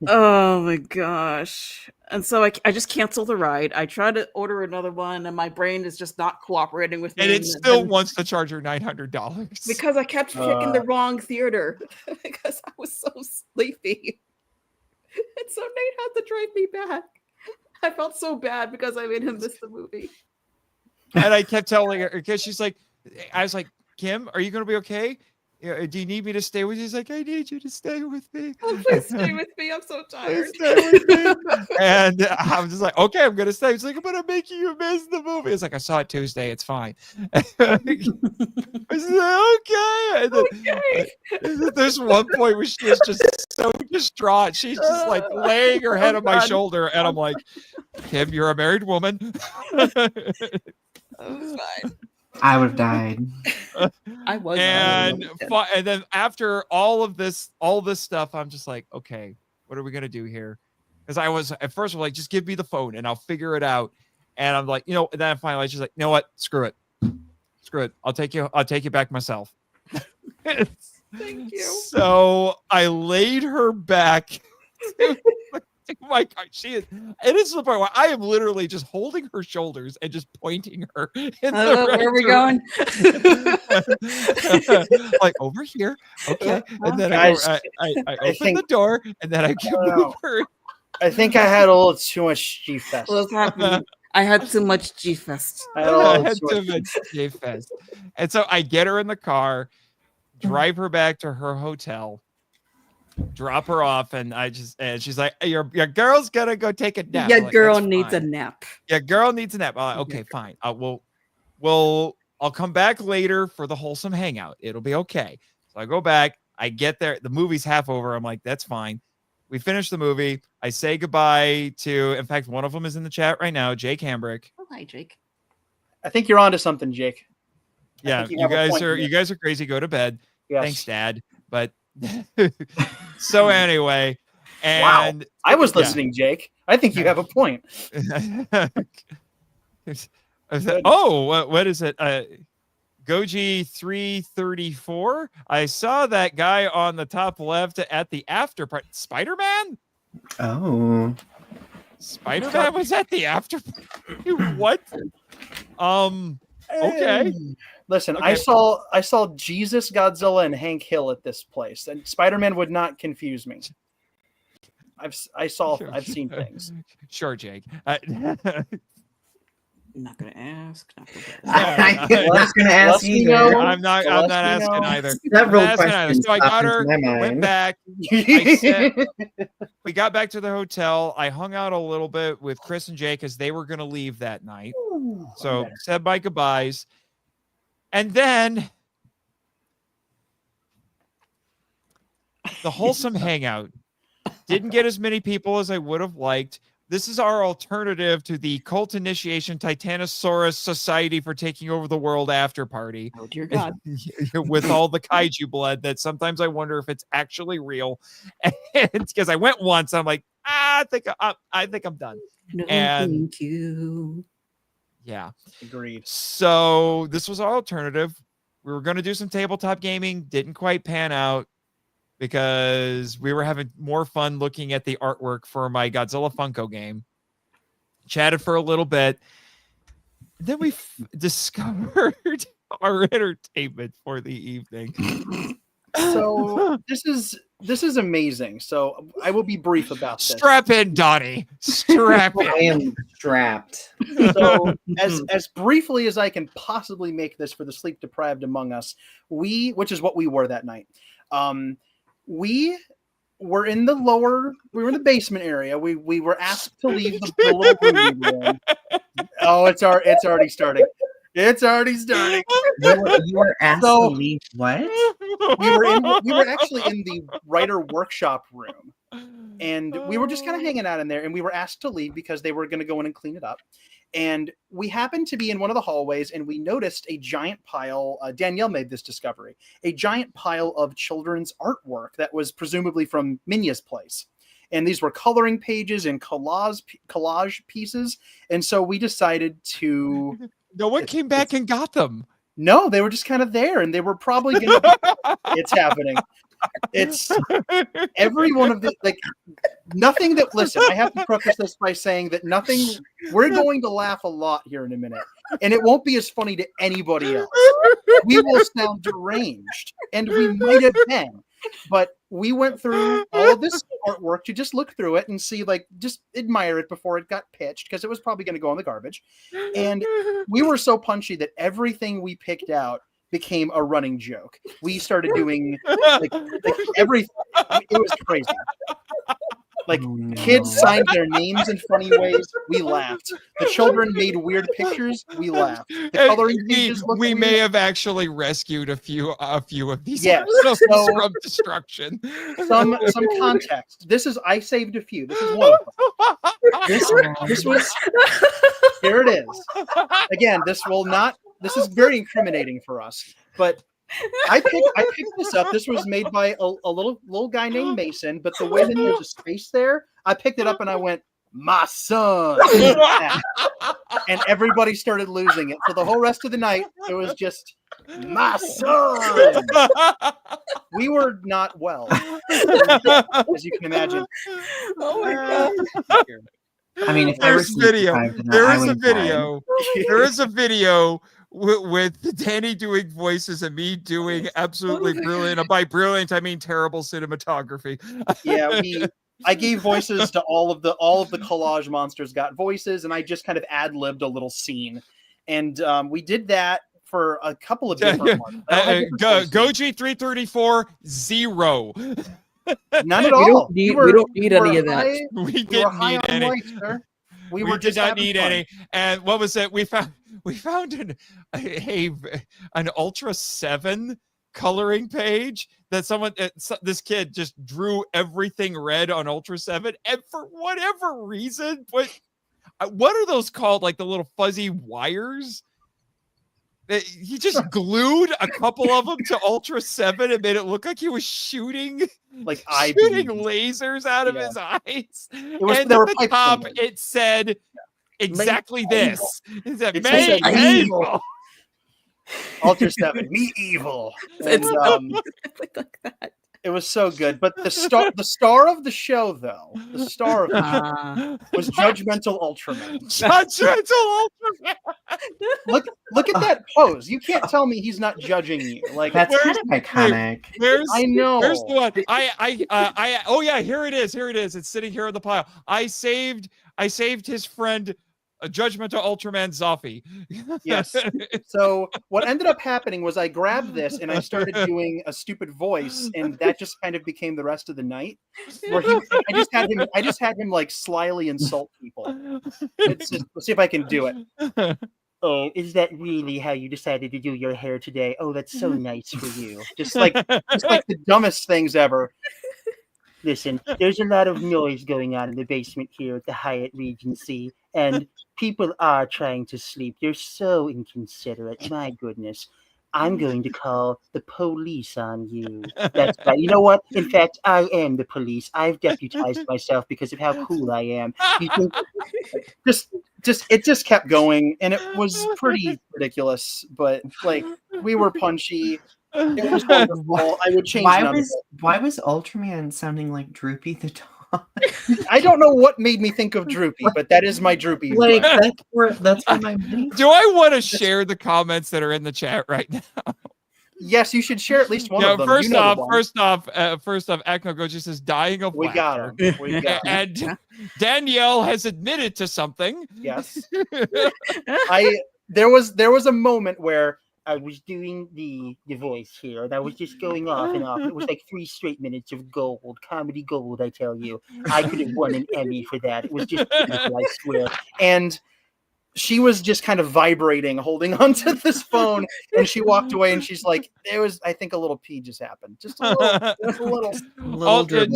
Oh my gosh. And so I just canceled the ride. I tried to order another one and my brain is just not cooperating with me. And it still wants to charge her $900. Because I kept picking the wrong theater. Because I was so sleepy. And so Nate had to drive me back. I felt so bad because I made him miss the movie. And I kept telling her, because I was like, Kim, are you going to be okay? Do you need me to stay with you? He's like, I need you to stay with me. Oh, please stay with me. I'm so tired. Stay with me. And I'm just like, okay, I'm going to stay. He's like, but I'm making you miss the movie. It's like, I saw it Tuesday. It's fine. I said, okay. And then, there's one point where she was just so distraught. She's just like laying her head on my shoulder. And I'm like, Kim, you're a married woman. Fine. I would have died. I was. And then after all this stuff, I'm just like, okay, what are we gonna do here? Because I was at first like, just give me the phone and I'll figure it out. And I'm like, and then finally she's like, you know what? Screw it. I'll take you back myself. Thank you. So I laid her back. My car. It is to the point where I am literally just holding her shoulders and just pointing her in the right where are we going? Like over here, okay. And then I open the door, and then I can move her. I think I had a little too much G-Fest. What's happening? I had too much G-Fest. I had too much G-Fest, and so I get her in the car, drive her back to her hotel. Drop her off, and she's like, your girl's gonna go take a nap. Your girl needs a nap. Your girl needs a nap. Okay, fine. I'll come back later for the wholesome hangout. It'll be okay. So I go back. I get there. The movie's half over. I'm like, that's fine. We finish the movie. I say goodbye to. In fact, one of them is in the chat right now, Jake Hambrick. Oh, hi, Jake. I think you're onto something, Jake. Yeah, you guys are crazy. Go to bed. Yes. Thanks, Dad. But. So anyway, and wow. I was listening, Jake. I think you have a point. What is it? Goji 334. I saw that guy on the top left at the after party. Spider-Man? Oh. Spider-Man was at the after party? What? Okay. Listen, okay. I saw Jesus, Godzilla, and Hank Hill at this place, and Spider-Man would not confuse me. I've seen things. Sure, Jake. Not gonna ask. I was gonna ask you. I'm not asking either. Several questions. So I got her. Went back. We got back to the hotel. I hung out a little bit with Chris and Jake as they were going to leave that night. So said my goodbyes, and then the wholesome hangout didn't get as many people as I would have liked. This is our alternative to the cult initiation Titanosaurus Society for taking over the world after party. Oh dear God! With all the kaiju blood that sometimes I wonder if it's actually real. And because I went once, I'm like, I think I'm done. No, and thank you. Yeah, agreed. So this was our alternative. We were going to do some tabletop gaming. Didn't quite pan out, because we were having more fun looking at the artwork for my Godzilla Funko game. Chatted for a little bit. then we discovered our entertainment for the evening. So this is amazing. So I will be brief about this. Strap in, Donny. Strap in. I am strapped. So as briefly as I can possibly make this for the sleep deprived among us, which is what we were that night. We were in the basement area. We were asked to leave the little room. Oh, it's already starting. It's already starting. You were asked to leave what? We were actually in the writer workshop room, and we were just kind of hanging out in there, and we were asked to leave because they were going to go in and clean it up. And we happened to be in one of the hallways, and we noticed a giant pile. Danielle made this discovery: a giant pile of children's artwork that was presumably from Minya's place. And these were coloring pages and collage pieces. And so we decided to. No one came back and got them. No, they were just kind of there, and they were probably going to. It's happening. It's every one of the nothing that. Listen, I have to preface this by saying that nothing. We're going to laugh a lot here in a minute, and it won't be as funny to anybody else. We will sound deranged, and we might have been. But we went through all of this artwork to just look through it and see, just admire it before it got pitched, because it was probably going to go in the garbage. And we were so punchy that everything we picked out became a running joke. We started doing everything. It was crazy. Kids signed their names in funny ways. We laughed. The children made weird pictures. We laughed. The coloring pages we may have actually rescued a few of these from destruction. Some context. I saved a few. This is one of them. This was. Here it is. Again, this is very incriminating for us, but. I picked this up. This was made by a little guy named Mason, but the way that there's a space there, I picked it up and I went, "My son," and everybody started losing it. For the whole rest of the night, it was just "My son." We were not well, as you can imagine. Oh my god! I mean, if there is a video with Danny doing voices and me doing absolutely brilliant. By brilliant, I mean terrible cinematography. Yeah, I gave voices to all of the collage monsters got voices, and I just kind of ad-libbed a little scene, and we did that for a couple of different ones. Goji 334 0. None at all. We don't need any of that. We didn't need any. Life, sir. We did not need any. And what was it? We found an Ultra 7 coloring page that this kid just drew everything red on Ultra 7, and for whatever reason, what are those called? Like the little fuzzy wires? He just glued a couple of them to Ultra 7 and made it look like he was shooting lasers out of his eyes. And at the top, it said exactly this. It said, "Make evil." Ultra 7, me evil. And, like that. It was so good. But the star of the show, though, was Judgmental Ultraman. Judgmental Ultraman. Look at that pose. You can't tell me he's not judging you. That's kind of iconic. I know. There's the one. Oh yeah, here it is. It's sitting here on the pile. I saved his friend Judgmental Ultraman Zoffy. Yes. So what ended up happening was I grabbed this and I started doing a stupid voice, and that just kind of became the rest of the night. Where I just had him slyly insult people. Let's see if I can do it. Oh, is that really how you decided to do your hair today? Oh, that's so nice for you. Just like the dumbest things ever. Listen, there's a lot of noise going on in the basement here at the Hyatt Regency, and people are trying to sleep. They're so inconsiderate. My goodness. I'm going to call the police on you. That's right. You know what? In fact, I am the police. I've deputized myself because of how cool I am. You think it just kept going, and it was pretty ridiculous, but we were punchy. It was wonderful. I would change Why was Ultraman sounding like Droopy the dog? I don't know what made me think of Droopy, but that is my Droopy. Like that's where my money. Do I want to share the comments that are in the chat right now? Yes, you should share at least one of them. First You know off, the one. first off, Acno Goji says dying of We got laughter. him. We got him. And Danielle has admitted to something. Yes. There was a moment where I was doing the voice here, and I was just going off and off. It was like 3 straight minutes of gold, comedy gold, I tell you. I could have won an Emmy for that. It was just beautiful, I swear. And she was just kind of vibrating, holding onto this phone, and she walked away, and she's like, I think a little pee just happened. Just a little.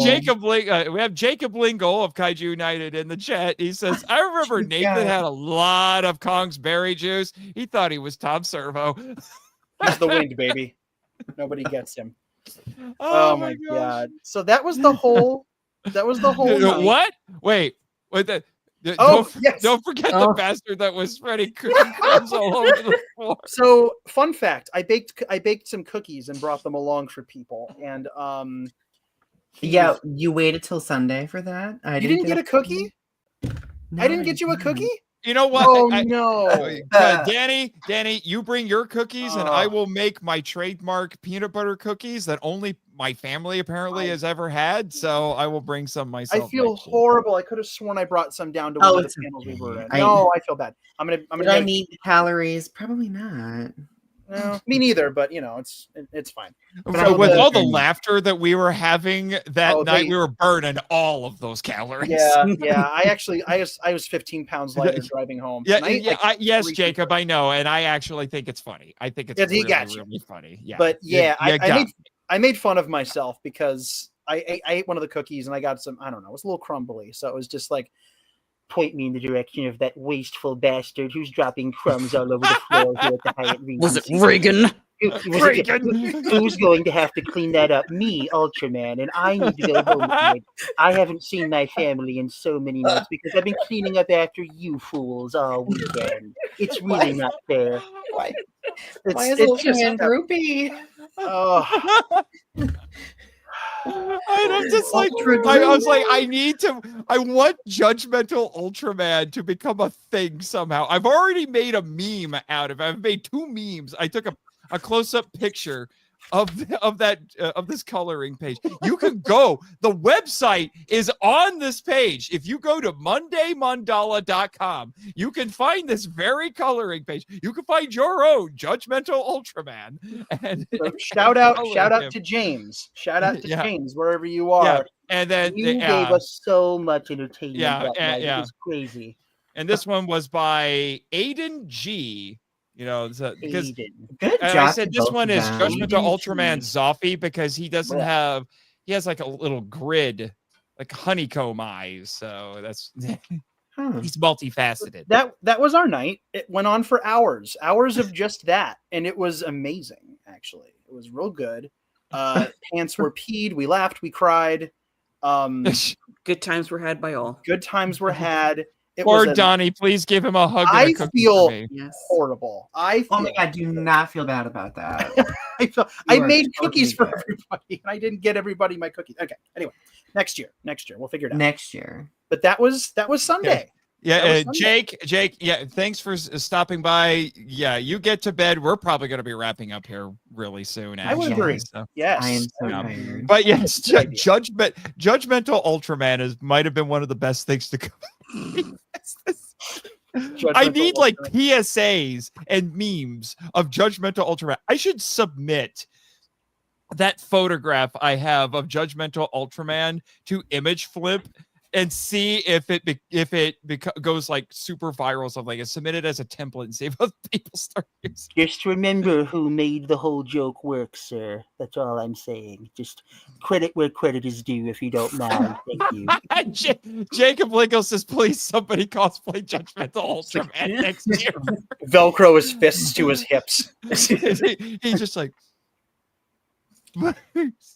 Jacob we have Jacob Lingle of Kaiju United in the chat. He says, I remember Nathan had a lot of Kong's berry juice. He thought he was Tom Servo. He's the winged baby. Nobody gets him. Oh my god. So that was the whole night. What? Wait, Oh, don't forget the bastard that was spreading cookie crumbs all over the floor. So, fun fact: I baked some cookies and brought them along for people. And yeah, you waited till Sunday for that. You didn't get a cookie? No, I didn't get you a cookie? You know what? Oh no, Danny, you bring your cookies, and I will make my trademark peanut butter cookies that only my family apparently has ever had. So I will bring some myself. I feel horrible. I could have sworn I brought some down to one of the panels we were in. No, I feel bad. I'm gonna. Did I need the calories? Probably not. No, me neither. But you know, it's fine. So with all the laughter that we were having that night, we were burning all of those calories. Yeah. I was 15 pounds lighter driving home. Yes, Jacob, I know, and I actually think it's funny. I think it's really funny. Yeah, but I made fun of myself because I ate one of the cookies and I got some. I don't know. It was a little crumbly, so it was just like, point me in the direction of that wasteful bastard who's dropping crumbs all over the floor here at the Hyatt Regency. Was it Reagan? Who's going to have to clean that up? Me, Ultraman, and I need to go home tonight. I haven't seen my family in so many nights because I've been cleaning up after you fools all weekend. It's really not fair. Why is Ultraman droopy? I'm just like, I was like, I want judgmental Ultraman to become a thing somehow. I've already made a meme out of it. I've made 2 memes. I took a close-up picture of this coloring page. You can go. The website is on this page. If you go to mondaymandala.com, you can find this very coloring page. You can find your own judgmental Ultraman. And shout out to James. Shout out to James wherever you are. Yeah. And then you gave us so much entertainment. It was crazy. And this one was by Aiden G. You know, because I said this one is Judgmental Ultraman Zoffy because he doesn't have, he has like a little grid, like honeycomb eyes. So that's he's multifaceted. That was our night. It went on for hours of just that, and it was amazing. Actually, it was real good. Pants were peed. We laughed. We cried. Good times were had by all. Good times were had. Poor Donny, please give him a hug. I feel horrible. Oh my god, do not feel bad about that. I made cookies for everybody, and I didn't get everybody my cookies. Okay, anyway, next year, we'll figure it out. Next year, but that was Sunday. Yeah, Jake. Yeah, thanks for stopping by. Yeah, you get to bed. We're probably going to be wrapping up here really soon. Actually. I would agree. So. Yes, I am so tired. But yes, judgmental Ultraman might have been one of the best things to come. I need like PSAs and memes of Judgmental Ultraman. I should submit that photograph I have of Judgmental Ultraman to Image Flip and see if it goes like super viral or something. And submit it as a template and see if other people start using it. Just remember who made the whole joke work, sir. That's all I'm saying. Just credit where credit is due, if you don't mind. Thank you. Jacob Lingle says, please, somebody cosplay Judgmental Ultraman next year. Velcro his fists to his hips. He's just like...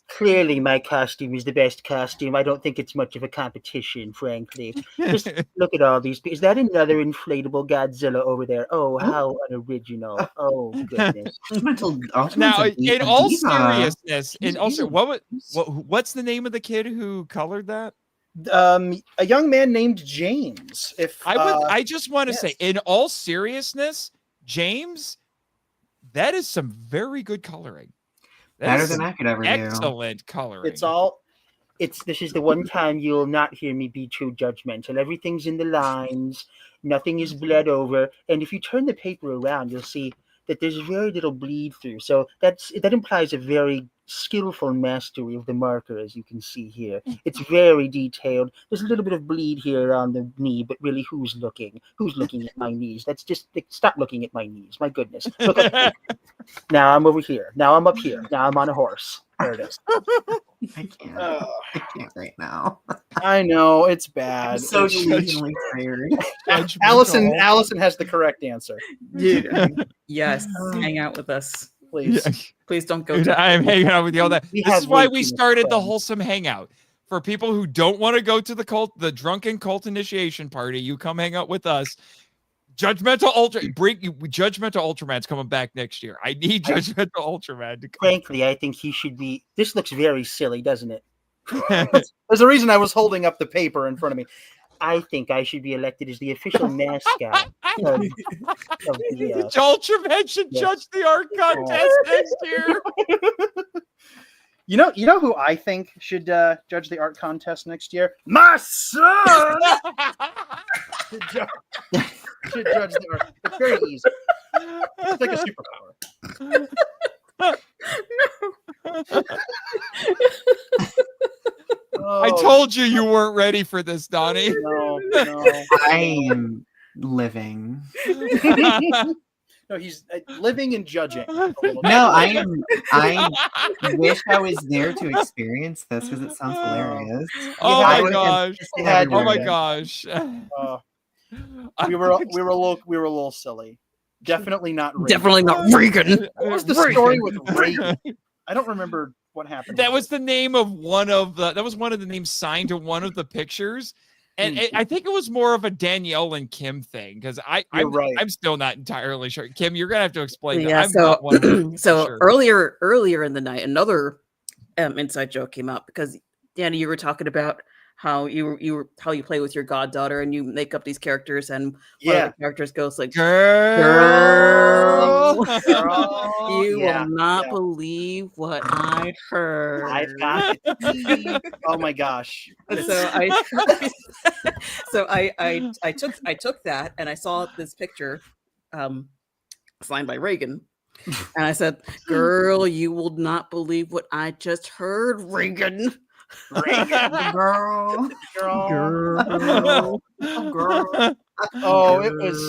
Clearly, my costume is the best costume. I don't think it's much of a competition, frankly. Just look at all these. Is that another inflatable Godzilla over there? Oh, how unoriginal! Oh goodness. Now, in all seriousness, and also, what's the name of the kid who colored that? A young man named James. I just want to say, in all seriousness, James, that is some very good coloring. Better than I could ever do. Excellent coloring. This is the one time you'll not hear me be too judgmental. Everything's in the lines, nothing is bled over, and if you turn the paper around, you'll see that there's very little bleed through. So that implies a very skillful mastery of the marker, as you can see here. It's very detailed. There's a little bit of bleed here on the knee, but really, who's looking? Who's looking at my knees? That's just stop looking at my knees. My goodness. Look up. Now I'm over here. Now I'm up here. Now I'm on a horse. There it is. I can't right now. I know it's bad. I'm so genuinely tired. Allison has the correct answer. Dude, yes, hang out with us, please. Yeah. Please don't go. I'm hanging out with you all that. We This have is why way we too much started the fun. wholesome hangout. For people who don't want to go to the drunken cult initiation party, you come hang out with us. Judgmental Ultraman's coming back next year. I need Judgmental Ultraman to come. Frankly, I think he should be. This looks very silly, doesn't it? There's a reason I was holding up the paper in front of me. I think I should be elected as the official mascot of the. Ultraman should Yes. judge the art contest next year. You know who I think should judge the art contest next year? My son should judge the art. It's very easy. It's like a superpower. I told you weren't ready for this, Donny. No. I am living. No, he's living and judging. No, I wish I was there to experience this because it sounds hilarious. Oh I my would gosh. have Oh my everywhere. gosh. We were a little silly. Definitely not Reagan. Definitely not Regan. What was the story with Reagan? I don't remember what happened. That was the name of one of the names signed to one of the pictures. And I think it was more of a Danielle and Kim thing because I'm still not entirely sure. Kim, you're gonna have to explain that. Yeah, I'm not 100% so sure. earlier in the night, another inside joke came up because Danny, you were talking about how you play with your goddaughter and you make up these characters, and one of the characters goes like, Girl. you will not believe what I heard. I've got it. Oh my gosh. So I took that and I saw this picture signed by Reagan. And I said, girl, you will not believe what I just heard, Reagan. Girl. Oh, it was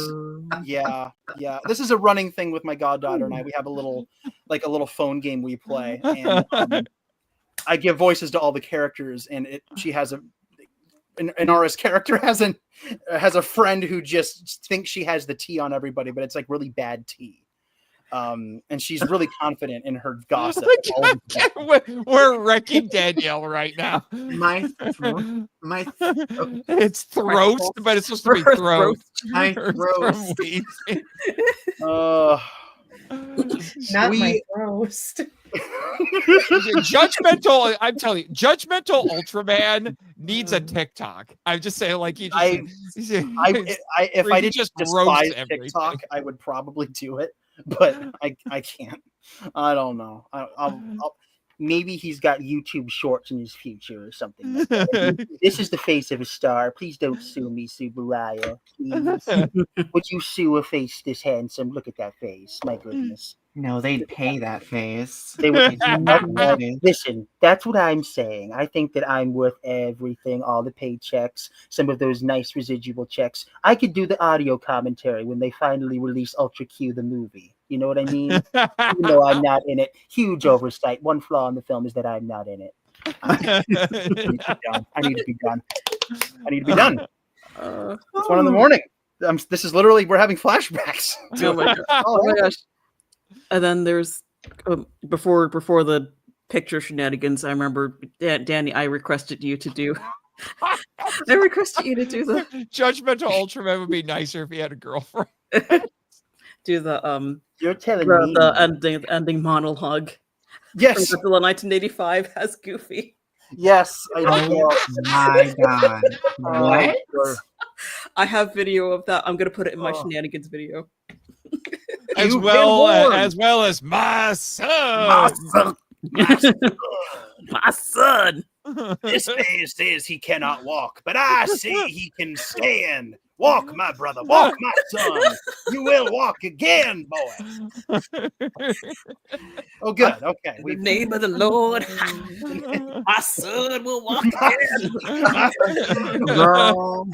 yeah. This is a running thing with my goddaughter and I. We have a little phone game we play, and I give voices to all the characters, and she has an RS character has a friend who just thinks she has the tea on everybody, but it's like really bad tea. And she's really confident in her gossip. We're wrecking Danielle right now. My throat. It's throat, but it's supposed to be throat. My throat. Not my roast. Judgmental. I'm telling you, Judgmental Ultraman needs a TikTok. I'm just saying, like if I didn't just despise roast TikTok, I would probably do it, but I can't. I don't know. I'll Maybe he's got YouTube Shorts in his future or something like that. This is the face of a star. Please don't sue me, Subaraya. Please. Would you sue a face this handsome? Look at that face. My goodness. No, they'd pay that face. They would. Listen, that's what I'm saying. I think that I'm worth everything, all the paychecks, some of those nice residual checks. I could do the audio commentary when they finally release Ultra Q, the movie. You know what I mean? Even though I'm not in it. Huge oversight. One flaw in the film is that I'm not in it. I need to be done. It's 1 a.m. This is literally, we're having flashbacks. Oh my gosh. And then there's before the picture shenanigans, I remember Danny, I requested you to do the Judgmental Ultraman would be nicer if he had a girlfriend. Do the You're telling me the ending monologue. Yes. From Godzilla 1985 as Goofy. Yes, I Oh my god. What? sure. I have video of that. I'm gonna put it in my Oh. shenanigans video. as You've well been warned. as well as my son. My son. This man says he cannot walk, but I say he can stand. Walk, my brother. Walk, my son. You will walk again, boy. Oh, good. Okay. In the name of the Lord, my son will walk again. Girl.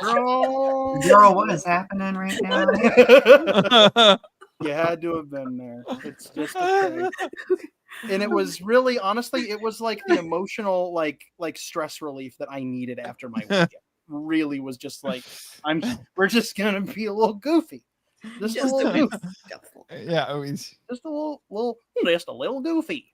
Girl. Girl, what is happening right now? You had to have been there. It's just a thing. And it was really, honestly, it was like the emotional, like stress relief that I needed after my weekend. Really was just like, we're just gonna be a little goofy, just a little goofy. Yeah, always. Just a little goofy.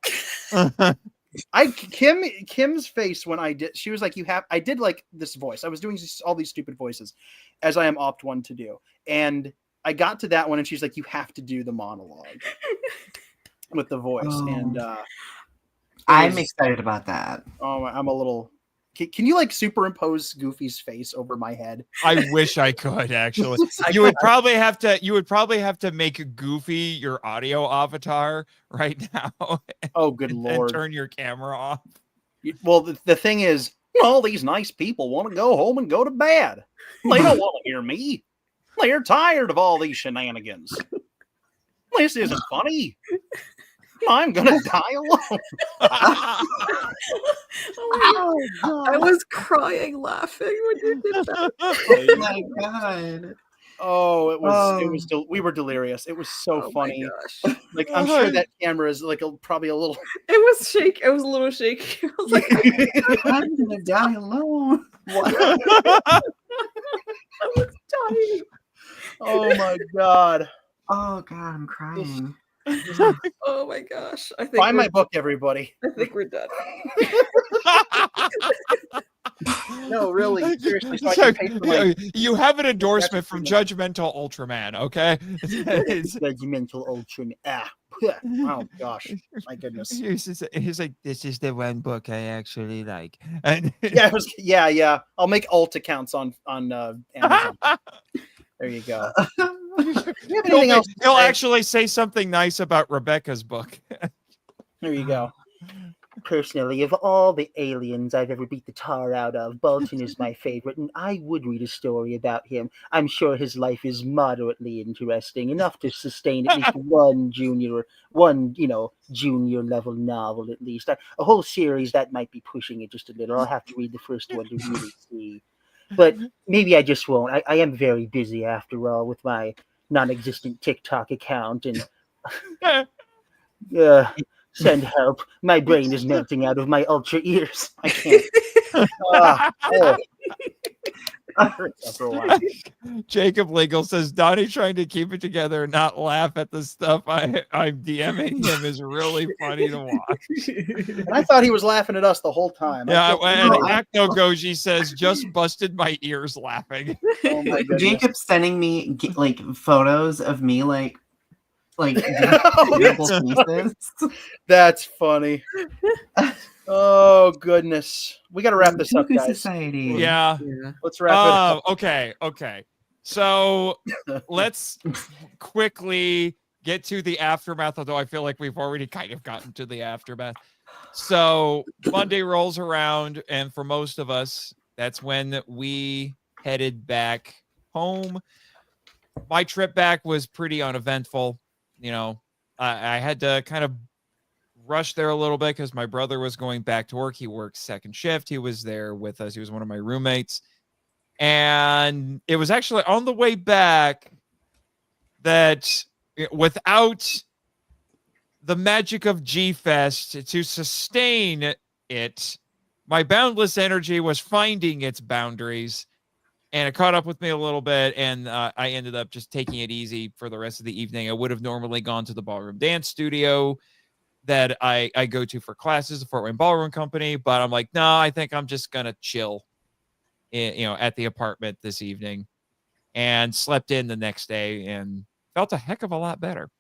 Kim's face when I did, she was like, I did like this voice. I was doing all these stupid voices, as I am opt one to do, and I got to that one, and she's like, you have to do the monologue with the voice, and I'm excited about that. Oh, I'm a little. Can you like superimpose Goofy's face over my head? I wish I could actually. You would probably have to make Goofy your audio avatar right now. Oh, good lord! And turn your camera off. Well, the thing is, all these nice people want to go home and go to bed. They don't want to hear me. They're tired of all these shenanigans. This isn't funny. I'm gonna die alone. Oh, I was crying laughing when you did that. Oh my god. Oh, it was we were delirious. It was so funny. Like, I'm sure that camera is like probably a little. It was a little shaky. I was like, I'm gonna die alone. I was dying. Oh my god. Oh god, I'm crying. Oh my gosh. I think Buy my book, everybody. I think we're done. No, really, seriously. So I can pay for you have an endorsement from Judgmental Ultraman, okay? Judgmental Ultraman. Oh gosh, my goodness. He's like, this is the one book I actually like. And yeah. I'll make alt accounts on Amazon. There you go. He'll actually say something nice about Rebecca's book. There you go. Personally, of all the aliens I've ever beat the tar out of, Bolton is my favorite, and I would read a story about him. I'm sure his life is moderately interesting, enough to sustain at least one junior level novel at least. A whole series that might be pushing it just a little. I'll have to read the first one to really see. But maybe I just won't. I am very busy after all with my non-existent TikTok account, and send help. My brain is melting out of my ultra ears. I can't. Jacob Legal says Donnie trying to keep it together and not laugh at the stuff I'm DMing him is really funny to watch. And I thought he was laughing at us the whole time. Yeah, and Acto Goji says just busted my ears laughing. Oh my goodness. Jacob's sending me like photos of me like That's funny. Oh goodness, we got to wrap this up, guys. Society. Yeah. Let's wrap it up. Okay. So let's quickly get to the aftermath, although I feel like we've already kind of gotten to the aftermath. So Monday rolls around, and for most of us, that's when we headed back home. My trip back was pretty uneventful. You know, I had to kind of rush there a little bit because my brother was going back to work. He works second shift. He was there with us. He was one of my roommates. And it was actually on the way back that without the magic of G-Fest to sustain it, my boundless energy was finding its boundaries. And it caught up with me a little bit, and I ended up just taking it easy for the rest of the evening. I would have normally gone to the ballroom dance studio that I go to for classes, the Fort Wayne Ballroom Company, but I'm like, no, I think I'm just going to chill at the apartment this evening, and slept in the next day and felt a heck of a lot better.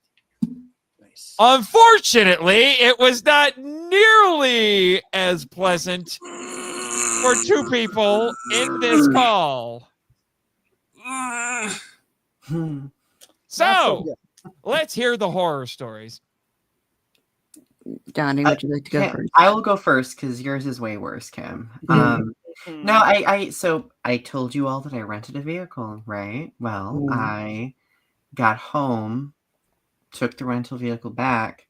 Nice. Unfortunately, it was not nearly as pleasant for two people in this call. So, let's hear the horror stories. Donny, would you like to go Kim, first? I will go first because yours is way worse, Kim. No, I told you all that I rented a vehicle, right? Well, I got home, took the rental vehicle back,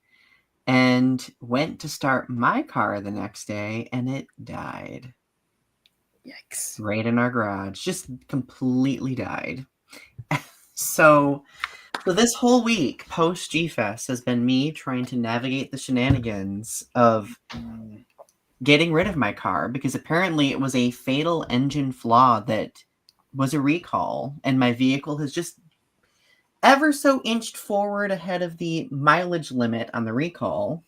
and went to start my car the next day, and it died. Yikes. Right in our garage. Just completely died. So this whole week, post G-Fest, has been me trying to navigate the shenanigans of getting rid of my car, because apparently it was a fatal engine flaw that was a recall, and my vehicle has just ever so inched forward ahead of the mileage limit on the recall.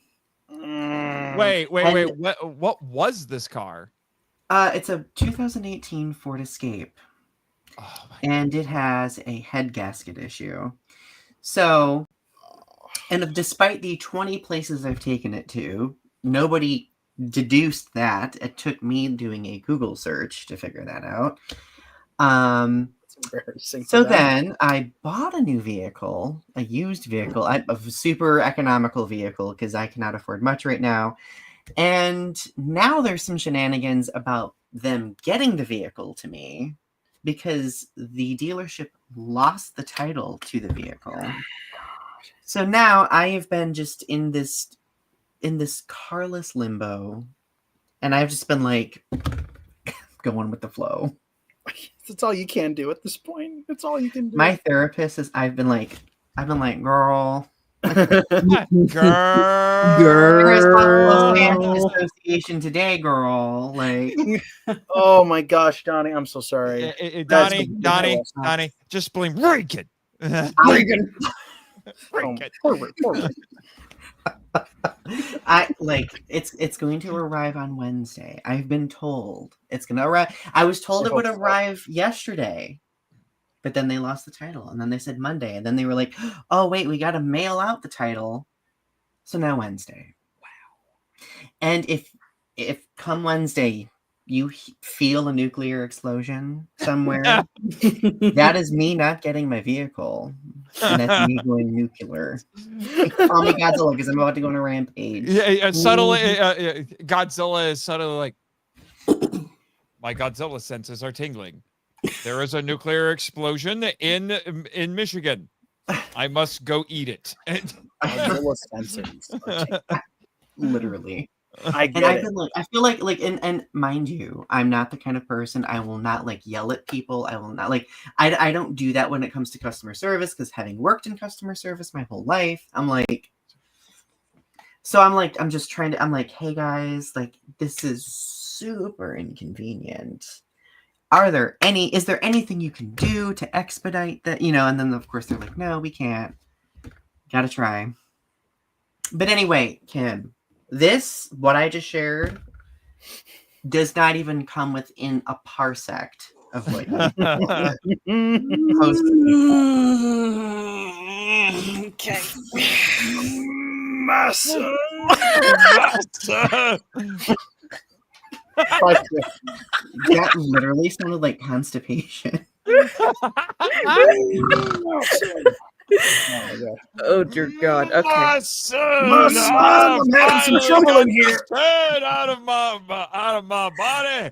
Wait. What was this car? It's a 2018 Ford Escape. Oh my and it has a head gasket issue. So, and despite the 20 places I've taken it to, nobody deduced that. It took me doing a Google search to figure that out. So then I bought a new vehicle, a used vehicle, a super economical vehicle, because I cannot afford much right now. And now there's some shenanigans about them getting the vehicle to me because the dealership lost the title to the vehicle. So now I have been just in this carless limbo, and I've just been like going with the flow. That's all you can do at this point. That's all you can do. My therapist is I've been like, girl. Association today, girl. Like, oh my gosh, Donny, I'm so sorry. Donny, just blame Reagan. Reagan. I like it's going to arrive on Wednesday. I've been told it's gonna arrive. I was told it would arrive yesterday, but then they lost the title, and then they said Monday, and then they were like, "Oh wait, we got to mail out the title." So now Wednesday. Wow. And if come Wednesday you feel a nuclear explosion somewhere, that is me not getting my vehicle. And that's me going nuclear. Call me Godzilla because I'm about to go on a rampage. Subtly, Godzilla is subtly like, my Godzilla senses are tingling. There is a nuclear explosion in Michigan. I must go eat it. Godzilla senses. Literally. I feel like and mind you, I'm not the kind of person, I will not like yell at people. I will not like I don't do that when it comes to customer service, because having worked in customer service my whole life, I'm like, hey guys, like this is super inconvenient. Is there anything you can do to expedite that? And then of course they're like, no, we can't. Gotta try. But anyway, Kim, what I just shared does not even come within a parsec of what you Okay. Massa. That literally sounded like constipation. Oh dear God! Okay. I'm having some trouble in here. Out of my body.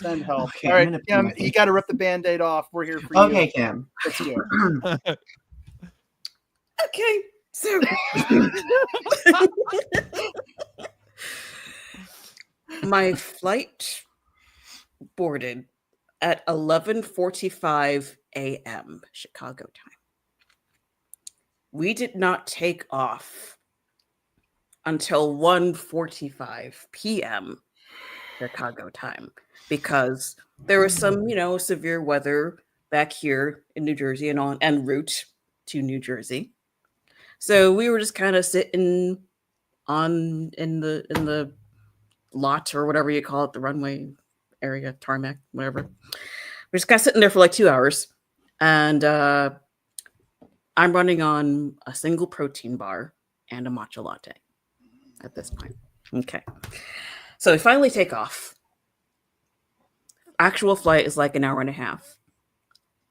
Send help. Okay, all right, Kim, you got to rip the Band-Aid off. We're here for you. Okay, Kim. Let's do it. Okay, so my flight boarded at 11:45 a.m. Chicago time. We did not take off until 1:45 p.m. Chicago time because there was some, severe weather back here in New Jersey and en route to New Jersey. So we were just kind of sitting in the lot or whatever you call it, the runway area, tarmac, whatever. We're just kind of sitting there for like 2 hours. And I'm running on a single protein bar and a matcha latte at this point. Okay. So we finally take off. Actual flight is like an hour and a half.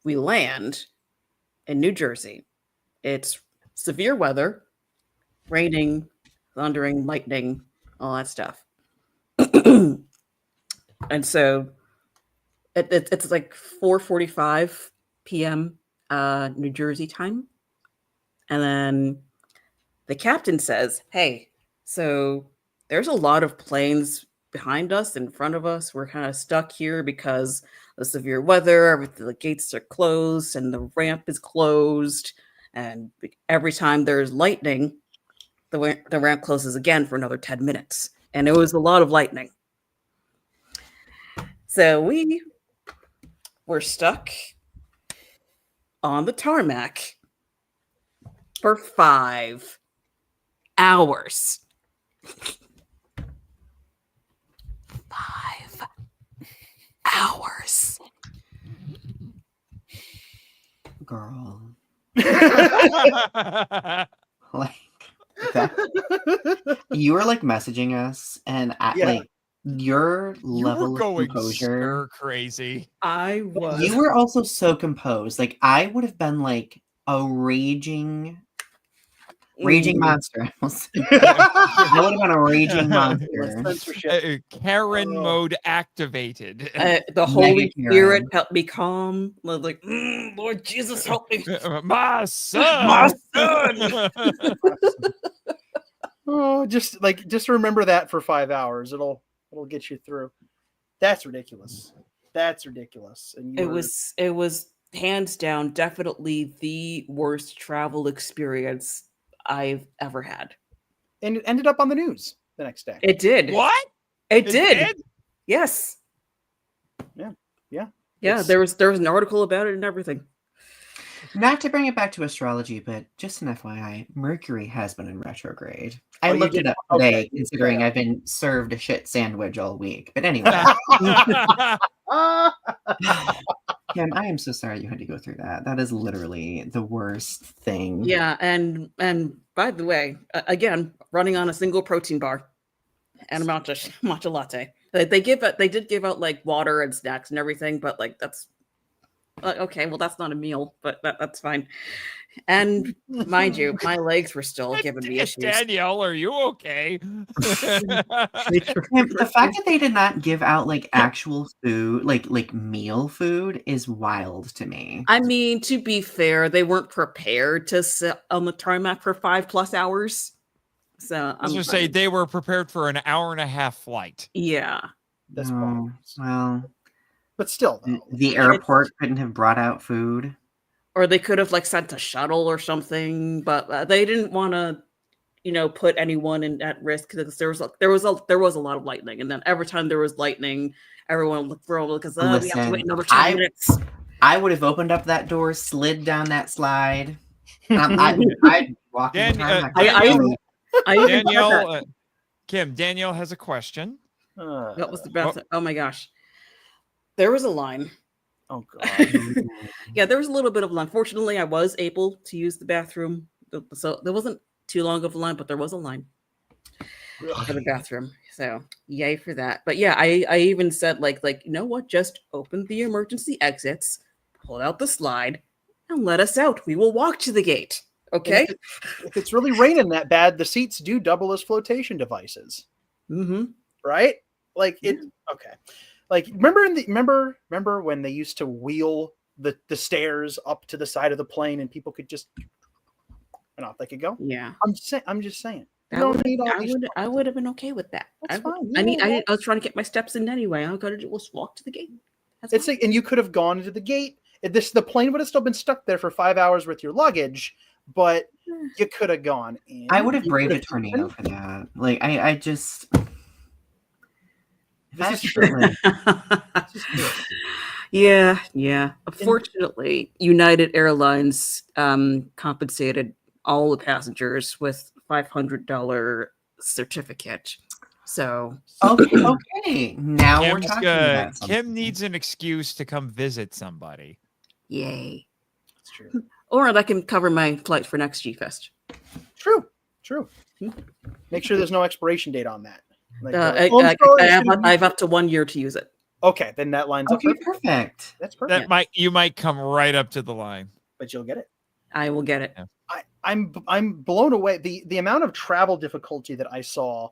We land in New Jersey. It's severe weather, raining, thundering, lightning, all that stuff. And so it's like 4:45 p.m. New Jersey time. And then the captain says, hey, so there's a lot of planes behind us, in front of us. We're kind of stuck here because of severe weather. The gates are closed and the ramp is closed. And every time there's lightning, the ramp closes again for another 10 minutes. And it was a lot of lightning. So we were stuck on the tarmac for 5 hours. 5 hours. Girl. Like that, you were like messaging us, and like your level of composure crazy. I was. You were also so composed. Like I would have been like a raging monster. I would have been a raging monster. Karen mode activated. The Holy Spirit help me calm. Like, Lord Jesus, help me. My son. Oh, just remember that for 5 hours. It'll get you through. That's ridiculous. And it was hands down definitely the worst travel experience I've ever had. And it ended up on the news the next day. It did. What? It did. Yes. Yeah. There was an article about it and everything. Not to bring it back to astrology, but just an FYI, Mercury has been in retrograde. I looked it up today, considering I've been served a shit sandwich all week. But anyway. Kim, I am so sorry you had to go through that. That is literally the worst thing. Yeah, and by the way, again, running on a single protein bar and a matcha latte. They did give out like water and snacks and everything, but like that's okay. Well, that's not a meal, but that's fine. And mind you, my legs were still giving me issues. Danielle, are you okay? The fact that they did not give out like actual food, like meal food, is wild to me. I mean, to be fair, they weren't prepared to sit on the tarmac for 5+ hours. So I was going to say they were prepared for an hour and a half flight. Yeah, that's well, but still, though, the airport couldn't have brought out food. Or they could have like sent a shuttle or something, but they didn't want to, put anyone at risk because there was a lot of lightning, and then every time there was lightning, everyone looked for because we have to wait another 10 minutes. I would have opened up that door, slid down that slide. I'd walk in time. Danielle has a question. What was the best? Oh my gosh, there was a line. Oh god. Yeah, there was a little bit of a line. Fortunately, I was able to use the bathroom, so there wasn't too long of a line, but there was a line for the bathroom. So yay for that. But yeah, I even said like you know what? Just open the emergency exits, pull out the slide, and let us out. We will walk to the gate. Okay. If it's really raining that bad, the seats do double as flotation devices. Mm-hmm. Right? Like it. Okay. Like remember when they used to wheel the stairs up to the side of the plane and people could just off they could go? Yeah. I'm just saying. I would have been okay with that. That's fine. I was trying to get my steps in anyway. I gotta just walk to the gate. It's like, and you could have gone into the gate. The plane would have still been stuck there for 5 hours with your luggage, but you could have gone in. I would have braved a tornado for that. Like I just Yeah. Unfortunately, United Airlines compensated all the passengers with $500 certificate. So okay. Now we're talking about something. Kim needs an excuse to come visit somebody. Yay. That's true. Or that can cover my flight for next G-Fest. True. Make sure there's no expiration date on that. Like, I have up to 1 year to use it. okay, then that lines up. Okay, perfect. That's perfect. You might come right up to the line. But you'll get it. I will get it. Yeah. I'm blown away. The amount of travel difficulty that I saw.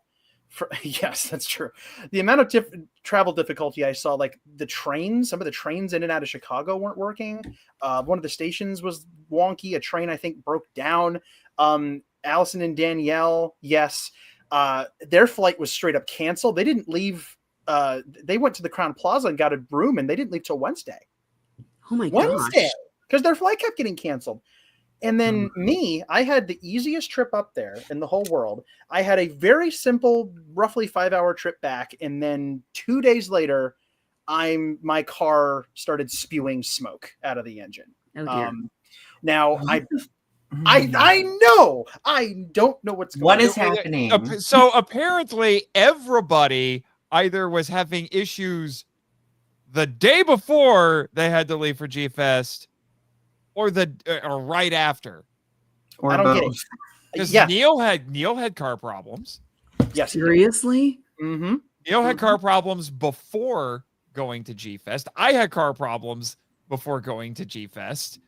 Yes, that's true. The amount of travel difficulty I saw, like some of the trains in and out of Chicago weren't working. One of the stations was wonky. A train, I think, broke down. Allison and Danielle, yes, their flight was straight up canceled. They didn't leave. They went to the Crown Plaza and got a room, and they didn't leave till Wednesday. Oh my Wednesday, gosh. because their flight kept getting canceled. And then I had the easiest trip up there in the whole world. I had a very simple, roughly 5-hour trip back. And then 2 days later, my car started spewing smoke out of the engine. Oh dear. Now I know, I don't know what's going on. What is happening? So apparently everybody either was having issues the day before they had to leave for G-Fest, or right after. Or I don't get it. Because Yeah. Neil had car problems. Yes. Seriously? Mm-hmm. Neil had car problems before going to G-Fest. I had car problems before going to G-Fest.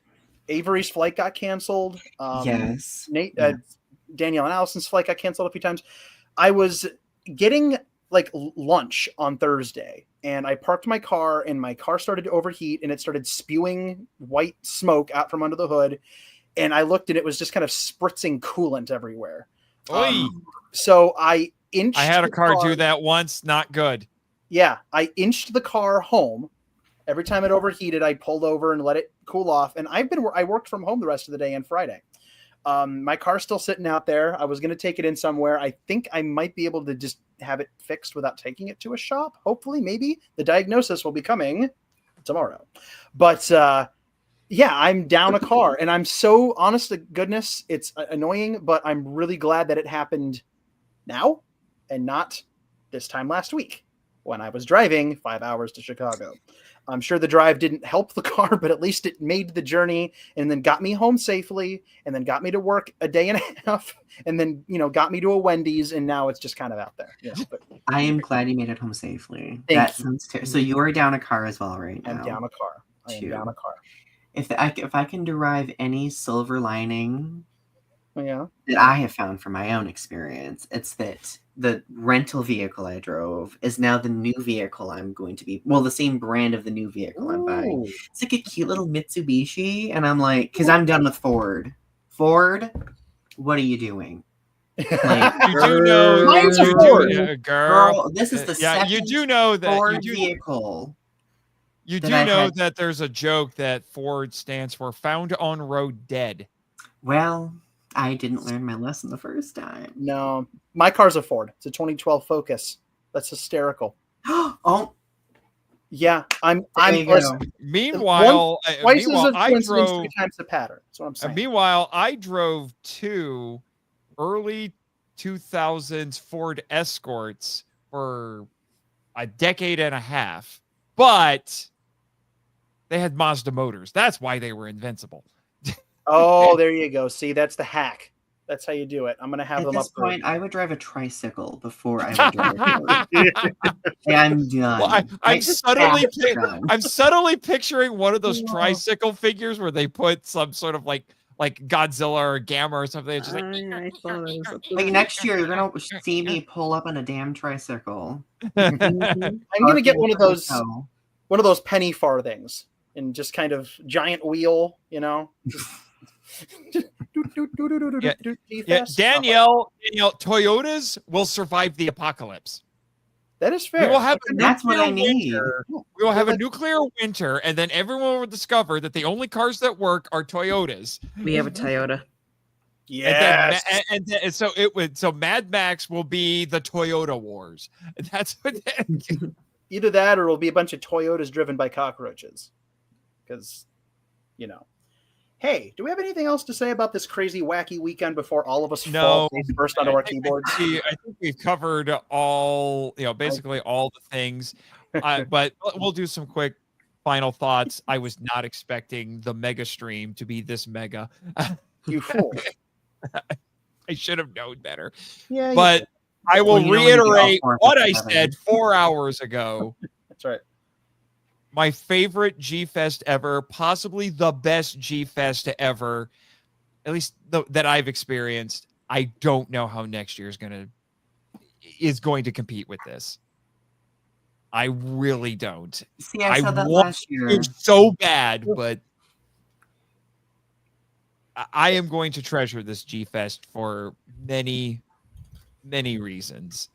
Avery's flight got canceled. Yes. Danielle and Allison's flight got canceled a few times. I was getting like lunch on Thursday, and I parked my car, and my car started to overheat, and it started spewing white smoke out from under the hood. And I looked, and it was just kind of spritzing coolant everywhere. So I had a car do that once. Not good. Yeah, I inched the car home. Every time it overheated, I pulled over and let it cool off. And I worked from home the rest of the day and Friday. My car's still sitting out there. I was going to take it in somewhere. I think I might be able to just have it fixed without taking it to a shop. Hopefully, maybe. The diagnosis will be coming tomorrow. But yeah, I'm down a car. And I'm so, honest to goodness, it's annoying, but I'm really glad that it happened now and not this time last week when I was driving 5 hours to Chicago. I'm sure the drive didn't help the car, but at least it made the journey and then got me home safely and then got me to work a day and a half and then, got me to a Wendy's, and now it's just kind of out there. But I am glad you made it home safely. Thank you. Sounds so you are down a car as well right now. I'm down a car. I am down a car. If I can derive any silver lining that I have found from my own experience, it's that the rental vehicle I drove is now the new vehicle I'm going to be. Well, the same brand of the new vehicle I'm buying. It's like a cute little Mitsubishi, and I'm like, because I'm done with Ford. Ford, what are you doing? Like, you do know, girl, this is the second you do know that Ford vehicle. You do know that there's a joke that Ford stands for Found on Road Dead. Well, I didn't learn my lesson the first time. No, my car's a Ford. It's a 2012 Focus. That's hysterical. Oh, yeah. Meanwhile, twice as a I drove 3 times the pattern. That's what I'm saying. Meanwhile, I drove 2 early 2000s Ford Escorts for a decade and a half, but they had Mazda motors. That's why they were invincible. Oh, there you go. See, that's the hack. That's how you do it. I'm going to have them up. At this point, I would drive a tricycle before I would drive a Ford. I'm done. Well, I'm subtly picturing one of those tricycle figures where they put some sort of like Godzilla or Gamma or something. It's just like next year, you're gonna see me pull up on a damn tricycle. I'm gonna get one of those penny farthings and just kind of giant wheel, Danielle, Toyotas will survive the apocalypse. That is fair. We will have That's what I need. We will have a nuclear winter, and then everyone will discover that the only cars that work are Toyotas. We have a Toyota. Yes. And so Mad Max will be the Toyota Wars. That's what. Either that, or it'll be a bunch of Toyotas driven by cockroaches. Because, Hey, do we have anything else to say about this crazy, wacky weekend before all of us fall first onto our keyboards? I think we've covered all, basically all the things. But we'll do some quick final thoughts. I was not expecting the Megastream to be this mega. You fool. I should have known better. Yeah, but I will reiterate what I together. said 4 hours ago. That's right. My favorite G-Fest ever, possibly the best G-Fest ever, at least that I've experienced. I don't know how next year is going to compete with this. I really don't. See, I saw that want last year. it so bad, but I am going to treasure this G-Fest for many, many reasons.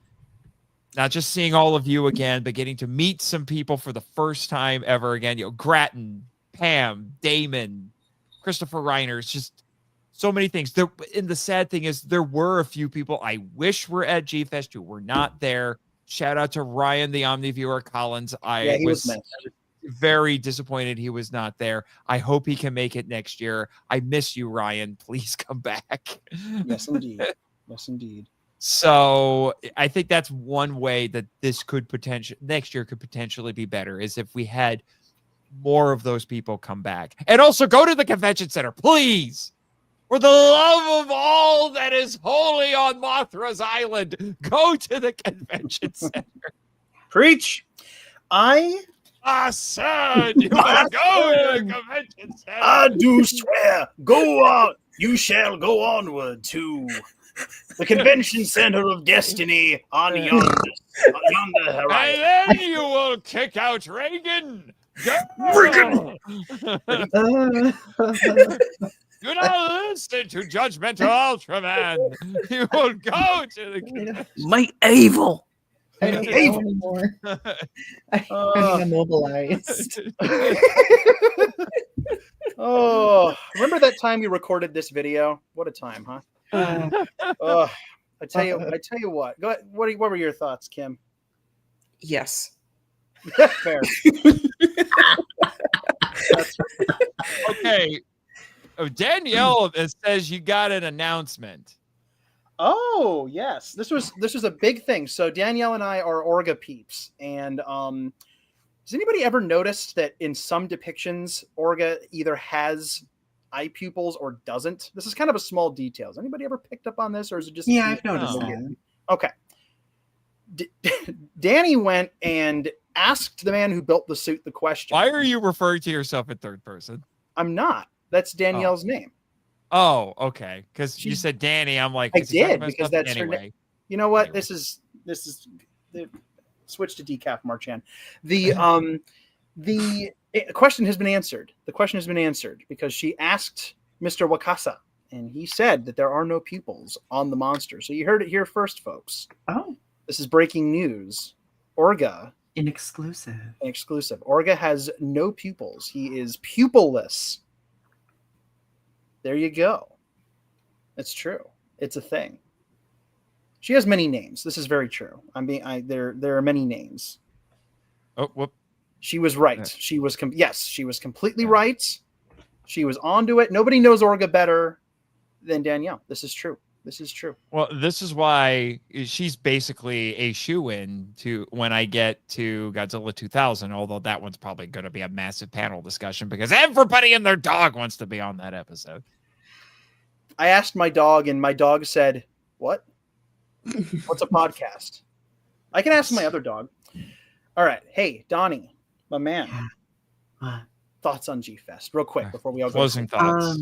Not just seeing all of you again, but getting to meet some people for the first time ever again. You know, Grattan, Pam, Damon, Christopher Riner. It's just so many things. And the sad thing is there were a few people I wish were at G-Fest who were not there. Shout out to Ryan, the Omniviewer Collins. I was very disappointed he was not there. I hope he can make it next year. I miss you, Ryan. Please come back. Yes, indeed. Yes, indeed. So I think that's one way that this could next year could potentially be better, is if we had more of those people come back. And also go to the convention center, please. For the love of all that is holy on Mothra's Island, go to the convention center. Preach. I said you will go to the convention center. I do swear, go on. You shall go onward to the convention center of destiny on yonder horizon. And then you will kick out Reagan. Reagan! Do not listen to judgmental Ultraman. You will go to the convention. My evil. I don't know anymore. I'm immobilized. Oh, remember that time you recorded this video? What a time, huh? I tell you what. Go ahead. What were your thoughts, Kim? Yes. Fair. Okay. Oh, Danielle says you got an announcement. Oh, yes. This was a big thing. So Danielle and I are Orga peeps, and has anybody ever noticed that in some depictions Orga either has eye pupils or doesn't? This is kind of a small detail. Has anybody ever picked up on this, or is it just I've noticed that. Okay. Danny went and asked the man who built the suit the question. Why are you referring to yourself in third person? I'm not. That's Danielle's name. Oh, okay. Because you said Danny. I'm like, I did, because that's her anyway. name. You know what? Anyway. This is switch to decaf, Marchand. The question has been answered. The question has been answered because she asked Mr. Wakasa, and he said that there are no pupils on the monster. So you heard it here first, folks. Oh, this is breaking news. Orga, an exclusive. Orga has no pupils. He is pupilless. There you go. It's true. It's a thing. She has many names. This is very true. There are many names. Oh, whoop. She was right. She was she was completely right. She was onto it. Nobody knows Orga better than Danielle. This is true. This is true. Well, this is why she's basically a shoe-in to when I get to Godzilla 2000, although that one's probably going to be a massive panel discussion because everybody and their dog wants to be on that episode. I asked my dog, and my dog said, "What? What's a podcast?" I can ask my other dog. All right. Hey, Donny, my man. Thoughts on G-Fest, real quick, before we all go. Closing thoughts.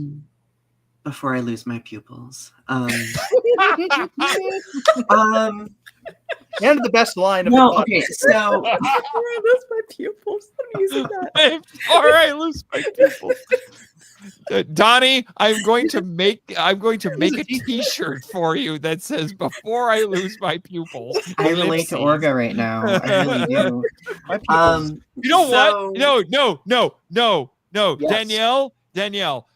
Before I lose my pupils. And the best line of the podcast. Okay, so Before I lose my pupils. I'm using that. All right, lose my pupils. Donnie, I'm going to make a T-shirt for you that says "Before I lose my pupils." I relate to Orga right now. I really do. You know what? No. Yes. Danielle,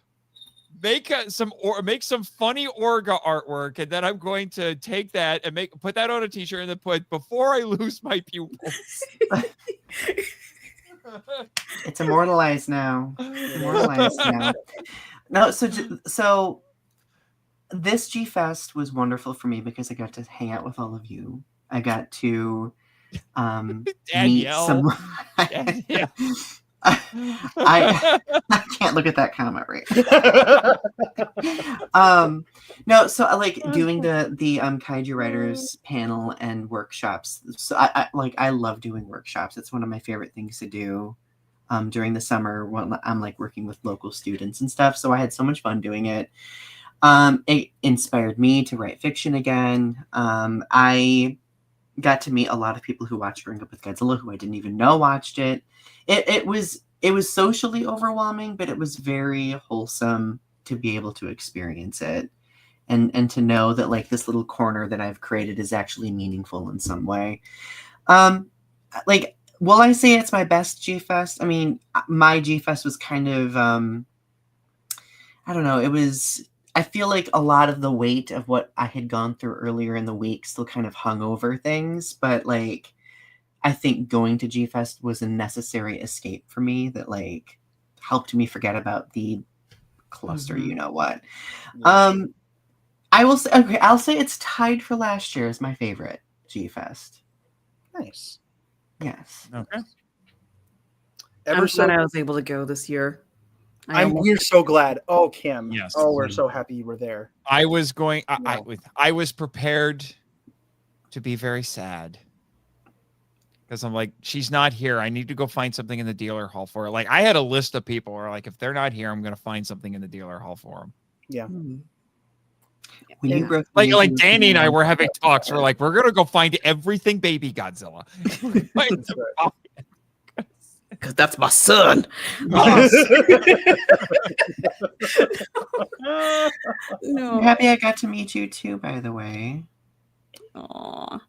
make some funny Orga artwork, and then I'm going to take that and put that on a T-shirt and then put "Before I lose my pupils." It's immortalized now. No, so this G-Fest was wonderful for me because I got to hang out with all of you. I got to meet some. I can't look at that comment right no, so I like doing the Kaiju writers panel and workshops. So I love doing workshops. It's one of my favorite things to do during the summer when I'm like working with local students and stuff. So I had so much fun doing it. It inspired me to write fiction again. I got to meet a lot of people who watched Growing Up with Godzilla who I didn't even know watched it. It was socially overwhelming, but it was very wholesome to be able to experience it and to know that like this little corner that I've created is actually meaningful in some way. Like, will I say it's my best G-Fest? I mean, my G-Fest was kind of, I don't know, I feel like a lot of the weight of what I had gone through earlier in the week still kind of hung over things, but like, I think going to G-Fest was a necessary escape for me that like helped me forget about the cluster, you know what. Yeah. I'll say it's tied for last year as my favorite G-Fest. Nice. Yes. Okay. I'm glad I was able to go this year. We're so glad. Oh, Kim. Yes. Oh, we're so happy you were there. I was going. I was prepared to be very sad because I'm like, she's not here. I need to go find something in the dealer hall for her. Like, I had a list of people where like, if they're not here, I'm going to find something in the dealer hall for them. Yeah. When you like Danny and I were having talks. We're like, we're going to go find everything baby Godzilla. Because that's my son. No. I'm happy I got to meet you too, by the way. Aww.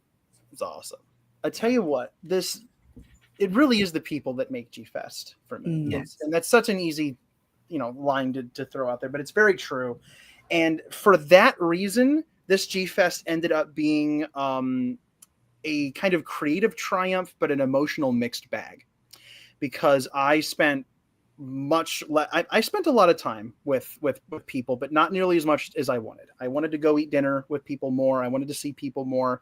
It's awesome. I tell you what, it really is the people that make G-Fest for me. Yes. And that's such an easy, line to throw out there, but it's very true. And for that reason, this G-Fest ended up being a kind of creative triumph, but an emotional mixed bag. Because I spent I spent a lot of time with people, but not nearly as much as I wanted. I wanted to go eat dinner with people more. I wanted to see people more.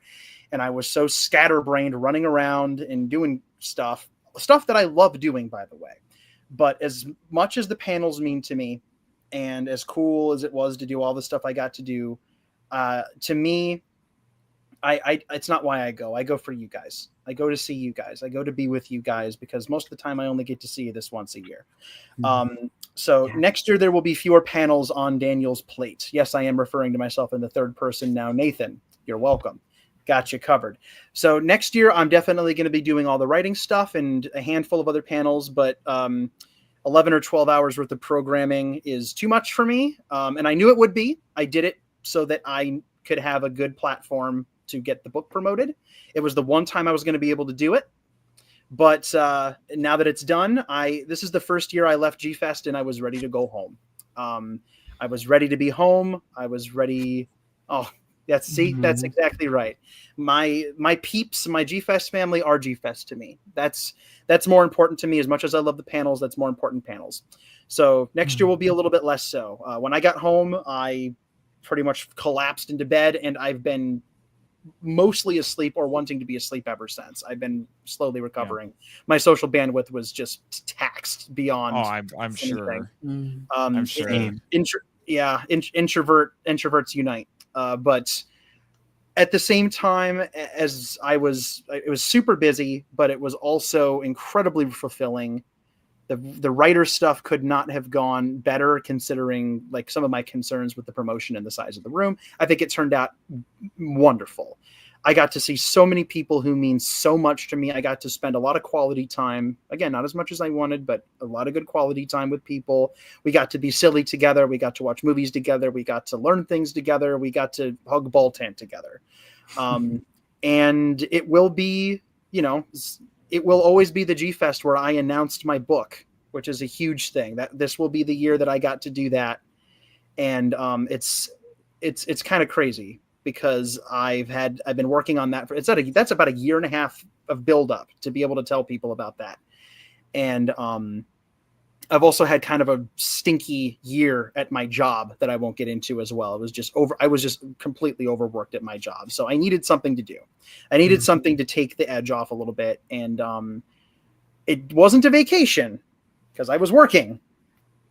And I was so scatterbrained running around and doing stuff that I love doing, by the way. But as much as the panels mean to me and as cool as it was to do all the stuff I got to do, to me, it's not why I go. I go for you guys. I go to see you guys. I go to be with you guys because most of the time I only get to see you this once a year. Next year there will be fewer panels on Daniel's plate. Yes, I am referring to myself in the third person now. Nathan, you're welcome. Got you covered. So next year I'm definitely going to be doing all the writing stuff and a handful of other panels, but 11 or 12 hours worth of programming is too much for me. And I knew it would be. I did it so that I could have a good platform to get the book promoted. It was the one time I was going to be able to do it. But now that it's done, this is the first year I left G-Fest and I was ready to go home. I was ready to be home. I was ready. Oh, that's exactly right. My peeps, my G-Fest family are G-Fest to me. That's more important to me. As much as I love the panels, that's more important panels. So next year will be a little bit less so. When I got home, I pretty much collapsed into bed and I've been mostly asleep or wanting to be asleep ever since. I've been slowly recovering. Yeah. My social bandwidth was just taxed beyond. Oh, I'm sure. I'm sure. Introverts unite. But at the same time, as it was super busy, but it was also incredibly fulfilling. The writer stuff could not have gone better considering like some of my concerns with the promotion and the size of the room. I think it turned out wonderful. I got to see so many people who mean so much to me. I got to spend a lot of quality time. Again, not as much as I wanted, but a lot of good quality time with people. We got to be silly together. We got to watch movies together. We got to learn things together. We got to hug ball tent together. And it will be, it will always be the G-Fest where I announced my book, which is a huge thing. That this will be the year that I got to do that. And it's kind of crazy because I've been working on that that's about a year and a half of build up to be able to tell people about that. And I've also had kind of a stinky year at my job that I won't get into as well. I was just completely overworked at my job. So I needed something to do. I needed something to take the edge off a little bit. And it wasn't a vacation, because I was working,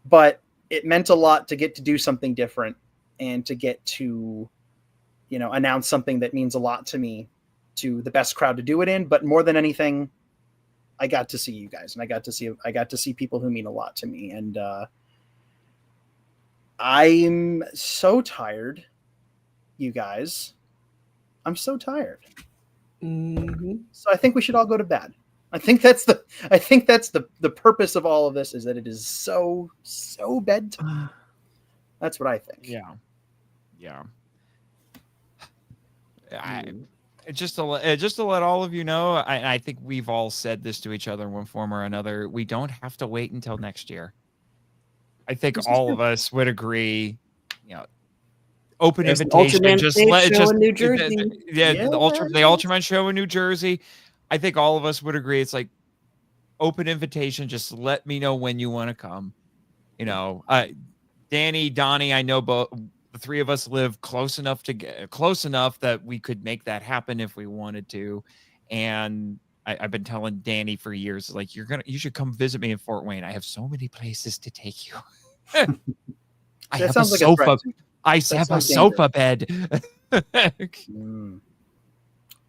but it meant a lot to get to do something different and to get to, announce something that means a lot to me, to the best crowd to do it in. But more than anything, I got to see you guys, and I got to see people who mean a lot to me. And I'm so tired, you guys. I'm so tired. So I think we should all go to bed. I think that's the purpose of all of this, is that it is so bedtime. That's what I think. Yeah. Just to let all of you know, I think we've all said this to each other in one form or another. We don't have to wait until next year. I think all of us would agree. Open invitation. Just in New Jersey. The Ultraman show in New Jersey. I think all of us would agree. It's like open invitation. Just let me know when you want to come. Danny, Donny, I know both. The three of us live close enough that we could make that happen if we wanted to. And I've been telling Danny for years, like, you should come visit me in Fort Wayne. I have so many places to take you. I have a sofa. I have a sofa bed.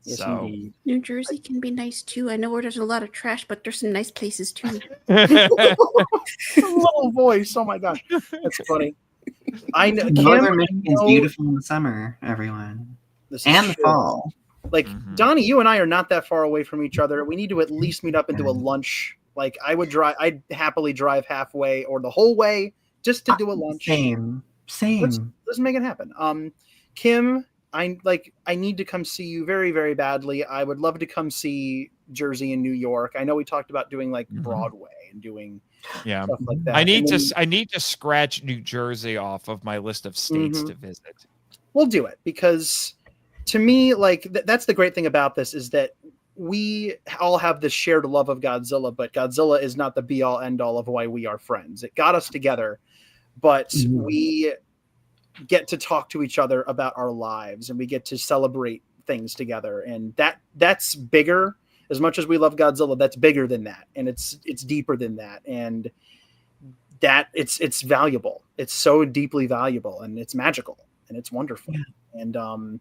Yes, so indeed. New Jersey can be nice too. I know where there's a lot of trash, but there's some nice places too. Little voice. Oh my gosh, that's funny. I know Northern Michigan is beautiful in the summer, everyone, and the fall. Like Donny, you and I are not that far away from each other. We need to at least meet up and do a lunch. Like I'd happily drive halfway or the whole way just to do a lunch. Same. Let's make it happen. Kim, I need to come see you very, very badly. I would love to come see Jersey and New York. I know we talked about doing like Broadway and doing stuff like that. I need to scratch New Jersey off of my list of states to visit. We'll do it, because to me, like that's the great thing about this, is that we all have this shared love of Godzilla, but Godzilla is not the be all end all of why we are friends. It got us together, but we get to talk to each other about our lives, and we get to celebrate things together. And that's bigger. As much as we love Godzilla, that's bigger than that. And it's deeper than that. And that it's valuable. It's so deeply valuable, and it's magical, and it's wonderful. Yeah. And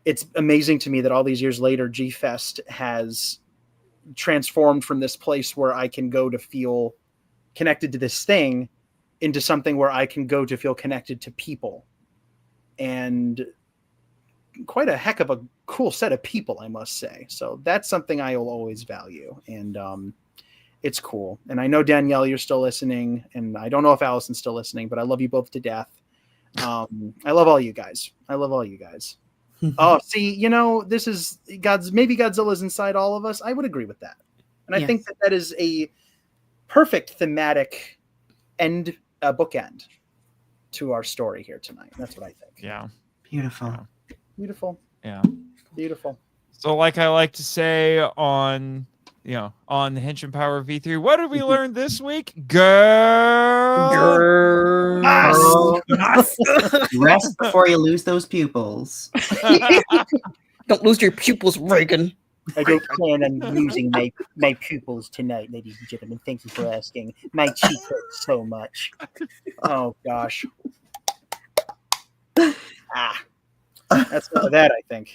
it's amazing to me that all these years later, G-Fest has transformed from this place where I can go to feel connected to this thing into something where I can go to feel connected to people. And quite a heck of a cool set of people, I must say. So that's something I will always value. And it's cool. And I know, Danielle, you're still listening. And I don't know if Allison's still listening, but I love you both to death. I love all you guys. Oh, see, this is maybe Godzilla's inside all of us. I would agree with that. And I think that is a perfect thematic bookend to our story here tonight. That's what I think. Yeah. Beautiful. Yeah. Beautiful. Yeah. Beautiful. So like I like to say on Henshin Power V3, what did we learn this week? Girl. Rest before you lose those pupils. Don't lose your pupils, Reagan. I don't plan on losing my pupils tonight, ladies and gentlemen. Thank you for asking. My cheek hurts so much. Oh, gosh. That's none of that, I think.